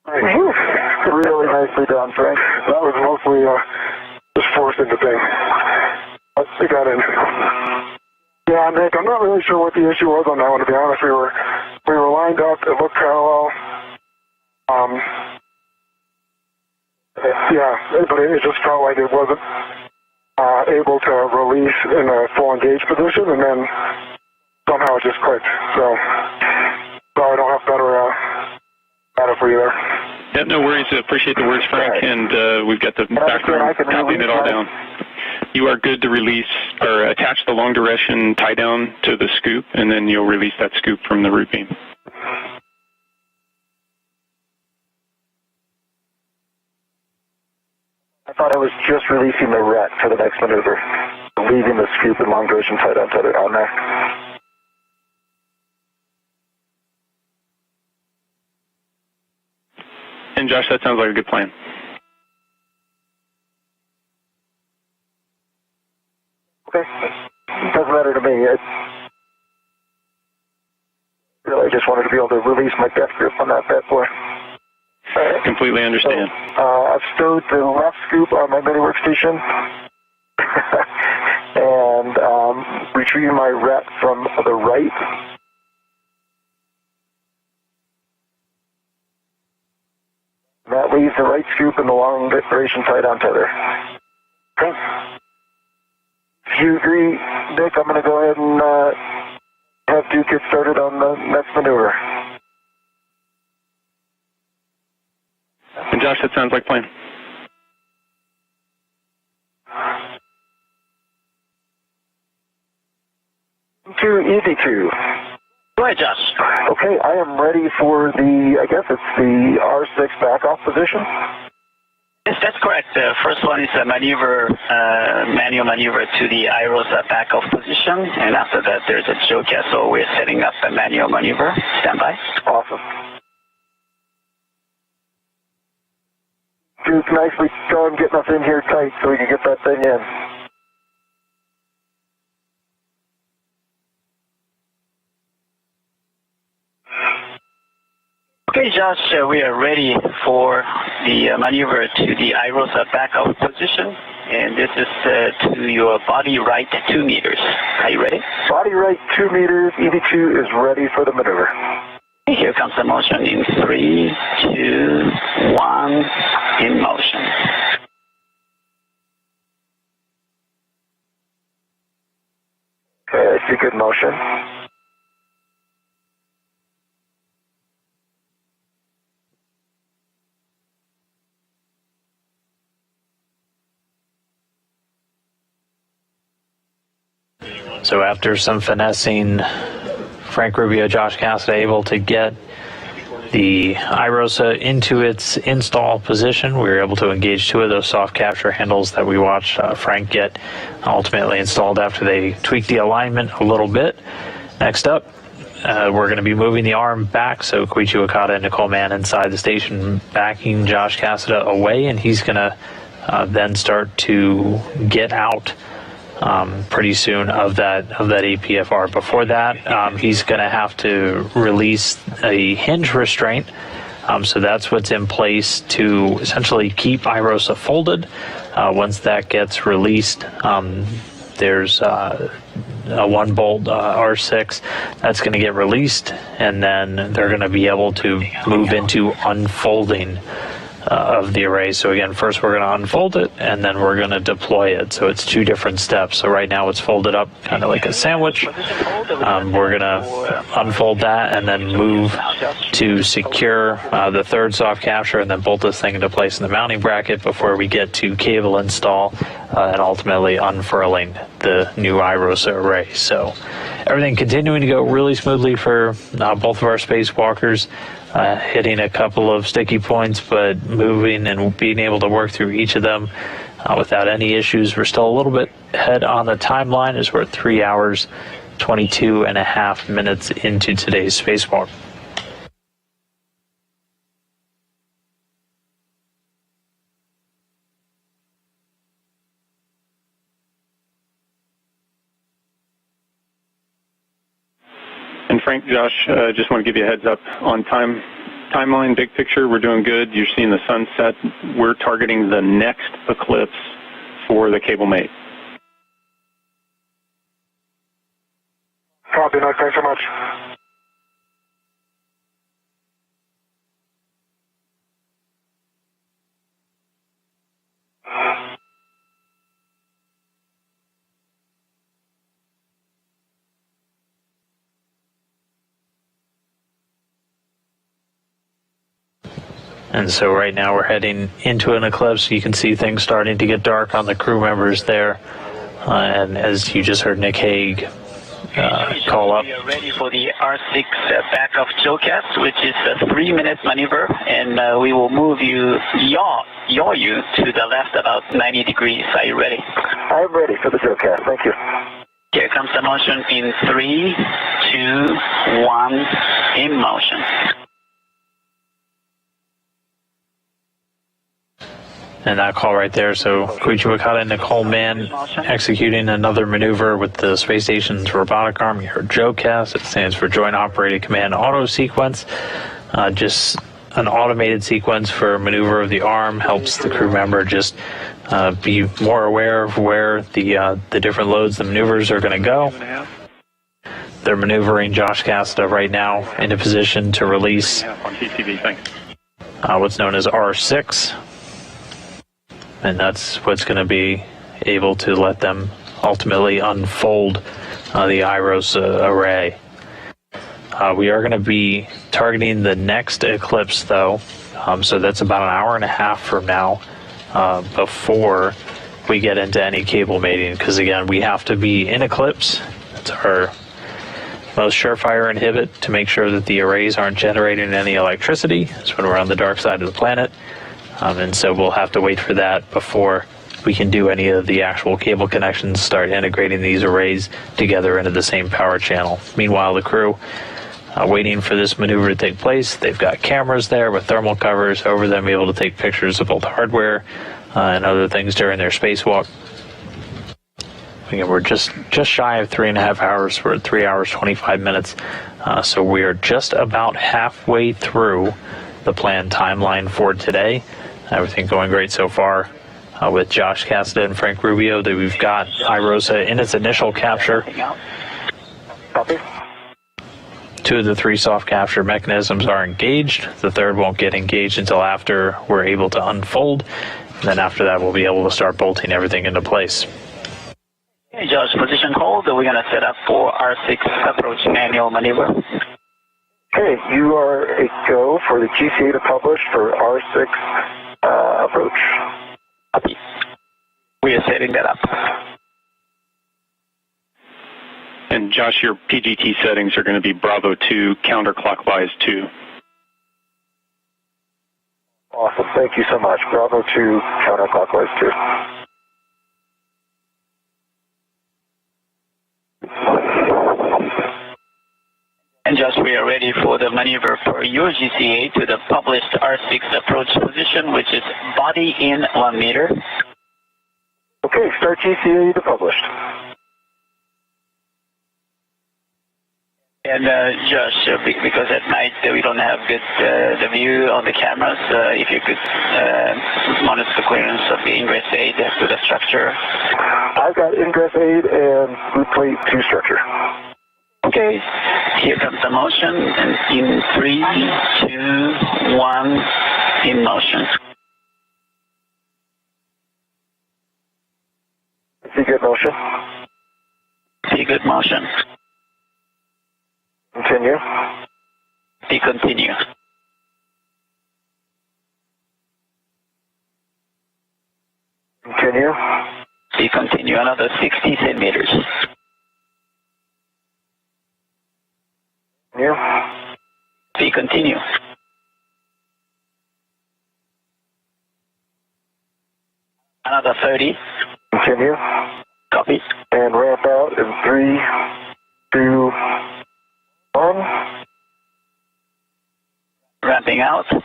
Really nicely done, Frank. That was mostly just forcing the thing. We got in. Yeah, Nick, I'm not really sure what the issue was on that one, to be honest. We were lined up. It looked parallel. Yeah, but it just felt like it wasn't able to release in a full engaged position, and then somehow it just clicked. So I don't have better data for you there. Yeah, no worries. Appreciate the words, Frank, right. And we've got the background copying it all down. You are good to release or attach the long duration tie down to the scoop, and then you'll release that scoop from the root beam. I thought I was just releasing the ret for the next maneuver, leaving the scoop and long duration tie down on there. And Josh, that sounds like a good plan. Okay. Doesn't matter to me. I just wanted to be able to release my death grip on that bad boy. Completely understand. So, I've stowed the left scoop on my mini workstation and retrieving my ret from the right. That leaves the right scoop and the long duration tie down tether. Okay. If you agree, Nick, I'm going to go ahead and have Duke get started on the next maneuver. And Josh, that sounds like plan. To EV2. Go ahead, Josh. Okay, I am ready for the, I guess it's the R6 backoff position. Yes, that's correct. The first one is a maneuver, manual maneuver to the IROSA backoff position, and after that there's a JOCA, so we're setting up a manual maneuver. Stand by. Awesome. Duke, nicely done getting us in here tight so we can get that thing in. Okay, Josh, we are ready for the maneuver to the IROSA backoff position, and this is to your body right 2 meters. Are you ready? Body right 2 meters, EV2 is ready for the maneuver. Here comes the motion in 3, 2, 1, in motion. Okay, I see good motion. So after some finessing, Frank Rubio, Josh Cassada able to get the IROSA into its install position. We were able to engage 2 of those soft capture handles that we watched Frank get ultimately installed after they tweaked the alignment a little bit. Next up, we're going to be moving the arm back, so Koichi Wakata and Nicole Mann inside the station backing Josh Cassada away, and he's going to then start to get out pretty soon of that APFR. Before that, he's going to have to release a hinge restraint. So that's what's in place to essentially keep IROSA folded. Once that gets released, there's a 1-bolt R6 that's going to get released, and then they're going to be able to move into unfolding of the array. So again, first we're going to unfold it, and then we're going to deploy it. So it's 2 different steps. So right now it's folded up kind of like a sandwich. We're going to unfold that and then move to secure the 3rd soft capture, and then bolt this thing into place in the mounting bracket before we get to cable install and ultimately unfurling the new IROSA array. So everything continuing to go really smoothly for both of our spacewalkers. Hitting a couple of sticky points, but moving and being able to work through each of them without any issues. We're still a little bit ahead on the timeline as we're 3 hours, 22 and a half minutes into today's spacewalk. And Frank, Josh, just want to give you a heads up on timeline, big picture. We're doing good. You're seeing the sunset. We're targeting the next eclipse for the cable mate. Copy, nice. Thanks so much. And so right now we're heading into an eclipse. You can see things starting to get dark on the crew members there. And as you just heard Nick Hague call up. We are ready for the R6 back of JOCAS, which is a 3-minute maneuver, and we will move you, yaw you to the left about 90 degrees. Are you ready? I'm ready for the JOCAS. Thank you. Here comes the motion in 3, 2, 1, in motion. And that call right there, so Koichi Wakata and Nicole Mann executing another maneuver with the space station's robotic arm. You heard JOCAS, it stands for Joint Operated Command Auto Sequence. Just an automated sequence for maneuver of the arm, helps the crew member just be more aware of where the different loads, the maneuvers are going to go. They're maneuvering Josh Cassada right now into position to release what's known as R6. And that's what's going to be able to let them ultimately unfold the IROSA array. We are going to be targeting the next eclipse, though, so that's about an hour and a half from now before we get into any cable mating, because again, we have to be in eclipse. That's our most surefire inhibit to make sure that the arrays aren't generating any electricity. That's when we're on the dark side of the planet. And so we'll have to wait for that before we can do any of the actual cable connections, start integrating these arrays together into the same power channel. Meanwhile, the crew waiting for this maneuver to take place. They've got cameras there with thermal covers over them, able to take pictures of both hardware and other things during their spacewalk. Again, we're just shy of 3.5 hours. We're at 3 hours, 25 minutes. So we are just about halfway through the planned timeline for today. Everything going great so far. with Josh Cassada and Frank Rubio that we've got IROSA in its initial capture. Copy. 2 of the 3 soft capture mechanisms are engaged. The 3rd won't get engaged until after we're able to unfold. And then after that, we'll be able to start bolting everything into place. Okay, Josh, position hold. We're going to set up for R6 approach manual maneuver. Okay, you are a go for the GCA to publish for R6 approach. Copy. We are setting that up. And Josh, your PGT settings are going to be Bravo 2, counterclockwise 2. Awesome, thank you so much. Bravo 2, counterclockwise 2. And Josh, we are ready for the maneuver for your GCA to the published R6 approach position, which is body in 1 meter. Okay, start GCA to published. And Josh, because at night we don't have good the view on the cameras, if you could monitor the clearance of the ingress aid to the structure. I've got ingress aid and blue plate 2 structure. Okay, here comes the motion, and in 3, 2, 1, in motion. See good motion? See good motion. Continue. See continue. Continue. See continue, another 60 centimeters. Continue. See continue. Another 30. Continue. Copy. And ramp out in 3, 2, 1. Ramping out. Okay.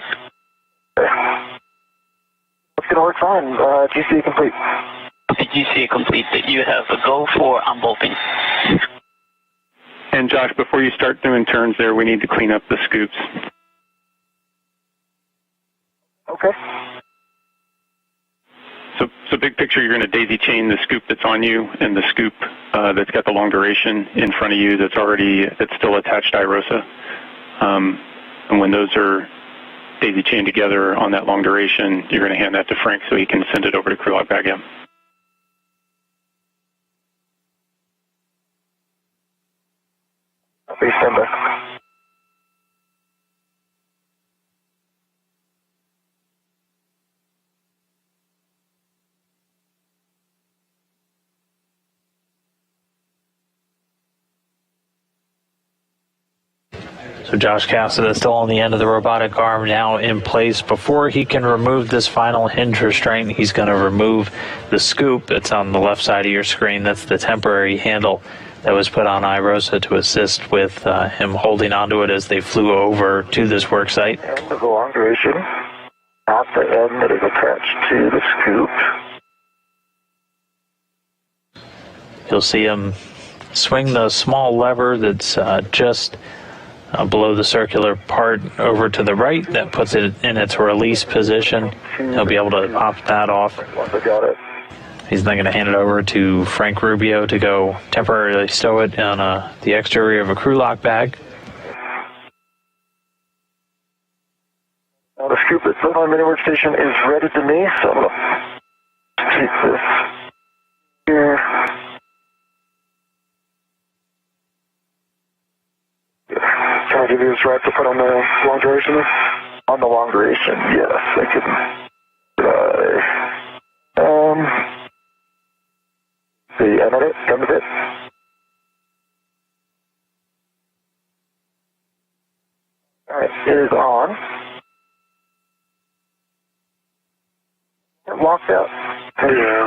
It's going to work fine. GCA complete. GCA complete. You have a go for unbolting. And Josh, before you start doing turns there, we need to clean up the scoops. Okay. So big picture, you're going to daisy chain the scoop that's on you and the scoop that's got the long duration in front of you that's still attached to IROSA. And when those are daisy chained together on that long duration, you're going to hand that to Frank so he can send it over to Crew Lock Back M. Please stand by. So Josh Cassada is still on the end of the robotic arm, now in place. Before he can remove this final hinge restraint, he's going to remove the scoop that's on the left side of your screen. That's the temporary handle that was put on IROSA to assist with him holding onto it as they flew over to this work site. End of the long duration, at the end that is attached to the scoop. You'll see him swing the small lever that's just below the circular part over to the right. That puts it in its release position. He'll be able to pop that off. Once I got it. He's then going to hand it over to Frank Rubio to go temporarily stow it on the exterior of a crew lock bag. Now the scoop that's on my mini workstation is ready to me, so I'm going to take this here. Can I give you this right to put on the long duration? On the long duration, yes, I can. The end of it, end of it. Alright, it is on. It locked out. Yeah.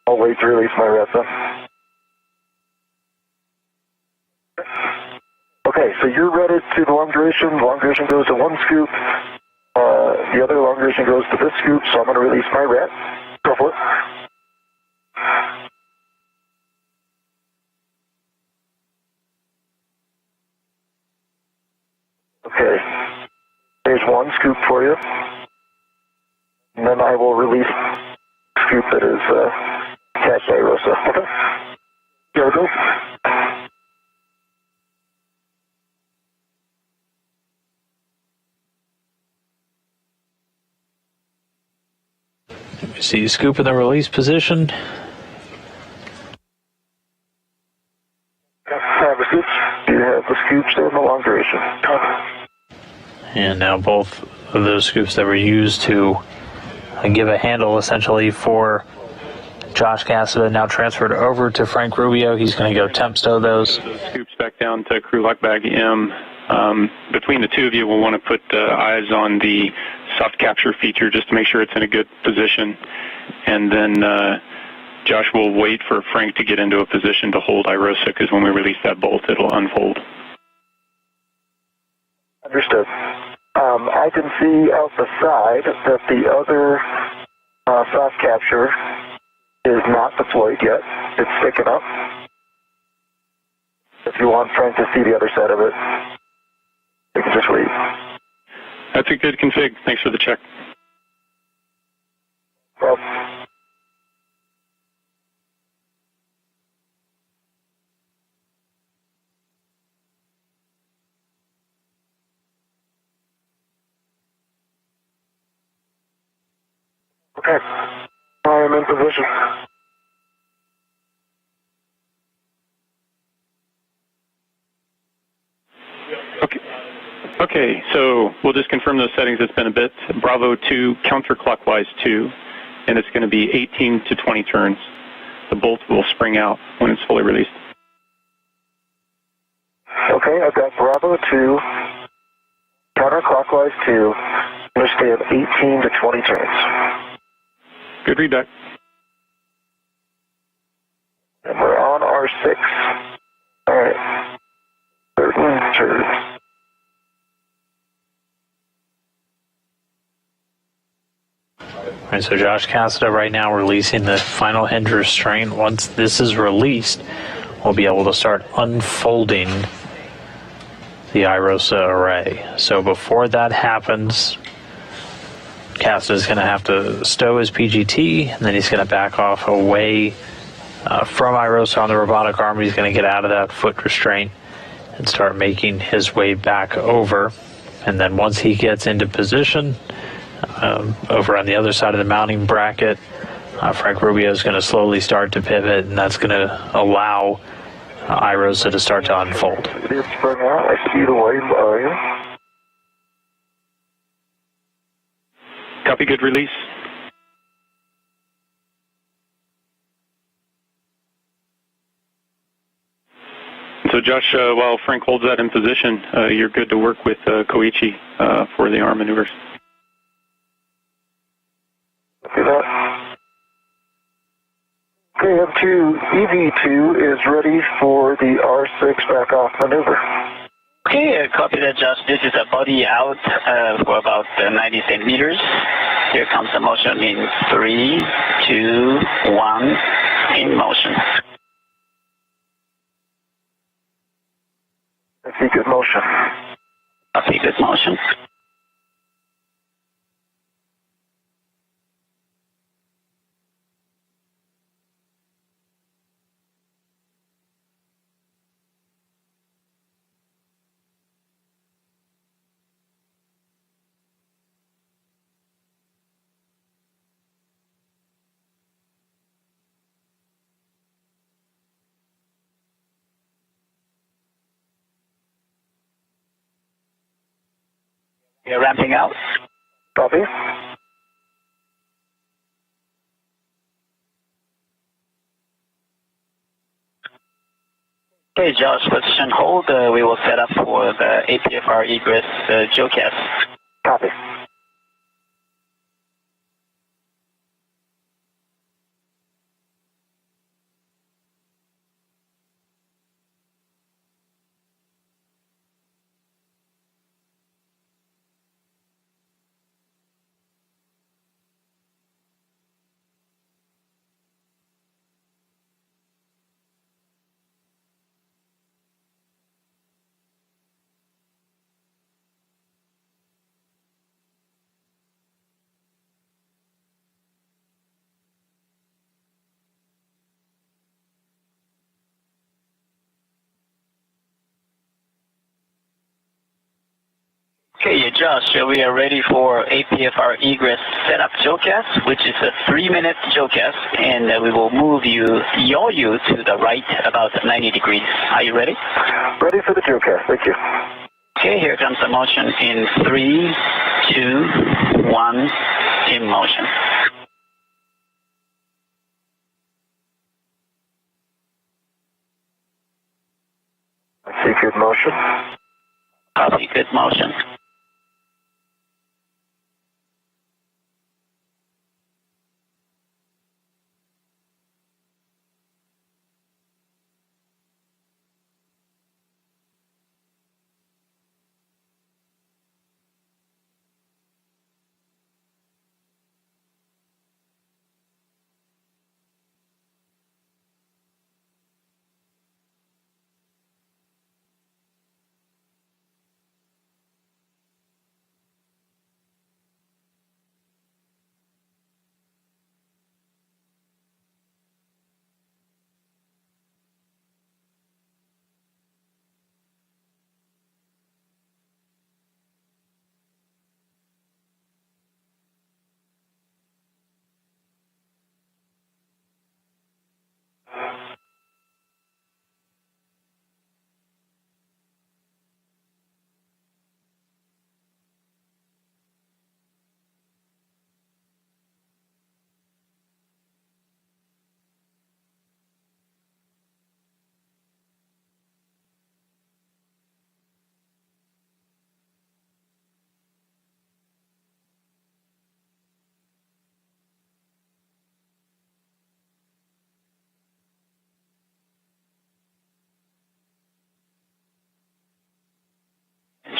I'll wait to release my rep then. Okay, so you're ready to the long duration. The long duration goes to one scoop. The other long duration goes to this scoop, so I'm going to release my rep. Go for it. Okay, there's one scoop for you. and then I will release the scoop that is attached to IROSA. Okay. There we go. See scoop in the release position. Have the scoops. You have the scoops and the long duration. And now both of those scoops that were used to give a handle essentially for Josh Cassada now transferred over to Frank Rubio. He's going to go temp stow those. Scoops back down to crew lock bag M. Between the two of you, we'll want to put eyes on the soft capture feature just to make sure it's in a good position. And then Josh will wait for Frank to get into a position to hold IROSA, because when we release that bolt, it'll unfold. Understood. I can see out the side that the other soft capture is not deployed yet. It's sticking up. If you want Frank to see the other side of it, you can just wait. That's a good config. Thanks for the check. Well, okay. I am in position. Okay, so we'll just confirm those settings. It's been a bit. Bravo 2, counterclockwise 2, and it's going to be 18 to 20 turns. The bolt will spring out when it's fully released. Okay, I've got Bravo 2, counterclockwise 2. I'm going to stay at 18 to 20 turns. Good readback. And we're on R6. All right. 13 turns. All right, so Josh Cassada right now releasing the final hinge restraint. Once this is released, we'll be able to start unfolding the IROSA array. So before that happens, Cassada is going to have to stow his PGT, and then he's going to back off away from IROSA on the robotic arm. He's going to get out of that foot restraint and start making his way back over. And then once he gets into position, over on the other side of the mounting bracket, Frank Rubio is going to slowly start to pivot, and that's going to allow IROSA to start to unfold. It is sprung out. I see the wave volume. Copy, good release. So Josh, while Frank holds that in position, you're good to work with Koichi for the arm maneuvers. See that? Okay, M2, EV2 is ready for the R6 back off maneuver. Okay, copy that, Josh. This is a body out for about 90 centimeters. Here comes the motion in 3, 2, 1, in motion. I see good motion. Copy, good motion. You're ramping out. Copy. Okay, Josh, position hold. We will set up for the APFR egress geocast. Copy. Okay, Josh, we are ready for APFR egress setup jawcast, which is a 3-minute jawcast, and we will move yaw you to the right about 90 degrees. Are you ready? Ready for the jawcast, thank you. Okay, here comes the motion in 3, 2, 1, in motion. I see good motion. Copy, good motion.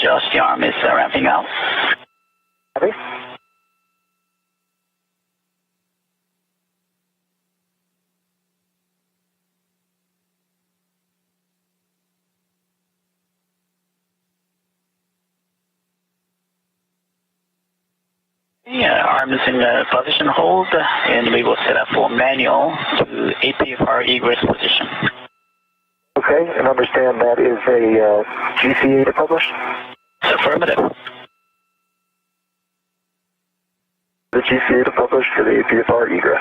Josh, the arm is ramping up. Ready? Yeah, arm is in the position hold, and we will set up for manual to APFR egress position. Okay, and understand that is a GCA to publish? It's affirmative. The GCA to publish for the APFR egress.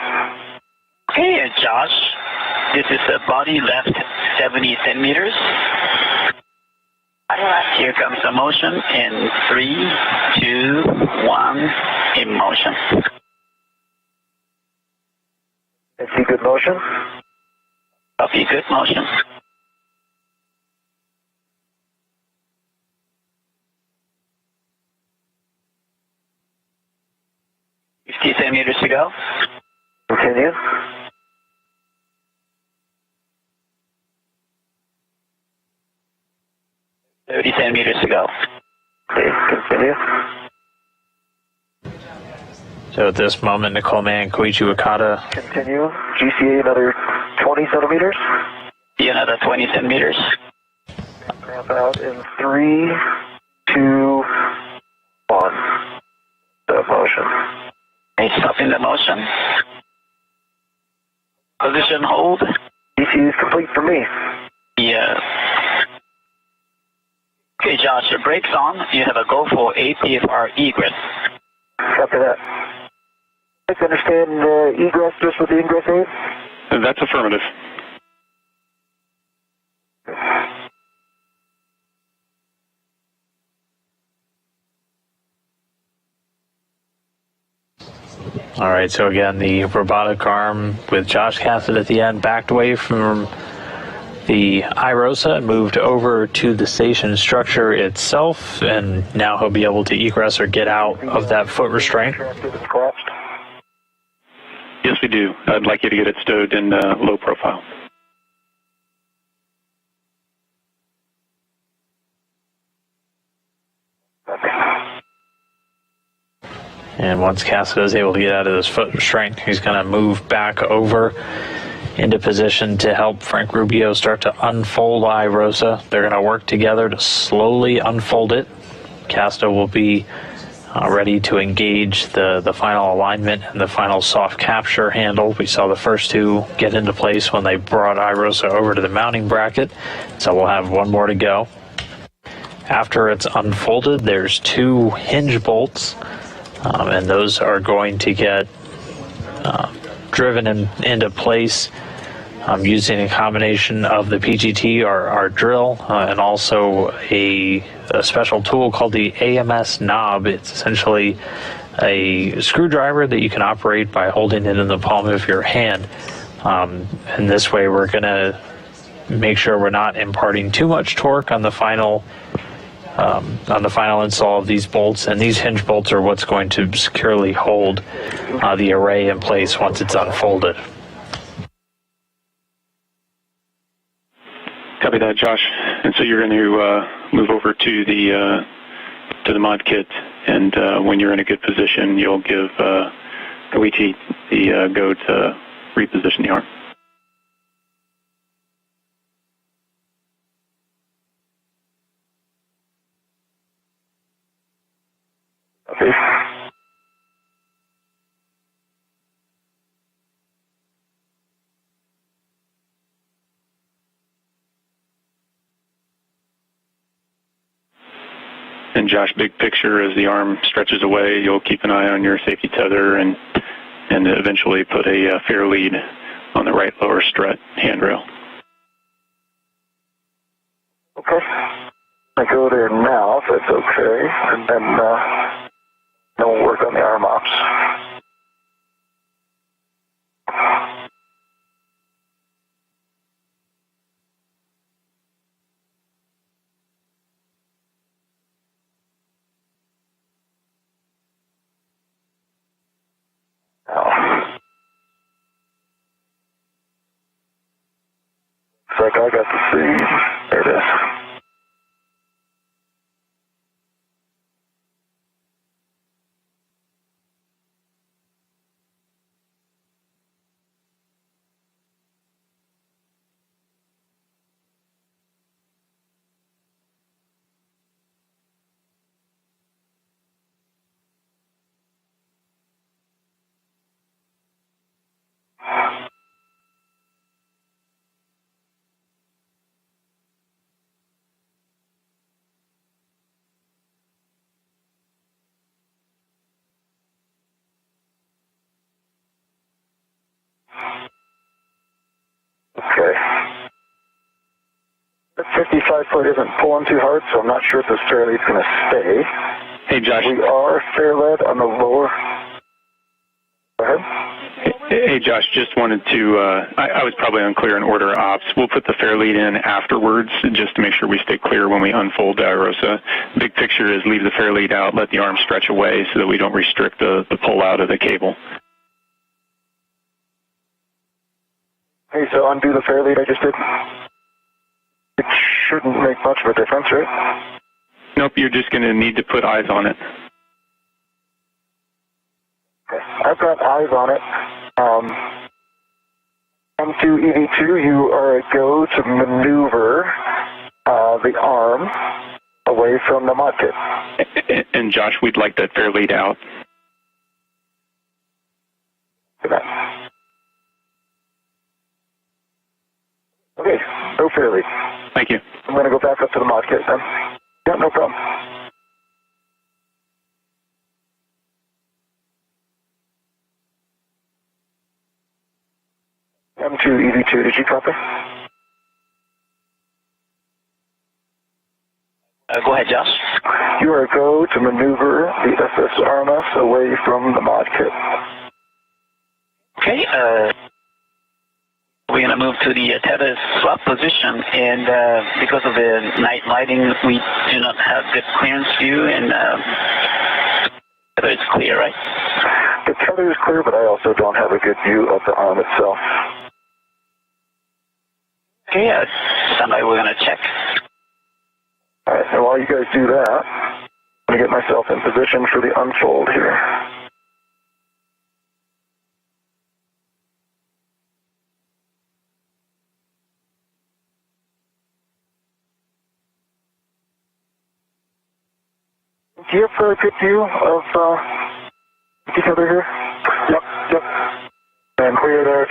Okay, Josh, this is a body left 70 centimeters. Here comes the motion in 3, 2, 1, in motion. I see good motion. Copy, good motion. Centimeters to go. Continue. Centimeters to go. Okay, continue. So at this moment, Nicole Man, Koichi Wakata. Continue. GCA another 20 centimeters. See another 20 centimeters. Ramp out in 3, 2, 1. The motion. Okay, stopping the motion. Position hold. GCA is complete for me. Yeah. Okay, Josh, your brakes on. You have a go for APFR egress. Copy that. I understand egress just with the ingress aid? That's affirmative. All right, so again, the robotic arm with Josh Cassada at the end backed away from the IROSA and moved over to the station structure itself, and now he'll be able to egress or get out of that foot restraint. Yes, we do. I'd like you to get it stowed in low profile. And once Cassada is able to get out of this foot restraint, he's going to move back over into position to help Frank Rubio start to unfold IROSA. They're going to work together to slowly unfold it. Cassada will be ready to engage the final alignment and the final soft capture handle. We saw the first two get into place when they brought IROSA over to the mounting bracket, so we'll have one more to go. after it's unfolded, there's 2 hinge bolts, and those are going to get driven into place using a combination of the PGT, our drill, and also a special tool called the AMS knob. It's essentially a screwdriver that you can operate by holding it in the palm of your hand. And this way we're going to make sure we're not imparting too much torque on the final install of these bolts, and these hinge bolts are what's going to securely hold the array in place once it's unfolded. Copy that, Josh. And so you're going to move over to the mod kit, and when you're in a good position, you'll give Koichi the go to reposition the arm. Okay. And Josh, big picture, as the arm stretches away, you'll keep an eye on your safety tether and eventually put a fair lead on the right lower strut handrail. Okay. I go there now, if that's okay, and then we'll work on the arm ops. Looks like I got the seam. There it is. Okay. The 55 foot isn't pulling too hard, so I'm not sure if this fair lead's going to stay. Hey, Josh. We are fair led on the lower. Go ahead. Hey, Josh, just wanted to, I was probably unclear in order of ops. We'll put the fair lead in afterwards just to make sure we stay clear when we unfold the IROSA. Big picture is leave the fair lead out, let the arm stretch away so that we don't restrict the pull out of the cable. Hey, so undo the fair lead I just did. It shouldn't make much of a difference, right? Nope, you're just going to need to put eyes on it. Okay. I've got eyes on it. M2 EV2, you are a go to maneuver the arm away from the mod kit. And Josh, we'd like that fair lead out. Okay, no fair lead. Thank you. I'm going to go back up to the mod kit then. Yeah, no problem. M2 EV2, did you copy? Go ahead, Josh. You are go to maneuver the SS RMS away from the mod kit. Okay, we're going to move to the tether swap position, and because of the night lighting, we do not have the clearance view, and tether is clear, right? The tether is clear, but I also don't have a good view of the arm itself. Okay, somebody we're going to check. All right, and while you guys do that, I'm going to get myself in position for the unfold here. Do you have a good view of each other here? Yep. And clear there.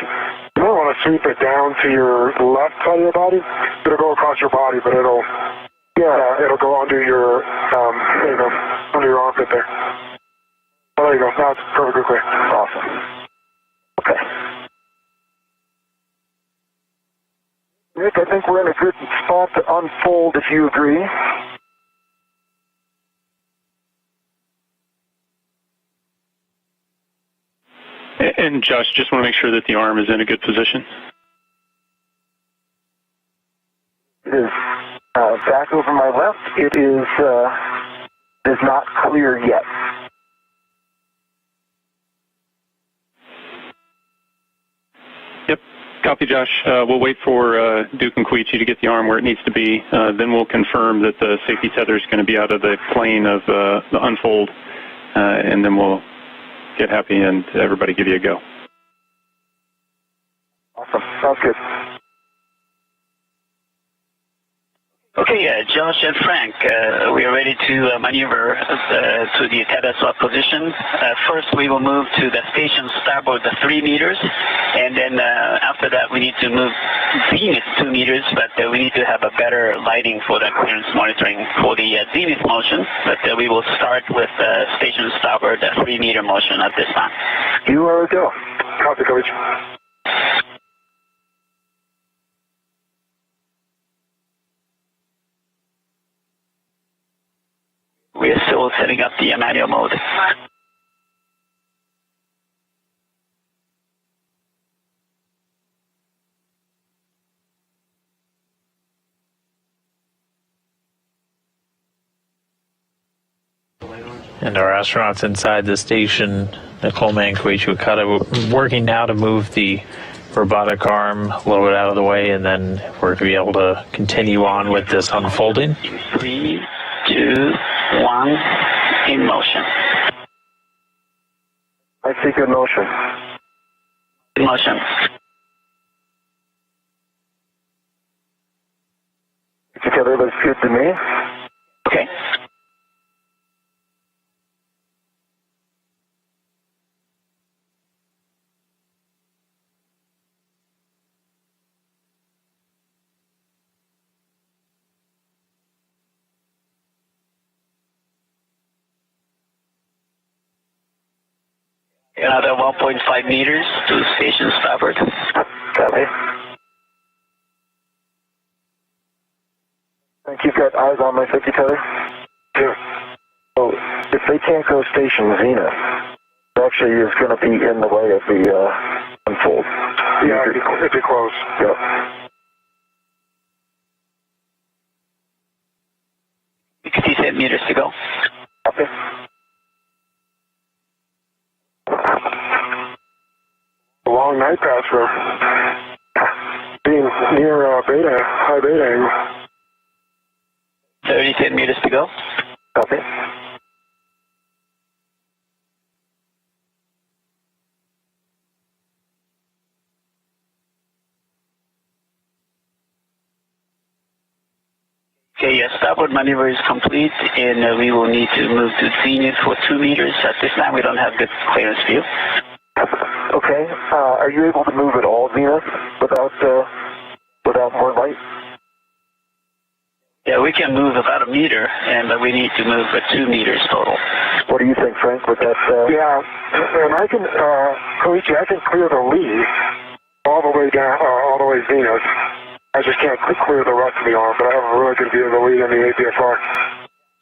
You don't want to sweep it down to your left side of your body. It'll go across your body, but it'll Yeah, it'll go under your, there you go, under your armpit there. Oh, there you go. Now it's perfectly clear. Awesome. Okay. Rick, I think we're in a good spot to unfold if you agree. And Josh, just want to make sure that the arm is in a good position. It is back over my left. It is not clear yet. Yep, copy, Josh. We'll wait for Duke and Koichi to get the arm where it needs to be. Then we'll confirm that the safety tether is going to be out of the plane of the unfold, and then we'll get happy and everybody give you a go. Awesome. Sounds good. Okay, Josh and Frank, we are ready to maneuver to the tether swap position. First, we will move to the station starboard 3 meters, and then after that, we need to move zenith 2 meters, but we need to have a better lighting for the clearance monitoring for the zenith motion. But we will start with station starboard 3 meter motion at this time. You are a go. Copy, Coach. We are still setting up the manual mode. And our astronauts inside the station, Nicole Man, Koichi Okada, working now to move the robotic arm a little bit out of the way, and then we're going to be able to continue on with this unfolding. 3, 2, 1, in motion. I see good motion. In motion. Together looks good to me. Okay. Another 1.5 meters to station starboard. Copy. I think you've got eyes on my safety tether? Yeah. So, if they can't go station zenith, it actually is going to be in the way of the unfold. Yeah, it'd be close. Yep. $67 meters to go. Copy. A long night pass for being near beta, high beta angle. 37 meters to go. Copy. Okay, starboard maneuver is complete, and we will need to move to zenith for 2 meters. At this time, we don't have good clearance view. Okay. Are you able to move at all zenith without more light? Yeah, we can move about 1 meter, but we need to move 2 meters total. What do you think, Frank? With that? Yeah, and I can, Koichi, I can clear the lead all the way down, all the way zenith. I just can't clear the rest of the arm, but I have a really good view of the lead on the APFR.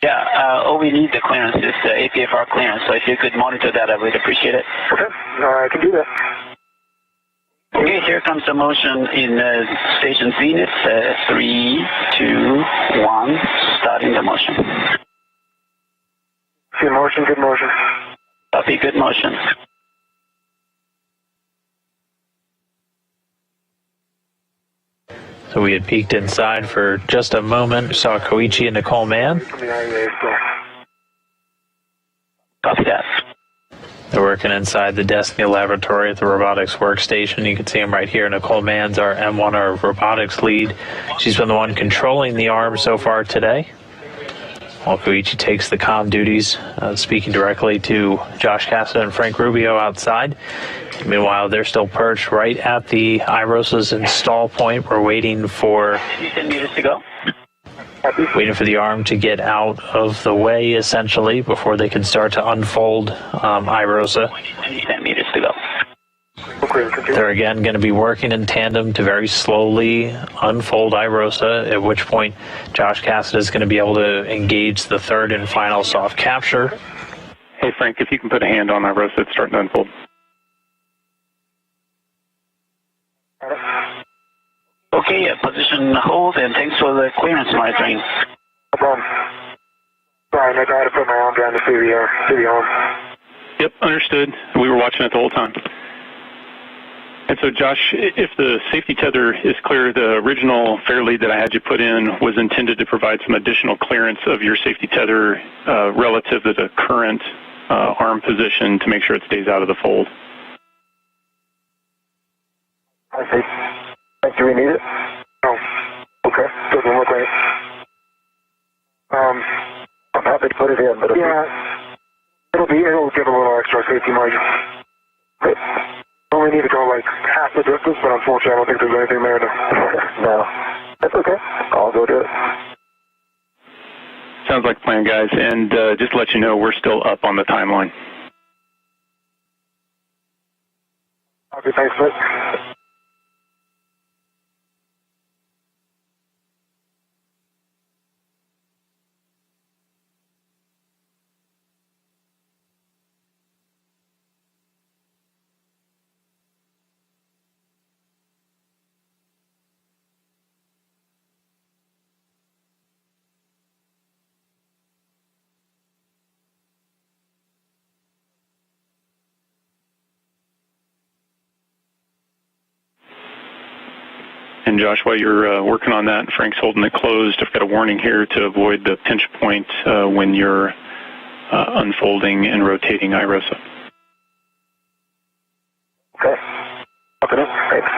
Yeah, all we need the clearance is the APFR clearance, so if you could monitor that, I would appreciate it. Okay, I can do that. Okay, here comes the motion in station zenith. 3, 2, 1, starting the motion. Good motion, good motion. Copy, good motion. So we had peeked inside for just a moment, saw Koichi and Nicole Man. From the IEA still. Copy that. They're working inside the Destiny laboratory at the robotics workstation. You can see them right here. Nicole Mann's our M1, our robotics lead. She's been the one controlling the arm so far today, while Koichi takes the comm duties, speaking directly to Josh Cassada and Frank Rubio outside. Meanwhile, they're still perched right at the IROSA's install point. We're waiting for 10 meters to go. waiting for the arm to get out of the way, essentially, before they can start to unfold IROSA. 10 meters to go. They're again going to be working in tandem to very slowly unfold IROSA, at which point Josh Cassada is going to be able to engage the third and final soft capture. Hey, Frank, if you can put a hand on IROSA, it's starting to unfold. Okay, position hold, and thanks for the clearance monitoring. No problem. Sorry, I got to put my arm down to see the arm. Yep, understood. We were watching it the whole time. And so, Josh, if the safety tether is clear, the original fair lead that I had you put in was intended to provide some additional clearance of your safety tether relative to the current arm position to make sure it stays out of the fold. I see. Do we need it? No. Okay. Doesn't look like it. I'm happy to put it in, but yeah, it'll give a little extra safety margin. Okay. Only need to go like half the distance, but unfortunately I don't think there's anything there to... No. That's okay. I'll go do it. Sounds like a plan, guys. And just to let you know, we're still up on the timeline. Okay, thanks, mate. And Josh, while you're working on that, Frank's holding it closed. I've got a warning here to avoid the pinch point when you're unfolding and rotating IROSA. Okay. Okay. Thanks.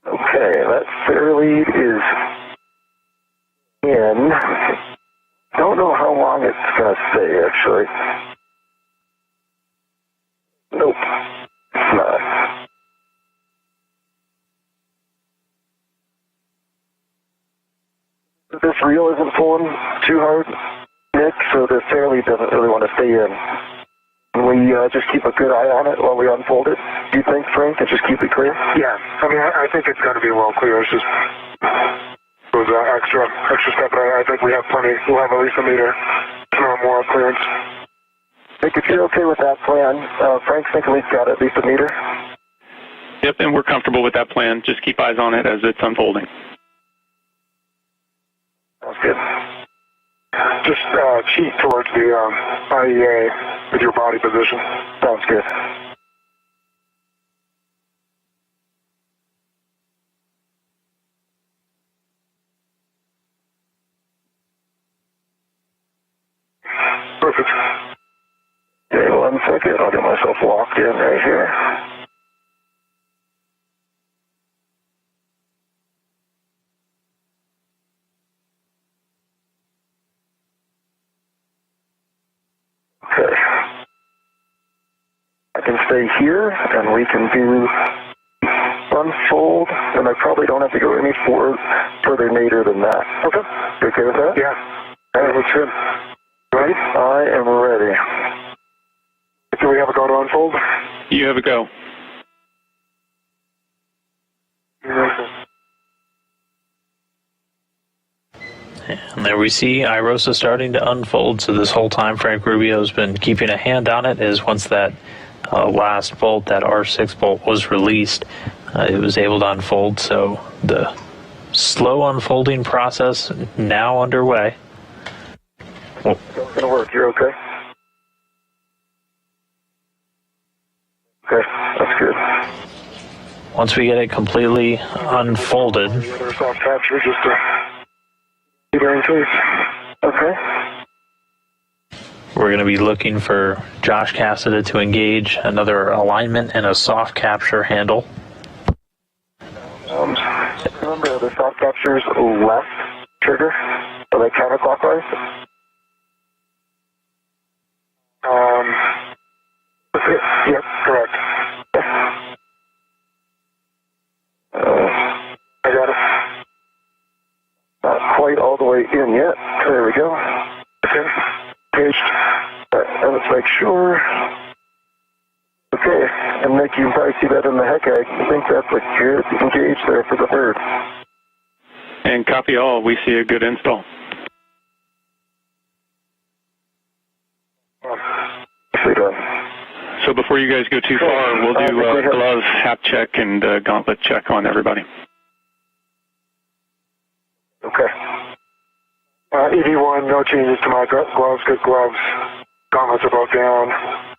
Okay, that fair lead is in. Don't know how long it's going to stay, actually. Nope, it's not. This reel isn't pulling too hard, Nick, so the fair lead doesn't really want to stay in. Can we just keep a good eye on it while we unfold it, do you think, Frank, and just keep it clear? Yeah, I mean, I think it's got to be well clear. It's just those extra step, but I think we have plenty. We'll have at least a meter, more clearance. Nick, if you're okay with that plan, Frank's thinking we've got at least a meter. Yep, and we're comfortable with that plan. Just keep eyes on it as it's unfolding. Sounds good. Just cheat towards the IEA with your body position. Sounds good. Perfect. Okay, 1 second. I'll get myself locked in right here. Okay. I can stay here, and we can do unfold, and I probably don't have to go any further later than that. Okay. You okay with that? Yeah. All right, let's go. Ready? I am ready. Do we have a go to unfold? You have a go. And there we see IROSA starting to unfold. So this whole time, Frank Rubio's been keeping a hand on it. As once that last bolt, that R6 bolt, was released, it was able to unfold. So the slow unfolding process now underway. It's going to work. You're okay? Okay, that's good. Once we get it completely unfolded, The other soft capture just to keep it in place. Okay. we're going to be looking for Josh Cassada to engage another alignment and a soft capture handle. Remember, the soft capture's left trigger, so like counterclockwise? Yep, correct. I got it. Not quite all the way in yet. There we go. Okay. Engaged. And let's make sure. Okay, and Nick, you can probably see that in the heck egg. I think that's a good engage there for the third. And copy all, we see a good install. Nicely done. So before you guys go too far, we'll do glove, hap check, and gauntlet check on everybody. Okay. EV1, no changes to my gloves, good gloves. Gauntlets are both down,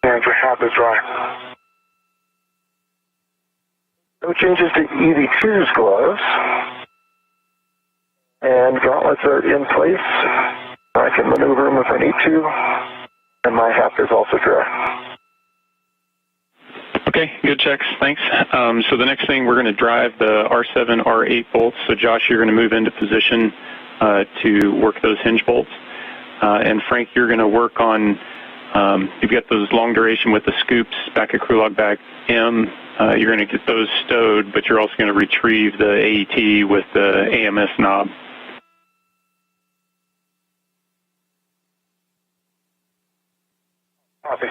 and your hap is dry. No changes to EV2's gloves. And gauntlets are in place. I can maneuver them if I need to. And my hap is also dry. Okay, good checks, thanks. So the next thing, we're going to drive the R7, R8 bolts. So Josh, you're going to move into position to work those hinge bolts. And Frank, you're going to work on, you've got those long duration with the scoops back at crew log bag M. You're going to get those stowed, but you're also going to retrieve the AET with the AMS knob. Copy.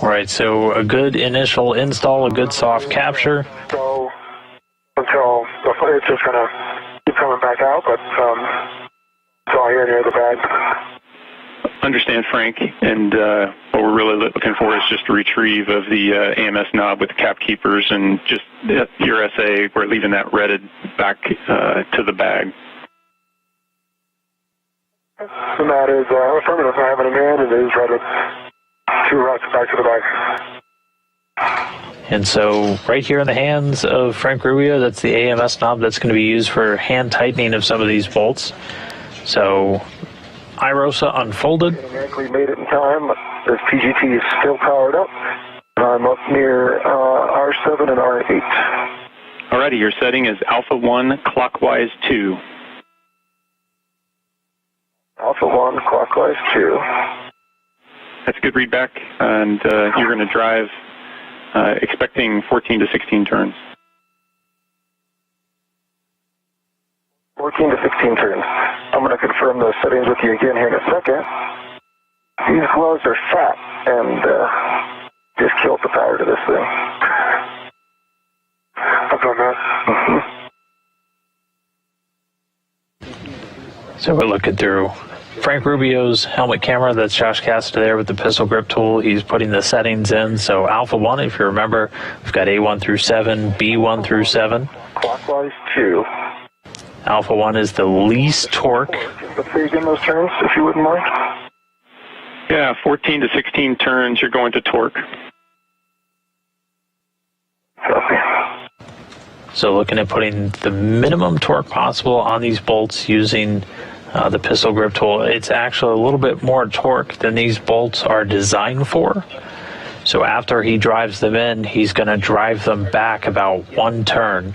All right, so a good initial install, a good soft capture. So until it's just going to keep coming back out, but it's all here near the bag. Understand, Frank, and what we're really looking for is just a retrieve of the AMS knob with the cap keepers and just your SA, we're leaving that redded back to the bag. And that is affirmative. I have it in hand, and it is redded. 2 routes back to the bag. And so right here in the hands of Frank Rubio, that's the AMS knob that's going to be used for hand tightening of some of these bolts. So IROSA unfolded. Automatically made it in time. This PGT is still powered up. I'm up near R7 and R8. Alrighty, your setting is Alpha 1, clockwise 2. Alpha 1, clockwise 2. That's a good readback, and you're going to drive expecting 14 to 16 turns. 14 to 16 turns. I'm going to confirm those settings with you again here in a second. These gloves are fat and just killed the power to this thing. I've done that. So we're looking through Frank Rubio's helmet camera. That's Josh Cassada there with the pistol grip tool. He's putting the settings in. So Alpha 1, if you remember, we've got A1 through 7, B1 through 7. Clockwise 2. Alpha 1 is the least torque. Let's say again those turns, if you wouldn't mind. Yeah, 14 to 16 turns, you're going to torque. Copy. So looking at putting the minimum torque possible on these bolts using the pistol grip tool. It's actually a little bit more torque than these bolts are designed for. So after he drives them in, he's going to drive them back about 1 turn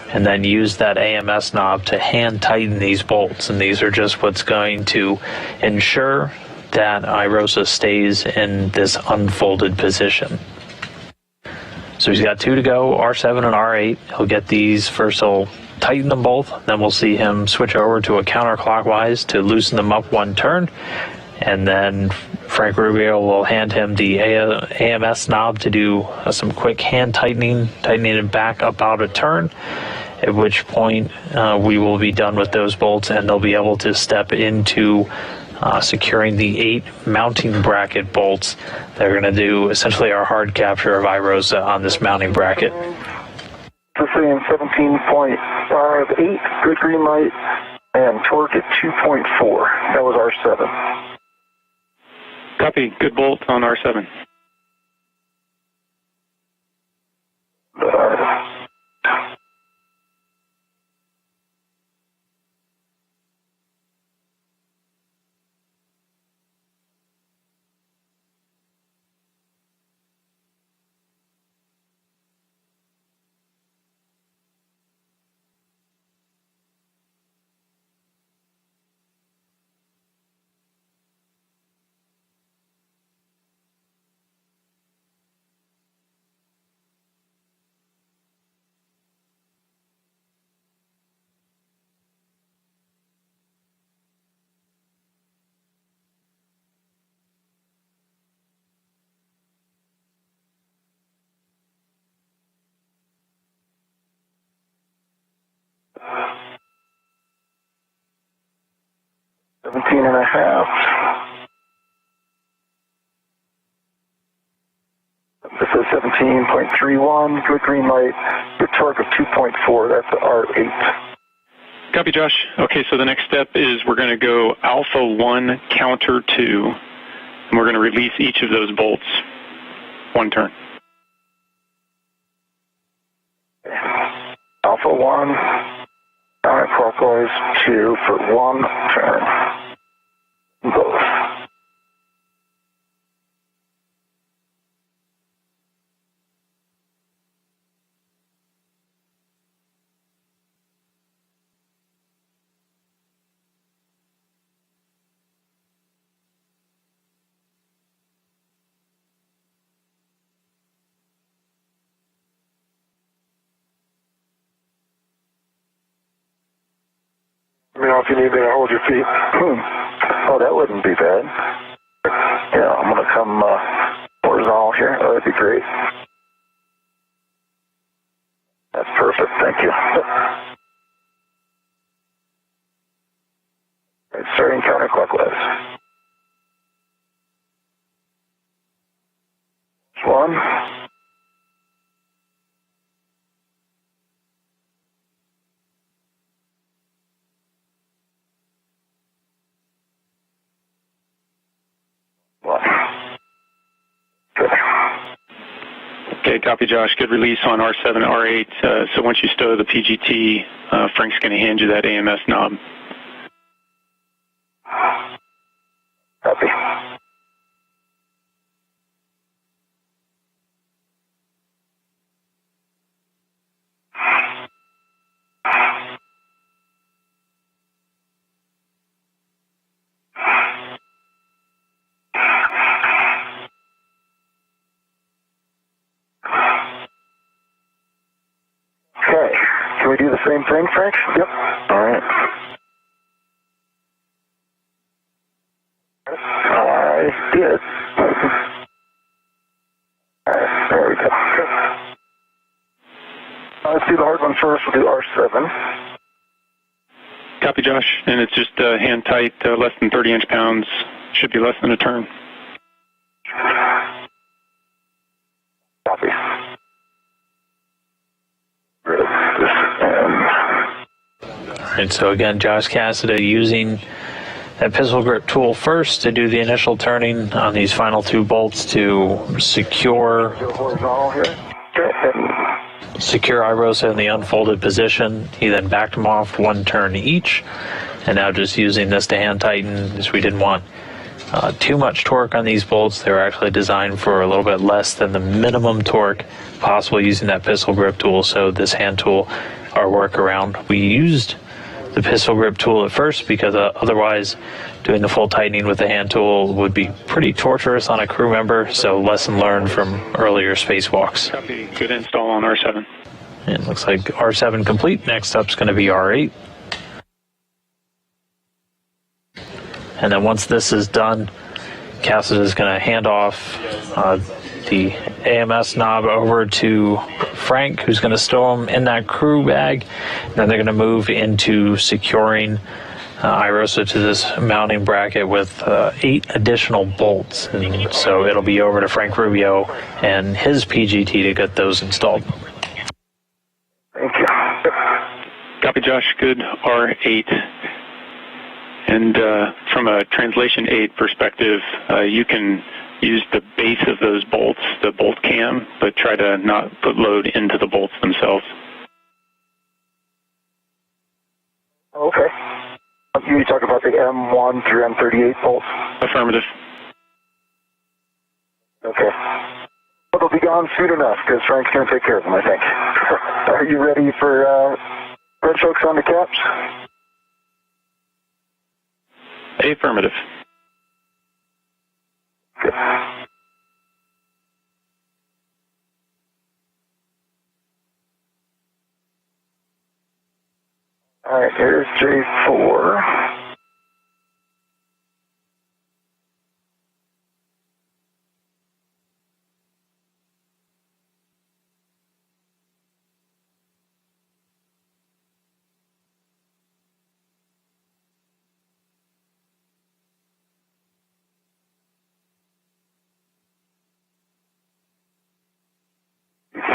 and then use that AMS knob to hand tighten these bolts. And these are just what's going to ensure that IROSA stays in this unfolded position. So he's got 2 to go, R7 and R8. He'll get these first. He'll tighten them both. Then we'll see him switch over to a counterclockwise to loosen them up 1 turn. And then Frank Rubio will hand him the AMS knob to do some quick hand tightening it back about a turn, at which point we will be done with those bolts and they'll be able to step into securing the 8 mounting bracket bolts. They're going to do essentially our hard capture of IROSA on this mounting bracket. The same 17.58, good green light, and torque at 2.4. That was R7. Copy. Good bolt on R7. And a half. This is 17.31. Good green light. Good torque of 2.4. That's R8. Copy, Josh. Okay, so the next step is we're going to go alpha 1, counter 2, and we're going to release each of those bolts. One turn. Alpha 1, counterclockwise 2 for one turn. Both. Let me know if you need me to hold your feet. Oh, that wouldn't be bad. Yeah, I'm going to come horizontal here. Oh, that'd be great. That's perfect. Thank you. Right, starting counterclockwise. One. Okay, copy, Josh. Good release on R7, R8. So once you stow the PGT, Frank's going to hand you that AMS knob. Copy. Okay. Can we do the same thing, Frank? Yep. All right. I did. All right, there we go. Let's do the hard one first. We'll do R7. Copy, Josh. And it's just hand tight, less than 30 inch-pounds. Should be less than a turn. Copy. All right, so again, Josh Cassada using that pistol grip tool first to do the initial turning on these final two bolts to secure IROSA in the unfolded position. He then backed them off one turn each, and now just using this to hand tighten, as we didn't want too much torque on these bolts. They were actually designed for a little bit less than the minimum torque possible using that pistol grip tool, so this hand tool, our workaround. We used the pistol grip tool at first because otherwise doing the full tightening with the hand tool would be pretty torturous on a crew member, so lesson learned from earlier spacewalks. Copy. Good install on R7. And it looks like R7 complete. Next up's going to be R8. And then once this is done, Cassada is going to hand off the AMS knob over to Frank, who's going to stow them in that crew bag. And then they're going to move into securing IROSA to this mounting bracket with 8 additional bolts. And so it'll be over to Frank Rubio and his PGT to get those installed. Thank you. Copy, Josh. Good R8. And from a translation aid perspective, you can use the base of those bolts, the bolt cam, but try to not put load into the bolts themselves. Okay. You talk about the M1 through M38 bolts? Affirmative. Okay. Well, they'll be gone soon enough, because Frank's going to take care of them, I think. Are you ready for red chokes on the caps? Affirmative. Good. All right, here's J4.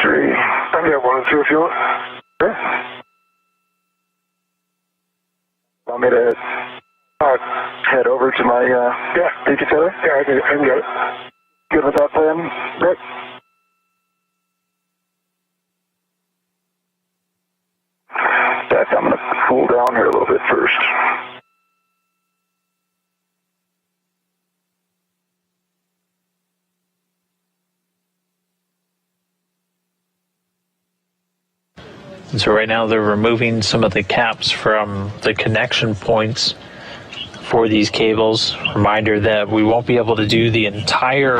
Three. I can get 1 and 2 if you want. Sure. Want me to head over to my data center? Yeah, I can get it. Good with that plan, Rick? In fact, I'm going to cool down here a little bit first. And so right now they're removing some of the caps from the connection points for these cables. Reminder that we won't be able to do the entire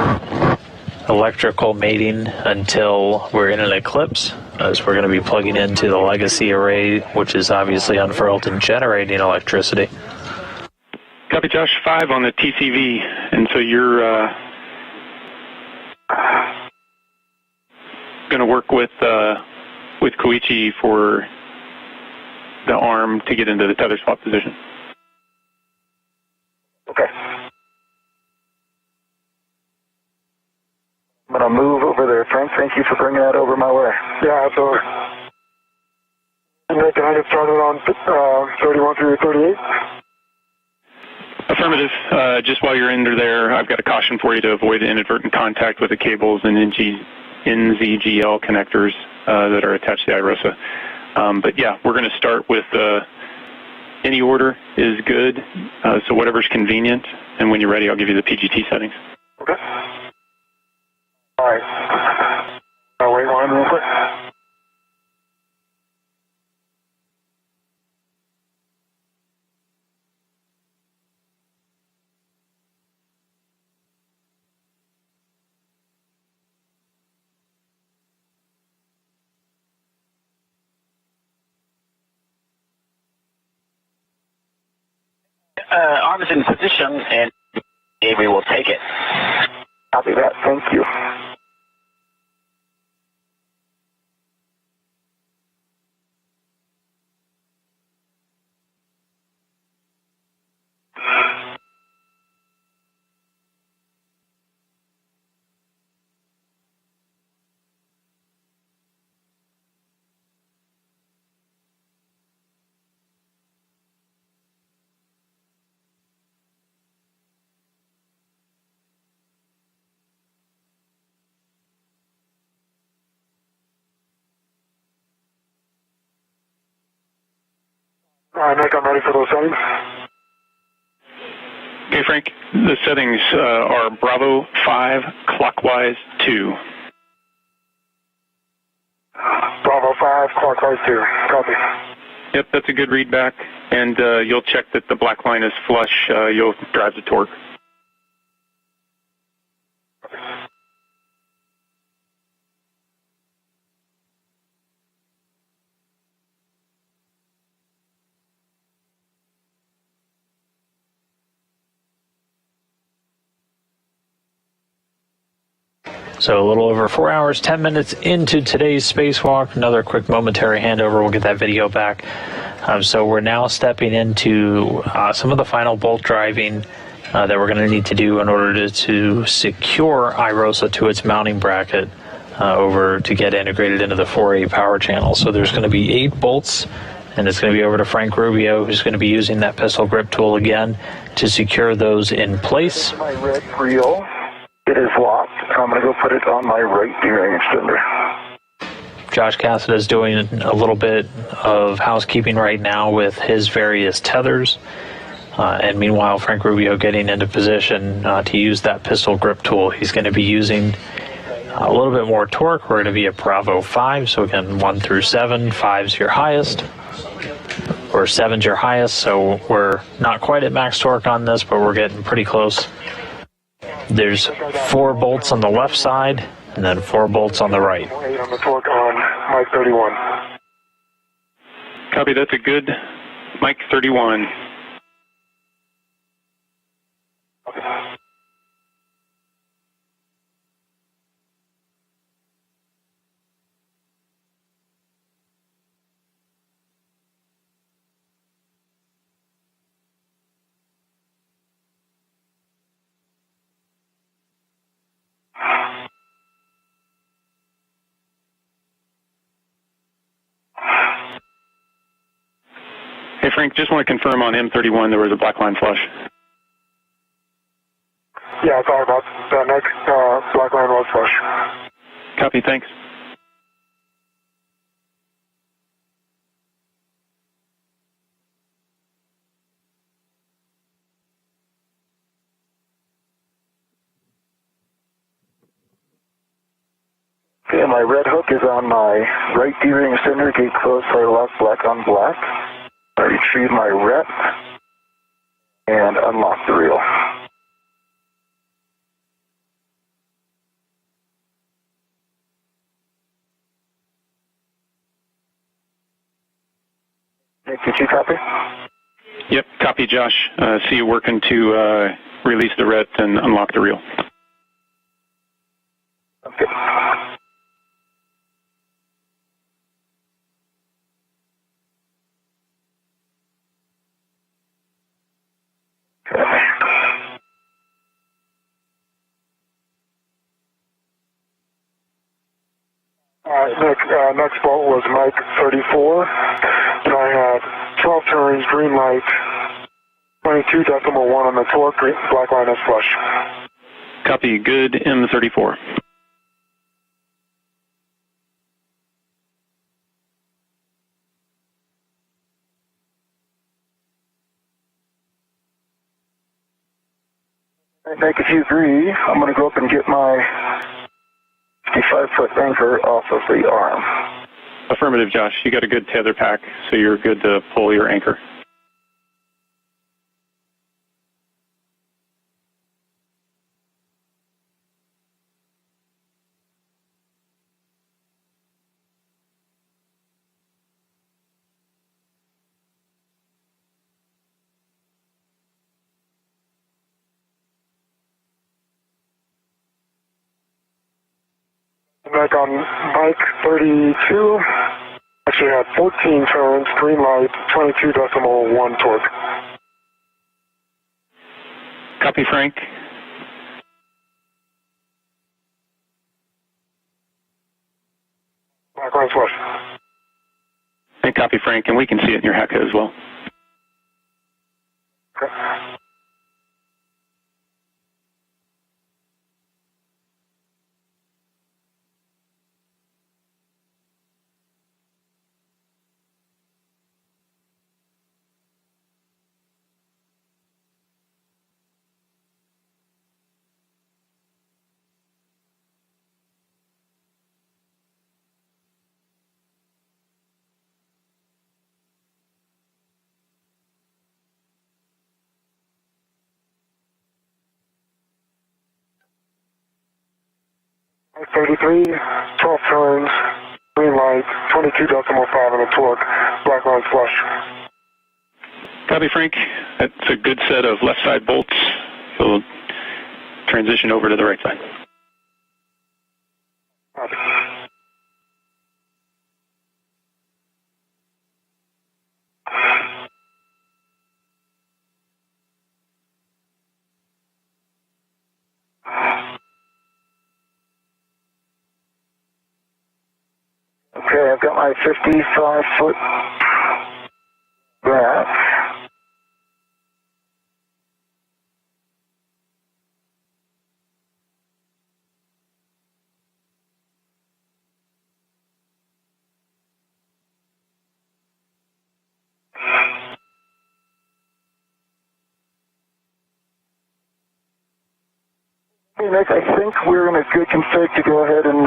electrical mating until we're in an eclipse, as we're going to be plugging into the legacy array, which is obviously unfurled and generating electricity. Copy, Josh. 5 on the TCV, and so you're going to work with Koichi for the arm to get into the tether swap position. Okay. I'm going to move over there, Frank. Thank you for bringing that over my way. Yeah, absolutely. And then can I get started on 31 through 38? Affirmative. Just while you're under there, I've got a caution for you to avoid inadvertent contact with the cables and NZGL connectors that are attached to the IROSA. But yeah, we're going to start with any order is good, so whatever's convenient, and when you're ready, I'll give you the PGT settings. Okay. All right. I'll wait one real quick. Arm is in position, and we will take it. Copy that. Thank you. All right, Nick, I'm ready for those settings. Okay, Frank, the settings are Bravo 5, clockwise 2. Bravo 5, clockwise 2. Copy. Yep, that's a good read back, and you'll check that the black line is flush. You'll drive the torque. So a little over 4 hours, 10 minutes into today's spacewalk. Another quick momentary handover. We'll get that video back. So we're now stepping into some of the final bolt driving that we're going to need to do in order to secure IROSA to its mounting bracket over to get integrated into the 4A power channel. So there's going to be 8 bolts and it's going to be over to Frank Rubio, who's going to be using that pistol grip tool again to secure those in place. My red reel, it is locked, and I'm going to go put it on my right D-ring extender. Josh Cassada is doing a little bit of housekeeping right now with his various tethers. And meanwhile, Frank Rubio getting into position to use that pistol grip tool. He's going to be using a little bit more torque. We're going to be at Bravo 5, so again, 1 through 7, 5's your highest, or 7's your highest, so we're not quite at max torque on this, but we're getting pretty close. There's 4 bolts on the left side, and then 4 bolts on the right. 8 on the torque on Mike 31. Copy, that's a good Mike 31. Hey Frank, just want to confirm on M31 there was a black line flush. Yeah, sorry about that. Next black line was flush. Copy, thanks. Okay, my red hook is on my right D-ring extender, gate closed, fire lock, black on black. I retrieve my rep and unlock the reel. Nick, did you copy? Yep, copy Josh. See you working to release the ret and unlock the reel. Okay. Next bolt was Mike 34, and I had 12 turns, green light, 22.1 on the torque, black line is flush. Copy, good M34. Nick, if you agree, I'm going to go up and get my 55-foot anchor off of the arm. Affirmative, Josh. You got a good tether pack, so you're good to pull your anchor. Back on Mike 32, actually had 14 turns, green light, 22.1 torque. Copy, Frank. Black line flush. And copy, Frank, and we can see it in your HACA as well. Okay. Mike 33, 12 turns, green light, 22.5 on the torque, black line flush. Copy, Frank. That's a good set of left side bolts. You'll transition over to the right side. Copy. Okay, I've got my 55-foot Hey, Nick, I think we're in a good config to go ahead and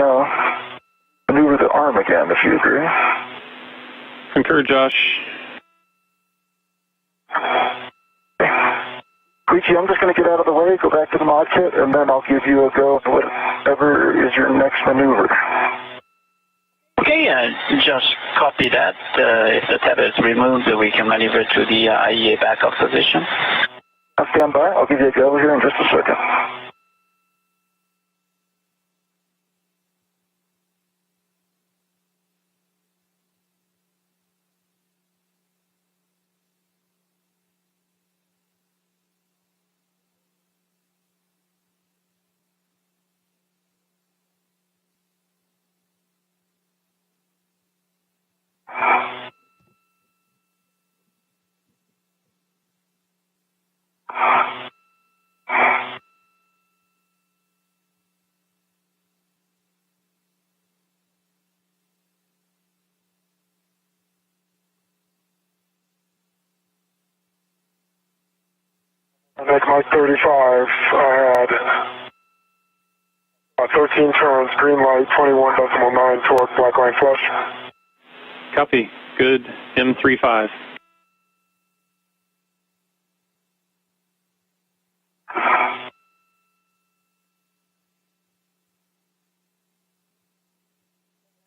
maneuver the arm again, if you agree. Concur, Josh. Guichi, I'm just going to get out of the way, go back to the mod kit, and then I'll give you a go of whatever is your next maneuver. Okay, Josh, copy that. If the tether is removed, we can maneuver to the IEA backup position. I'll stand by. I'll give you a go here in just a second. Next, Mike 35, I had 13 turns, green light, 21.9 torque, black line flush. Copy. Good. M35.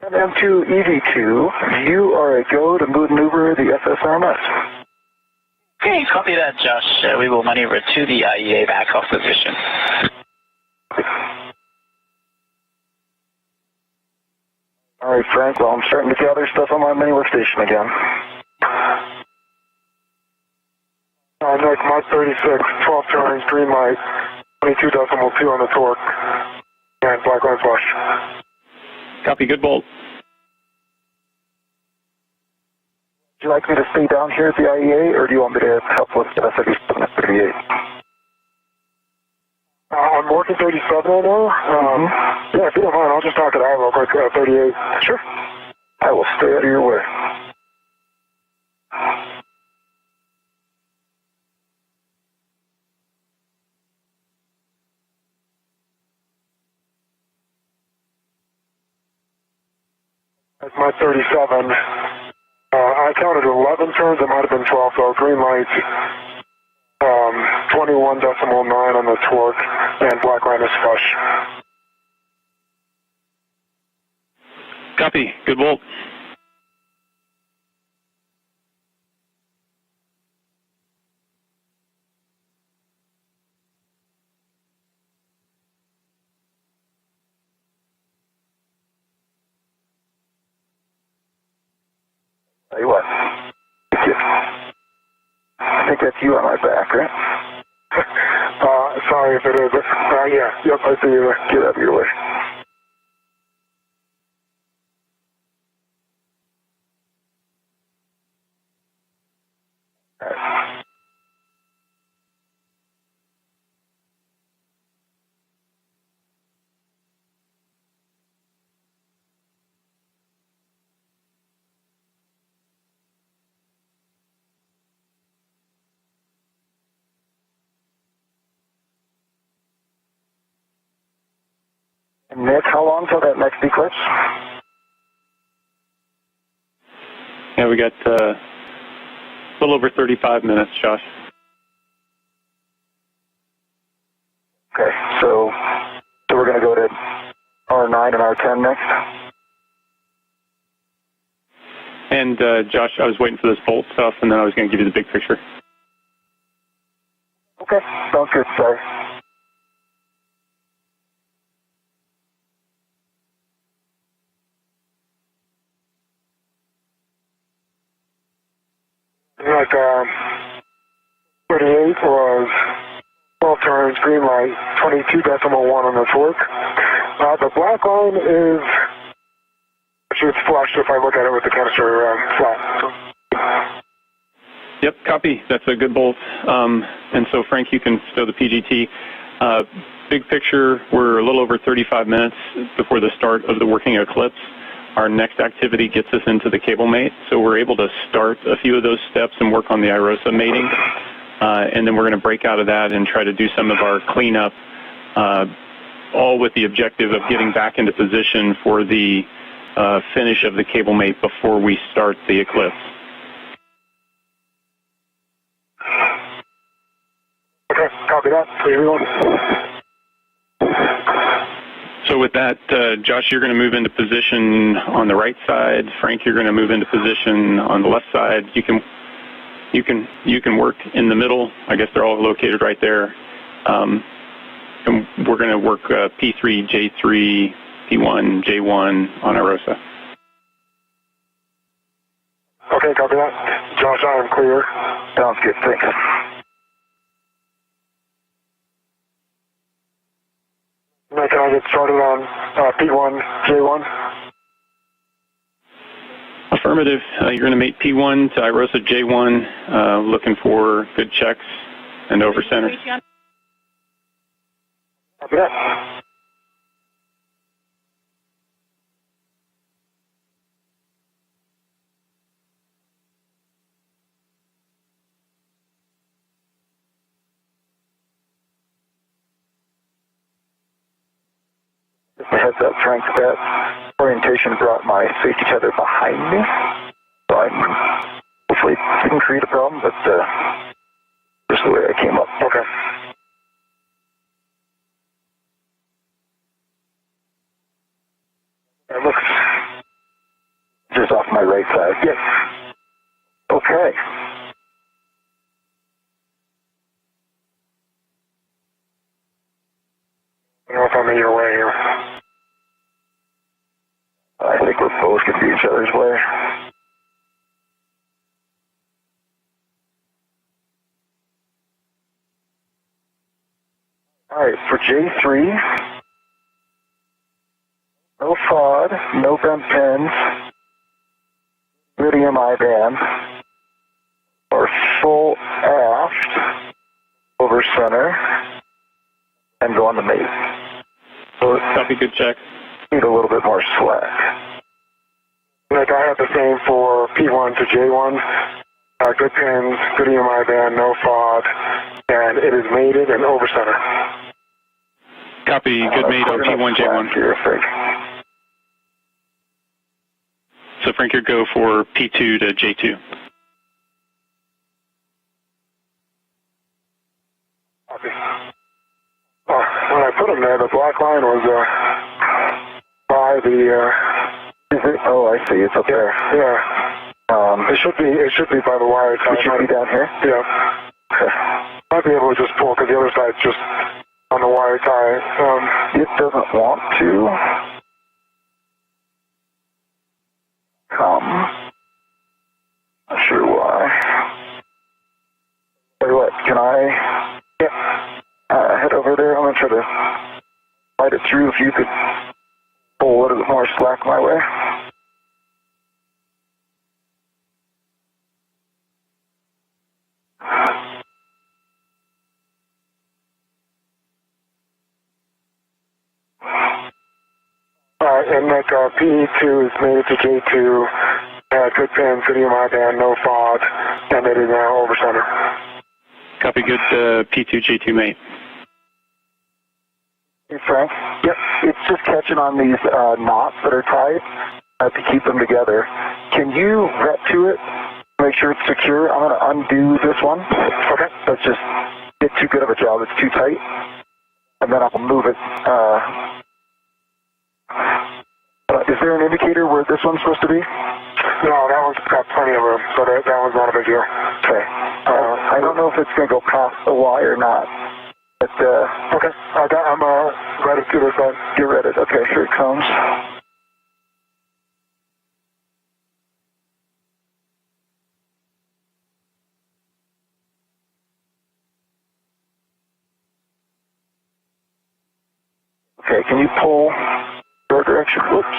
M2 EV2, you are a go to maneuver the SSRMS. Okay, copy that, Josh. We will maneuver to the IEA backup position. All right, Frank, well, I'm starting to gather stuff on my mini workstation again. Next, Mike 36, 12 turns, green light, 22.2 on the torque, and black line flush. Copy. Good bolt. Would you like me to stay down here at the IEA, or do you want me to help with SW738? I'm working 37 right now. Yeah, if you don't mind, I'll just talk it out real quick, 38. Sure. I will stay out of your way. That's my 37. I counted 11 turns, it might have been 12, so green light, 21.9 on the torque, and black line is flush. Copy. Good bolt. Tell you what. I think that's you on my back, right? Sorry if it is. Yeah, yep, I see you. Get out of your way. All right. Nick, how long till that next eclipse? Yeah, we got a little over 35 minutes, Josh. Okay, so we're going to go to R9 and R10 next? And Josh, I was waiting for this bolt stuff, and then I was going to give you the big picture. Okay, sounds good, sorry. Like 38 was 12 turns, green light, 22.1 on the torque. The black line is, it's flushed if I look at it with the canister flat. Yep, copy. That's a good bolt. And so, Frank, you can stow the PGT. Big picture, we're a little over 35 minutes before the start of the working eclipse. Our next activity gets us into the cable mate, so we're able to start a few of those steps and work on the IROSA mating. And then we're going to break out of that and try to do some of our cleanup all with the objective of getting back into position for the finish of the cable mate before we start the eclipse. Okay, copy that. 3-1. So with that, Josh, you're going to move into position on the right side. Frank, you're going to move into position on the left side. You can work in the middle. I guess they're all located right there. And we're going to work P3, J3, P1, J1 on IROSA. Okay, copy that. Josh, I am clear. Sounds good, thanks. Now can I get started on P1, J1? Affirmative. You're going to mate P1 to IROSA J1, looking for good checks and over center. Copy that. Just a heads up, Frank, that orientation brought my safety tether behind me. So hopefully it didn't create a problem, but just the way I came up. Okay. It looks Just off my right side. yes. Okay. I don't know if I'm in your way here. I think we're both going to be each other's way. All right, for J3, no FOD, no bent pins, medium I-band, or full aft, over center, and go on the mate. So Copy, good check. need a little bit more slack. Like I have the same for P1 to J1. Good pins, good EMI band, no FOD, and it is mated and over center. Copy, good mate on P1, J1. Here, Frank. So Frank, you go for P2 to J2. Copy. When I put them there, the black line was by the. Is it? Oh, I see. It's up there. Yeah. It should be by the wire tie. It should be down here? Yeah. Okay. Might be able to just pull because the other side's just on the wire tie. It doesn't want to come. Not sure why. Tell you what, can I head over there? I'm going to try to fight it through if you could pull a little bit more slack my way. And like P2 is mated to J2, good pin, good EMI band, no FOD, and it is now over center. Copy, good P2, J2 mate. Hey, Frank? Yep. It's just catching on these knots that are tied to keep them together. Can you vet to it, make sure it's secure? I'm going to undo this one. Okay. Let's just get too good of a job. It's too tight. And then I'll move it. Is there an indicator where this one's supposed to be? No, that one's got plenty of room, so that one's not a big deal. Okay. I don't know if it's going to go past the Y or not. But, okay. I'm ready to this side. Get ready. Okay, here it comes. Okay, can you pull your direction? Whoops.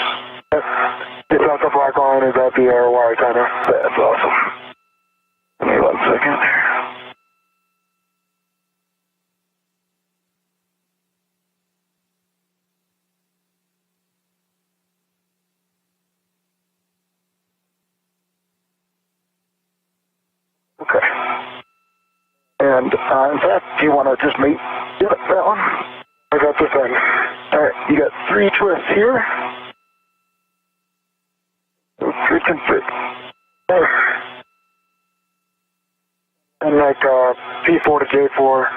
Is that the black line? Is that the wire tie now? That's awesome. Give me 1 second. Okay. And in fact, do you want to just meet that one? I got this end. Alright, you got 3 twists here. Good config. And like P4 to J4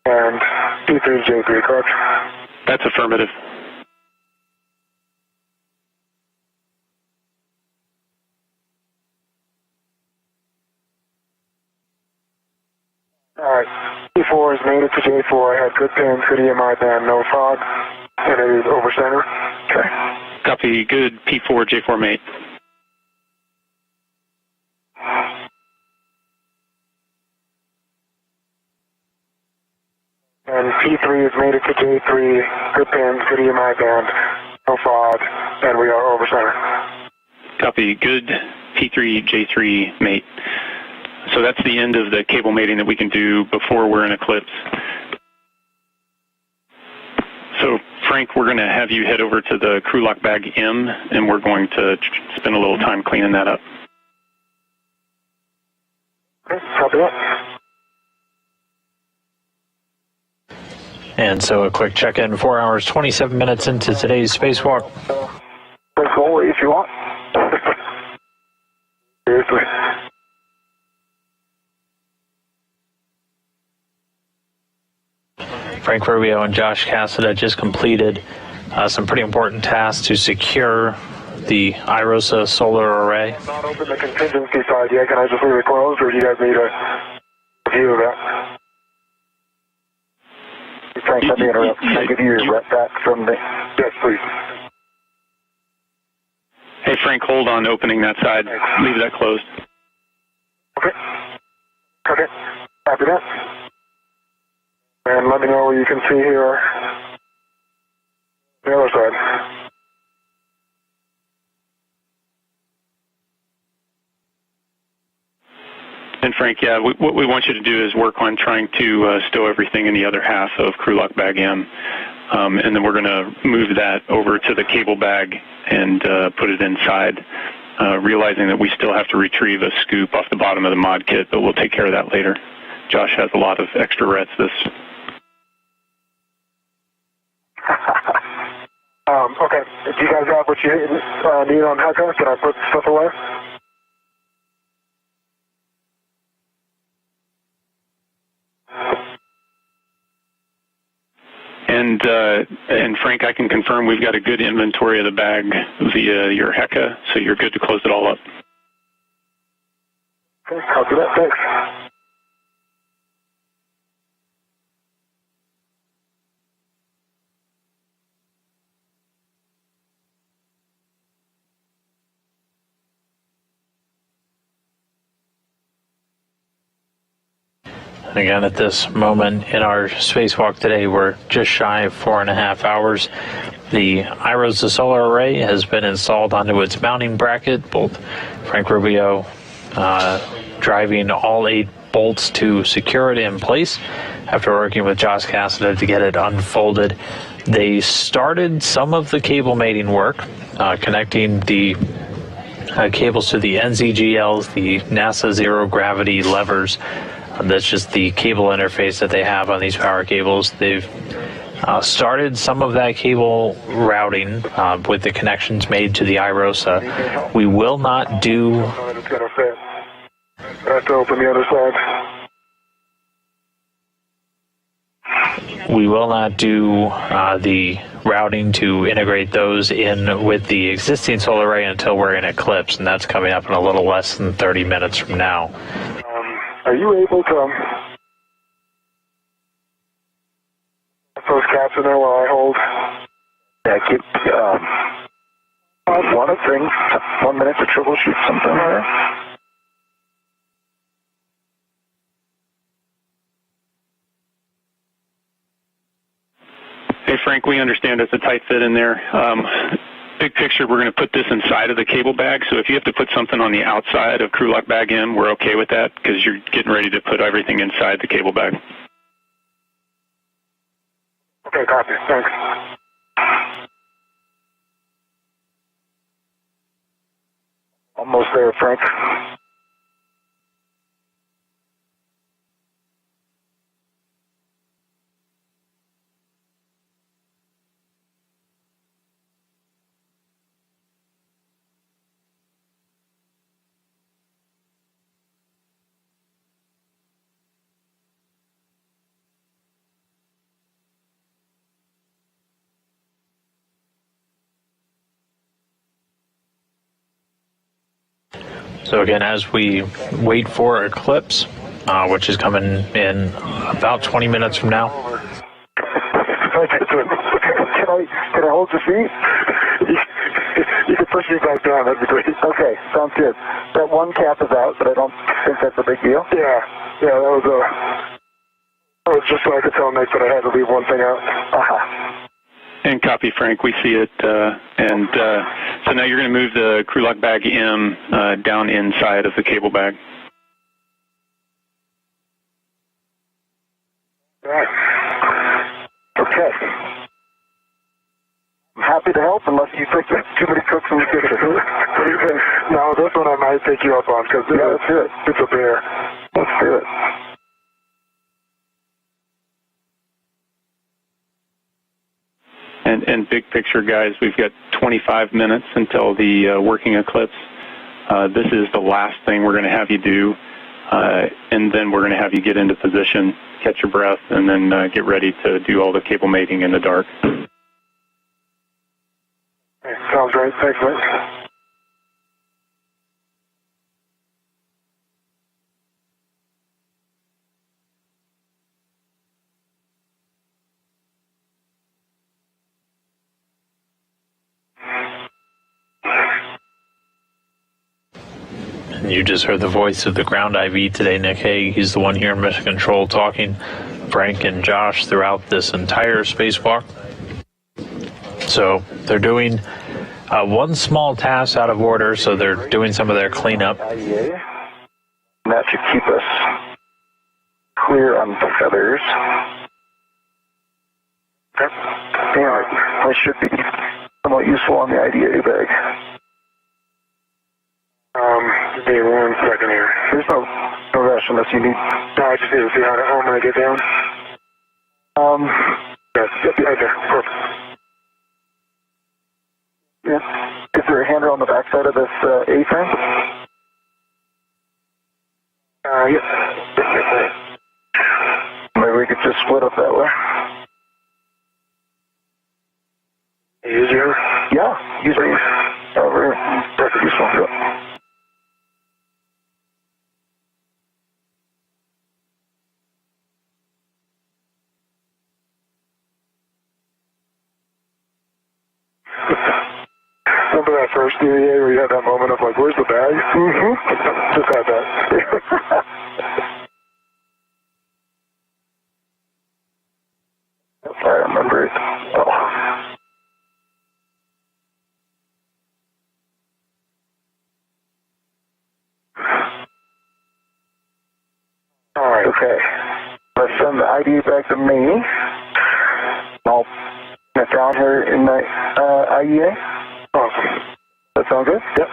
and P3 to J3, correct? That's affirmative. Alright, P4 has made it to J4. I had good pins, good EMI band, no fog, and it is over center. Okay. Copy, good P4, J4 mate. And P3 has made it to J3, good pins, good EMI band, no fog, and we are over center. Copy, good P3, J3 mate. So that's the end of the cable mating that we can do before we're in eclipse. So Frank, we're going to have you head over to the crew lock bag M, and we're going to spend a little time cleaning that up. Okay, copy that. And so a quick check-in, 4 hours, 27 minutes into today's spacewalk. Press goalie if you want. Seriously. Frank Rubio and Josh Cassada just completed some pretty important tasks to secure the IROSA solar array. Not open the contingency side yet. Can I just leave it closed, or do you guys need a view of that? Frank, let me interrupt. Can I give you your rep back from the... Yes, please. Hey Frank, hold on opening that side. Leave that closed. Okay. Okay. Copy that. And let me know what you can see here. The other side. And Frank, yeah, what we want you to do is work on trying to stow everything in the other half of crew lock bag M. And then we're going to move that over to the cable bag and put it inside, realizing that we still have to retrieve a scoop off the bottom of the mod kit, but we'll take care of that later. Josh has a lot of extra rets this. Okay. Do you guys have what you need on Hecka? Can I put stuff away? And Frank, I can confirm we've got a good inventory of the bag via your Hecka, so you're good to close it all up. Okay, copy that. Thanks. And again, at this moment in our spacewalk today, we're just shy of 4.5 hours. The IROSA solar array has been installed onto its mounting bracket. Both Frank Rubio driving all 8 bolts to secure it in place after working with Josh Cassada to get it unfolded. They started some of the cable mating work, connecting the cables to the NZGLs, the NASA zero gravity levers. That's just the cable interface that they have on these power cables. They've started some of that cable routing with the connections made to the IROSA. We will not do... It's going to fit. I have to open the other side. We will not do the routing to integrate those in with the existing solar array until we're in eclipse, and that's coming up in a little less than 30 minutes from now. Are you able to put those caps in there while I hold? Yeah, keep one of things. 1 minute to troubleshoot something there. Hey Frank, we understand it's a tight fit in there. Big picture, we're going to put this inside of the cable bag, so if you have to put something on the outside of crew lock bag M, we're okay with that because you're getting ready to put everything inside the cable bag. Okay, copy. Thanks. Almost there, Frank. So again, as we wait for Eclipse, which is coming in about 20 minutes from now. Can I hold your feet? You can push me back down, that'd be great. Okay, sounds good. That one cap is out, but I don't think that's a big deal. Yeah, that was just so I could tell Nick that I had to leave one thing out. And copy, Frank, we see it. So now you're going to move the crew lock bag M down inside of the cable bag. Right. Okay. I'm happy to help unless you think there's too many cooks in the kitchen. What do you think? No, this one I might take you up on because let's do it. It's a bear. Let's do it. And big picture, guys, we've got 25 minutes until the working eclipse. This is the last thing we're going to have you do, and then we're going to have you get into position, catch your breath, and then get ready to do all the cable mating in the dark. Okay, sounds great. Thanks, Mike. You just heard the voice of the ground IV today, Nick Hague. He's the one here in Mission Control talking Frank and Josh throughout this entire spacewalk. So they're doing one small task out of order, so they're doing some of their cleanup. That should keep us clear on feathers. Anyway, I should be somewhat useful on the IDA bag. Give me 1 second here. There's no rush unless you need. No, I just need to see how I'm going to get down. Yes, right there. Perfect. Yeah. Is there a handrail on the backside of this A-frame? Yes. Maybe we could just split up that way. Easier? Yeah, usually. However, that's useful. Remember that first EVA where you had that moment of like, where's the bag? Mm-hmm. Just had that. If I remember it. Oh. All right. Okay. Let's send the ID back to me. I'll get down here in the IEA. Awesome. That sound good? Yep.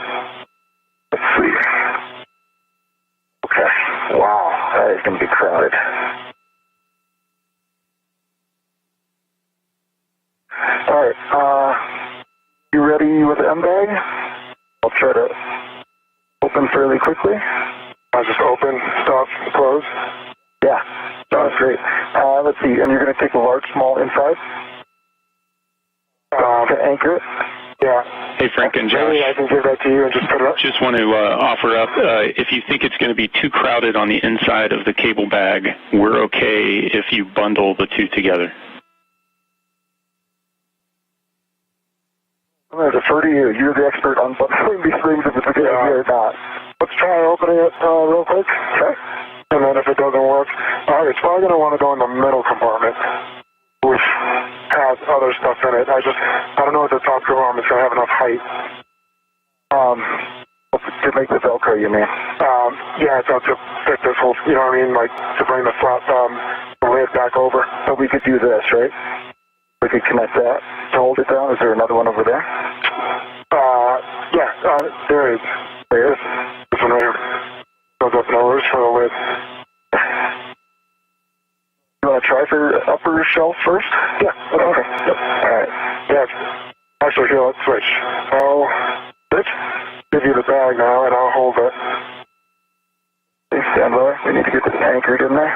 Let's see. Okay. Wow, that is going to be crowded. All right. You ready with the M bag? I'll try to open fairly quickly. I'll just open, stop, close. Yeah, that's great. Let's see, and you're going to take the large, small inside to anchor it? Yeah. Hey, Frank and Josh. Maybe I can give that to you and just put it up. Just want to offer up, if you think it's going to be too crowded on the inside of the cable bag, we're okay if you bundle the two together. I'm going to defer to you. You're the expert on bundling these things if it's a good idea or not. Let's try opening it real quick. Okay. And then if it doesn't work, it's probably going to want to go in the middle compartment, which has other stuff in it. I don't know if the top arm is going to have enough height. To make the Velcro, you mean? Yeah, it's to fit this whole, you know what I mean, like to bring the flap, the lid back over. So we could do this, right? We could connect that to hold it down. Is there another one over there? Yeah, there is. There is. This one right here. Goes up and over for the lid. You want to try for upper shelf first? Yeah. Okay. Yep. All right. Yeah. Actually, here, let's switch. I'll give you the bag now, and I'll hold it. Stand by. We need to get this anchored in there.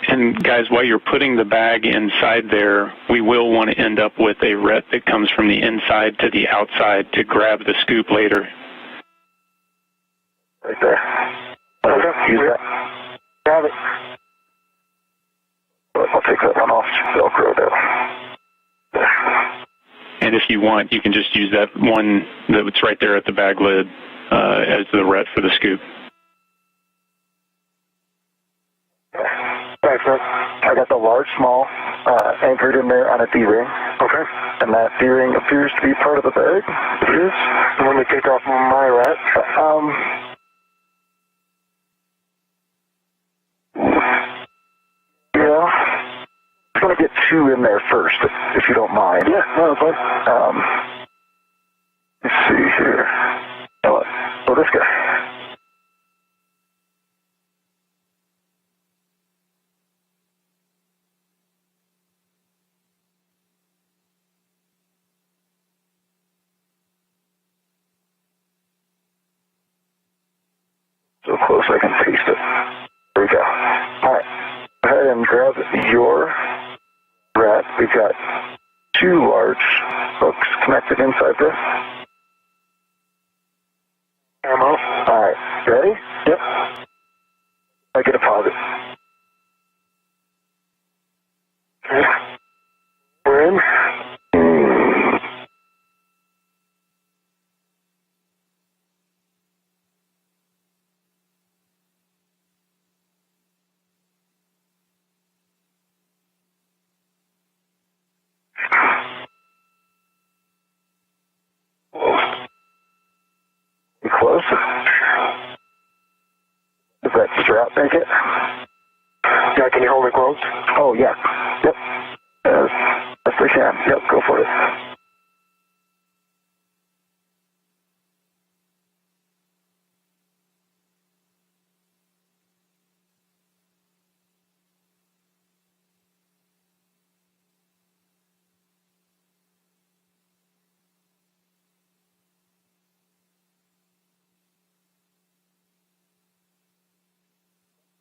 And guys, while you're putting the bag inside there, we will want to end up with a ret that comes from the inside to the outside to grab the scoop later. Right there. Use that. Got it. I'll take that one off. Velcro there. And if you want, you can just use that one that's right there at the bag lid as the ret for the scoop. Thanks, sir. I got the large, small anchored in there on a D-ring. Okay. And that D-ring appears to be part of the bag. It is. And let me take off my rat. Yeah. I'm going to get two in there first, if you don't mind. Yeah, no, that's fine. Let's see here. Oh, this guy. So close I can taste it. There we go. All right. Go ahead and grab your rat. We've got two large hooks connected inside this. Ammo. All right. Ready? Yep. I get a deposit. Okay. We're in. You close? Does that strap make it? Yeah, can you hold it closed? Oh, yeah. Yep. Yes we can. Yep, go for it.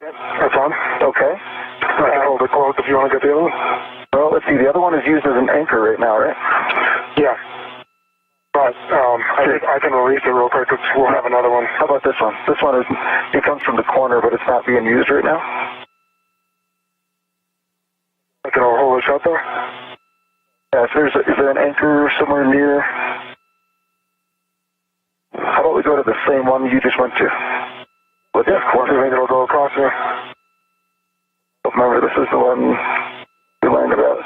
That's on. Okay. I can hold it closed if you want to get the other one. Well, let's see. The other one is used as an anchor right now, right? Yeah. But I can release it real quick because we'll have another one. How about this one? This one is, it comes from the corner, but it's not being used right now. I can hold it shut there. Yeah, is there an anchor somewhere near? How about we go to the same one you just went to? With this corner. I think it'll go across here. Remember, this is the one we learned about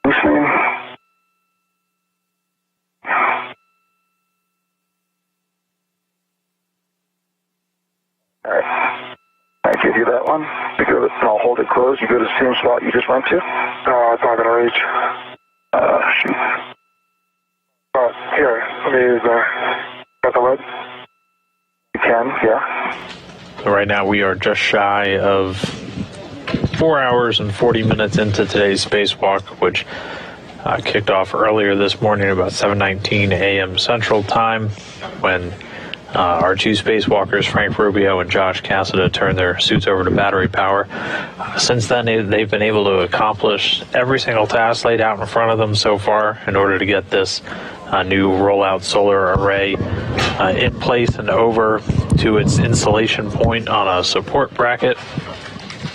loosening. All right. I give you that one. And I'll hold it closed. You go to the same spot you just went to. It's not going to reach. Shoot. Here, let me use got the lid? You can, yeah. So right now we are just shy of 4 hours and 40 minutes into today's spacewalk, which kicked off earlier this morning about 7:19 a.m. Central Time when our two spacewalkers, Frank Rubio and Josh Cassada, turned their suits over to battery power. Since then, they've been able to accomplish every single task laid out in front of them so far in order to get this new rollout solar array in place and over to its installation point on a support bracket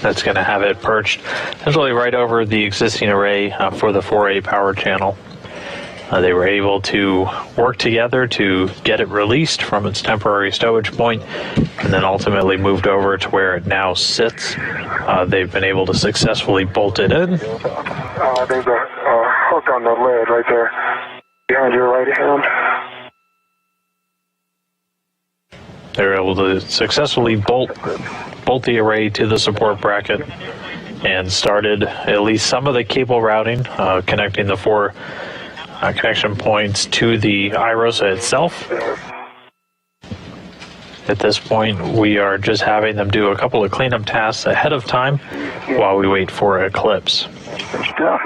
that's going to have it perched essentially right over the existing array for the 4A power channel. They were able to work together to get it released from its temporary stowage point and then ultimately moved over to where it now sits. They've been able to successfully bolt it in. There's a hook on the lid right there behind your right hand. They were able to successfully bolt the array to the support bracket and started at least some of the cable routing, connecting the four connection points to the IROSA itself. At this point, we are just having them do a couple of cleanup tasks ahead of time while we wait for eclipse. Yeah.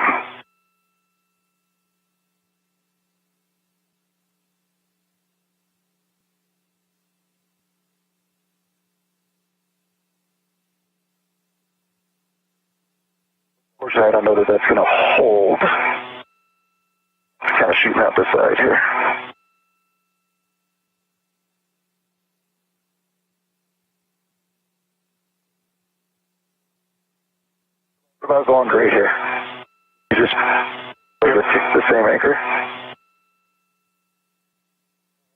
Unfortunately, I don't know that that's going to hold. Kind of shooting out the side here. about going great here. You just play the same anchor.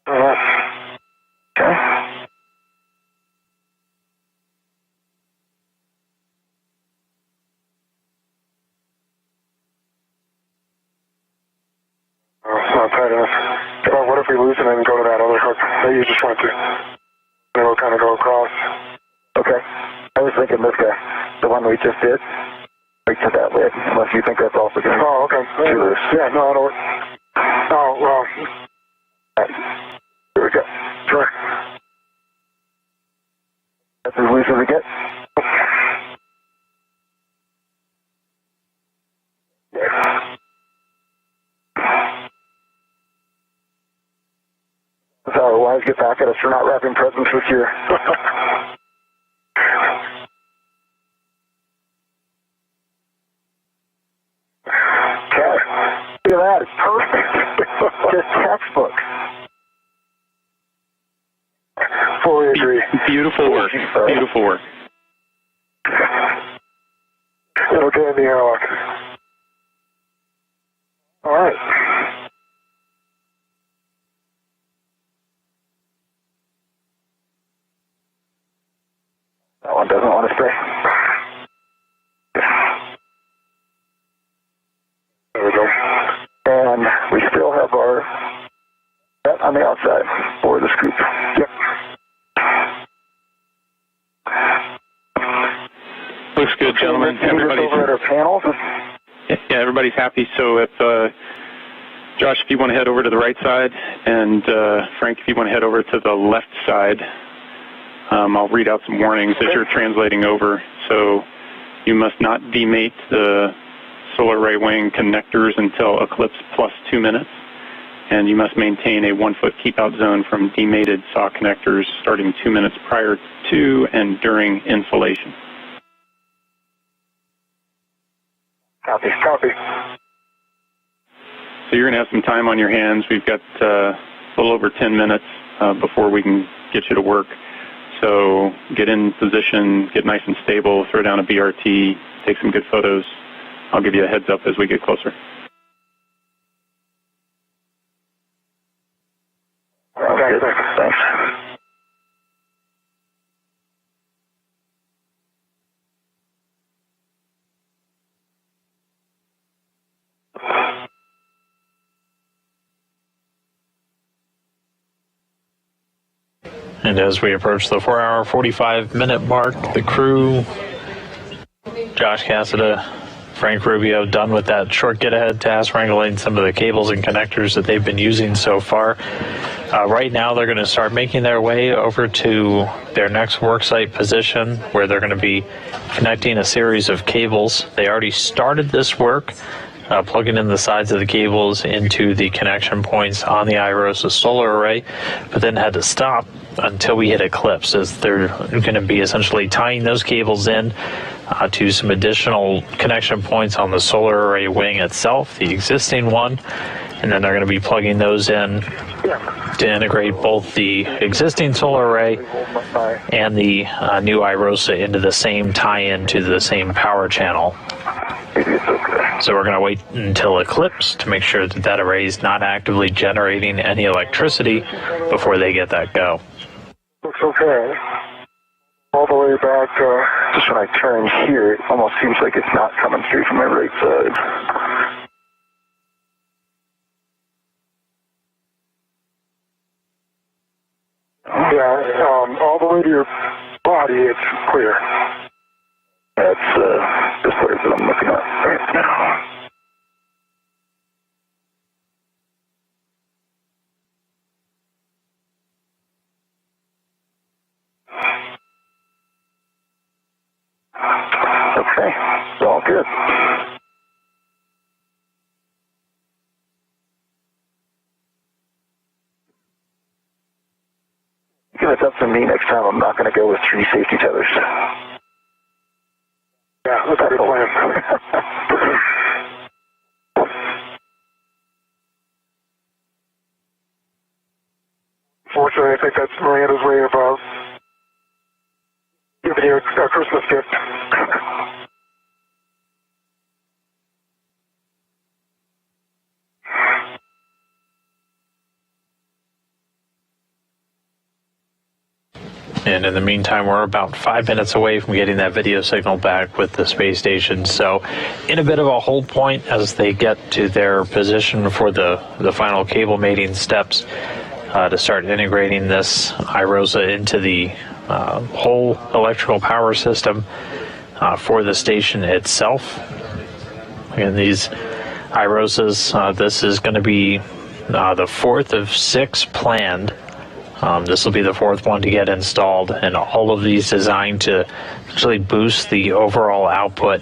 Okay. Oh, it's not tight enough. Well, what if we lose it and go to that other hook that you just went to? Then we'll kind of go across. Okay. I was thinking this guy, the one we just did, right to that lid, unless you think that's also going to Oh, okay. too loose. Yeah, no, I don't. Oh, well. Right. Here we go. Sure. That's as loose as we get. Yeah. That's how our wives get back at us for not wrapping presents this year. Okay. Look at that. It's perfect. Just textbook. Fully agree. Beautiful work. Beautiful work. It'll get in the airlock. All right. That one doesn't want to stay. There we go. And we still have our set on the outside for the scoop. Yep. Looks good, gentlemen. Everybody's over at our panels. Yeah, everybody's happy. So if Josh, if you want to head over to the right side, and Frank, if you want to head over to the left side, I'll read out some warnings as you're translating over. So you must not demate the solar array wing connectors until eclipse plus 2 minutes, and you must maintain a 1 foot keep out zone from demated SAW connectors starting 2 minutes prior to and during insulation. Copy. Copy. So you're going to have some time on your hands. We've got a little over 10 minutes before we can get you to work. So get in position, get nice and stable, throw down a BRT, take some good photos. I'll give you a heads up as we get closer. Okay, thanks. And as we approach the 4 hour, 45-minute mark, the crew, Josh Cassada, Frank Rubio, done with that short get-ahead task, wrangling some of the cables and connectors that they've been using so far. Right now, they're going to start making their way over to their next worksite position, where they're going to be connecting a series of cables. They already started this work, plugging in the sides of the cables into the connection points on the IROSA solar array, but then had to stop until we hit eclipse, as they're going to be essentially tying those cables in to some additional connection points on the solar array wing itself, the existing one, and then they're going to be plugging those in to integrate both the existing solar array and the new IROSA into the same tie-in to the same power channel. So we're going to wait until eclipse to make sure that that array is not actively generating any electricity before they get that go. Looks okay. All the way back, just when I turn here, it almost seems like it's not coming through from my right side. Yeah, all the way to your body, it's clear. That's the footage that I'm looking at right now. Okay, it's all good. If it's up to me next time, I'm not going to go with 3 safety tethers. Yeah, that's a good plan. Fortunately, I think that's Miranda's way of giving you a Christmas gift. And in the meantime, we're about 5 minutes away from getting that video signal back with the space station. So in a bit of a hold point as they get to their position for the final cable mating steps to start integrating this IROSA into the whole electrical power system for the station itself. Again, these IROSAs, this is going to be the fourth of 6 planned. This will be the fourth one to get installed, and all of these designed to actually boost the overall output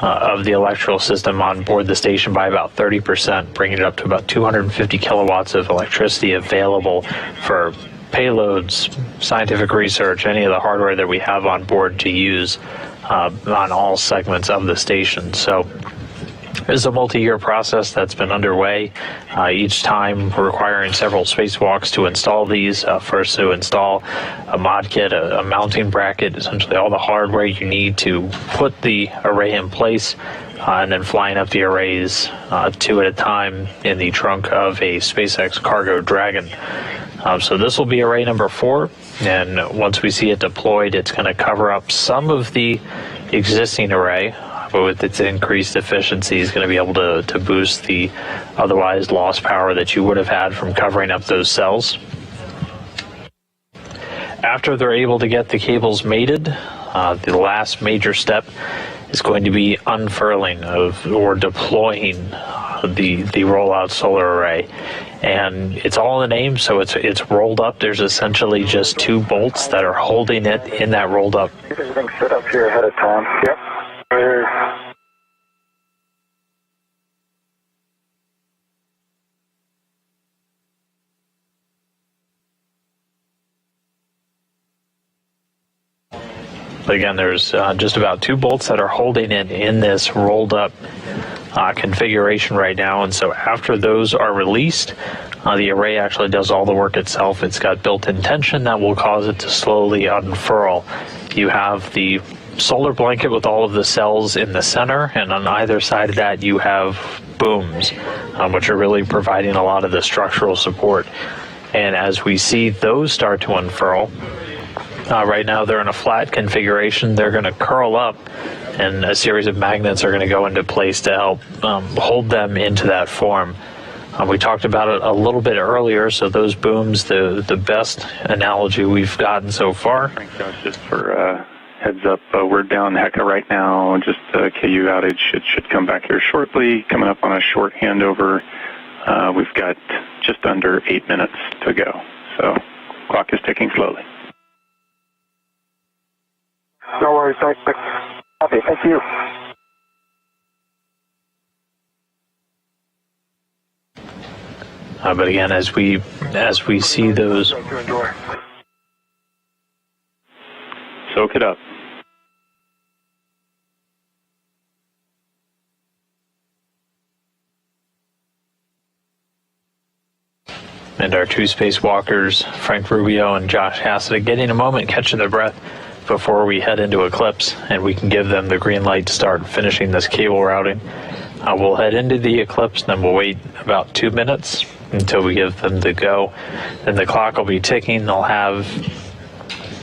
of the electrical system on board the station by about 30%, bringing it up to about 250 kilowatts of electricity available for payloads, scientific research, any of the hardware that we have on board to use on all segments of the station. So this is a multi-year process that's been underway, each time requiring several spacewalks to install these. First to install a mod kit, a mounting bracket, essentially all the hardware you need to put the array in place, and then flying up the arrays 2 at a time in the trunk of a SpaceX Cargo Dragon. So this will be array number 4, and once we see it deployed, it's going to cover up some of the existing array, but with its increased efficiency is going to be able to boost the otherwise lost power that you would have had from covering up those cells. After they're able to get the cables mated, the last major step is going to be unfurling or deploying the rollout solar array. And it's all in the name, so it's rolled up. There's essentially just 2 bolts that are holding it in that rolled up. Everything's set up here ahead of time. Yep. But again, there's just about 2 bolts that are holding it in this rolled up configuration right now. And so after those are released, the array actually does all the work itself. It's got built-in tension that will cause it to slowly unfurl. You have the solar blanket with all of the cells in the center, and on either side of that you have booms, which are really providing a lot of the structural support. And as we see those start to unfurl, right now they're in a flat configuration. They're going to curl up, and a series of magnets are going to go into place to help hold them into that form. We talked about it a little bit earlier, so those booms, the best analogy we've gotten so far. Thanks, Josh, just for heads up, we're down Hecka right now, just KU outage. It should come back here shortly, coming up on a short handover. We've got just under 8 minutes to go, so clock is ticking slowly. No worries, thanks. Okay, thank you. But again, as we see those, soak it up. and our 2 spacewalkers, Frank Rubio and Josh Cassada, getting a moment, catching their breath before we head into eclipse, and we can give them the green light to start finishing this cable routing. We'll head into the eclipse, then we'll wait about 2 minutes until we give them the go. Then the clock will be ticking. They'll have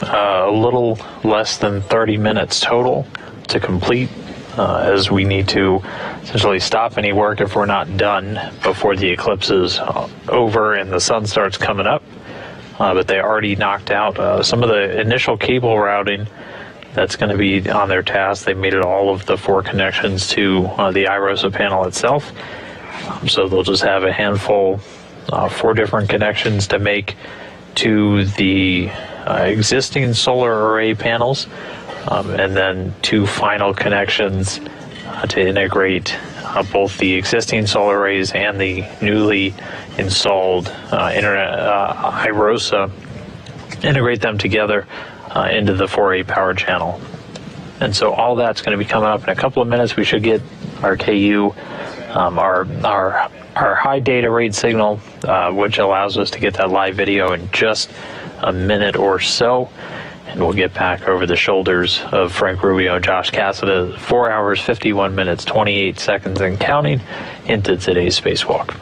a little less than 30 minutes total to complete, as we need to essentially stop any work if we're not done before the eclipse is over and the sun starts coming up. But they already knocked out some of the initial cable routing that's going to be on their task. They made it all of the 4 connections to the IROSA panel itself. So they'll just have a handful, 4 different connections to make to the existing solar array panels, and then 2 final connections to integrate both the existing solar arrays and the newly installed IROSA, integrate them together into the 4A power channel. And so all that's going to be coming up in a couple of minutes. We should get our KU, our high data rate signal, which allows us to get that live video in just a minute or so. And we'll get back over the shoulders of Frank Rubio and Josh Cassada, 4 hours, 51 minutes, 28 seconds and counting into today's spacewalk.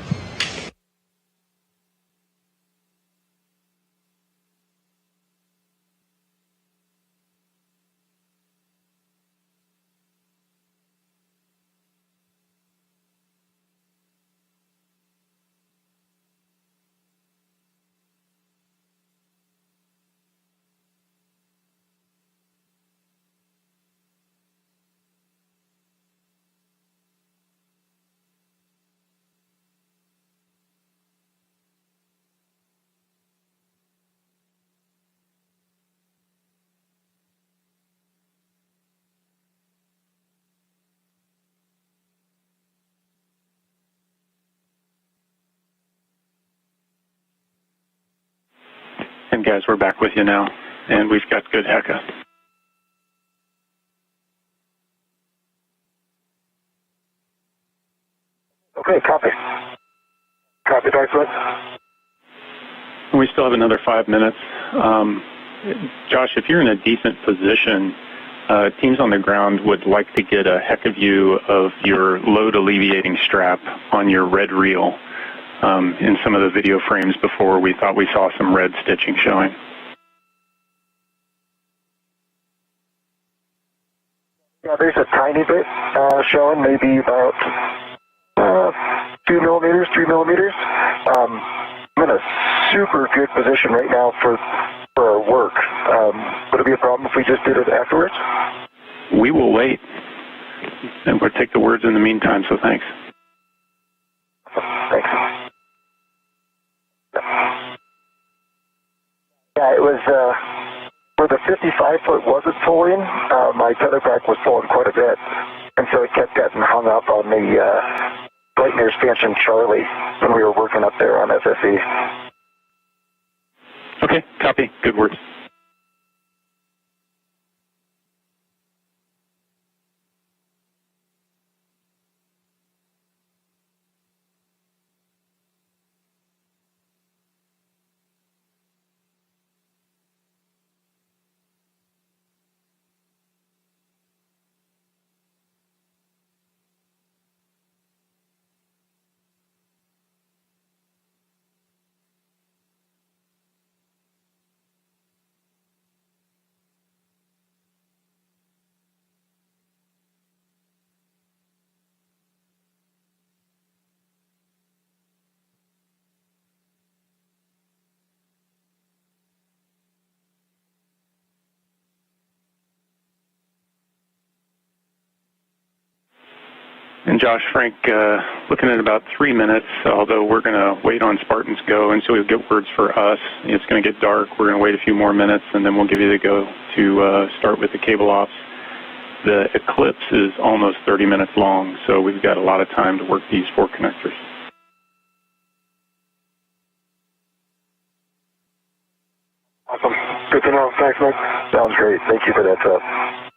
And guys, we're back with you now, and we've got good HECA. Okay, copy. Copy, Dr. We still have another 5 minutes. Josh, if you're in a decent position, teams on the ground would like to get a HECA view of your load alleviating strap on your red reel. In some of the video frames before, we thought we saw some red stitching showing. Yeah, there's a tiny bit showing, maybe about 2 millimeters, 3 millimeters. I'm in a super good position right now for our work. Would it be a problem if we just did it afterwards? We will wait, and we'll take the words in the meantime, so thanks. Thanks. Yeah, it was, where the 55-foot wasn't pulling, my tether back was pulling quite a bit, and so it kept getting hung up on the Lightning Expansion Charlie when we were working up there on SSE. Okay, copy. Good words. And Josh, Frank, looking at about 3 minutes, although we're going to wait on Spartan's go until we get words for us. It's going to get dark. We're going to wait a few more minutes, and then we'll give you the go to start with the cable ops. The eclipse is almost 30 minutes long, so we've got a lot of time to work these 4 connectors. Awesome. Good to know. Thanks, Mike. Sounds great. Thank you for that, Seth.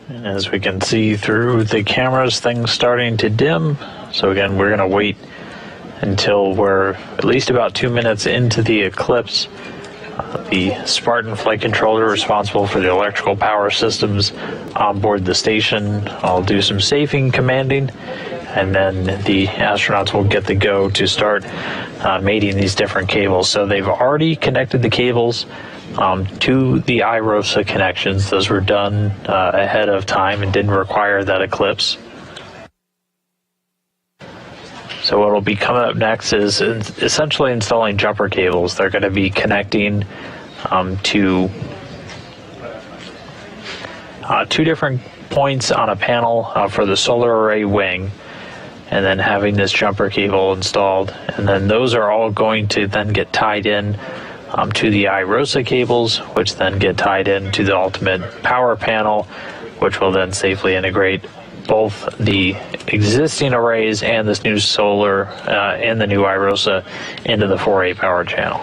And as we can see through the cameras, things starting to dim. So again, we're going to wait until we're at least about 2 minutes into the eclipse. The Spartan flight controller responsible for the electrical power systems on board the station. I'll do some safing commanding, and then the astronauts will get the go to start mating these different cables. So they've already connected the cables to the IROSA connections. Those were done ahead of time and didn't require that eclipse. So what will be coming up next is essentially installing jumper cables. They're going to be connecting to 2 different points on a panel for the solar array wing, and then having this jumper cable installed. And then those are all going to then get tied in to the IROSA cables, which then get tied into the ultimate power panel, which will then safely integrate both the existing arrays and this new solar and the new IROSA into the 4A power channel.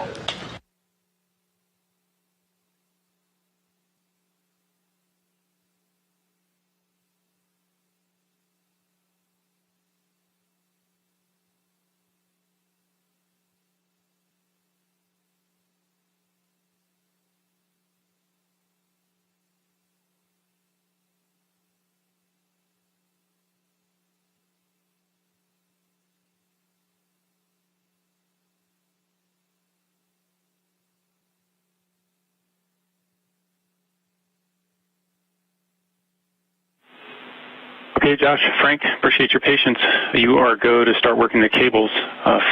Okay, Josh, Frank, appreciate your patience. You are go to start working the cables.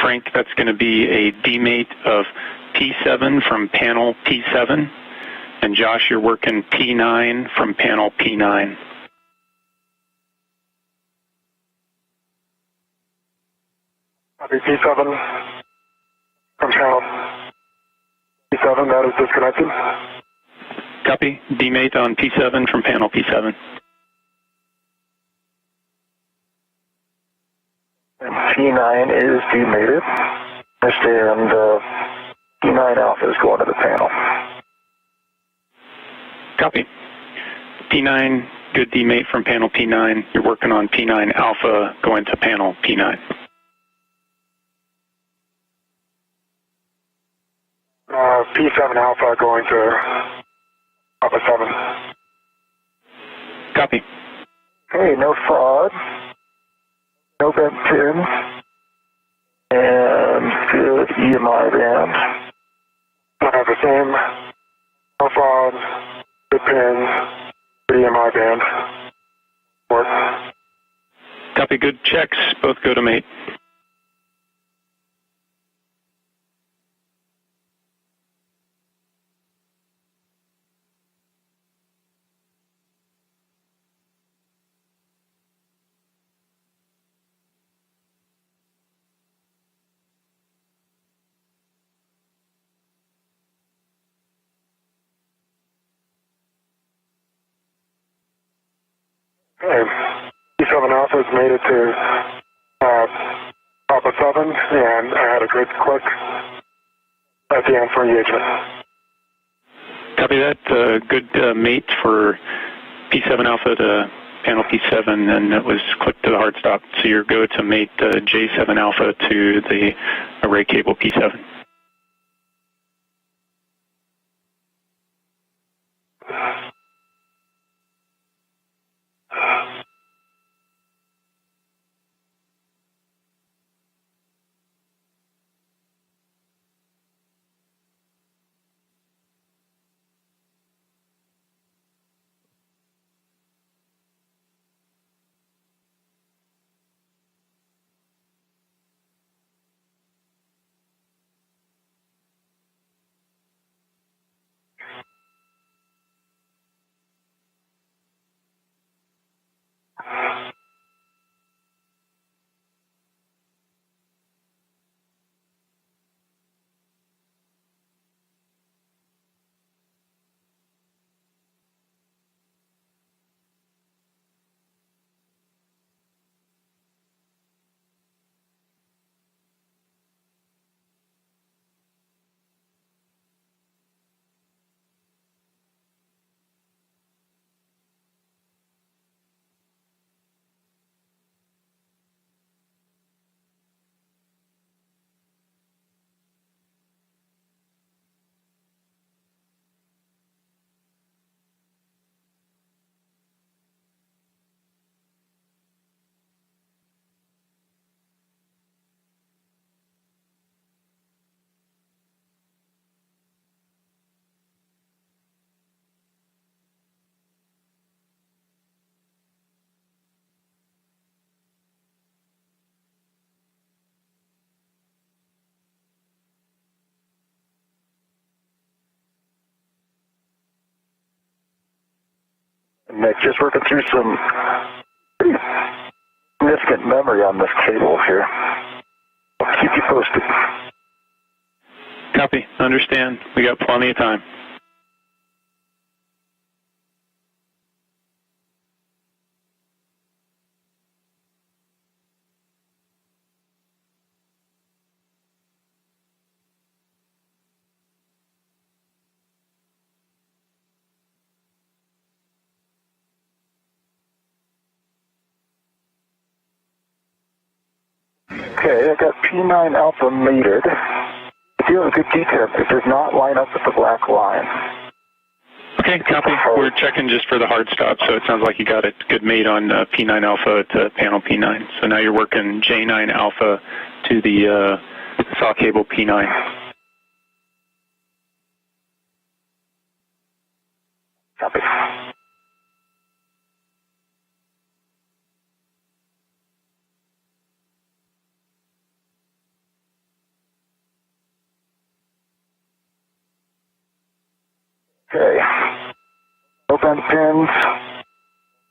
Frank, that's going to be a demate of P7 from panel P7. And Josh, you're working P9 from panel P9. Copy P7 from panel P7, that is disconnected. Copy, demate on P7 from panel P7. And P9 is demated. Understand P9 alpha is going to the panel. Copy. P9, good demate from panel P9. You're working on P9 alpha going to panel P9. P7 alpha going to alpha 7. Copy. Okay, no fraud. No bent pin. And good EMI band. I have the same no fraud, good pins, good EMI band. Work. Copy, good checks. Both go to mate. Okay. P7 alpha has made it to alpha 7, and I had a good click at the end for engagement. Copy that. Good mate for P7 alpha to panel P7, and it was clicked to the hard stop. So you're go to mate J7 alpha to the array cable P7. Nick, just working through some pretty significant memory on this cable here. I'll keep you posted. Copy. Understand. We got plenty of time. Okay, I got P9 alpha mated. I do have a good detail. It does not line up with the black line. Okay, copy. We're checking just for the hard stop, so it sounds like you got a good mate on P9 alpha to panel P9. So now you're working J9 alpha to the saw cable P9. Copy. bent pins,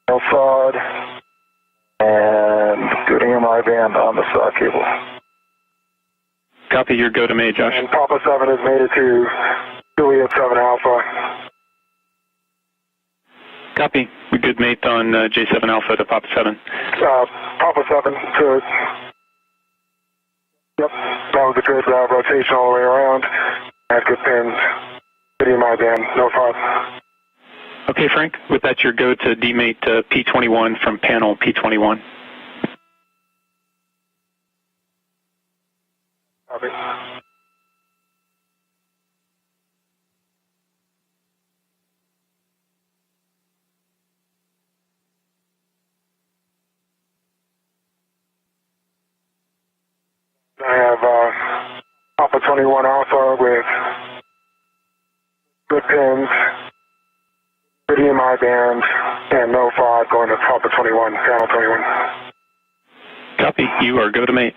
no sod, and good AMI band on the saw cable. Copy, your go to May, Josh. And Papa 7 has made it to Juliet 7 Alpha. Copy. We good mate on J7 Alpha to Papa 7. Papa 7 to... Yep, that was a good rotation all the way around. Had good pins. Good EMI band, no sod. Okay, Frank, with that, your go to D-mate P21 from panel P21. Copy. I have Alpha 21 Alpha with good pins, good EMI band, and no FOD going to Alpha 21, panel 21. Copy. You are go to mate.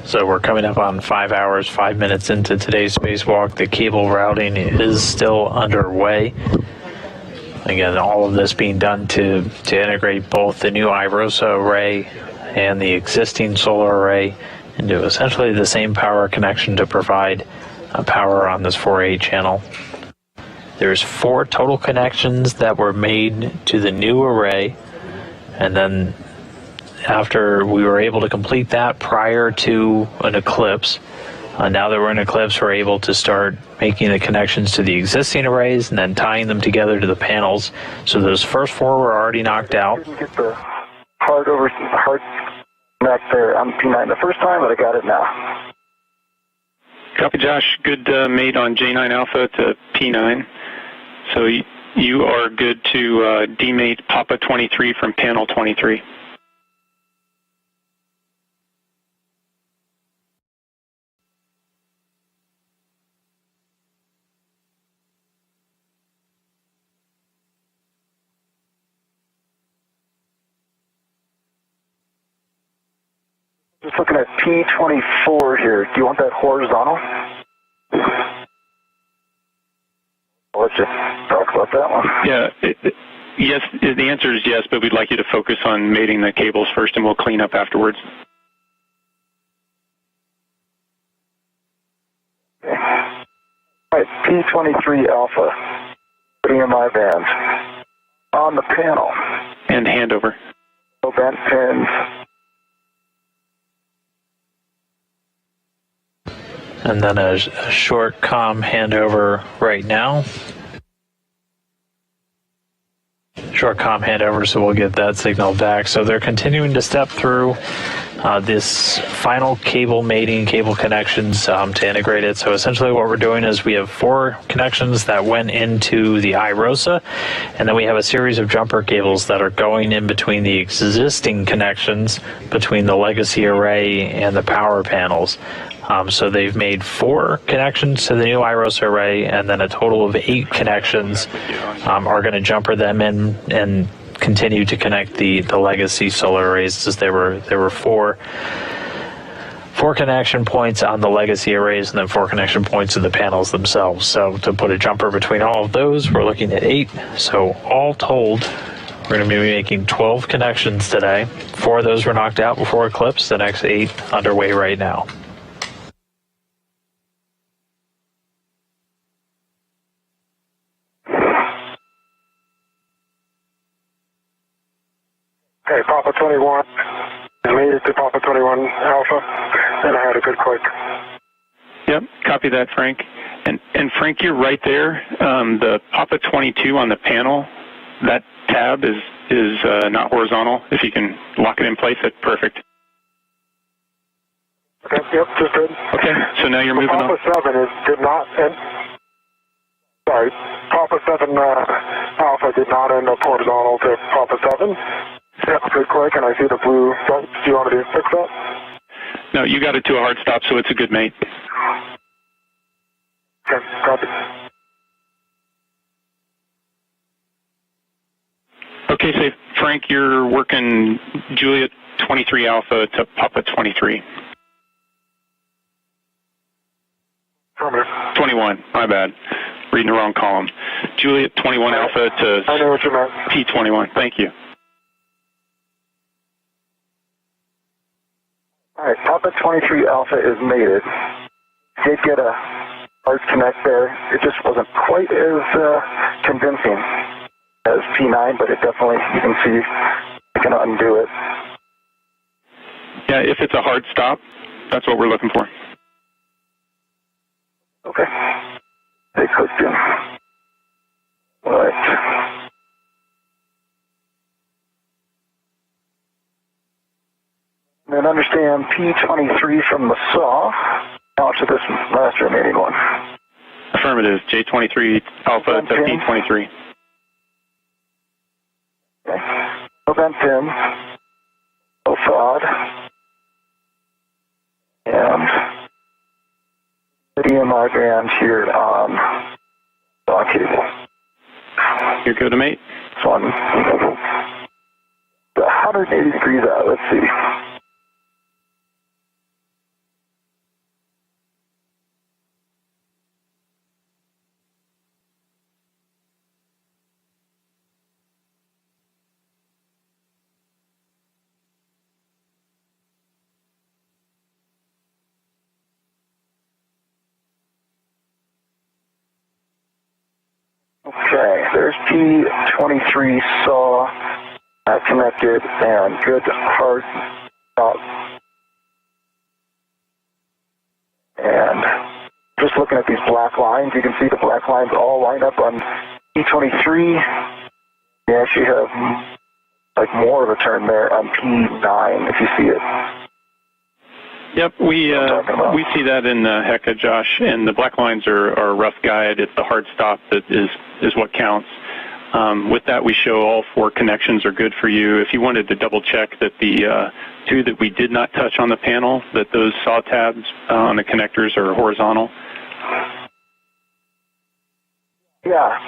So we're coming up on 5 hours, 5 minutes into today's spacewalk. The cable routing is still underway. Again, all of this being done to integrate both the new IROSA array and the existing solar array into essentially the same power connection to provide power on this 4A channel. There's 4 total connections that were made to the new array, and then after we were able to complete that prior to an eclipse, now that we're in eclipse, we're able to start making the connections to the existing arrays and then tying them together to the panels. So those first 4 were already knocked out. I didn't get the hard connect there on P9 the first time, but I got it now. Copy, Josh. Good mate on J9 Alpha to P9. So you are good to D-mate Papa 23 from panel 23. Just looking at P24 here. Do you want that horizontal? I'll let you talk about that one. Yeah, yes, the answer is yes, but we'd like you to focus on mating the cables first, and we'll clean up afterwards. Okay. All right, P23 Alpha, EMI band on the panel. And handover. No bent pins. And then a short comm handover right now. Short comm handover, so we'll get that signal back. So they're continuing to step through this final cable mating, cable connections to integrate it. So essentially what we're doing is we have 4 connections that went into the IROSA, and then we have a series of jumper cables that are going in between the existing connections between the legacy array and the power panels. So they've made 4 connections to the new IROSA array, and then a total of 8 connections are going to jumper them in and continue to connect the legacy solar arrays, as there were 4 connection points on the legacy arrays and then 4 connection points to the panels themselves. So to put a jumper between all of those, we're looking at 8. So all told, we're going to be making 12 connections today. 4 of those were knocked out before eclipse. The next 8 underway right now. Okay, Papa 21. I made it to Papa 21 Alpha, and I had a good click. Yep, copy that, Frank. And Frank, you're right there. The Papa 22 on the panel, that tab is not horizontal. If you can lock it in place, that's perfect. Okay, yep, just good. Okay, so now you're moving on. Papa 7 did not, Papa 7 Alpha did not end up horizontal to Papa 7. Yep, good click, and I see the blue lights. Do you want me to fix that? No, you got it to a hard stop, so it's a good mate. Okay, copy. Okay, so Frank, you're working Juliet 23 Alpha to Papa 23. Affirmative. 21, my bad. Reading the wrong column. Juliet 21 Alpha to I know what you meant. P21. Thank you. All right, Papa 23 Alpha is mated. Did get a hard connect there. It just wasn't quite as convincing as P9, but it definitely, you can see, you can undo it. Yeah, if it's a hard stop, that's what we're looking for. Okay. They clicked in. All right. And understand P23 from the saw out to this last remaining one. Affirmative. J23 Alpha to P23. Okay. No bent pin. No thawed. And the DMR band here on saw cable. You're good to mate. This one, 180 degrees out. Let's see. Okay, there's P23 saw connected and good hard stop. And just looking at these black lines, you can see the black lines all line up on P23. You actually have like more of a turn there on P9 if you see it. Yep, we see that in HECA, Josh, and the black lines are a rough guide. It's the hard stop that is what counts. With that, we show all 4 connections are good for you. If you wanted to double check that the 2 that we did not touch on the panel, that those saw tabs on the connectors are horizontal. Yeah,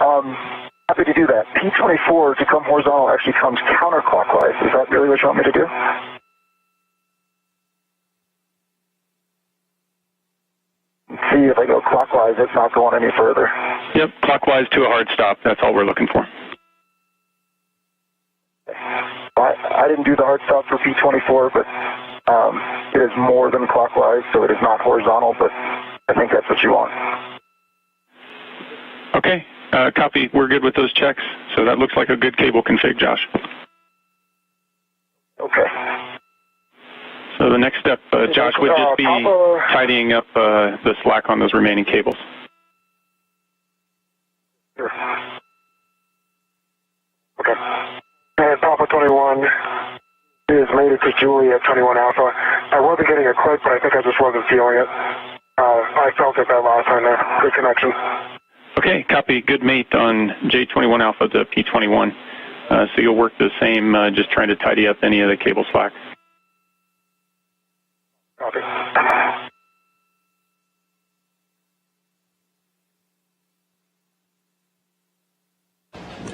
happy to do that. P24 to come horizontal actually comes counterclockwise. Is that really what you want me to do? See, if I go clockwise, it's not going any further. Yep, clockwise to a hard stop. That's all we're looking for. I didn't do the hard stop for P24, but it is more than clockwise, so it is not horizontal, but I think that's what you want. Okay, copy. We're good with those checks. So that looks like a good cable config, Josh. Okay. So the next step, Josh, would just be tidying up the slack on those remaining cables. Sure. Okay. And Papa 21 is mated to Juliet 21 Alpha. I wasn't getting a click, but I think I just wasn't feeling it. I felt it that last time there. Good connection. Okay, copy. Good mate on J21 Alpha to P21. So you'll work the same, just trying to tidy up any of the cable slack. Copy.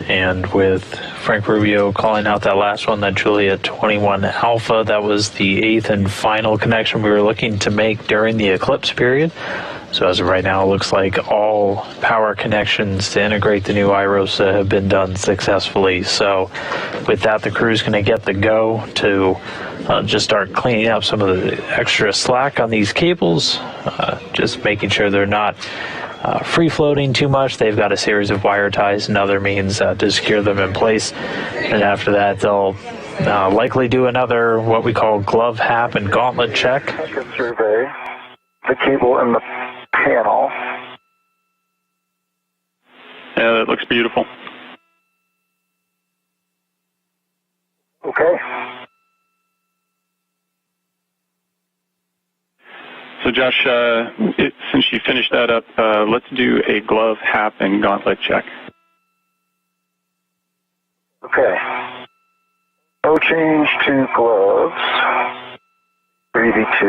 And with Frank Rubio calling out that last one, that Juliet 21 Alpha, that was the 8th and final connection we were looking to make during the eclipse period. So as of right now, it looks like all power connections to integrate the new IROSA have been done successfully. So with that, the crew's going to get the go to just start cleaning up some of the extra slack on these cables, just making sure they're not free floating too much. They've got a series of wire ties and other means to secure them in place. And after that, they'll likely do another what we call glove hap and gauntlet check. I can survey the cable and the panel. Yeah, that looks beautiful. Okay. So Josh, since you finished that up, let's do a glove, hap, and gauntlet check. gloves for EV2.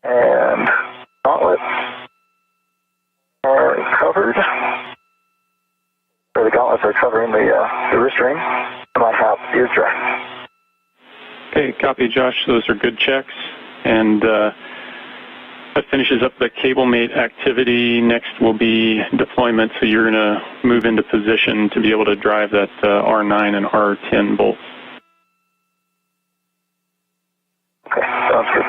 And gauntlets are covered. So the gauntlets are covering the wrist ring. My hat is dry. Okay, copy, Josh. Those are good checks. And that finishes up the cable mate activity. Next will be deployment. So you're going to move into position to be able to drive that R9 and R10 bolts. Okay, sounds good.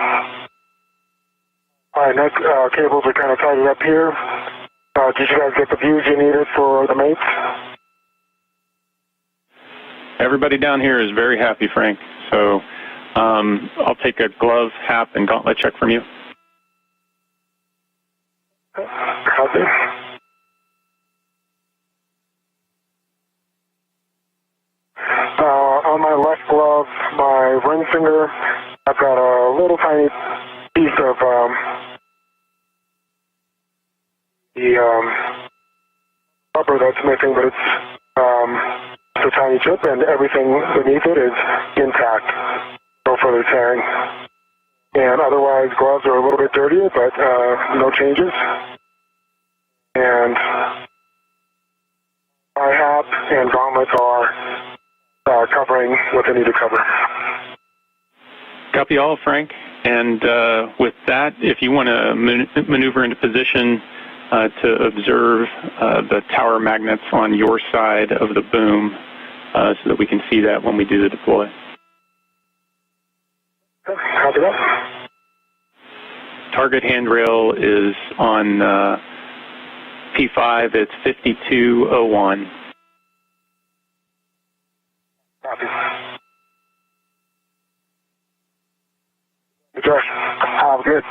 All right, next cables are kind of tied up here. Did you guys get the views you needed for the mates? Everybody down here is very happy, Frank. So I'll take a glove, hap, and gauntlet check from you. Copy. On my left glove, my ring finger, I've got a little tiny piece of the rubber that's missing, but it's a tiny chip, and everything beneath it is intact. No further tearing. And otherwise, gloves are a little bit dirtier, but no changes. And my hat and gauntlets are covering what they need to cover. Copy all, Frank. And with that, if you want to maneuver into position to observe the tower magnets on your side of the boom so that we can see that when we do the deploy. Copy that. Target handrail is on P5. It's 5201. Copy. Josh, I'm good.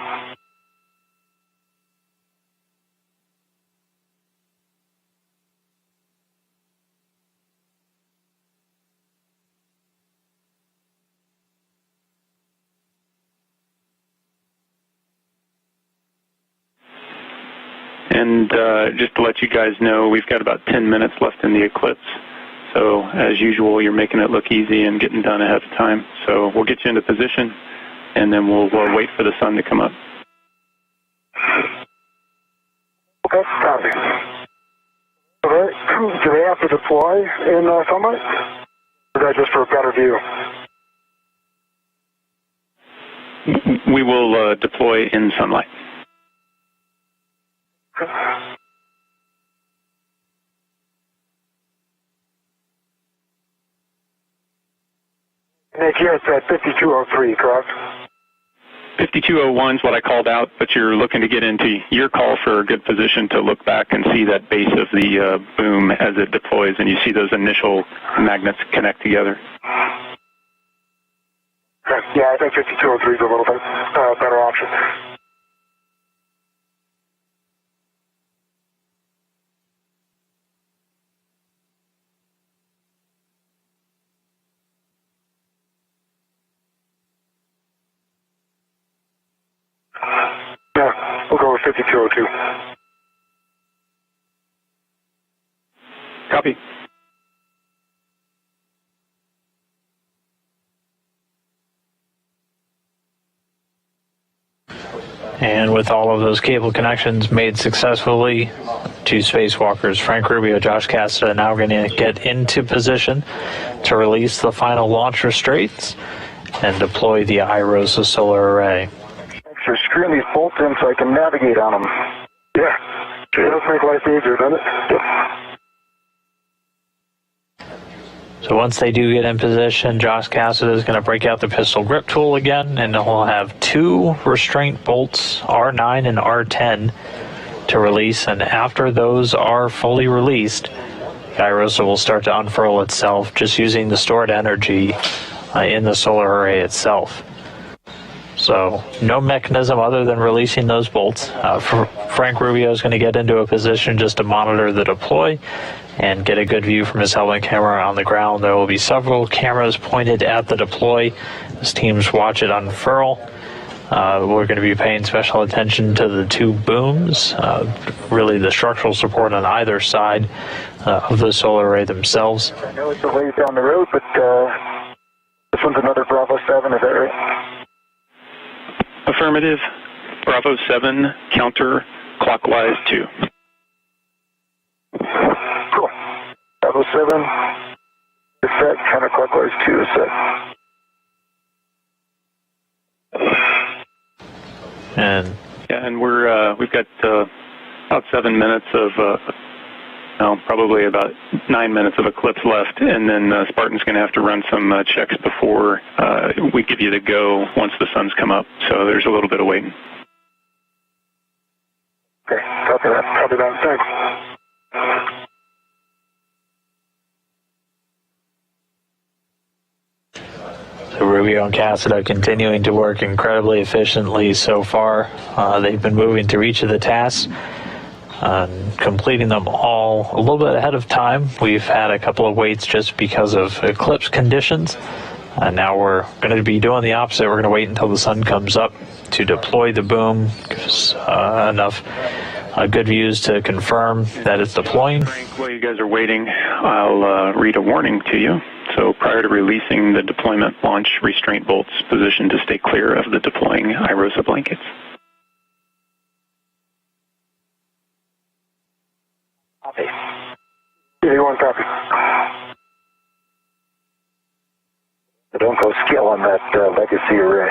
And just to let you guys know, we've got about 10 minutes left in the eclipse. So as usual, you're making it look easy and getting done ahead of time. So we'll get you into position, and then we'll wait for the sun to come up. Okay, copy. Do they have to deploy in sunlight? Or is that just for a better view? We will deploy in sunlight. Nick, you're at 5203, correct? 5201 is what I called out, but you're looking to get into your call for a good position to look back and see that base of the boom as it deploys, and you see those initial magnets connect together. Okay. Yeah, I think 5203 is a little bit better option. Yeah, we'll go with 5202. Copy. And with all of those cable connections made successfully, two spacewalkers, Frank Rubio, Josh Cassada, now going to get into position to release the final launch restraints and deploy the IROSA solar array. Thanks for screwing these bolts in so I can navigate on them. Yeah, sure does make life easier, doesn't it? Yep. So once they do get in position, Josh Cassada is going to break out the pistol grip tool again, and he'll have two restraint bolts, R9 and R10, to release. And after those are fully released, the IROSA will start to unfurl itself, just using the stored energy in the solar array itself. So no mechanism other than releasing those bolts. Frank Rubio is going to get into a position just to monitor the deploy and get a good view from his helmet camera on the ground. There will be several cameras pointed at the deploy as teams watch it unfurl. We're going to be paying special attention to the two booms, really the structural support on either side, of the solar array themselves. I know it's a ways down the road, but this one's another Bravo 7, is that right? Affirmative. Bravo 7, counterclockwise 2. Cool. Bravo 7 is set, counterclockwise 2 is set. And yeah, and we've got about 7 minutes of, probably about 9 minutes of eclipse left, and then Spartan's going to have to run some checks before we give you the go once the sun's come up. So there's a little bit of waiting. Okay, copy that. Copy that. Thanks. So Rubio and Cassada continuing to work incredibly efficiently so far. They've been moving through each of the tasks, completing them all a little bit ahead of time. We've had a couple of waits just because of eclipse conditions. Now we're going to be doing the opposite. We're going to wait until the sun comes up to deploy the boom. Gives enough good views to confirm that it's deploying. While you guys are waiting, I'll read a warning to you. So prior to releasing the deployment launch restraint bolts, position to stay clear of the deploying IROSA blankets. Copy. EVA1 copy. So don't go skill on that legacy array.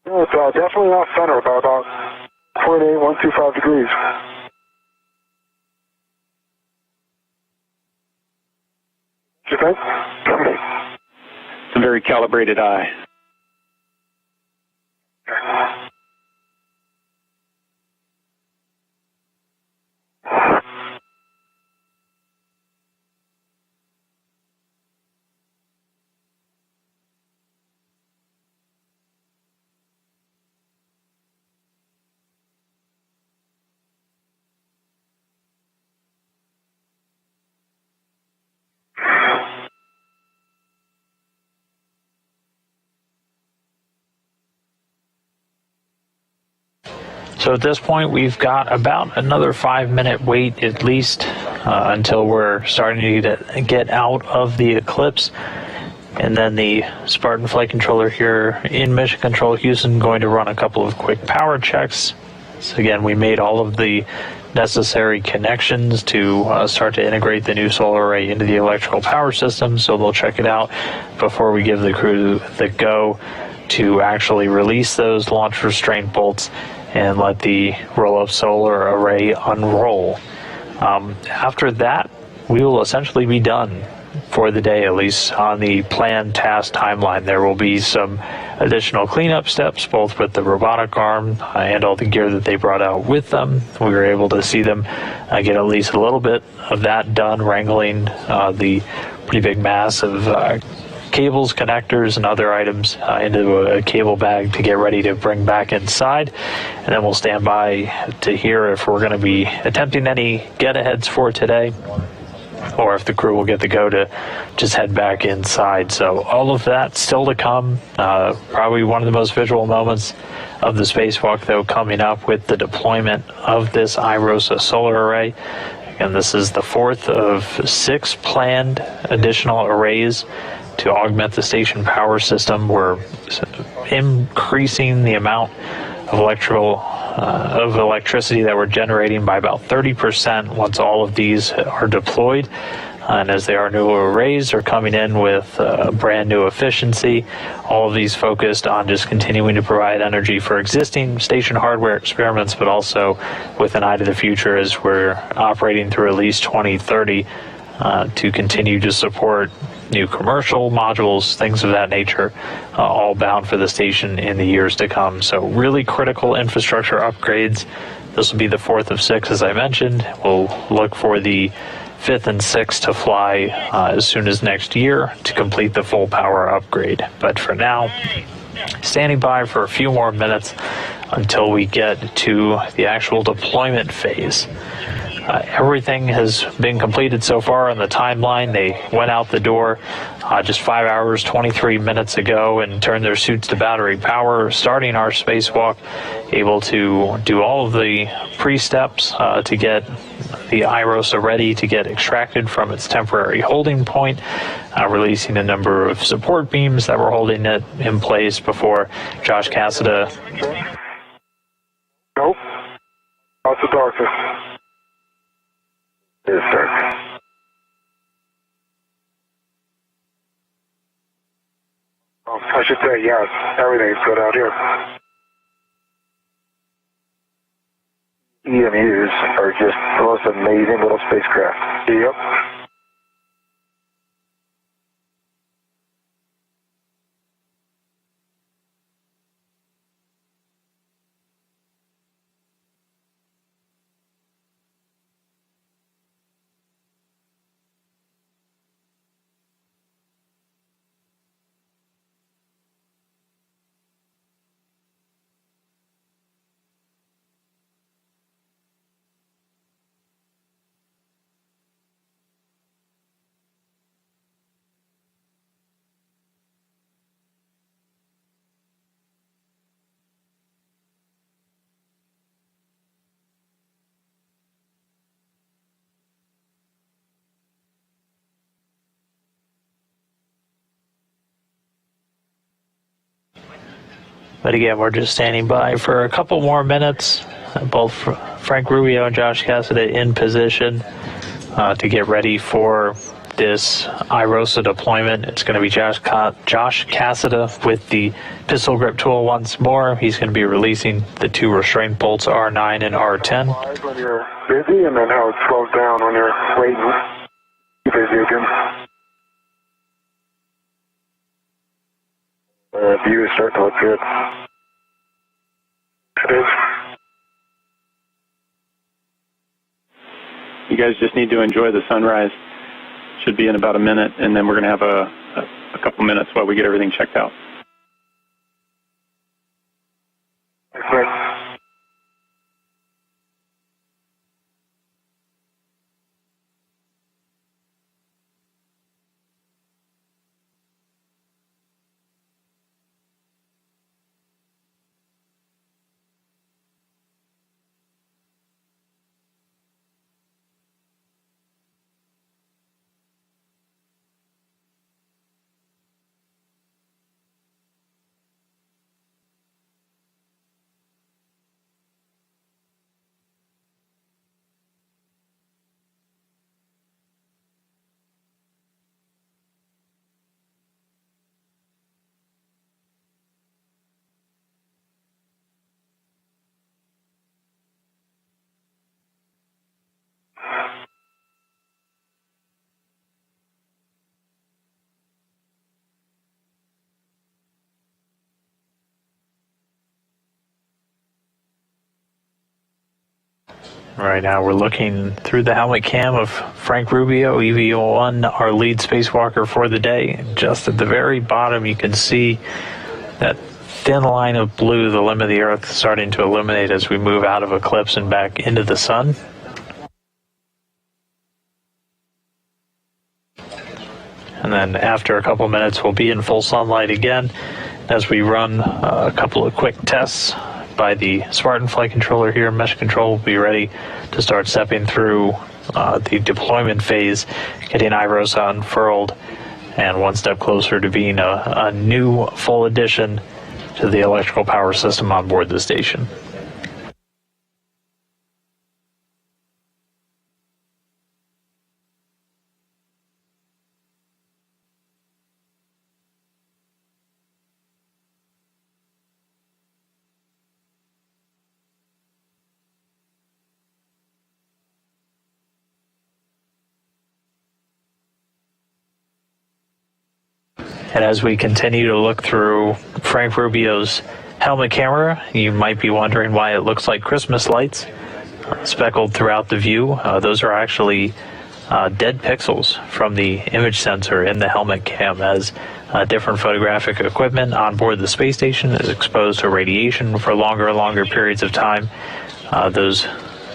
No, it's definitely off center by about 0.8125 degrees. You think? It's a very calibrated eye. So at this point, we've got about another 5-minute wait at least until we're starting to get out of the eclipse. And then the Spartan flight controller here in Mission Control Houston going to run a couple of quick power checks. So again, we made all of the necessary connections to start to integrate the new solar array into the electrical power system. So they'll check it out before we give the crew the go to actually release those launch restraint bolts and let the roll-up solar array unroll. After that, we will essentially be done for the day, at least on the planned task timeline. There will be some additional cleanup steps, both with the robotic arm and all the gear that they brought out with them. We were able to see them get at least a little bit of that done, wrangling the pretty big mass of cables, connectors, and other items into a cable bag to get ready to bring back inside. And then we'll stand by to hear if we're going to be attempting any get-aheads for today, or if the crew will get the go to just head back inside. So all of that still to come. Probably one of the most visual moments of the spacewalk, though, coming up with the deployment of this IROSA solar array. And this is the fourth of 6 planned additional arrays to augment the station power system. We're increasing the amount of electricity that we're generating by about 30% once all of these are deployed. And as they are new arrays, they're coming in with brand new efficiency. All of these focused on just continuing to provide energy for existing station hardware experiments, but also with an eye to the future as we're operating through at least 2030 to continue to support new commercial modules, things of that nature, all bound for the station in the years to come. So really critical infrastructure upgrades. This will be the 4th of 6, as I mentioned. We'll look for the 5th and 6th to fly as soon as next year to complete the full power upgrade. But for now, standing by for a few more minutes until we get to the actual deployment phase. Everything has been completed so far on the timeline. They went out the door just 5 hours, 23 minutes ago and turned their suits to battery power, starting our spacewalk, able to do all of the pre-steps to get the IROSA ready to get extracted from its temporary holding point, releasing a number of support beams that were holding it in place before Josh Cassada. Nope. How's the darkness? It is dark. I should say yes. Everything's good out here. EMUs are just the most amazing little spacecraft. Yep. But again, we're just standing by for a couple more minutes. Both Frank Rubio and Josh Cassada in position to get ready for this IROSA deployment. It's going to be Josh Cassada with the pistol grip tool once more. He's going to be releasing the two restraint bolts R9 and R10. When you're busy, and then how it slows down when you're waiting. Keep busy again. View is starting to look good. It is. You guys just need to enjoy the sunrise. Should be in about a minute, and then we're going to have a couple minutes while we get everything checked out. Okay. Right now we're looking through the helmet cam of Frank Rubio, EVA1, our lead spacewalker for the day. And just at the very bottom you can see that thin line of blue, the limb of the Earth, starting to illuminate as we move out of eclipse and back into the sun. And then after a couple minutes we'll be in full sunlight again as we run a couple of quick tests by the Spartan flight controller here. Mesh control will be ready to start stepping through the deployment phase, getting IROSA unfurled, and one step closer to being a new full addition to the electrical power system on board the station. And as we continue to look through Frank Rubio's helmet camera, you might be wondering why it looks like Christmas lights speckled throughout the view. Those are actually dead pixels from the image sensor in the helmet cam, as different photographic equipment on board the space station is exposed to radiation for longer and longer periods of time. Those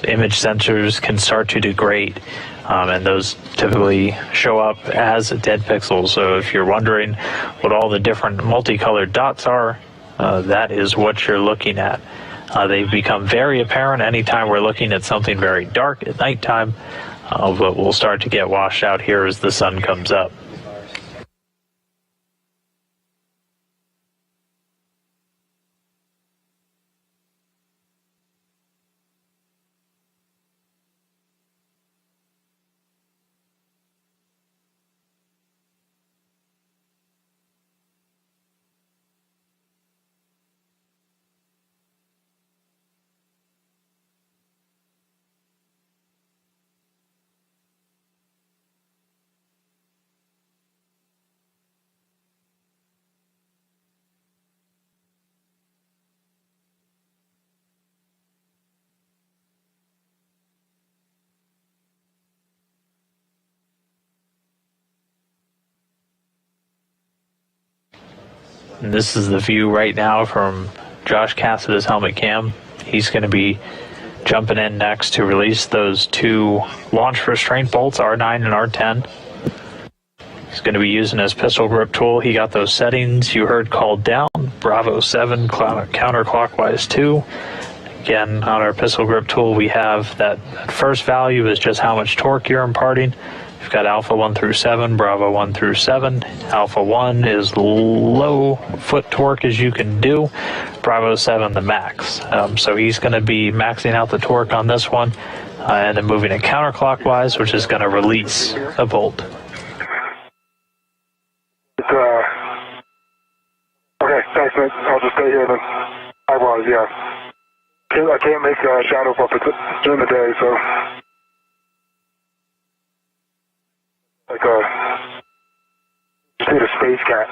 image sensors can start to degrade, and those typically show up as dead pixels. So if you're wondering what all the different multicolored dots are, that is what you're looking at. They become very apparent anytime we're looking at something very dark at nighttime, but will start to get washed out here as the sun comes up. And this is the view right now from Josh Cassada's helmet cam. He's going to be jumping in next to release those two launch restraint bolts, R9 and R10. He's going to be using his pistol grip tool. He got those settings you heard called down, Bravo 7, counterclockwise 2. Again, on our pistol grip tool, we have that first value is just how much torque you're imparting. We've got Alpha 1 through 7, Bravo 1 through 7. Alpha 1 is low foot torque as you can do. Bravo 7 the max. So he's going to be maxing out the torque on this one and then moving it counterclockwise, which is going to release a bolt. Okay, thanks, man. I'll just stay here then. I was, yeah. I can't make shadow buffets during the day, so... Like just need a space cat.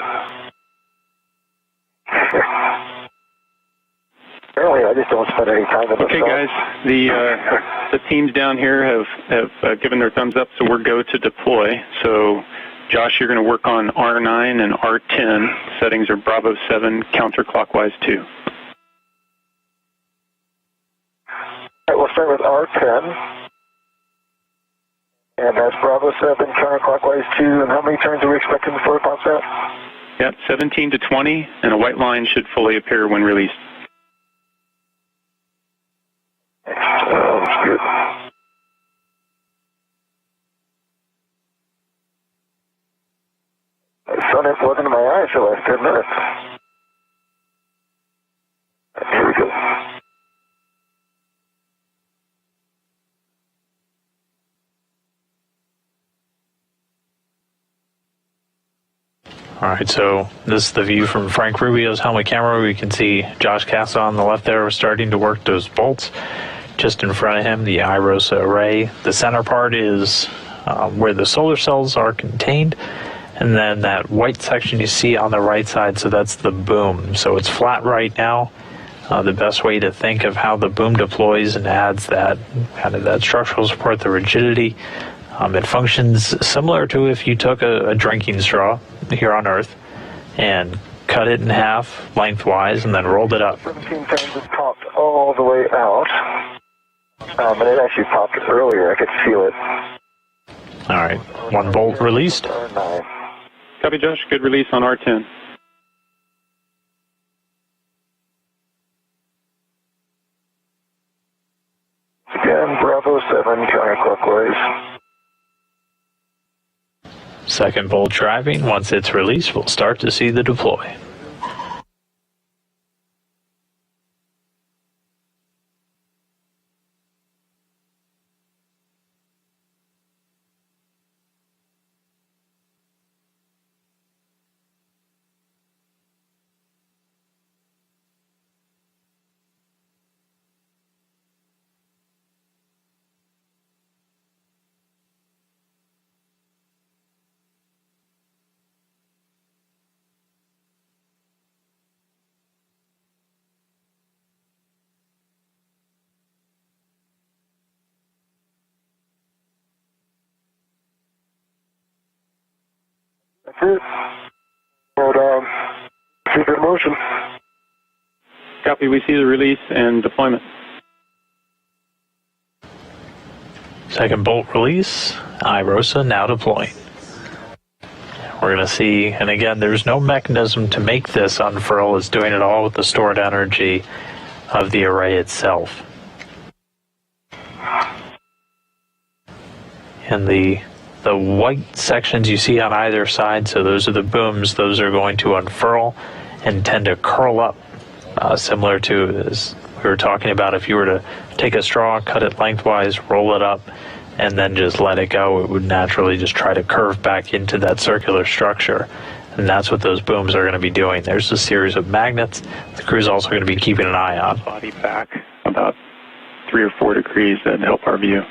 Apparently, I just don't spend any time with Okay, guys, the teams down here have given their thumbs up, so we're go to deploy. So, Josh, you're going to work on R9 and R10. Settings are Bravo 7, counterclockwise 2. All right, we'll start with R10. And that's Bravo 7, counterclockwise 2. And how many turns are we expecting before it pops out? Yep, 17 to 20, and a white line should fully appear when released. Sounds good. The sun ain't wasn't in my eyes for the last 10 minutes. Here we go. All right, so this is the view from Frank Rubio's helmet camera. We can see Josh Cassada on the left there starting to work those bolts. Just in front of him, the IROSA array. The center part is where the solar cells are contained. And then that white section you see on the right side, so that's the boom. So it's flat right now. The best way to think of how the boom deploys and adds that kind of that structural support, the rigidity. It functions similar to if you took a drinking straw here on Earth and cut it in half lengthwise and then rolled it up. 17 times it popped all the way out. And it actually popped earlier. I could feel it. All right, one bolt released. Copy, Josh. Good release on R10. Again, Bravo 7, counterclockwise. Second bolt driving. Once it's released, we'll start to see the deploy. That's it. But, keep it in motion. Copy. We see the release and deployment. Second bolt release, IROSA now deploying. We're going to see, and again, there's no mechanism to make this unfurl. It's doing it all with the stored energy of the array itself. And the white sections you see on either side, so those are the booms, those are going to unfurl and tend to curl up, similar to, as we were talking about, if you were to take a straw, cut it lengthwise, roll it up, and then just let it go, it would naturally just try to curve back into that circular structure. And that's what those booms are going to be doing. There's a series of magnets the crew's also going to be keeping an eye on. Body back about 3 or 4 degrees that help our view.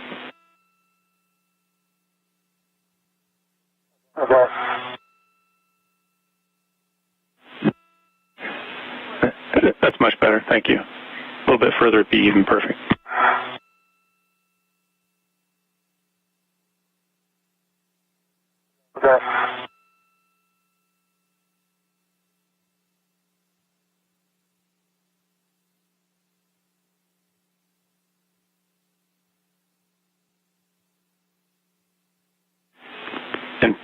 Okay. That's much better, thank you. A little bit further would be even perfect. Okay. And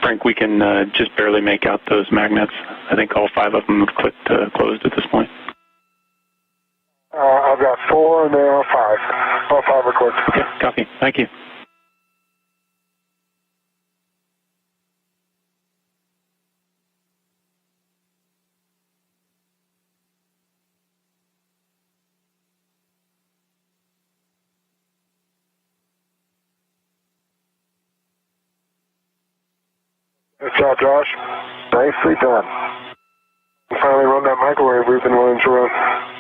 Frank, we can just barely make out those magnets. I think all 5 of them have clicked closed at this point. I've got 4 and there are 5. All 5 are closed. Okay, copy. Thank you. Good job, Josh. Nicely done. We finally run that microwave we've been wanting to run.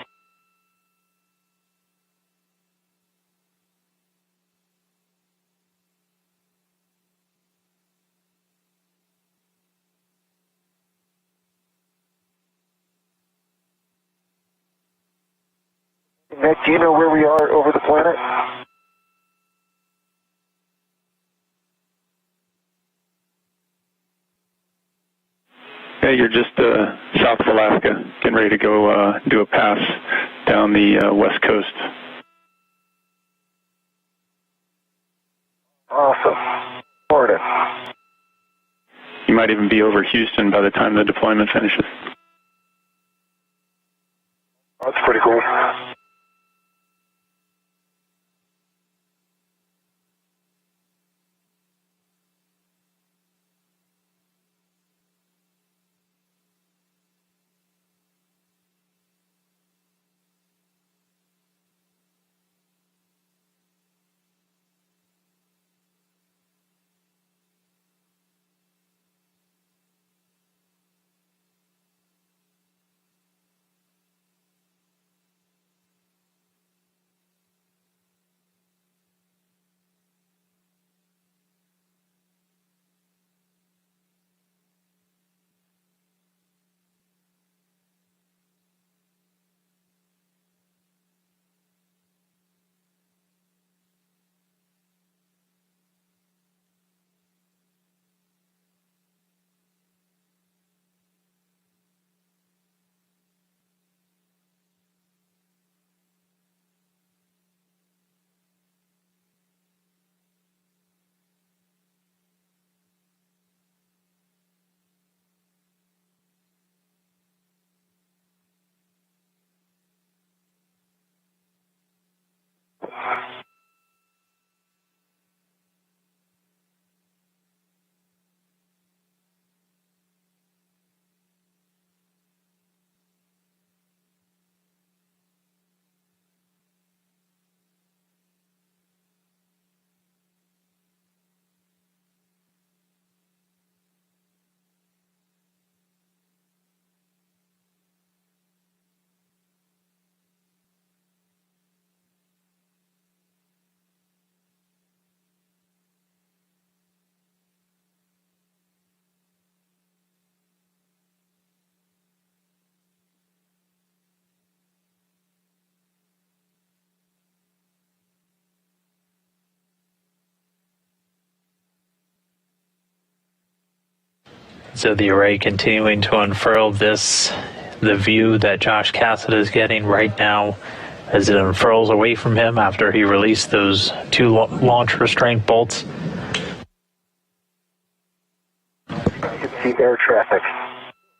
Nick, do you know where we are over the planet? Yeah, you're just south of Alaska, getting ready to go do a pass down the west coast. Awesome. Florida. You might even be over Houston by the time the deployment finishes. That's pretty cool. So the array continuing to unfurl. The view that Josh Cassada is getting right now as it unfurls away from him after he released those 2 launch restraint bolts. You can see air traffic.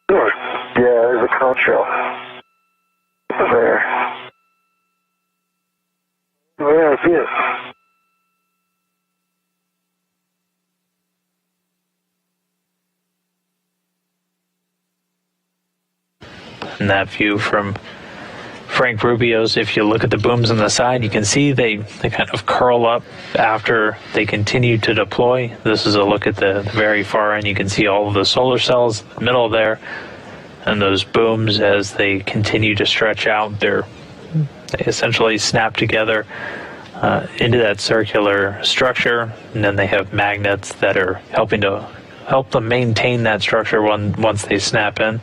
Sure. Yeah, there's a contrail. There. Oh, yeah, I see it. And that view from Frank Rubio's, if you look at the booms on the side, you can see they kind of curl up after they continue to deploy. This is a look at the very far end. You can see all of the solar cells in the middle there, and those booms as they continue to stretch out, they essentially snap together into that circular structure, and then they have magnets that are helping to help them maintain that structure once they snap in.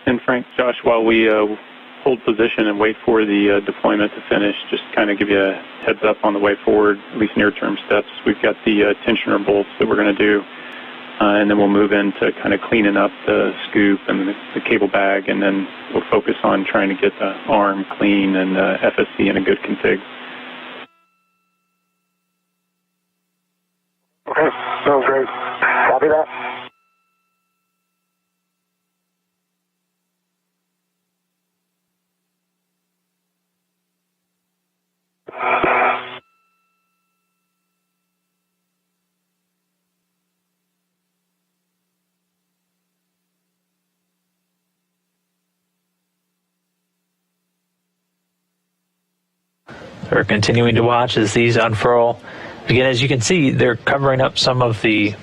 And Frank, Josh, while we hold position and wait for the deployment to finish, just kind of give you a heads up on the way forward, at least near-term steps. We've got the tensioner bolts that we're going to do, and then we'll move into kind of cleaning up the scoop and the cable bag, and then we'll focus on trying to get the arm clean and FSC in a good config. Okay, sounds great. Copy that. We're continuing to watch as these unfurl. Again, as you can see, they're covering up some of the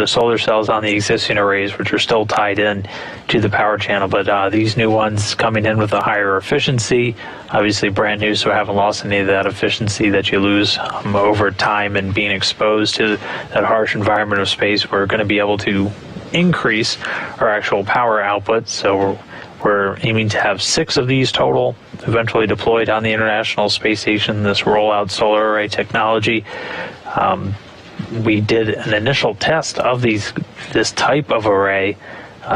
solar cells on the existing arrays, which are still tied in to the power channel. But these new ones coming in with a higher efficiency, obviously brand new, so haven't lost any of that efficiency that you lose over time and being exposed to that harsh environment of space. We're going to be able to increase our actual power output. So we're aiming to have 6 of these total eventually deployed on the International Space Station, this rollout solar array technology. We did an initial test of this type of array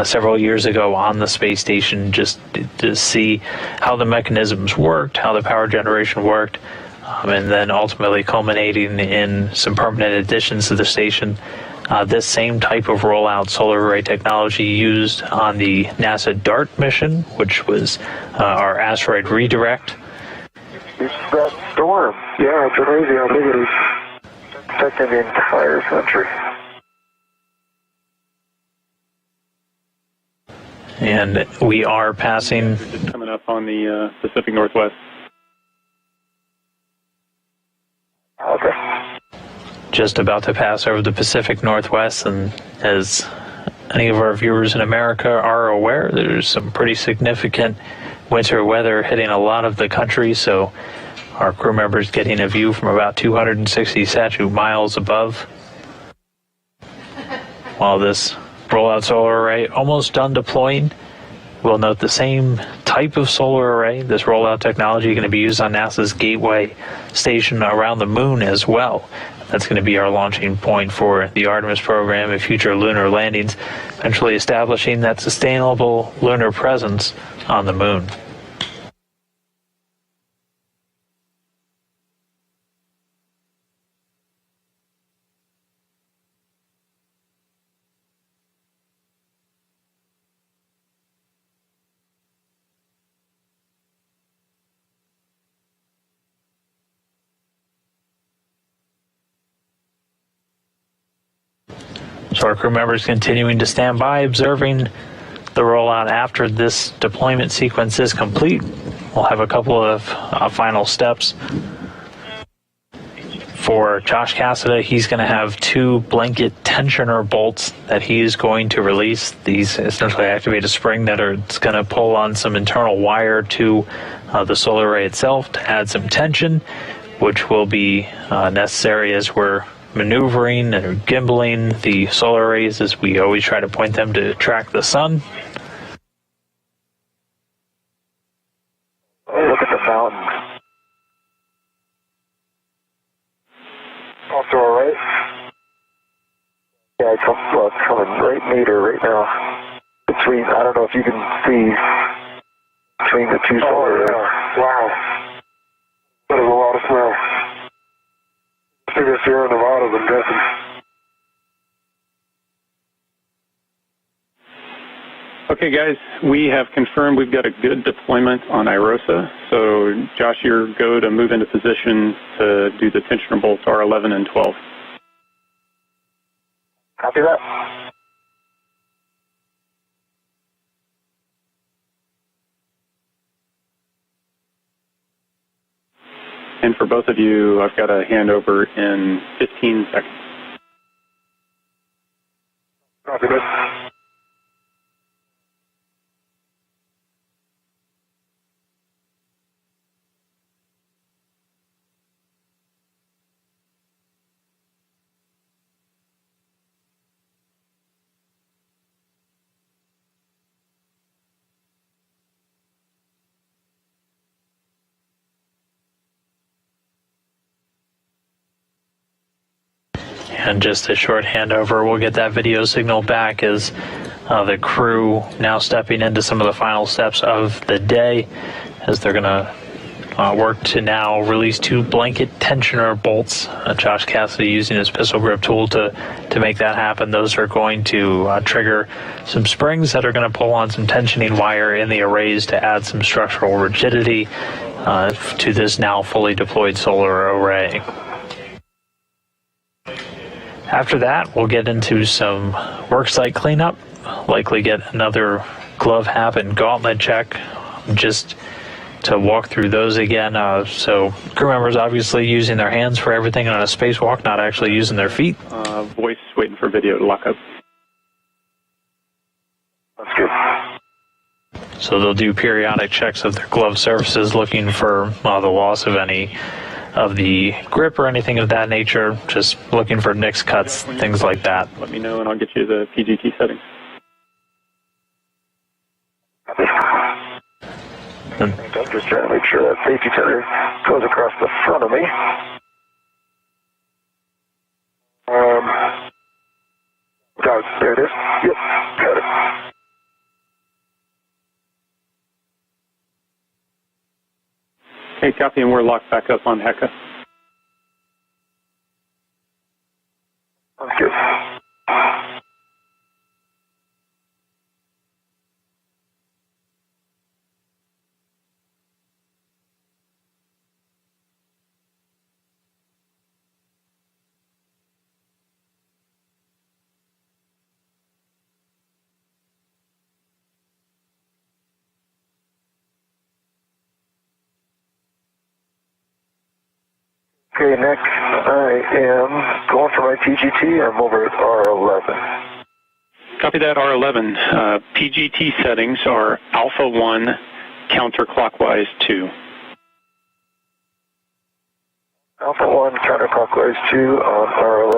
several years ago on the space station, just to see how the mechanisms worked, how the power generation worked, and then ultimately culminating in some permanent additions to the station. This same type of rollout solar array technology used on the NASA DART mission, which was our asteroid redirect. It's that storm. Yeah, it's crazy how big it is. Affecting the entire country. And we are passing. Just coming up on the Pacific Northwest. Okay. Just about to pass over the Pacific Northwest, and as any of our viewers in America are aware, there's some pretty significant winter weather hitting a lot of the country, so our crew members getting a view from about 260 statute miles above. While this rollout solar array almost done deploying, we'll note the same type of solar array, this rollout technology, going to be used on NASA's Gateway station around the moon as well. That's going to be our launching point for the Artemis program and future lunar landings, eventually establishing that sustainable lunar presence on the moon. So our crew members continuing to stand by, observing the rollout after this deployment sequence is complete. We'll have a couple of final steps for Josh Cassada, he's going to have 2 blanket tensioner bolts that he is going to release. These essentially activate a spring that it's going to pull on some internal wire to the solar array itself to add some tension, which will be necessary as we're maneuvering and gimbaling the solar arrays, as we always try to point them to track the sun. Look at the fountain. Also all right? Yeah, it's coming right meter right now. Between, I don't know if you can see, between the 2 solar arrays. Wow. That is a lot of snow. Bigger Sierra Nevada than guessing. Okay, guys, we have confirmed we've got a good deployment on IROSA. So, Josh, you're go to move into position to do the tensioner bolts R11 and 12. Copy that. And for both of you, I've got a handover in 15 seconds. Copy that. And just a short handover, we'll get that video signal back as the crew now stepping into some of the final steps of the day, as they're going to work to now release 2 blanket tensioner bolts. Josh Cassada using his pistol grip tool to make that happen. Those are going to trigger some springs that are going to pull on some tensioning wire in the arrays to add some structural rigidity to this now fully deployed solar array. After that, we'll get into some worksite cleanup, likely get another glove hab and gauntlet check, just to walk through those again. So crew members obviously using their hands for everything on a spacewalk, not actually using their feet. Voice waiting for video to lock up. That's good. So they'll do periodic checks of their glove surfaces, looking for the loss of any of the grip or anything of that nature, just looking for nicks, cuts, things like that. Let me know and I'll get you the PGT settings. I'm just trying to make sure that safety tether goes across the front of me. Got it. There it is. Yep, got it. Okay, copy, and we're locked back up on HECA. Sounds good. Okay, next I am going for my PGT. I'm over at R11. Copy that, R11. PGT settings are alpha 1, counterclockwise 2. Alpha 1, counterclockwise 2 on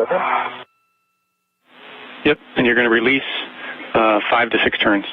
R11. Yep, and you're going to release 5 to 6 turns.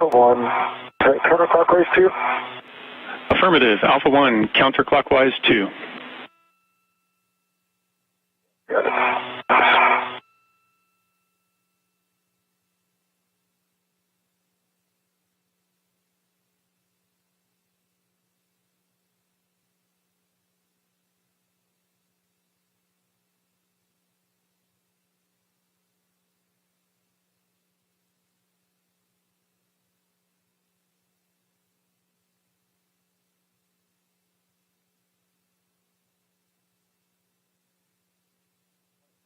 Alpha 1, counterclockwise 2? Affirmative. Alpha 1, counterclockwise 2. Got it.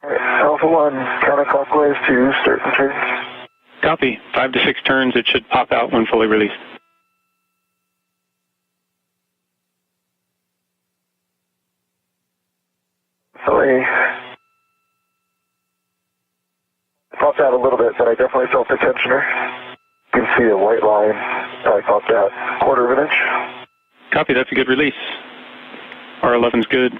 Alpha 1, counterclockwise 2, start and turn. Copy. 5 to 6 turns. It should pop out when fully released. So it popped out a little bit, but I definitely felt the tensioner. You can see a white line. I popped out 1/4 of an inch. Copy. That's a good release. R11's good.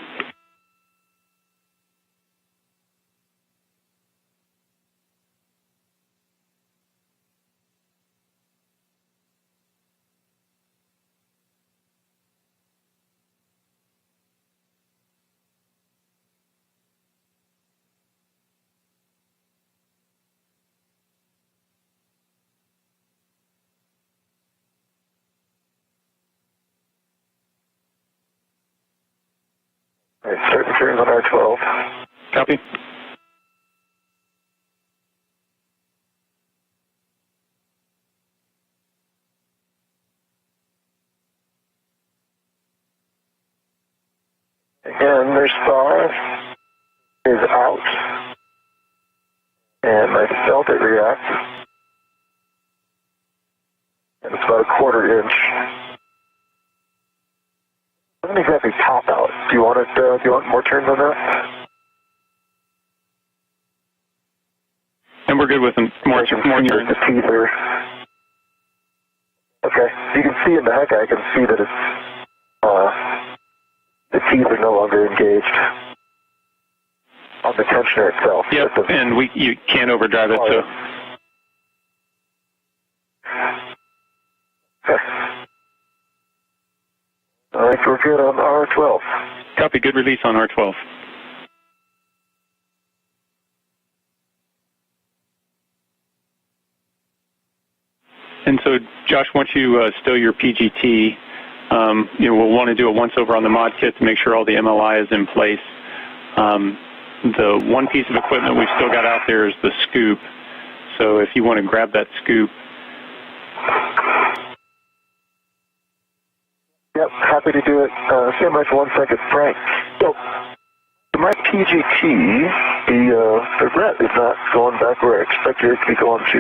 All right, start and turns on R12. Copy. Again, their star is out, and I felt it react. And it's about 1/4 inch. Doesn't exactly pop out. Do you want it? Do you want more turns on that? And we're good with them. More turns. The teeth are. Okay, so you can see in the heck, I can see that it's the teeth are no longer engaged on the tensioner itself. Yep, and you can't overdrive it, so. Okay. I think we're good on R12. Copy, good release on R12. And so, Josh, once you stow your PGT, we'll want to do a once-over on the mod kit to make sure all the MLI is in place. The one piece of equipment we've still got out there is the scoop. So if you want to grab that scoop. Yep, happy to do it. Stand by for 1 second, Frank. So, my PGT, the ret is not going back where I expected it to be going to.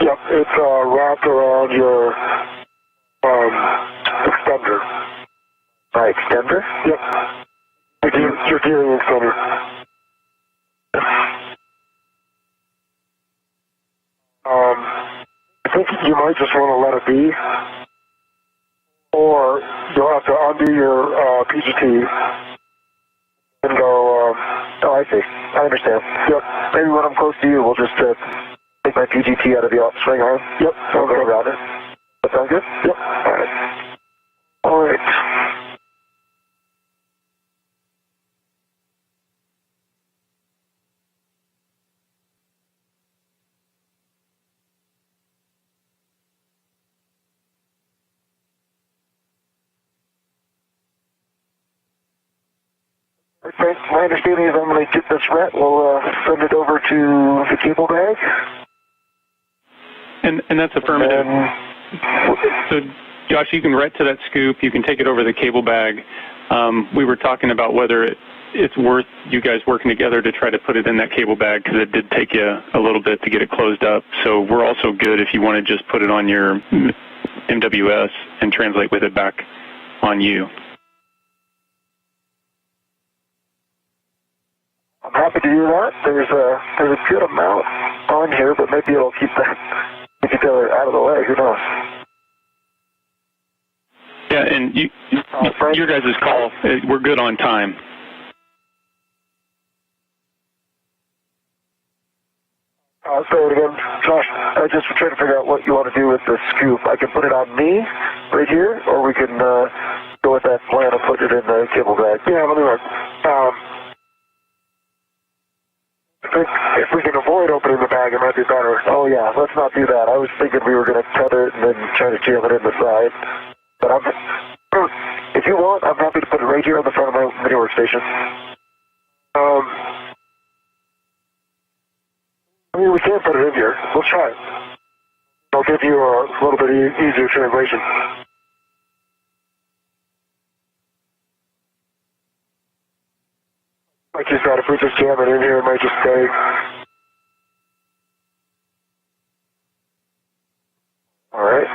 Yep, it's wrapped around your extender. My extender? Yep. Your gearing extender. I think you might just want to let it be, or you'll have to undo your PGT and go. Oh, I see. I understand. Yep. Maybe when I'm close to you, we'll just take my PGT out of the swing arm. Yep. I'll go around it. That sound good? Yep. All right. All right. Frank, my understanding is I'm going to get this ret. We'll send it over to the cable bag. And that's affirmative. So, Josh, you can ret to that scoop. You can take it over the cable bag. We were talking about whether it's worth you guys working together to try to put it in that cable bag, because it did take you a little bit to get it closed up. So we're also good if you want to just put it on your MWS and translate with it back on you. I'm happy to do that. There's a good amount on here, but maybe it'll keep each other out of the way. Who knows? Yeah, and your guys' call, we're good on time. say it again, Josh. I just trying to figure out what you want to do with the scoop. I can put it on me right here, or we can go with that plan and put it in the cable bag. Yeah, let me look. I think if we can avoid opening the bag, it might be better. Oh yeah, let's not do that. I was thinking we were going to tether it and then try to jam it in the side. But if you want, I'm happy to put it right here on the front of my mini workstation. I mean, we can put it in here. Let's try it. I'll give you a little bit easier translation. Like you said, if we just jam it in here, it might just stay. All right.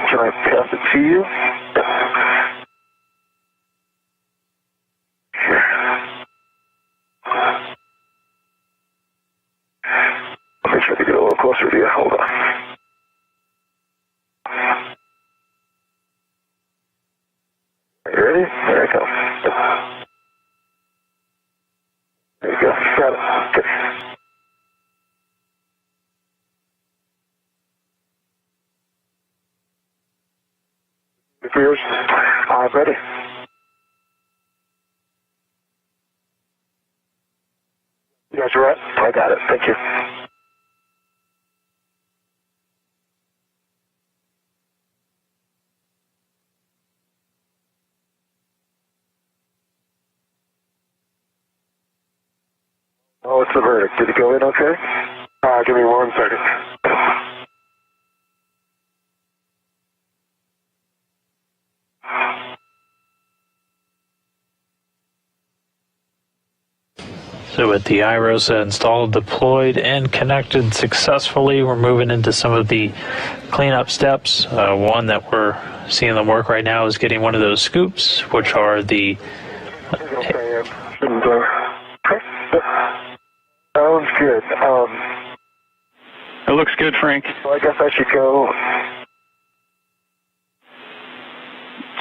Can I pass it to you? I'll make sure to get a little closer to you. Hold on. Are you ready? There I go. There you go. Got it. Good. For yours? I'm ready. You guys are right? I got it. Thank you. Oh, what's the verdict? Did it go in okay? Give me 1 second. So with the IROSA installed, deployed, and connected successfully, we're moving into some of the cleanup steps. One that we're seeing them work right now is getting one of those scoops, which are the... Sounds good. It looks good, Frank. So I guess I should go...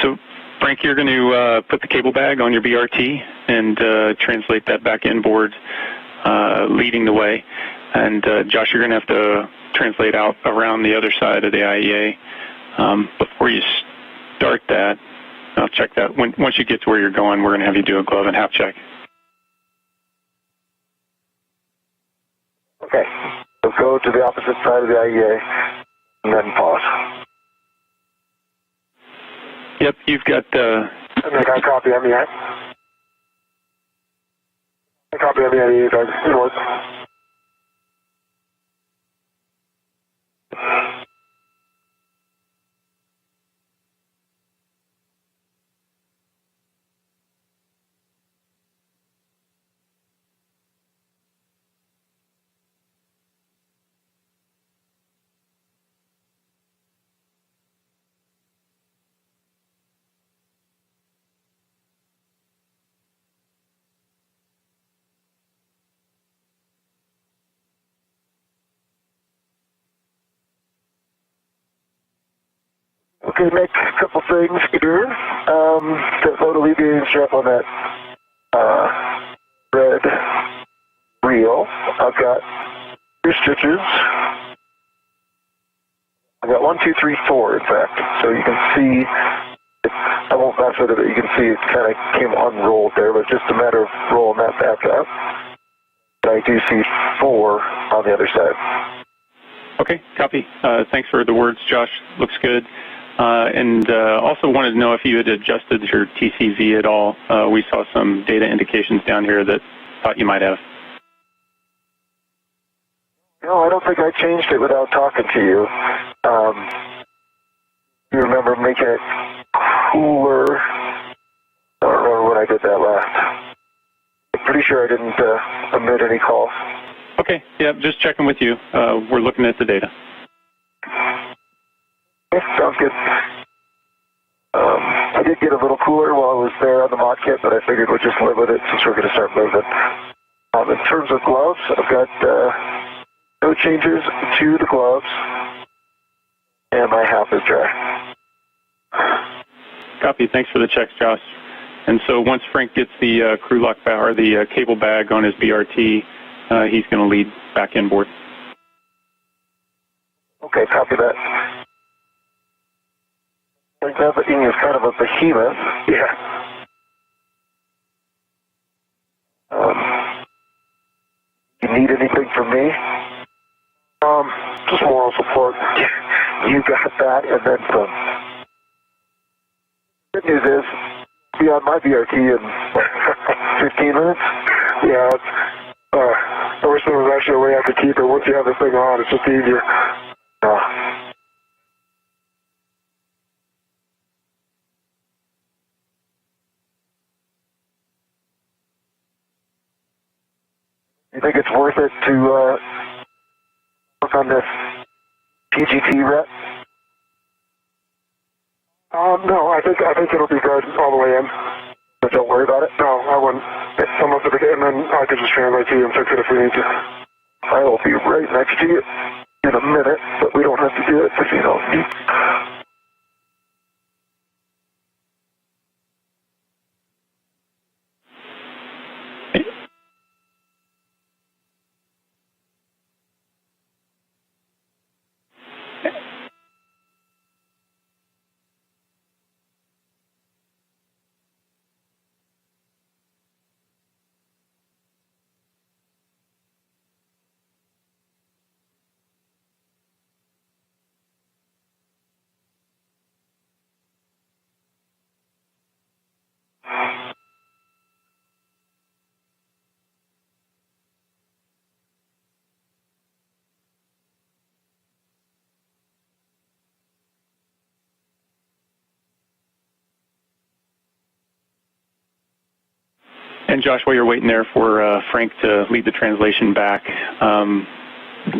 So, Frank, you're going to put the cable bag on your BRT and translate that back inboard, leading the way. And Josh, you're going to have to translate out around the other side of the IEA. Before you start that, I'll check that. Once you get to where you're going, we're going to have you do a glove and half check. Okay. So go to the opposite side of the IEA and then pause. Yep, you've got... I got a copy on the A copy on the IEA bag. It works. Okay, make a couple things here. The load alleviating strap on that red reel. I've got 3 stitches. I've got 1, 2, 3, 4, in fact. So you can see, I won't mess with it, but you can see it kind of came unrolled there, but just a matter of rolling that back up. And I do see 4 on the other side. Okay, copy. Thanks for the words, Josh. Looks good. And also wanted to know if you had adjusted your TCV at all. We saw some data indications down here that thought you might have. No, I don't think I changed it without talking to you. You remember making it cooler? I don't remember when I did that last. I'm pretty sure I didn't omit any calls. Okay, yeah, just checking with you. We're looking at the data. Okay, sounds good. I did get a little cooler while I was there on the mod kit, but I figured we'll just live with it since we're going to start moving. In terms of gloves, I've got no changes to the gloves, and my half is dry. Copy. Thanks for the checks, Josh. And so once Frank gets the crew lock or the cable bag on his BRT, he's going to lead back inboard. Okay, copy that. I think that thing is kind of a behemoth. Yeah. You need anything from me? Just moral support. You got that, and then some. Good news is, be on my BRT in 15 minutes. Yeah, I wish there was actually a way I could keep it. Once you have this thing on, it's just easier. You think it's worth it to work on this PGT rep? No, I think it'll be good all the way in. But don't worry about it? No, I wouldn't. Unless it, and then I could just translate to you and fix it if we need to. I will be right next to you in a minute, but we don't have to do it if you don't need. And Josh, while you're waiting there for Frank to lead the translation back,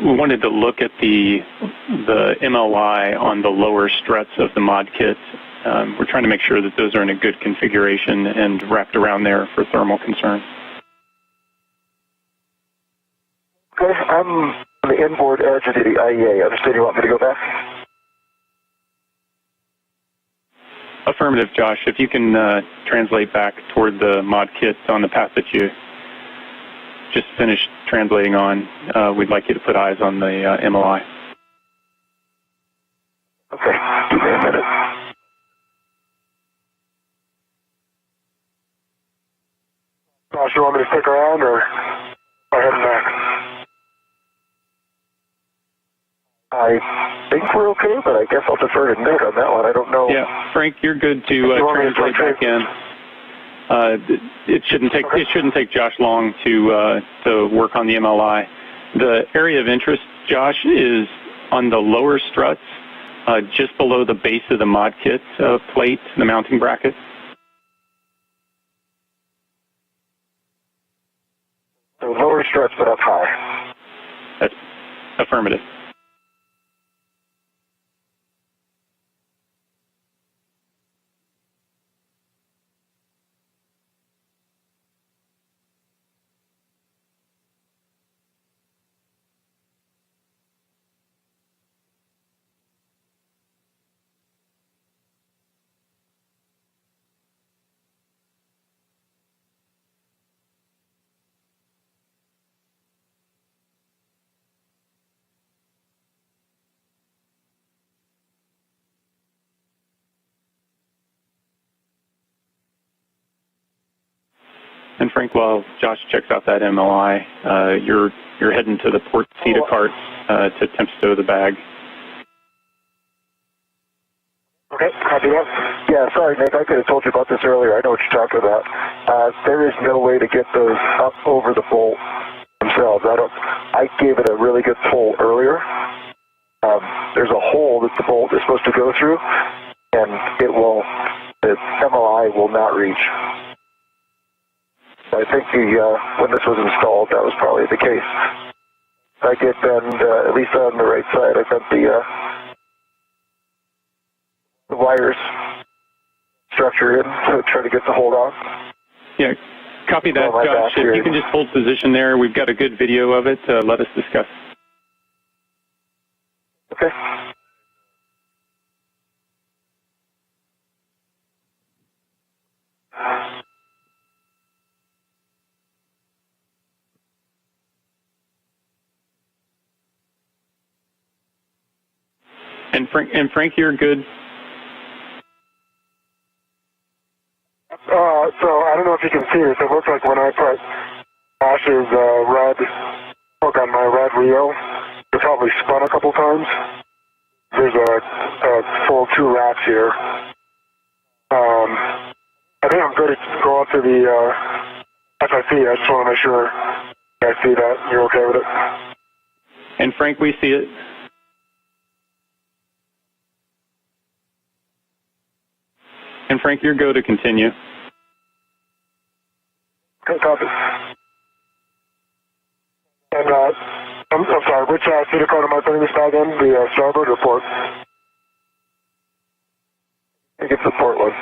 we wanted to look at the MLI on the lower struts of the mod kit. We're trying to make sure that those are in a good configuration and wrapped around there for thermal concern. Okay, I'm on the inboard edge of the IEA. Understand you want me to go back? Affirmative, Josh. If you can translate back toward the mod kit on the path that you just finished translating on, we'd like you to put eyes on the MLI. Okay, give me a minute. Josh, you want me to stick around or go ahead and back? I think we're okay, but I guess I'll defer to Nick on that one. I don't know. Yeah, Frank, you're good to translate back in. It shouldn't take Josh long to work on the MLI. The area of interest, Josh, is on the lower struts, just below the base of the mod kit plate, the mounting bracket. So lower struts, but up high. That's affirmative. And Frank, while Josh checks out that MLI, you're heading to the port CETA carts to temp stow the bag. Okay, copy that. Yeah, sorry, Nick, I could have told you about this earlier. I know what you're talking about. There is no way to get those up over the bolt themselves. I gave it a really good pull earlier. There's a hole that the bolt is supposed to go through, and the MLI will not reach. I think when this was installed, that was probably the case. I did bend, at least on the right side, I bent the wires structure in to try to get the hold on. Yeah, copy that, Josh. If you can just hold position there, we've got a good video of it. Let us discuss. Okay. And Frank, you're good. So I don't know if you can see this. It looks like when I put Josh's red hook on my red reel, it probably spun a couple times. There's a full 2 wraps here. I think I'm good to go up to the FIP. I just want to make sure you guys see that. You're okay with it? And Frank, we see it. And Frank, you're go to continue. Okay, copy. And I'm sorry, which feeder card am I putting this back in? The starboard or port? I think it's the port one.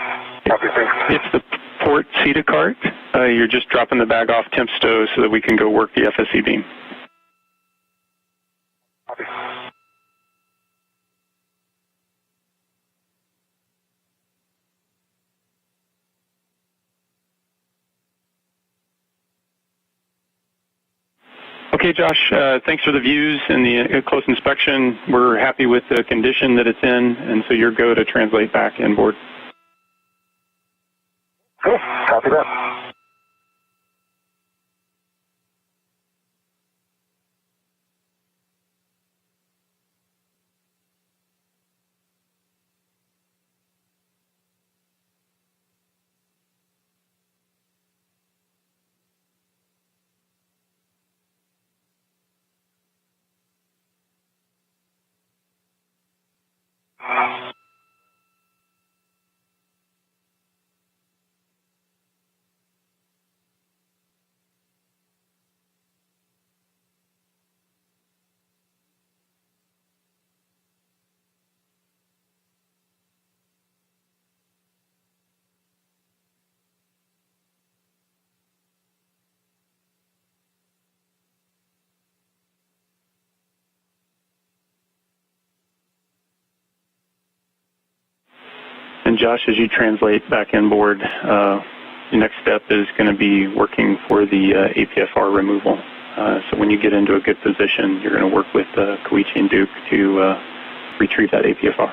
Copy, thanks. It's the port CETA cart. You're just dropping the bag off temp stow so that we can go work the FSC beam. Copy. Okay, Josh, thanks for the views and the close inspection. We're happy with the condition that it's in, and so you're go to translate back inboard. Cool, copy that. And Josh, as you translate back inboard, your next step is going to be working for the APFR removal. So when you get into a good position, you're going to work with Koichi and Duke to retrieve that APFR.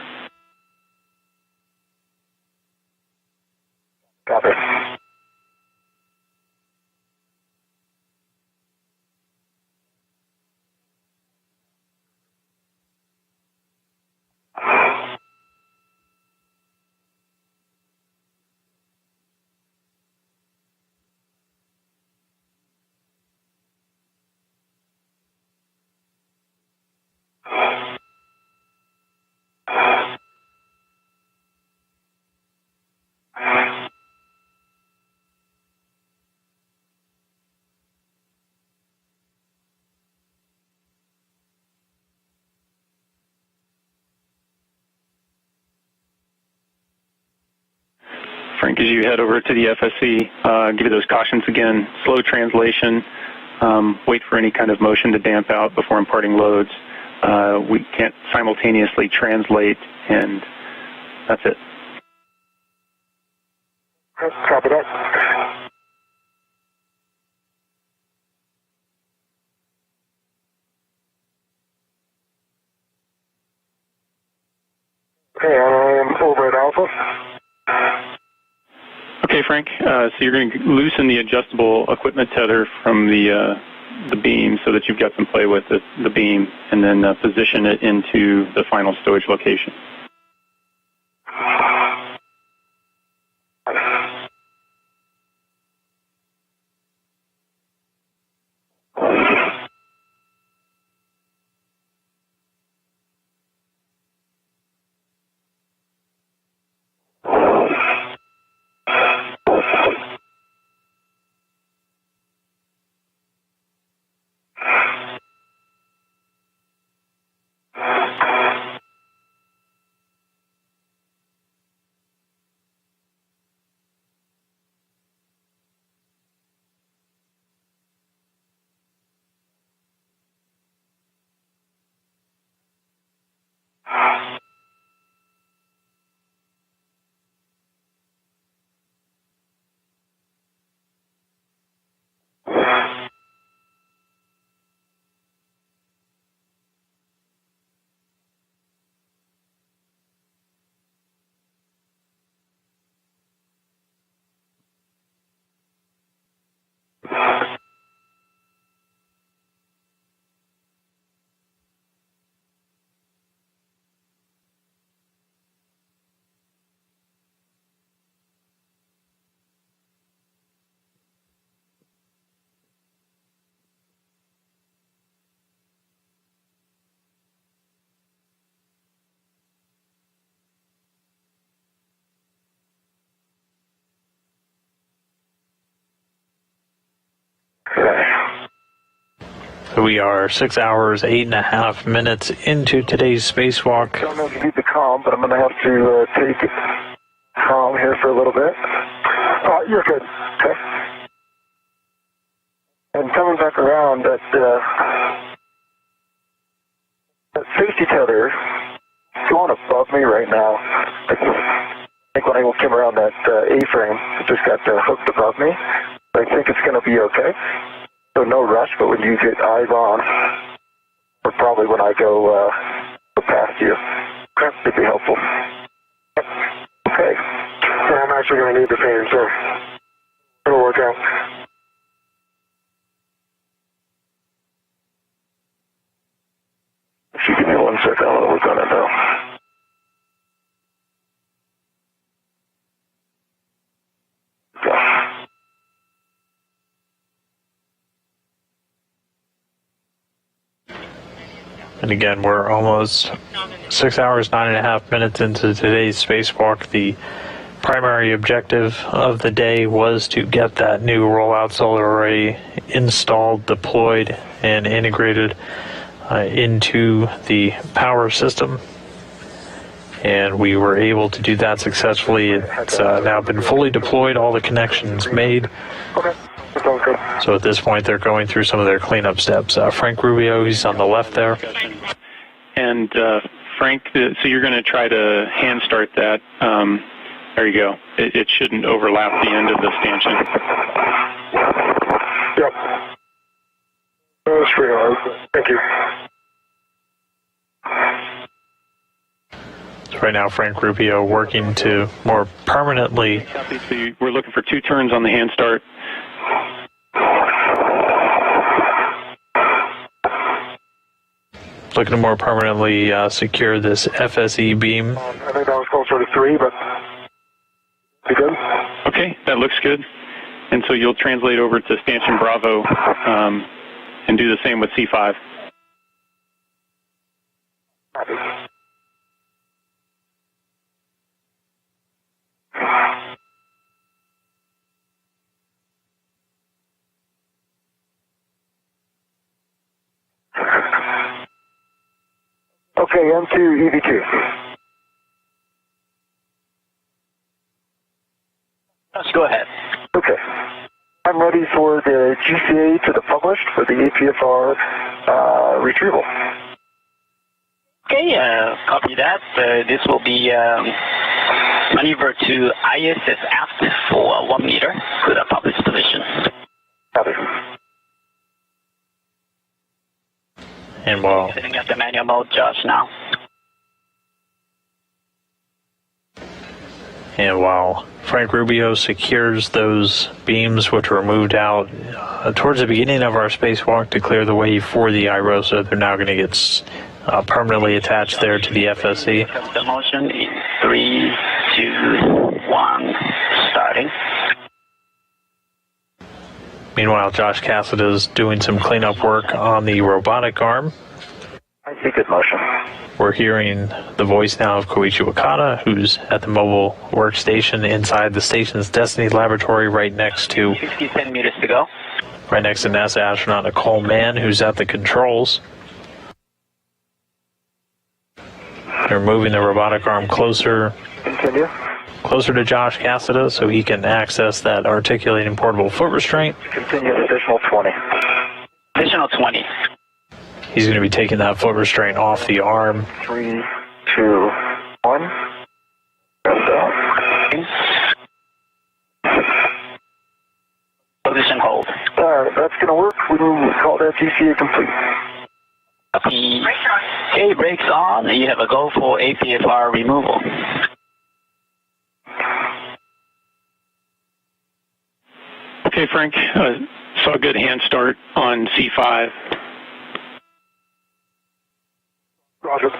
Copy. Frank, as you head over to the FSC, give you those cautions again. Slow translation. Wait for any kind of motion to damp out before imparting loads. We can't simultaneously translate, and that's it. Copy that. Okay, I am over at Alpha. Okay, Frank. So you're going to loosen the adjustable equipment tether from the beam so that you've got some play with the beam, and then position it into the final stowage location. So we are 6 hours, 8.5 minutes into today's spacewalk. I don't know if you need the comm, but I'm going to have to take comm here for a little bit. You're good. Okay. And coming back around, that safety tether is going above me right now. I think when I came around that A-frame, it just got hooked above me. I think it's going to be okay. So no rush, but when you get eyes on, or probably when I go past you, it'd be helpful. Okay. So I'm actually going to need the same, so it'll work out. If you give me 1 second, I'll work on it now. And again, we're almost 6 hours, 9.5 minutes into today's spacewalk. The primary objective of the day was to get that new rollout solar array installed, deployed, and integrated into the power system. And we were able to do that successfully. It's now been fully deployed, all the connections made. Okay. Good. So at this point, they're going through some of their cleanup steps. Frank Rubio, he's on the left there. And Frank, so you're going to try to hand start that. There you go. It shouldn't overlap the end of the stanchion. Yep. That's pretty hard. Thank you. So right now, Frank Rubio working to more permanently. So we're looking for 2 turns on the hand start. Looking to more permanently secure this FSE beam. I think that was closer to 3, but be good. Okay, that looks good. And so you'll translate over to stanchion Bravo and do the same with C5. Okay, M2, EV2. Let's go ahead. Okay. I'm ready for the GCA to the published for the APFR retrieval. Okay, copy that. This will be maneuver to ISS aft for 1 meter to the published position. Copy. And while Setting up the manual mode, Josh, now. Frank Rubio secures those beams which were moved out towards the beginning of our spacewalk to clear the way for the IROSA, they're now going to get permanently attached there to the FSE. The motion in 3, 2, 1, starting. Meanwhile, Josh Cassada is doing some cleanup work on the robotic arm. I see good motion. We're hearing the voice now of Koichi Wakata, who's at the mobile workstation inside the station's Destiny laboratory right next to 50 centimeters to go. Right next to NASA astronaut Nicole Mann, who's at the controls. They're moving the robotic arm closer to Josh Cassada so he can access that articulating portable foot restraint. Continue additional 20. Additional 20. He's going to be taking that foot restraint off the arm. 3, 2, 1. Position hold. Alright, that's going to work. We will call that GCA complete. Copy. Okay, brakes on. You have a go for APFR removal. Okay, Frank, saw a good hand start on C5. Roger.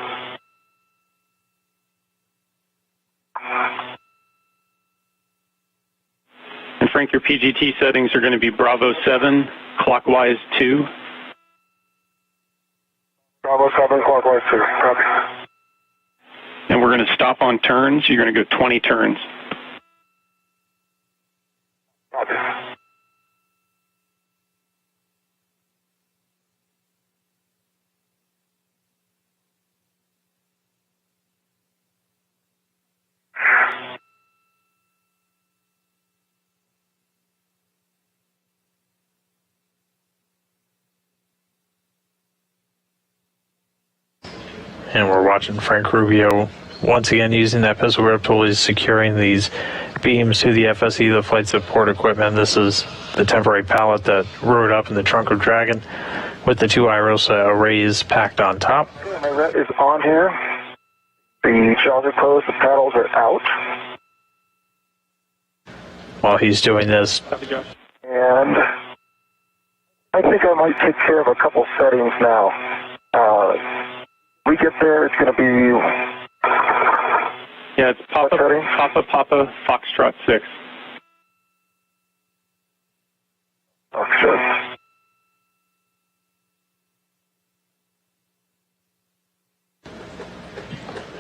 And Frank, your PGT settings are going to be Bravo 7, clockwise 2. Bravo 7, clockwise 2. Copy. And we're going to stop on turns. You're going to go 20 turns. Copy. and we're watching Frank Rubio once again using that pistol grip tool. He's securing these beams to the FSE, the flight support equipment. This is the temporary pallet that rode up in the trunk of Dragon with the 2 IROSA arrays packed on top. My ret is on here. The jaws are closed, the paddles are out. While he's doing this, And I think I might take care of a couple settings now. We get there, it's going to be... Yeah, it's Papa Foxtrot 6. Okay.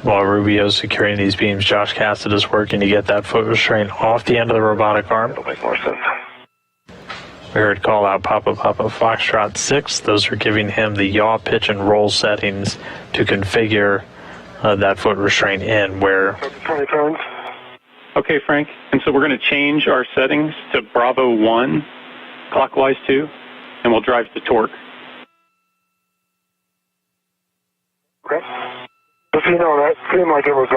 while Rubio's securing these beams, Josh Cassada is working to get that foot restraint off the end of the robotic arm. That'll make more sense. We heard call out Papa Foxtrot 6. Those are giving him the yaw, pitch, and roll settings to configure that foot restraint in where... 20 turns. Okay, Frank. And so we're going to change our settings to Bravo 1, clockwise 2, and we'll drive to torque. Okay. Just so you know, that seemed like it was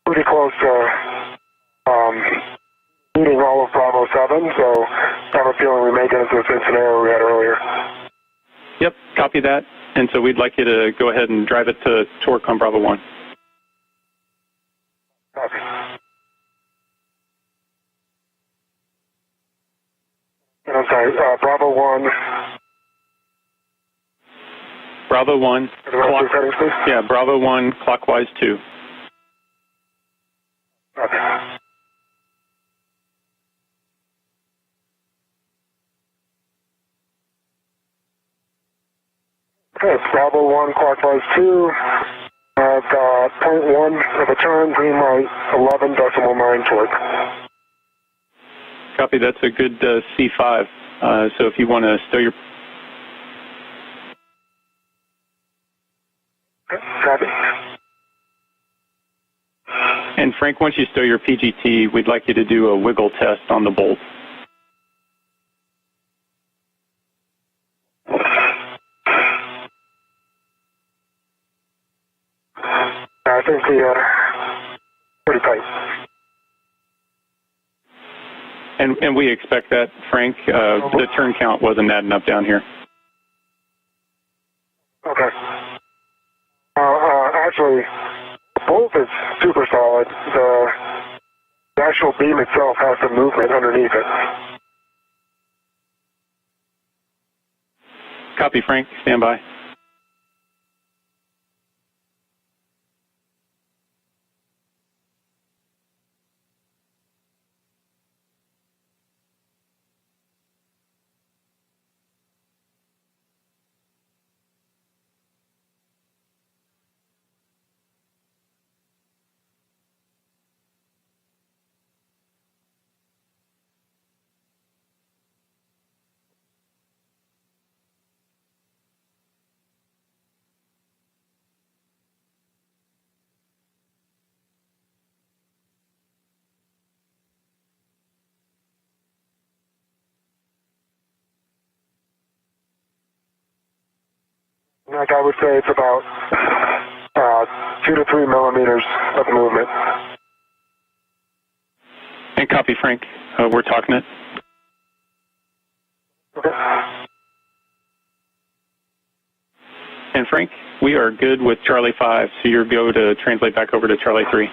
pretty close to meeting all of Bravo 7, so I have a feeling we may get into the same scenario we had earlier. Yep, copy that. And so we'd like you to go ahead and drive it to torque on Bravo 1. Copy. And I'm sorry, Bravo 1. Bravo 1. Settings, please? Yeah, Bravo 1, clockwise 2. Okay. Okay, it's Bravo 1, clockwise 2, at 0.1 of a turn, green light, 11.9 torque. Copy, that's a good C5. So if you want to stow your... Okay, copy. And Frank, once you stow your PGT, we'd like you to do a wiggle test on the bolt. I think pretty tight. And we expect that, Frank. The turn count wasn't adding up down here. Okay. Actually, the bolt is super solid. The actual beam itself has some movement underneath it. Copy, Frank. Stand by. Like I would say, it's about 2 to 3 millimeters of movement. And copy, Frank. We're talking it. Okay. And Frank, we are good with Charlie 5, so you're go to translate back over to Charlie 3.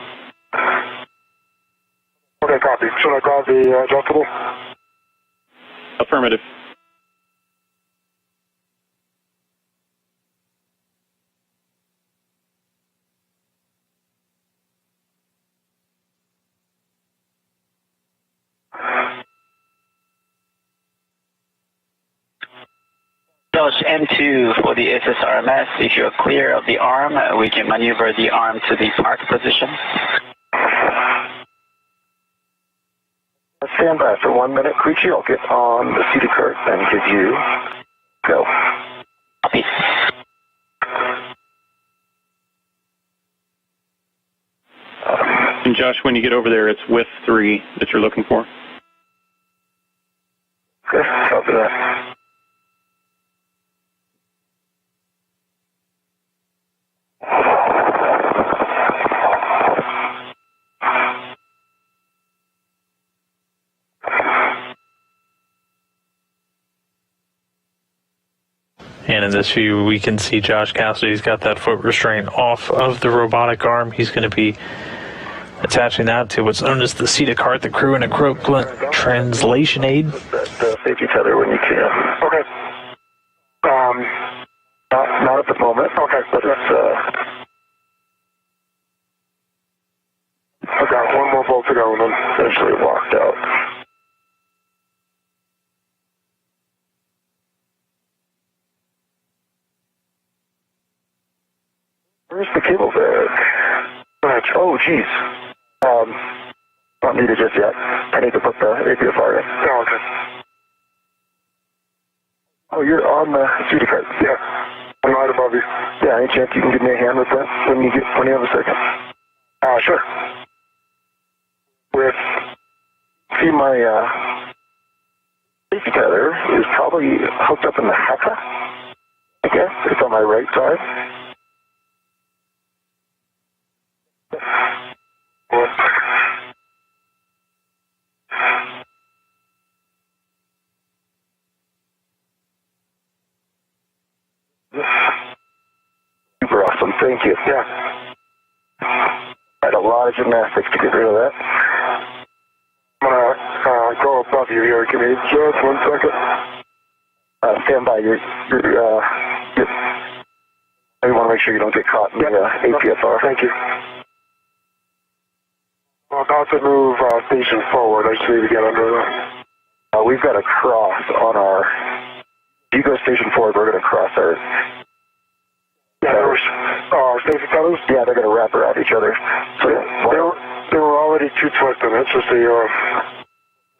Okay, copy. Should I grab the adjustable? Affirmative. Josh, M2 for the SSRMS. If you're clear of the arm, we can maneuver the arm to the park position. Stand by for 1 minute, Creechy. I'll get on the seated cart and give you go. Copy. And Josh, when you get over there, it's with 3 that you're looking for. Okay, copy that. And in this view, we can see Josh Cassidy's got that foot restraint off of the robotic arm. He's going to be attaching that to what's known as the seat of cart, the crew and equivalent translation aid. The safety tether when you can. Okay. Not at the moment. Okay. But it's I've got one more bolt to go and then essentially walked out. Where's the cable bag? Oh, geez. Not needed just yet. I need to put the APFR in. Oh, okay. Oh, you're on the seat cart. Yeah. I'm right above you. Yeah, any chance you can give me a hand with that when you have a second? Sure. With, see my safety tether is probably hooked up in the HECA. I guess it's on my right side. What? Super awesome, thank you. Yeah. I had a lot of gymnastics to get rid of that. I'm gonna go above you here. Give me just 1 second. Stand by. You want to make sure you don't get caught in the APFR. Thank you. I'm about to move station forward. I just need to get under the... We've got a cross on our... If you go station forward, we're going to cross our... Yeah, there was... safety tethers? Yeah, they're going to wrap around each other. So they were already too twisted. It's just a...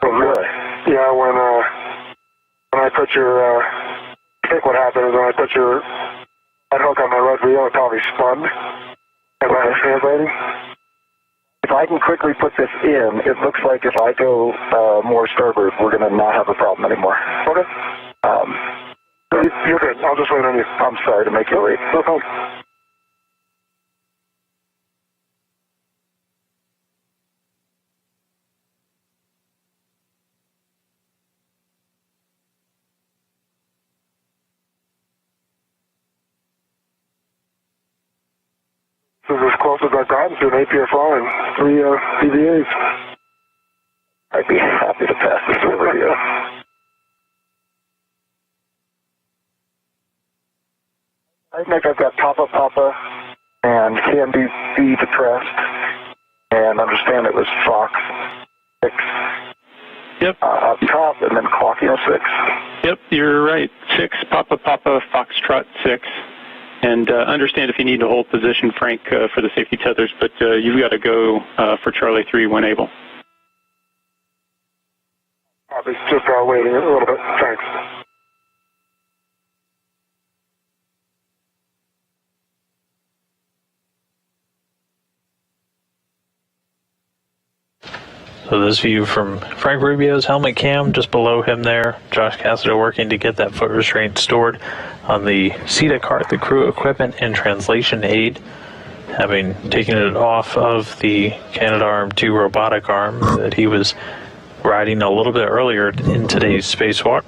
oh, really? Yeah, when I put your... I think what happened is when I put your... That hook on my red wheel, it probably spun as I was translating. If I can quickly put this in, it looks like if I go more starboard, we're going to not have a problem anymore. Okay. You're good. I'll just wait on you. I'm sorry to make you wait. No problem. This is as close as I've gotten to an APFR and 3 CVAs. I'd be happy to pass this over to you. I think I've got Papa, and can be depressed, and understand it was Fox 6. Yep. Up top, and then clocking a 6. Yep, you're right. 6, Papa, Foxtrot 6. And understand if you need to hold position, Frank, for the safety tethers, but you've got to go for Charlie 3 when able. I'll be just waiting a little bit. Thanks. So this view from Frank Rubio's helmet cam, just below him there, Josh Cassada working to get that foot restraint stored on the seat of cart, the crew equipment and translation aid, having taken it off of the Canadarm2 robotic arm that he was riding a little bit earlier in today's spacewalk.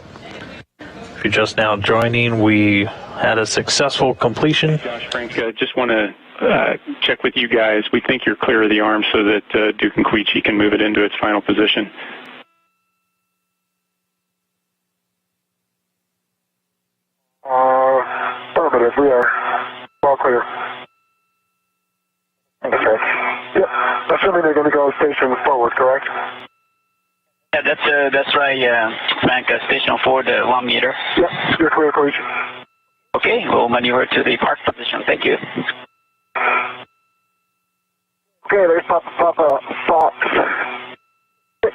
If you're just now joining, we had a successful completion. Josh, Frank, just want to check with you guys. We think you're clear of the arm so that Duke and Queechy can move it into its final position. Affirmative, we are all clear. Okay. Yeah, assuming they're going to go station forward, correct? Yeah, that's right, Frank. Station forward, 1 meter. Yeah, you're clear, Queechy. Okay, we'll maneuver to the park position. Thank you. Okay, there's Papa Fox 6.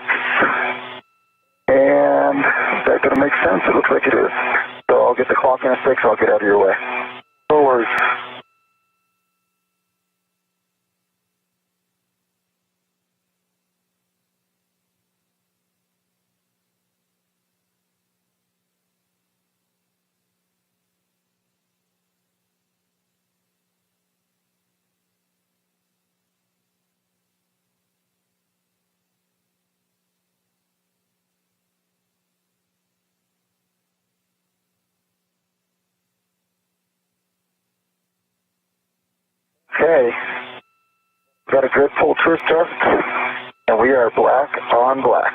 And is that going to make sense? It looks like it is. So I'll get the clock in a 6, I'll get out of your way. No worries. Okay. Got a good full twist test, and we are black on black.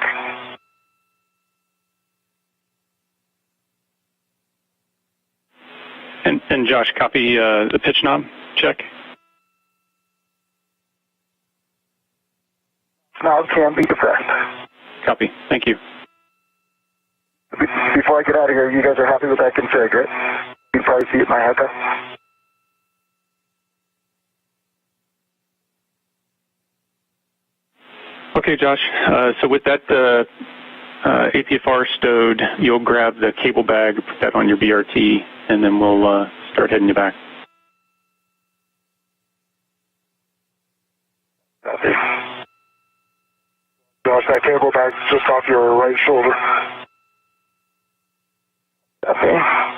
And Josh, copy the pitch knob check. Knob can be depressed. Copy. Thank you. Before I get out of here, you guys are happy with that config, right? You can probably see it in my HECA. Okay, Josh. So with that APFR stowed, you'll grab the cable bag, put that on your BRT, and then we'll start heading you back. Copy. Josh, that cable bag's just off your right shoulder. Copy.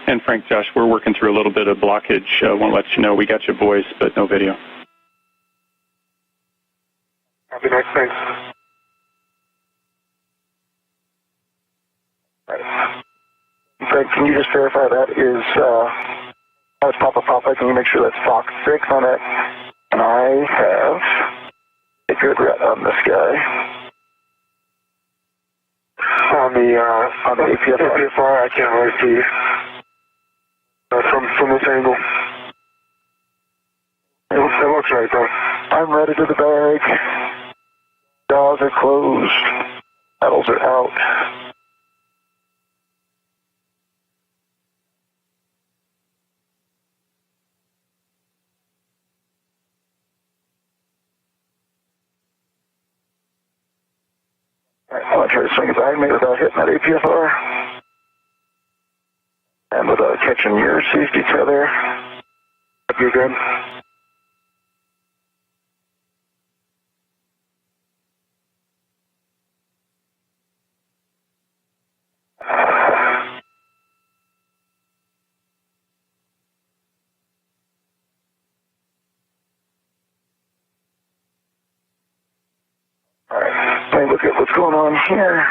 And Frank, Josh, we're working through a little bit of blockage. Won't let you know we got your voice, but no video. Copy, nice, thanks. Right. Fred, can you just verify that is, it's Papa, can you make sure that's Fox 6 on it? And I have a good route on this guy. On the APFR, I can't really see from this angle. It looks right though. I'm ready to the bag. Jaws are closed. Pedals are out. Alright, I'm going to try to swing it behind me without hitting that APFR. And without catching your safety tether. You're good. Alright, let me look at what's going on here.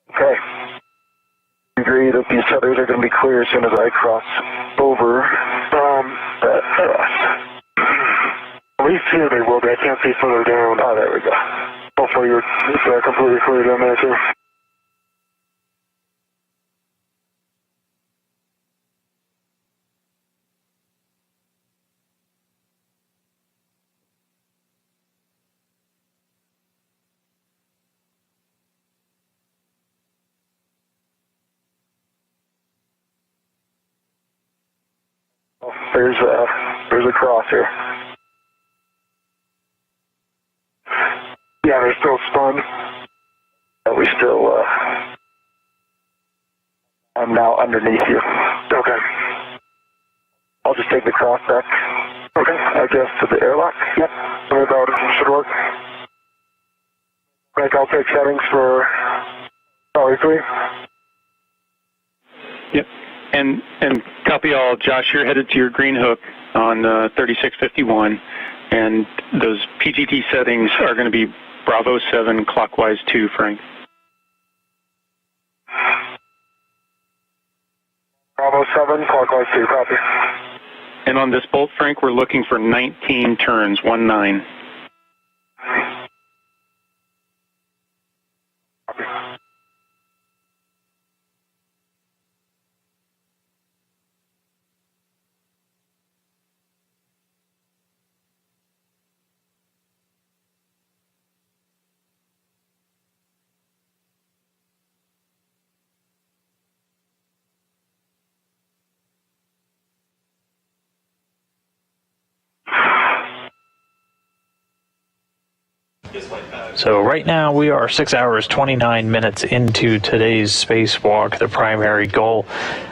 Okay. You agree that these tethers are going to be clear as soon as I cross over that cross. At least here they will be. I can't see further down. Oh, there we go. Hopefully it's completely clear down there too. There's a cross here. Yeah, they're still spun. And we still, I'm now underneath you. Okay. I'll just take the cross back. Okay. I guess to the airlock. Yep. Sorry about it. Should work. Frank, I'll take settings for probably 3. Yep. And copy all, Josh, you're headed to your green hook on 3651, and those PGT settings are going to be Bravo 7 clockwise 2, Frank. Bravo 7 clockwise 2, copy. And on this bolt, Frank, we're looking for 19 turns, 19. Copy. So right now we are 6 hours 29 minutes into today's spacewalk. The primary goal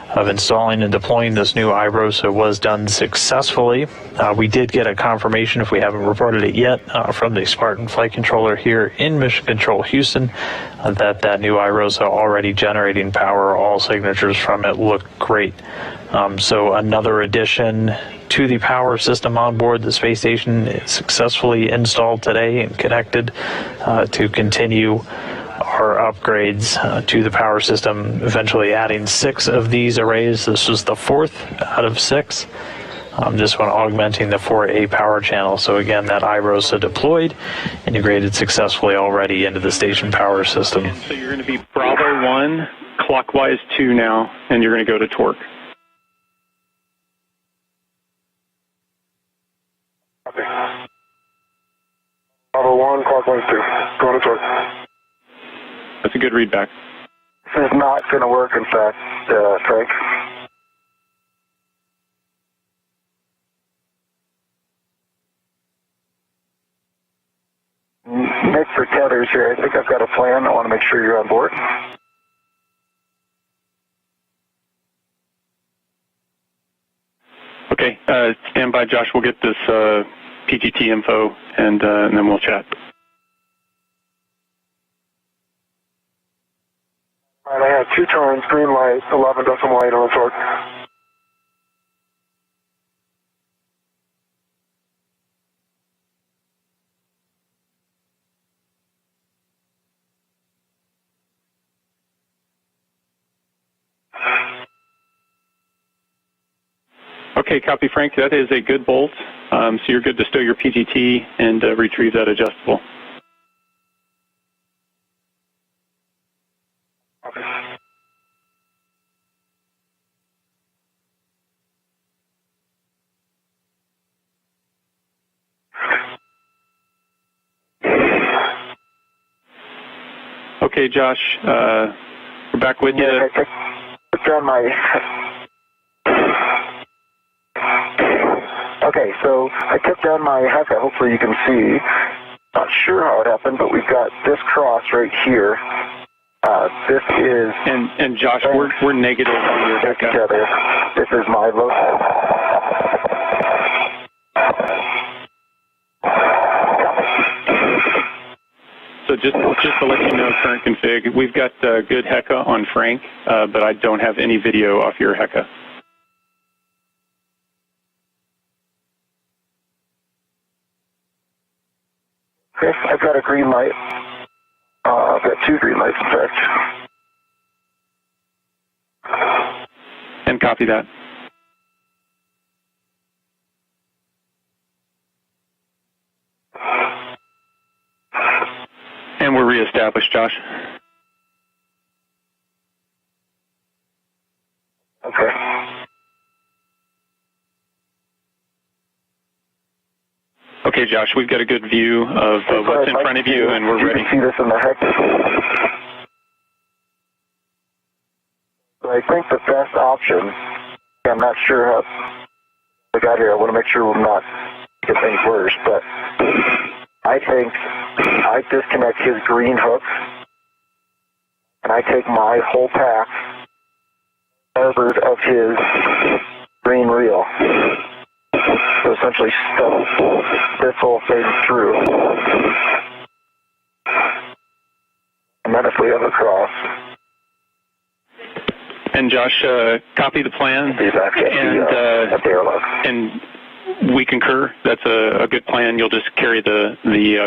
of installing and deploying this new IROSA was done successfully. We did get a confirmation, if we haven't reported it yet, from the Spartan flight controller here in Mission Control Houston, that new IROSA already generating power. All signatures from it look great. So another addition to the power system on board the space station is successfully installed today and connected to continue our upgrades to the power system, eventually adding 6 of these arrays. This was the 4th out of 6. This one augmenting the 4A power channel. So again, that IROSA deployed, integrated successfully already into the station power system. So you're going to be Bravo 1, clockwise 2 now, and you're going to go to torque. Bravo 1, clockwise 2, going to torque. That's a good readback. This is not going to work, in fact, Frank. Nick for tethers here. I think I've got a plan. I want to make sure you're on board. Okay, stand by, Josh. We'll get this PGT info, and then we'll chat. All right, I have 2 turns, green light, 11.8 on torque. Okay, copy, Frank. That is a good bolt. So you're good to stow your PGT and retrieve that adjustable. Okay, Josh, we're back with you. I took down my... Okay, so I took down my HECA. Hopefully you can see. Not sure how it happened, but we've got this cross right here. This is... And Josh, we're negative on your HECA. This is my load. So just to let you know, current config, we've got good HECA on Frank, but I don't have any video off your HECA. Okay, I've got a green light. I've got 2 green lights, in fact. And copy that. And we're reestablished, Josh. Okay. Okay, Josh, we've got a good view of what's in front of you, and we're ready. You can see this in the HECA. So I think the best option, I'm not sure how we got here. I want to make sure we're not get things worse, but I think I disconnect his green hook, and I take my whole pack starboard of his green reel. So essentially stuff this whole thing through. And then if we have a cross. And Josh, copy the plan. At the airlock. And we concur. That's a good plan. You'll just carry the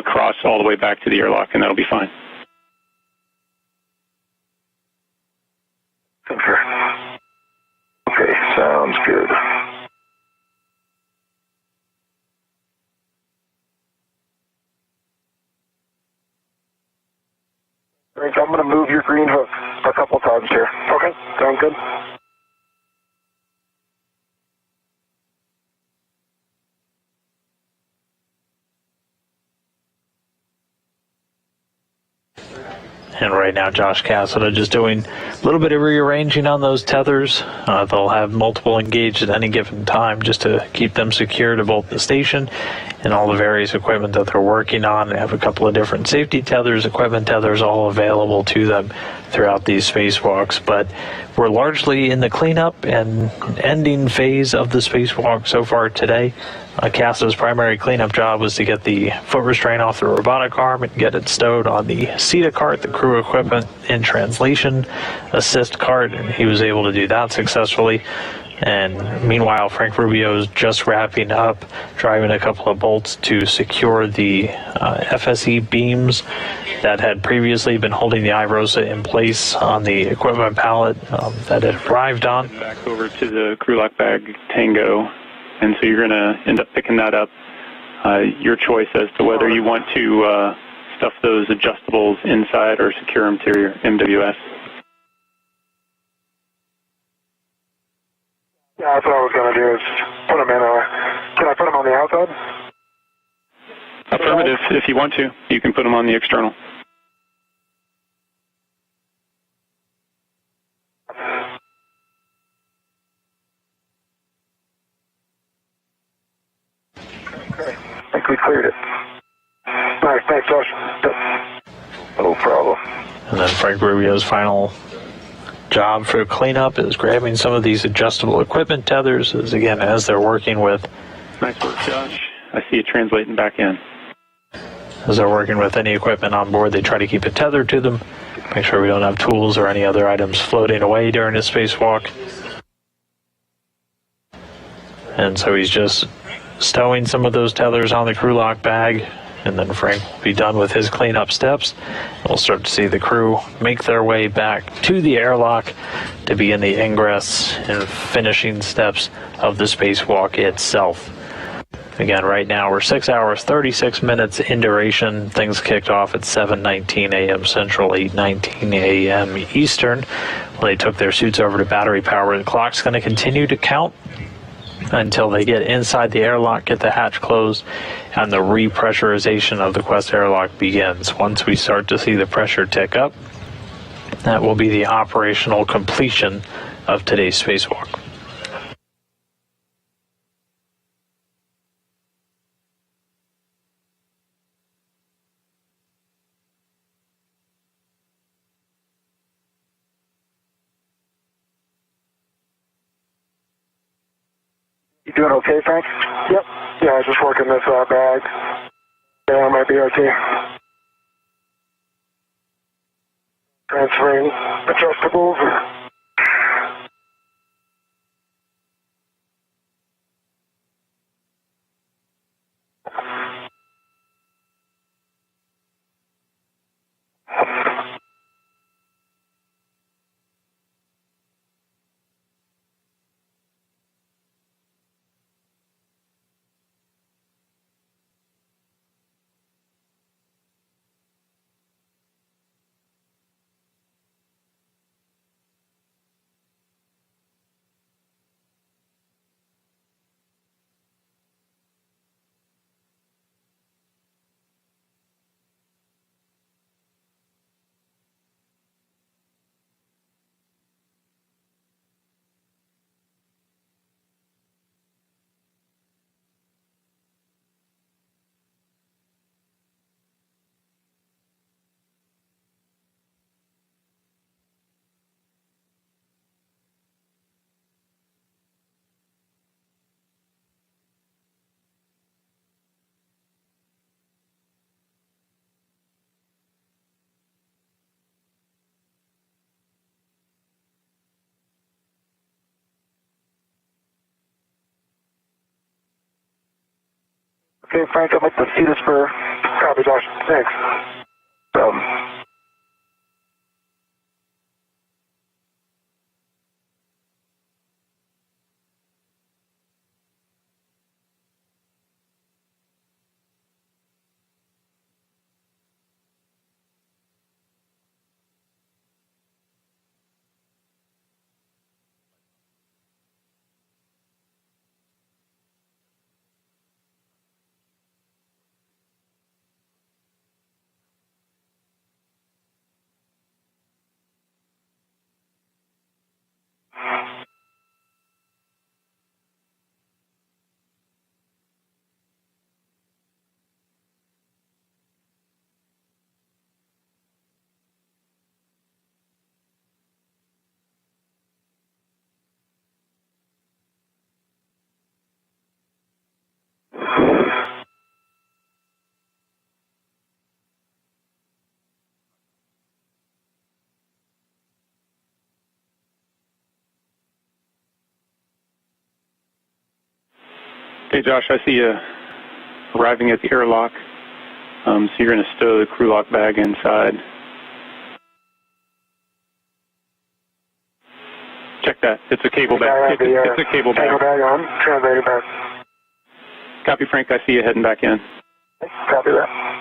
cross all the way back to the airlock, and that'll be fine. Concur. Okay, sounds good. Frank, I'm going to move your green hook a couple times here. Okay, sounds good. And right now, Josh Cassada just doing a little bit of rearranging on those tethers. They'll have multiple engaged at any given time just to keep them secure to both the station and all the various equipment that they're working on. They have a couple of different safety tethers, equipment tethers, all available to them throughout these spacewalks. But we're largely in the cleanup and ending phase of the spacewalk so far today. Cassada's primary cleanup job was to get the foot restraint off the robotic arm and get it stowed on the CETA cart, the crew equipment and translation assist cart, and he was able to do that successfully. And meanwhile, Frank Rubio is just wrapping up, driving a couple of bolts to secure the FSE beams that had previously been holding the IROSA in place on the equipment pallet that it arrived on. Back over to the crew lock bag Tango. And so you're going to end up picking that up. Your choice as to whether you want to stuff those adjustables inside or secure them to your MWS. Yeah, that's what I was going to do is put them in can I put them on the outside? Affirmative. If you want to, you can put them on the external. I think we cleared it. All right, thanks, Josh. No problem. And then Frank Rubio's final job for cleanup is grabbing some of these adjustable equipment tethers, as they're working with. Nice work, Josh. I see you translating back in. As they're working with any equipment on board, they try to keep it tethered to them, make sure we don't have tools or any other items floating away during the spacewalk. And so he's just stowing some of those tethers on the crew lock bag, and then Frank will be done with his cleanup steps. We'll start to see the crew make their way back to the airlock to begin the ingress and finishing steps of the spacewalk itself. Again, right now we're 6 hours, 36 minutes in duration. Things kicked off at 7:19 a.m. Central, 8:19 a.m. Eastern. When they took their suits over to battery power, the clock's going to continue to count until they get inside the airlock, get the hatch closed, and the repressurization of the Quest airlock begins. Once we start to see the pressure tick up, that will be the operational completion of today's spacewalk. You doing okay, Frank? Yep. Yeah, I was just working this bag. Yeah, my BRT. Transferring adjustables. Okay, Frank, I'm at the CETA spur. Copy, Josh. Thanks. Okay, Josh, I see you arriving at the airlock. So you're going to stow the crew lock bag inside. Check that. It's a cable bag. It's a cable bag. Cable bag on. Translator back. Copy, Frank. I see you heading back in. Copy that.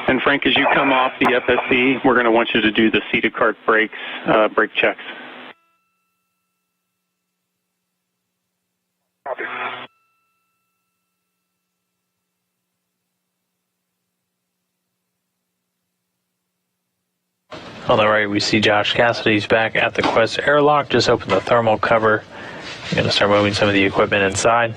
And Frank, as you come off the FSC, we're going to want you to do the seated cart brake checks. Copy. On the right, we see Josh Cassidy's back at the Quest airlock. Just open the thermal cover. I'm going to start moving some of the equipment inside.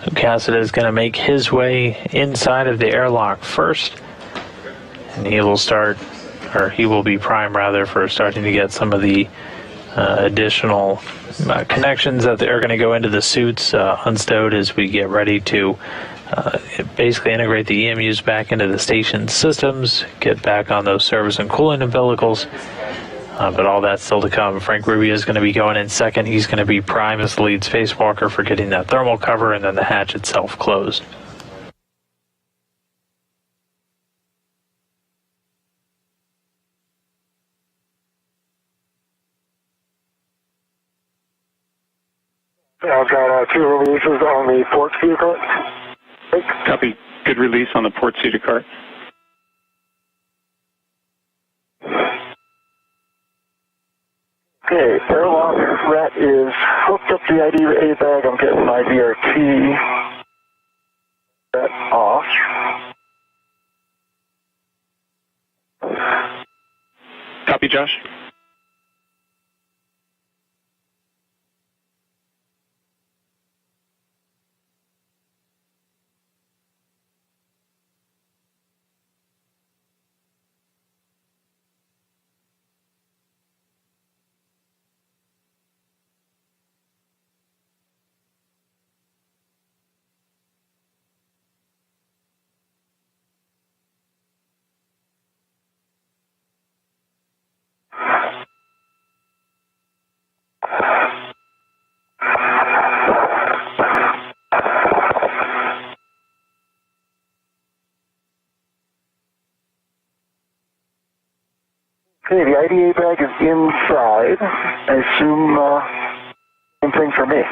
Cassada is going to make his way inside of the airlock first, and he will be prime rather for starting to get some of the additional connections that are going to go into the suits unstowed as we get ready to basically integrate the EMUs back into the station systems, get back on those service and cooling umbilicals. But all that's still to come. Frank Rubio is going to be going in second. He's going to be prime as the lead spacewalker for getting that thermal cover and then the hatch itself closed. I've got 2 releases on the port seated cart. Copy. Good release on the port seated cart. Okay, airlock rat is hooked up to the IDA bag. I'm getting my VRT rat off. Copy, Josh. Okay, the IDA bag is inside. I assume same thing for me.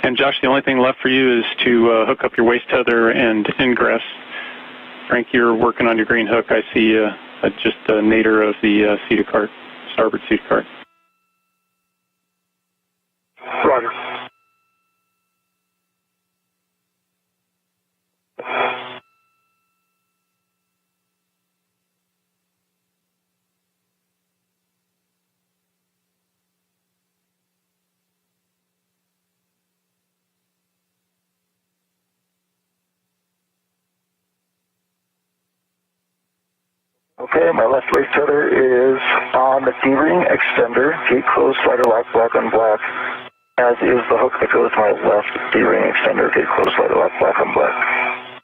And Josh, the only thing left for you is to hook up your waist tether and ingress. Frank, you're working on your green hook. I see just a nadir of the seated cart, starboard seated cart. Roger. Okay, my left waist tether is on the D-ring extender, gate closed, slider lock, black on black, as is the hook that goes to my left D-ring extender, gate closed, slider lock, black on black.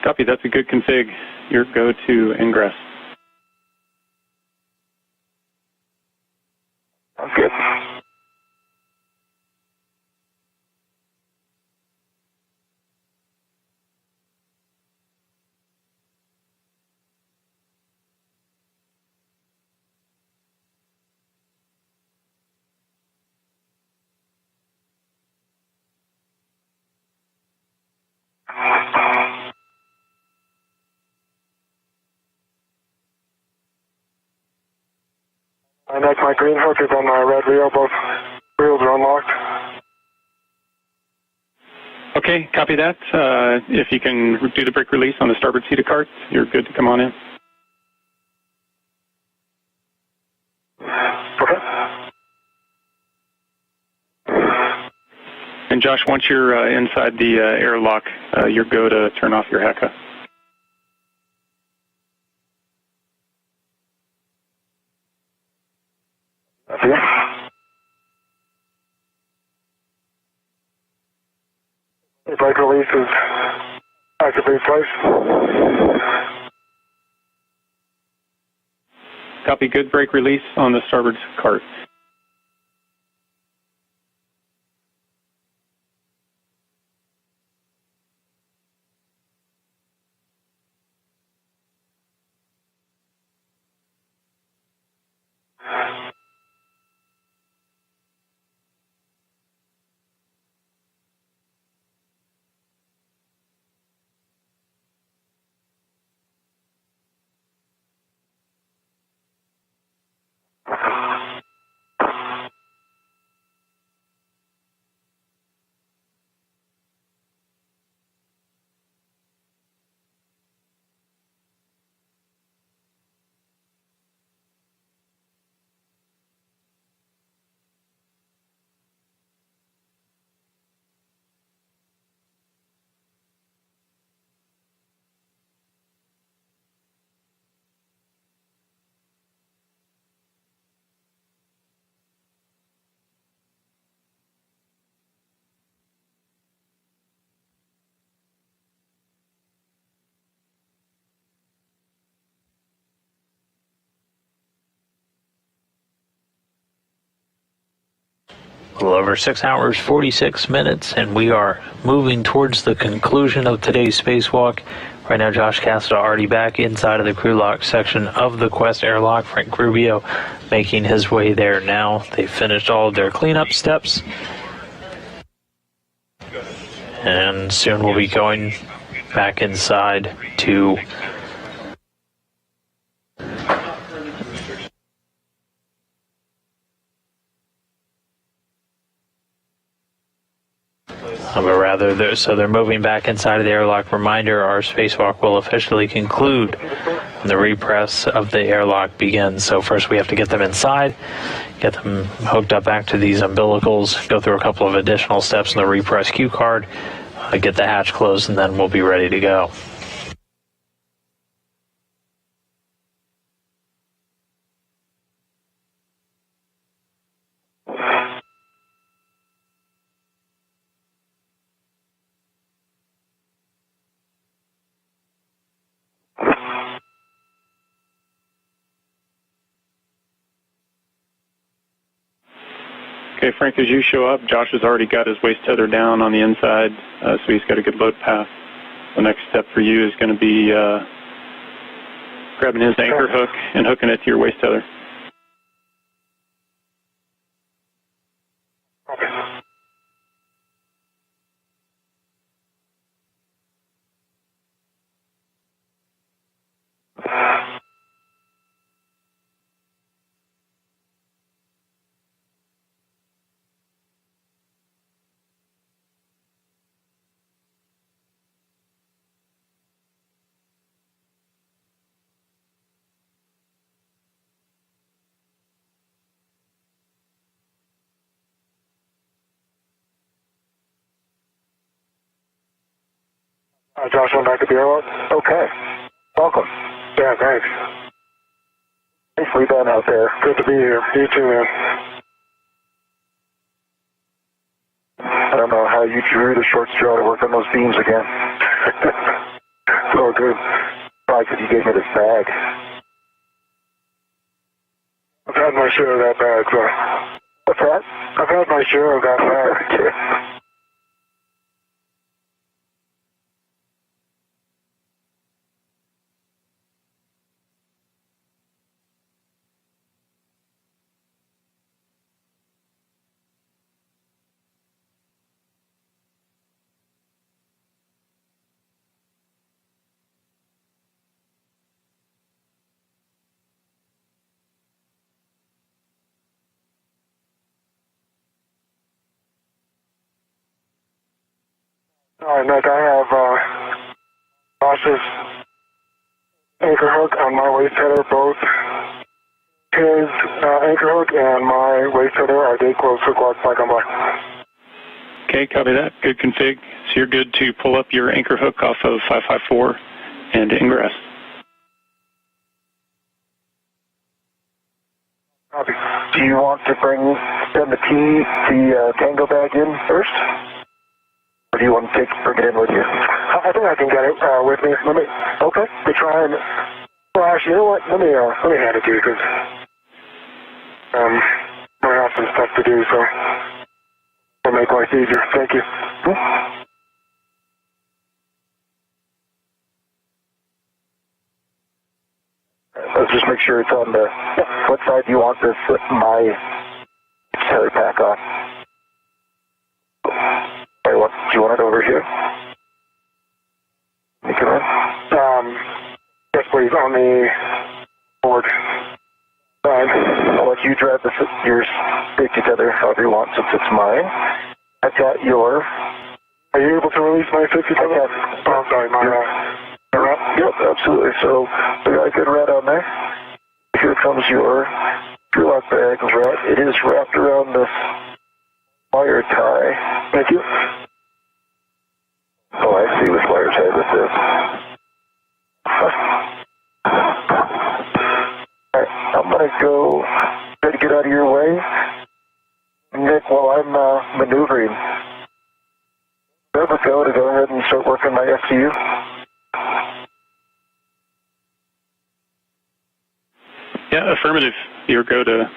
Copy, that's a good config. Your go to Ingress. Sounds good. My green hook is on my red reel. Both reels are unlocked. Okay, copy that. If you can do the brake release on the starboard seat of cart, you're good to come on in. And Josh, once you're inside the airlock, you're go to turn off your HECA. The brake release is actively placed. Copy, good brake release on the starboard cart. A little over 6 hours, 46 minutes, and we are moving towards the conclusion of today's spacewalk. Right now, Josh Cassada already back inside of the crew lock section of the Quest airlock. Frank Rubio making his way there now. They finished all of their cleanup steps. And soon we'll be going back inside to so they're moving back inside of the airlock. Reminder, our spacewalk will officially conclude when the repress of the airlock begins. So first we have to get them inside, get them hooked up back to these umbilicals, go through a couple of additional steps in the repress cue card, get the hatch closed, and then we'll be ready to go. Okay, Frank, as you show up, Josh has already got his waist tether down on the inside, so he's got a good load path. The next step for you is going to be grabbing his anchor hook and hooking it to your waist tether. Josh, I'm back at the airlock. Okay. Welcome. Yeah, thanks. Nicely done out there. Good to be here. You too, man. I don't know how you drew the short straw to work on those beams again. Oh, good. Probably because you gave me this bag. I've had my share of that bag, so. What's that? I've had my share of that bag. Nick, I have Josh's anchor hook on my waist header, both his anchor hook and my waist header are day close hook lock black on black. Okay, copy that. Good config. So you're good to pull up your anchor hook off of 554 and ingress. Copy. Do you want to send the tango bag in first? Or do you want to bring it in with you? I think I can get it with me. Okay. To try and, well, actually, you know what? Let me hand it to you because I have some stuff to do, so it'll make life easier. Thank you. Let's just make sure it's on the, what side do you want this, my heli pack on? Do you want it over here? You come in? Yes, please, on the board side. I'll let you drive your safety tether however you want since it's mine. I've got your... Are you able to release my safety tether? Oh, I'm sorry, my route? Yep, absolutely. So we got a good red on there. Here comes your lock bag wrap. It is wrapped around this wire tie. Thank you. Oh, I see which wire tie this is. Alright, I'm going to go try to get out of your way. Nick, while I'm maneuvering, do I ever go ahead and start working my SCU? Yeah, affirmative. You're go to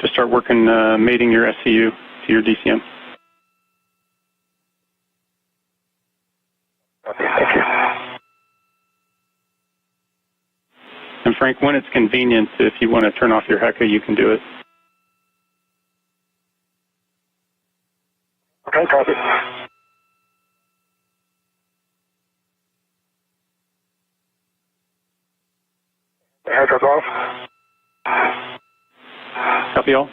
start working, mating your SCU to your DCM. Okay, thank you. And Frank, when it's convenient, if you want to turn off your HECA, you can do it. Okay, copy. The HECA's off. Copy all.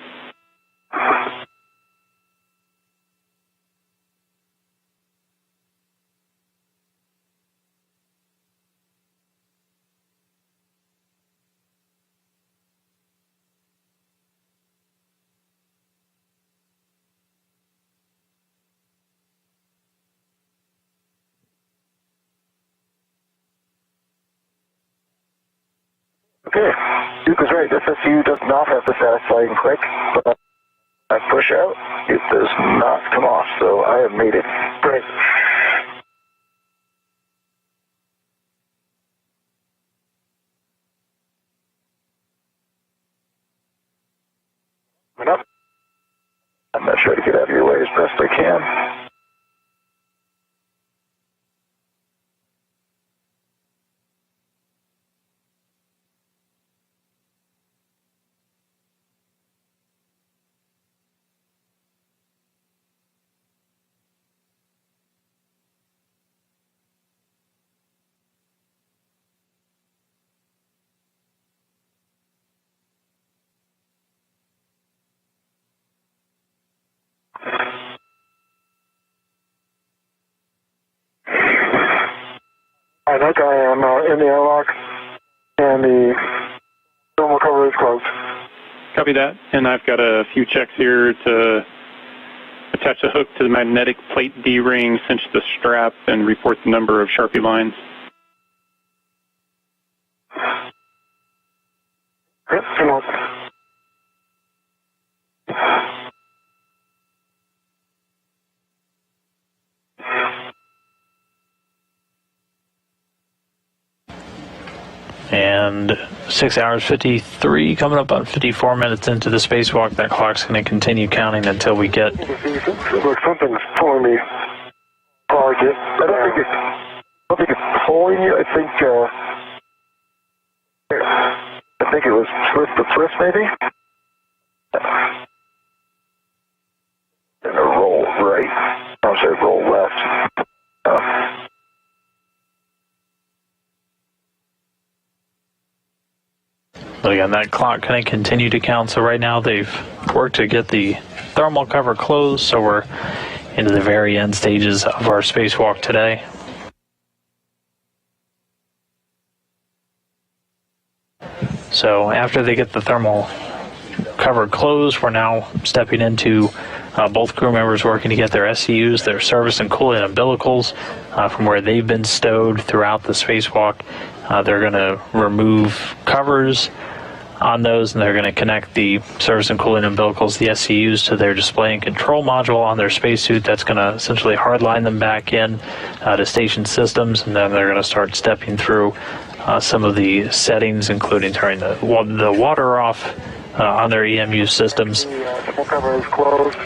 Okay, Duke is right. This SCU does not have the satisfying click, but I push out, it does not come off, so I have made it. Great. Enough. I'm going to try to get out of your way as best I can. I think I am in the airlock, and the thermal cover is closed. Copy that. And I've got a few checks here to attach the hook to the magnetic plate D-ring, cinch the strap, and report the number of Sharpie lines. Yep, come on. And 6 hours 53, coming up on 54 minutes into the spacewalk. That clock's going to continue counting until we get... Look, something's pulling me hard. I don't think it's pulling you. I think it was twist to twist, maybe? And a roll right. I'm sorry, roll left. But again, that clock going to continue to count. So right now they've worked to get the thermal cover closed. So we're into the very end stages of our spacewalk today. So after they get the thermal cover closed, we're now stepping into both crew members working to get their SCUs, their service and cooling umbilicals from where they've been stowed throughout the spacewalk. They're going to remove covers on those, and they're going to connect the service and cooling umbilicals, the SCUs, to their display and control module on their spacesuit. That's going to essentially hardline them back in to station systems, and then they're going to start stepping through some of the settings, including turning the water off on their EMU systems. The thermal cover is closed.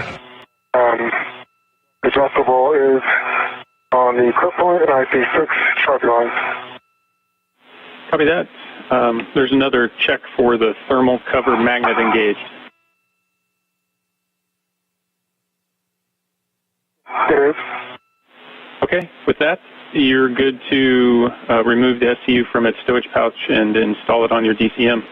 Adjustable is on the clip point, and I see 6 Sharpie lines. Copy that. There's another check for the thermal cover magnet engaged. It is. Okay, with that, you're good to remove the SCU from its stowage pouch and install it on your DCM.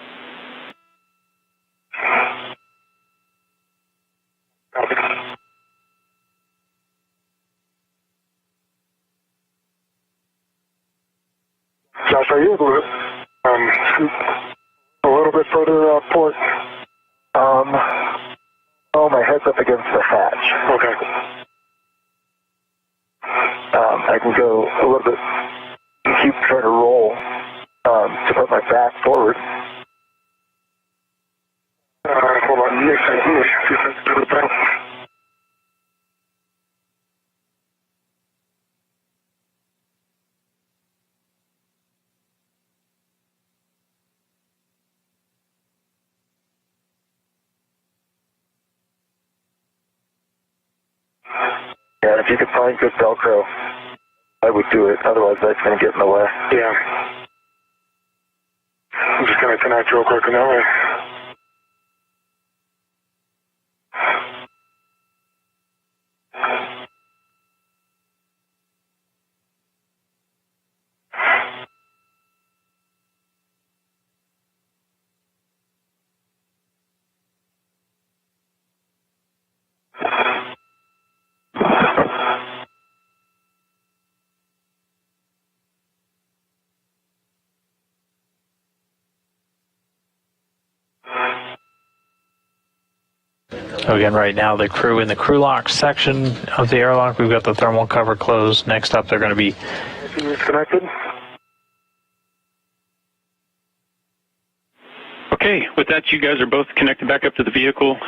Josh, are you able to scoot a little bit further port? Oh, my head's up against the hatch. Okay. I can go a little bit, keep trying to roll to put my back forward. Hold on, Nick, I need to do the back. Yeah, if you could find good Velcro, I would do it. Otherwise, that's going to get in the way. Yeah. I'm just going to connect real quick in that way. So again, right now, the crew in the crew lock section of the airlock, we've got the thermal cover closed. Next up, they're going to be Connected. Okay, with that, you guys are both connected back up to the vehicle.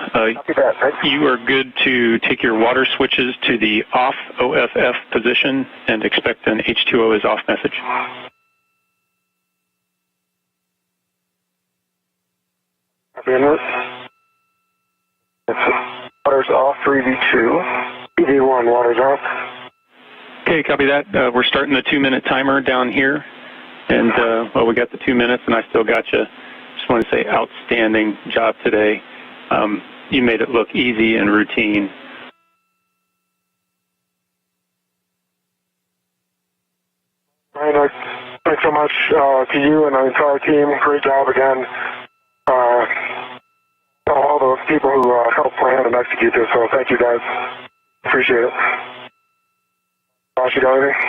You are good to take your water switches to the off OFF position and expect an H2O is off message. Water's off, 3V2. EV1, water's off. Okay, copy that. We're starting the 2-minute timer down here. And, well, we got the 2 minutes, and I still got you. Just want to say outstanding job today. You made it look easy and routine. Ryan, thanks so much to you and the entire team. Great job again. All those people who helped plan and execute this, so thank you guys. Appreciate it. Josh, you got anything?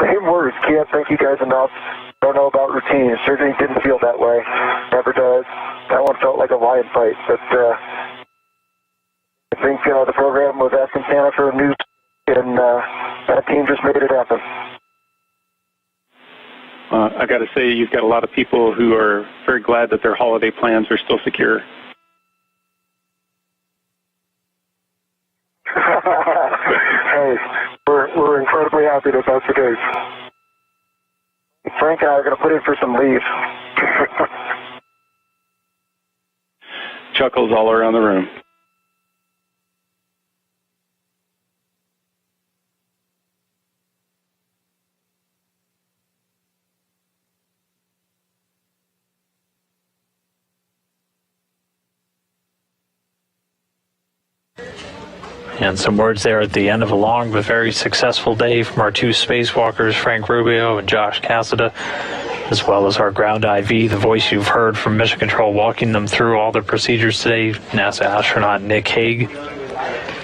Same words. Can't thank you guys enough. Don't know about routine. It certainly didn't feel that way. Never does. That one felt like a lion fight. But I think the program was asking Santa for a news, and that team just made it happen. I got to say, you've got a lot of people who are very glad that their holiday plans are still secure. Hey, we're incredibly happy that that's the case. Frank and I are going to put in for some leave. Chuckles all around the room. And some words there at the end of a long but very successful day from our two spacewalkers, Frank Rubio and Josh Cassada, as well as our ground IV, the voice you've heard from Mission Control walking them through all the procedures today, NASA astronaut Nick Hague.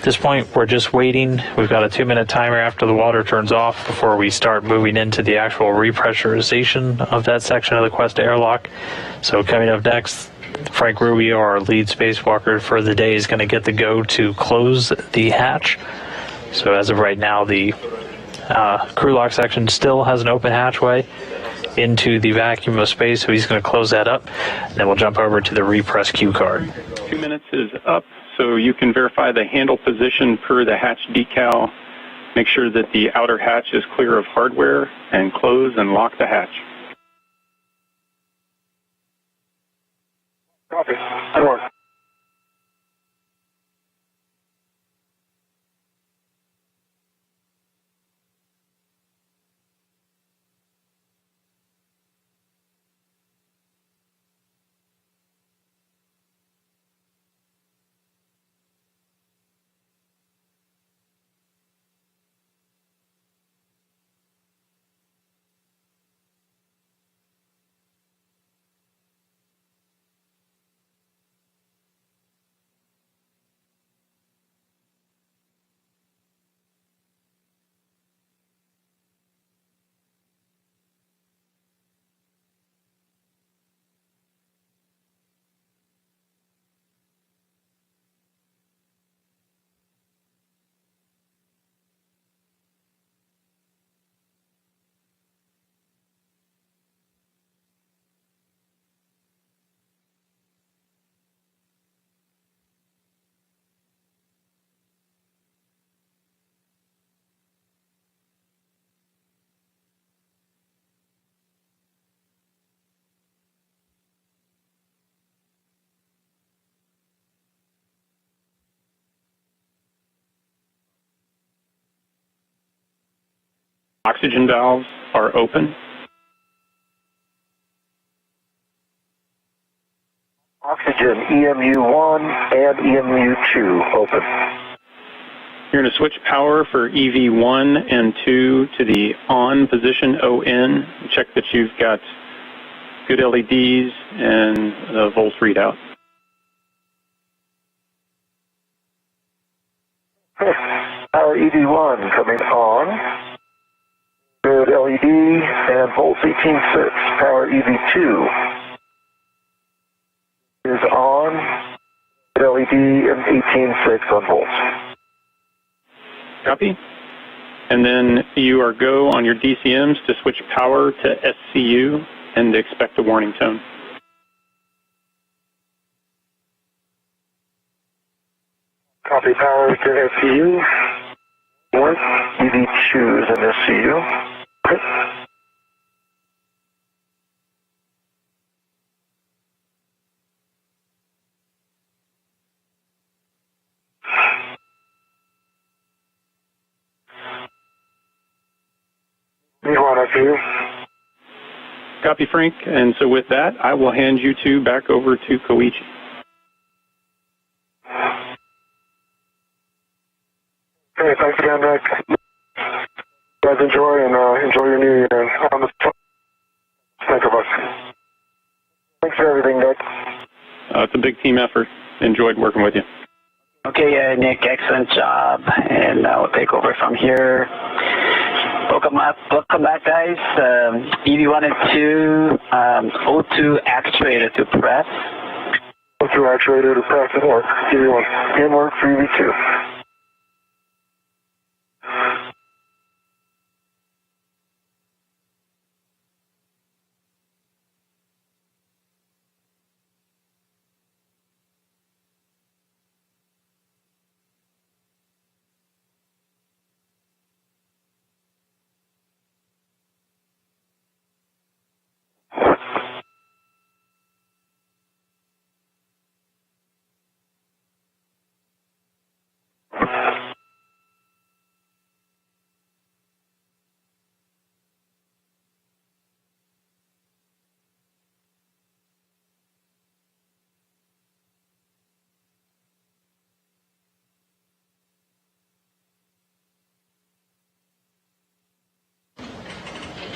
this point, we're just waiting. We've got a 2-minute timer after the water turns off before we start moving into the actual repressurization of that section of the Quest airlock. So coming up next, Frank Rubio, our lead spacewalker for the day, is going to get the go to close the hatch. So as of right now, the crew lock section still has an open hatchway into the vacuum of space, so he's going to close that up, and then we'll jump over to the repress cue card. 2 minutes is up, so you can verify the handle position per the hatch decal. Make sure that the outer hatch is clear of hardware, and close and lock the hatch. Copy. Good work. Oxygen valves are open. Oxygen EMU1 and EMU2 open. You're going to switch power for EV1 and 2 to the on position ON. Check that you've got good LEDs and the volts readout. Power EV1 coming on. Good LED and volts 18.6. Power EV2 is on. Good LED and 18.6 on volts. Copy. And then you are go on your DCMs to switch power to SCU and expect a warning tone. Copy, power to SCU. What? EV2 is an SCU. Okay. E1 SCU. Copy, Frank. And so with that, I will hand you two back over to Koichi. Okay, thanks again, Nick. Guys, enjoy your new year on the think of us. Thanks for everything, Nick. It's a big team effort. Enjoyed working with you. Okay, Nick, excellent job, and I'll take over from here. Welcome back, guys. EV1 and 2, O2 actuator to press. O2 actuator to press and work. EV1. In work for EV2.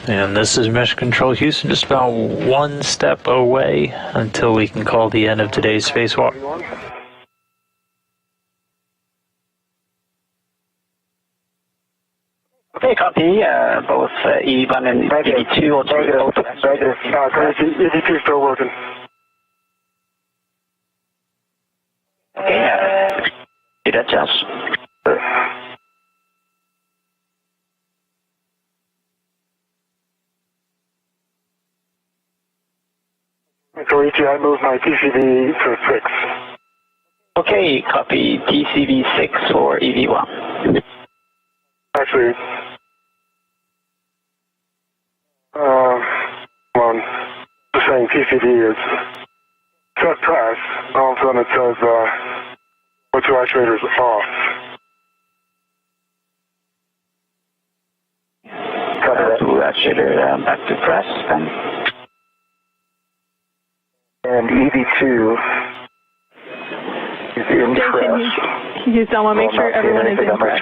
And this is Mission Control Houston, just about one step away until we can call the end of today's spacewalk. copy. Both EV1 and EV2 or EV2 is still working. Okay, did that, Josh? Koichi, I moved my TCV to 6. Okay, copy TCV 6 for EV1. Actually, well, just saying TCV is set press. All of a sudden it says O2 actuators off. O2 actuator back to press then. And EV2 is in press. You just want to make sure everyone is in press.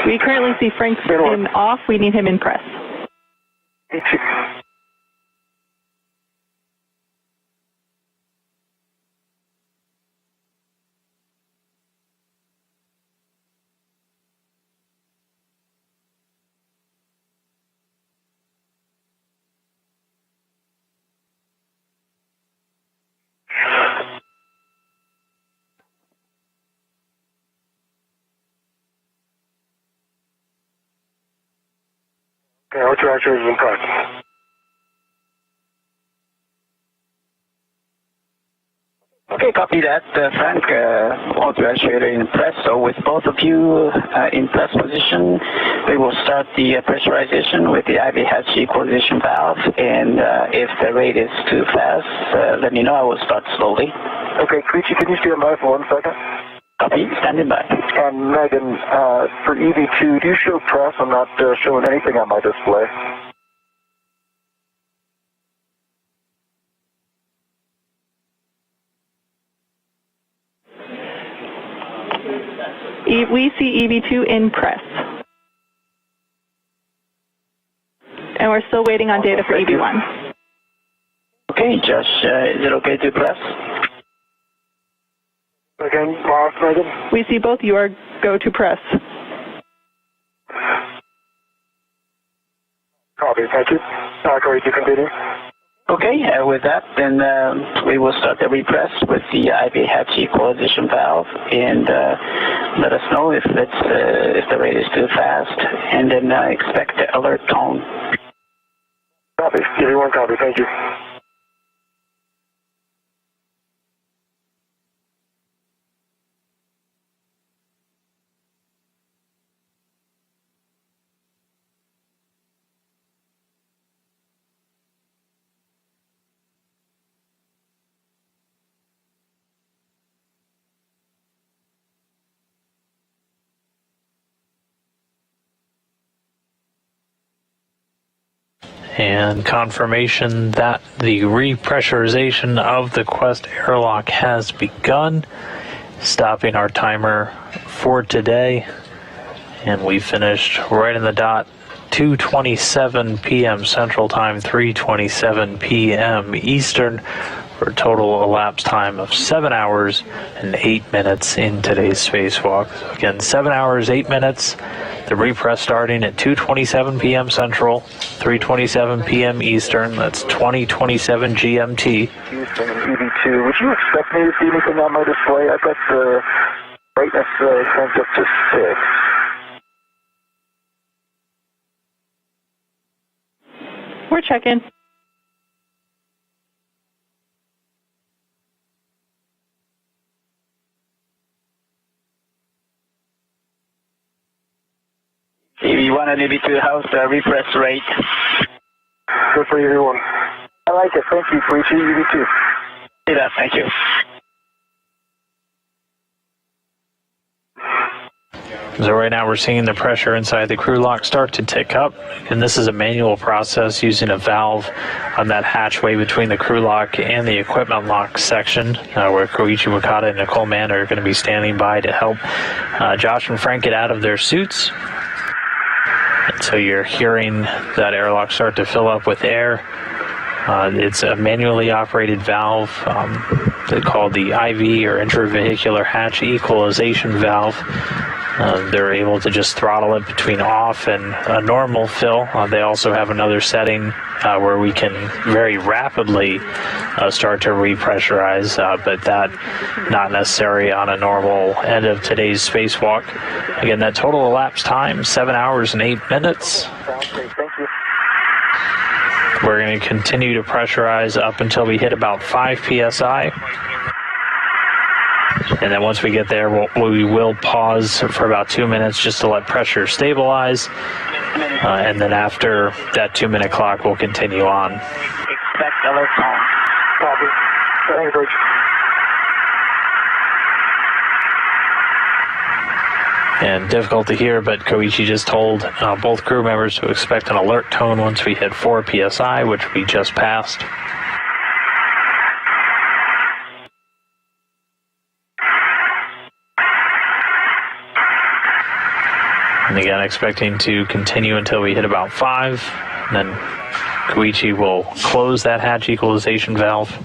We currently see Frank in off. We need him in press. Okay, O2 actuators in press. Okay, copy that, Frank. O2 actuator in press. So with both of you in press position, we will start the pressurization with the IV hatch equalization valve. And if the rate is too fast, let me know. I will start slowly. Okay, Koichi, can you stand by for 1 second? Copy, standing by. And Megan, for EV2, do you show press? I'm not showing anything on my display. We see EV2 in press. And we're still waiting on data for EV1. Okay, Josh, is it okay to press? Again, lost, Megan? We see both you are go to press. Copy, thank you. Koichi, continue. Okay, with that, then we will start the repress with the IV hatch equalization valve, and let us know if the rate is too fast, and then expect the alert tone. Copy. EV1 copy. Thank you. And confirmation that the repressurization of the Quest airlock has begun, stopping our timer for today. And we finished right in the dot, 2:27 p.m. Central Time, 3:27 p.m. Eastern, for a total elapsed time of 7 hours and 8 minutes in today's spacewalk. So again, 7 hours, 8 minutes. The repress starting at 2:27 p.m. Central, 3:27 p.m. Eastern. That's 20:27 GMT. Houston and EV2. Would you expect me to see anything on my display? I've got the brightness cranked up to 6. We're checking. EV1 and EV2, how's the repress rate? Good for EV1. I like it. Thank you, Koichi. EV2. Yeah, thank you. So right now we're seeing the pressure inside the crew lock start to tick up, and this is a manual process using a valve on that hatchway between the crew lock and the equipment lock section, where Koichi Wakata and Nicole Mann are going to be standing by to help Josh and Frank get out of their suits. And so you're hearing that airlock start to fill up with air. It's a manually operated valve called the IV, or intravehicular hatch equalization valve. They're able to just throttle it between off and a normal fill. They also have another setting where we can very rapidly start to repressurize, but that not necessary on a normal end of today's spacewalk. Again, that total elapsed time, 7 hours and 8 minutes. We're going to continue to pressurize up until we hit about 5 psi. And then once we get there, we will pause for about 2 minutes just to let pressure stabilize. And then after that 2-minute clock, we'll continue on. Expect alert tone. Copy. Language. And difficult to hear, but Koichi just told both crew members to expect an alert tone once we hit 4 psi, which we just passed. And again, expecting to continue until we hit about 5. And then Koichi will close that hatch equalization valve.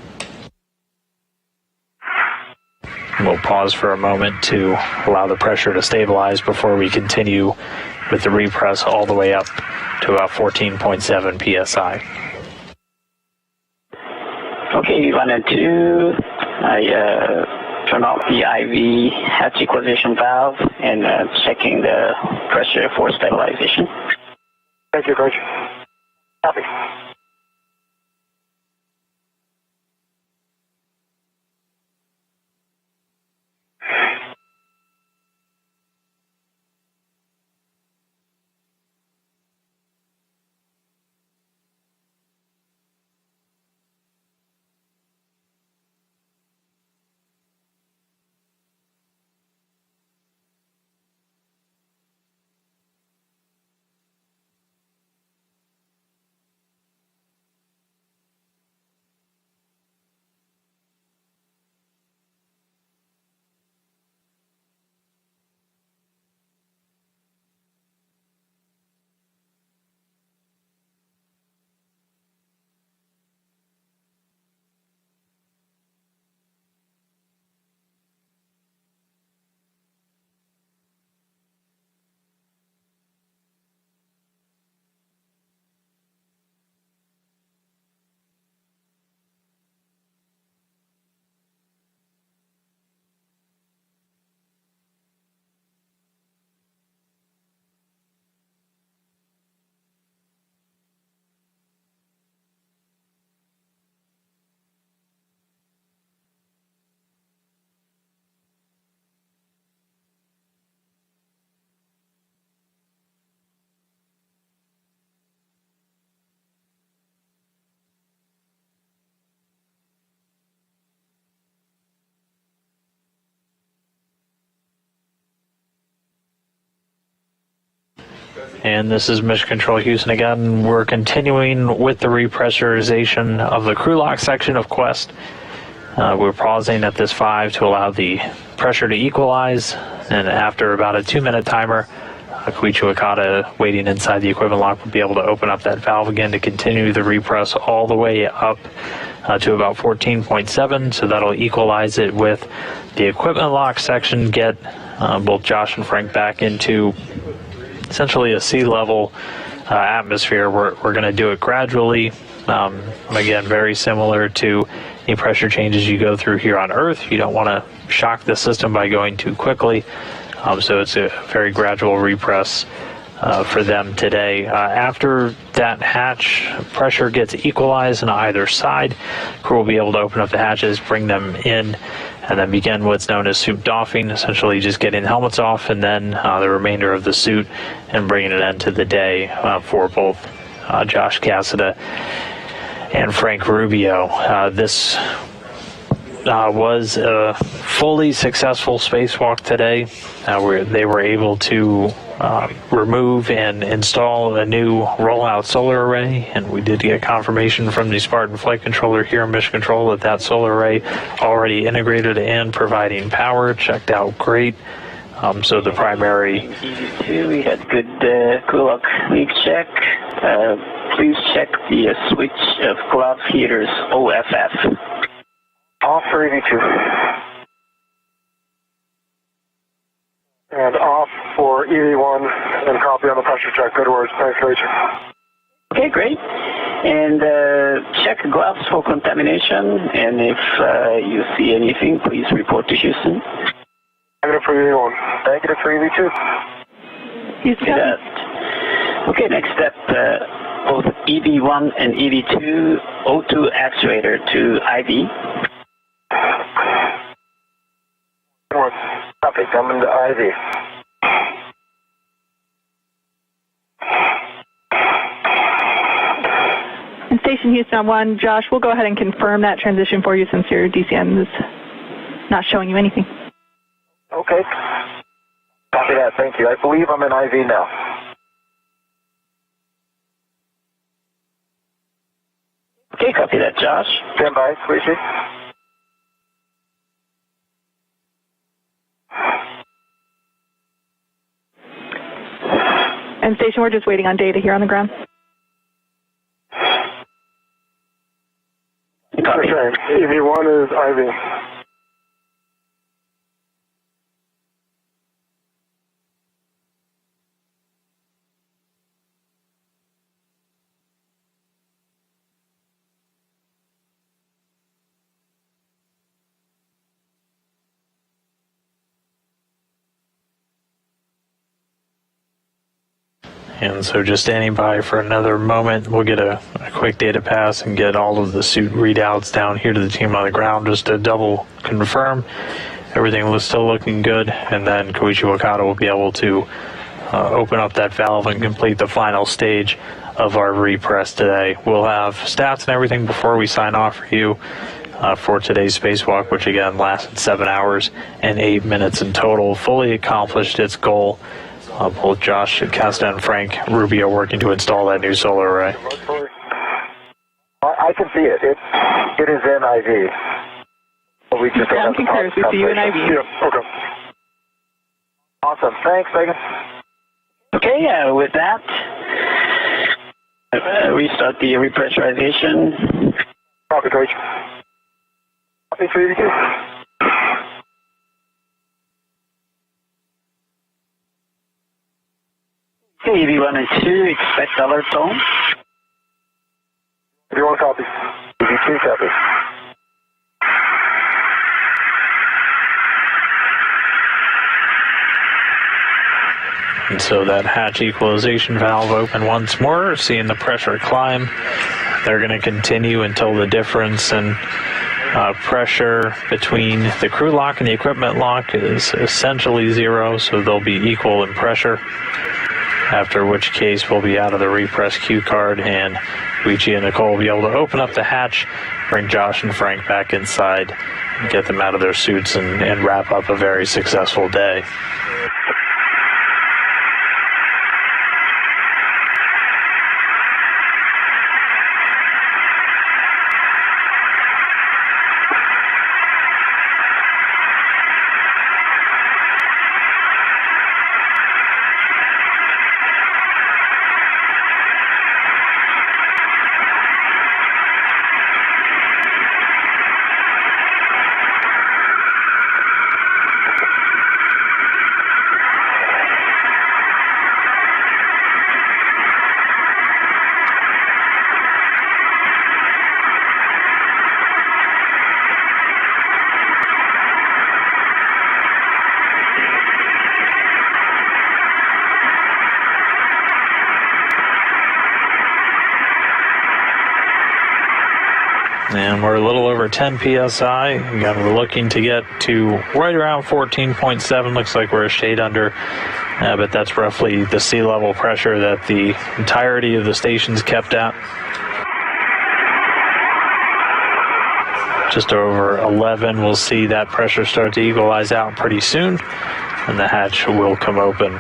We'll pause for a moment to allow the pressure to stabilize before we continue with the repress all the way up to about 14.7 psi. Okay, 1 and 2. I turn off the IV hatch equalization valve and checking the pressure for stabilization. Thank you, Coach. Copy. And this is Mission Control Houston again. We're continuing with the repressurization of the crew lock section of Quest. We're pausing at this 5 to allow the pressure to equalize, and after about a 2-minute timer, Koichi Okada waiting inside the equipment lock will be able to open up that valve again to continue the repress all the way up to about 14.7, so that'll equalize it with the equipment lock section, get both Josh and Frank back into essentially a sea level atmosphere. We're going to do it gradually. Again, very similar to any pressure changes you go through here on Earth. You don't want to shock the system by going too quickly. So it's a very gradual repress for them today. After that hatch pressure gets equalized on either side, crew will be able to open up the hatches, bring them in, and then begin what's known as suit doffing, essentially just getting the helmets off and then the remainder of the suit and bringing it into the day for both Josh Cassada and Frank Rubio. This was a fully successful spacewalk today, where they were able to remove and install a new rollout solar array, and we did get confirmation from the Spartan flight controller here in Mission Control that that solar array already integrated and providing power, checked out great. So the primary... We had good crew lock leak check, please check the switch of glove heaters OFF. Off for EV2. And off for EV1, and copy on the pressure check. Good words. Thanks, Rachel. Okay, great. And check gloves for contamination, and if you see anything, please report to Houston. Negative for EV1. Negative for EV2. Houston. Okay, next step, both EV1 and EV2, O2 actuator to IV. North. Copy, coming to IV. And Station Houston on 1, Josh, we'll go ahead and confirm that transition for you since your DCM is not showing you anything. Okay. Copy that, thank you. I believe I'm in IV now. Okay, copy that, Josh. Stand by, Queasy. And Station, we're just waiting on data here on the ground. Copy. Okay, EV1 is IV. And so just standing by for another moment, we'll get a quick data pass and get all of the suit readouts down here to the team on the ground just to double confirm everything was still looking good, and then Koichi Wakata will be able to open up that valve and complete the final stage of our repress today. We'll have stats and everything before we sign off for you for today's spacewalk, which again lasted 7 hours and 8 minutes in total, fully accomplished its goal. Both Josh, Cassada, and Frank Rubio working to install that new solar array. I can see it. It is in IV. But we just Down concurs. We see you in IV. Yeah, okay. Awesome. Thanks, Megan. Okay, with that, restart the repressurization. Copy, Coach. Copy for you. Okay, EV1 and 2, expect alert tone. EV1 copy. EV2 copy. And so that hatch equalization valve open once more, seeing the pressure climb. They're going to continue until the difference in pressure between the crew lock and the equipment lock is essentially zero, so they'll be equal in pressure. After which case we'll be out of the repress cue card, and Luigi and Nicole will be able to open up the hatch, bring Josh and Frank back inside, and get them out of their suits and wrap up a very successful day. And we're a little over 10 psi. Again, we're looking to get to right around 14.7. Looks like we're a shade under, but that's roughly the sea level pressure that the entirety of the station's kept at. Just over 11, we'll see that pressure start to equalize out pretty soon, and the hatch will come open.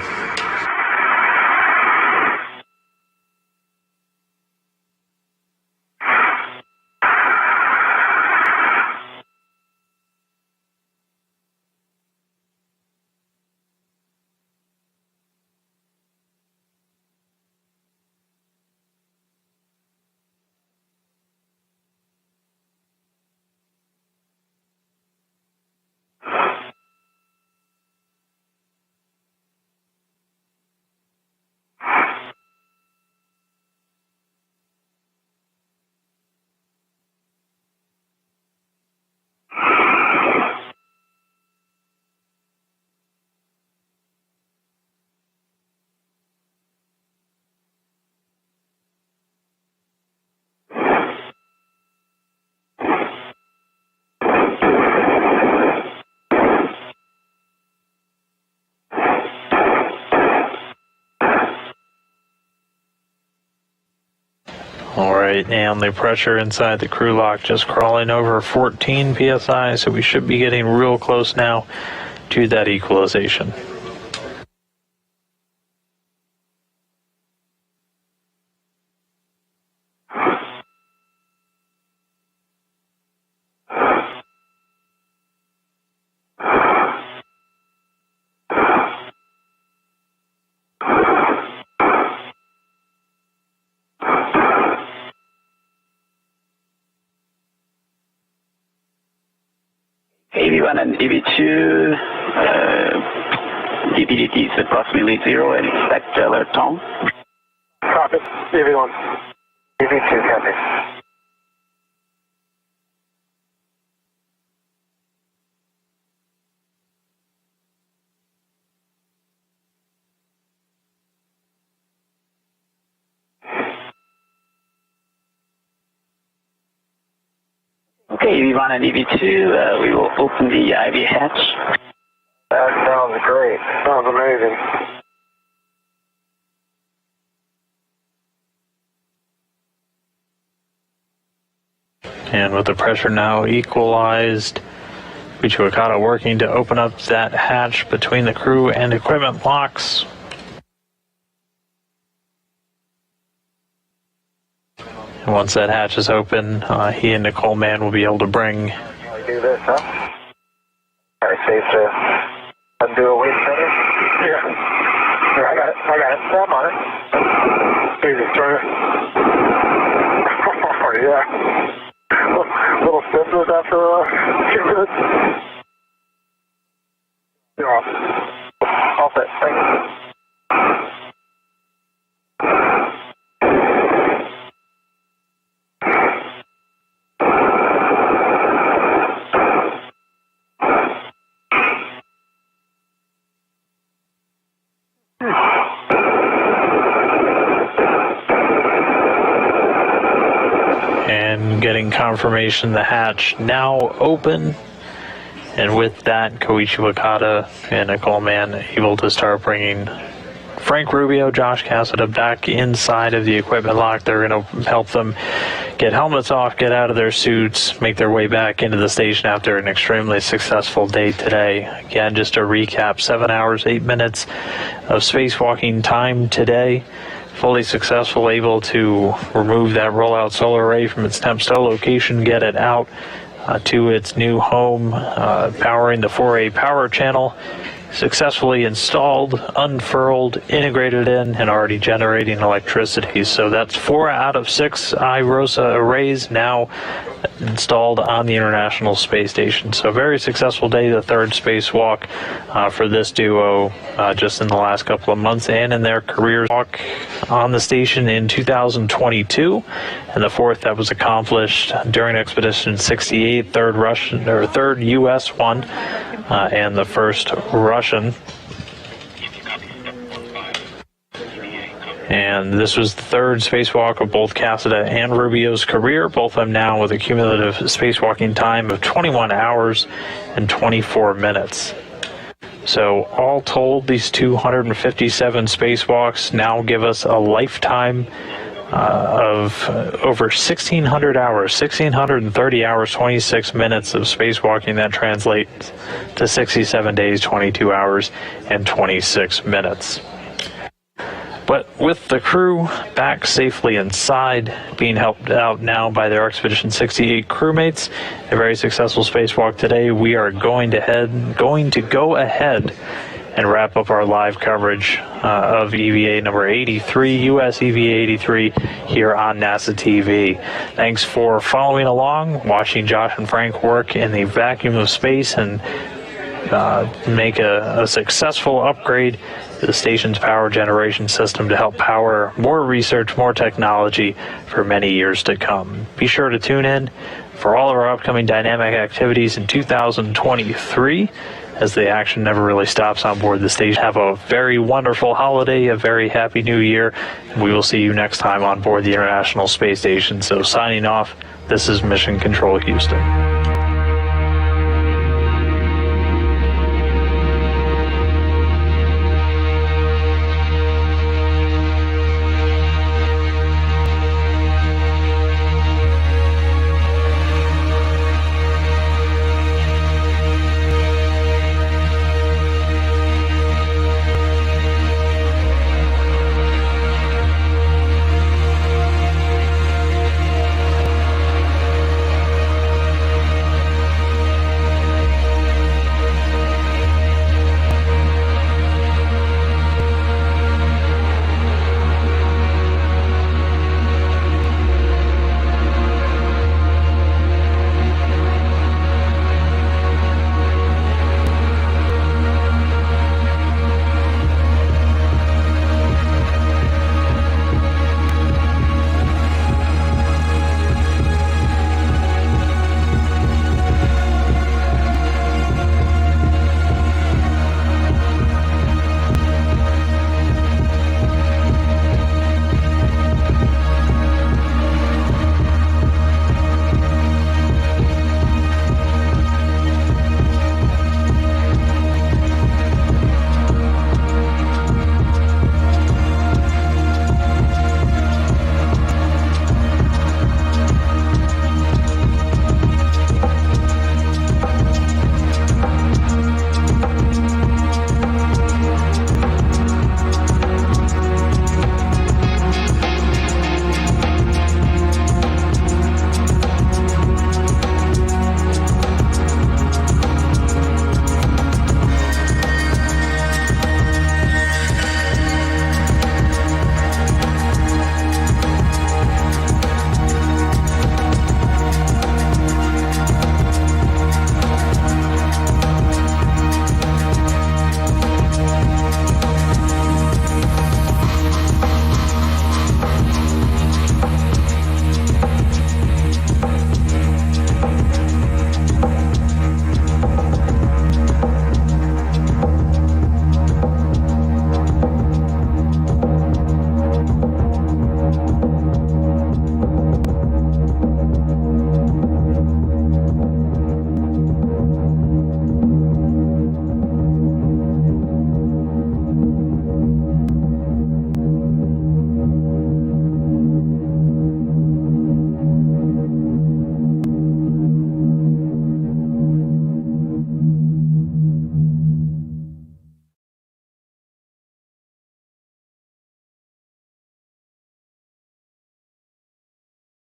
right, and the pressure inside the crew lock just crawling over 14 psi, so we should be getting real close now to that equalization. EV1 and EV2, visibility is approximately 0 and expect alert tone. Copy. EV1. EV2, copy. Okay, EV1 and EV2, we will open the IV hatch. That sounds great. Sounds amazing. And with the pressure now equalized, Koichi Wakata working to open up that hatch between the crew and equipment locks. And once that hatch is open, he and Nicole Mann will be able to bring. We do this, huh? All right, safe to undo a weight center? Yeah. Here, I got it. I'm on it. Easy, try it. Oh, yeah. A little stiffness after a few minutes. You're off. All set. Thanks. And getting confirmation the hatch now open, and with that Koichi Wakata and Nicole Mann able to start bringing Frank Rubio, Josh Cassada back inside of the equipment lock. They're going to help them get helmets off, get out of their suits, make their way back into the station after an extremely successful day today. Again, just to recap, 7 hours, 8 minutes of spacewalking time today. Fully successful, able to remove that rollout solar array from its temp stow location, get it out to its new home, powering the 4A power channel. Successfully installed, unfurled, integrated in, and already generating electricity. So that's 4 out of 6 IROSA arrays now installed on the International Space Station. So very successful day, the third spacewalk for this duo just in the last couple of months and in their careers. Walk on the station in 2022, and the fourth that was accomplished during Expedition 68, third U.S. one, and the first Russian. And this was the third spacewalk of both Cassada and Rubio's career, both of them now with a cumulative spacewalking time of 21 hours and 24 minutes. So all told, these 257 spacewalks now give us a lifetime of over 1,600 hours, 1,630 hours, 26 minutes of spacewalking. That translates to 67 days, 22 hours, and 26 minutes. But with the crew back safely inside, being helped out now by their Expedition 68 crewmates, a very successful spacewalk today, we are going to go ahead and wrap up our live coverage of EVA number 83, US EVA 83, here on NASA TV. Thanks for following along, watching Josh and Frank work in the vacuum of space and make a successful upgrade to the station's power generation system to help power more research, more technology for many years to come. Be sure to tune in for all of our upcoming dynamic activities in 2023, as the action never really stops on board the station. Have a very wonderful holiday, a very happy new year, and we will see you next time on board the International Space Station. So signing off, this is Mission Control Houston.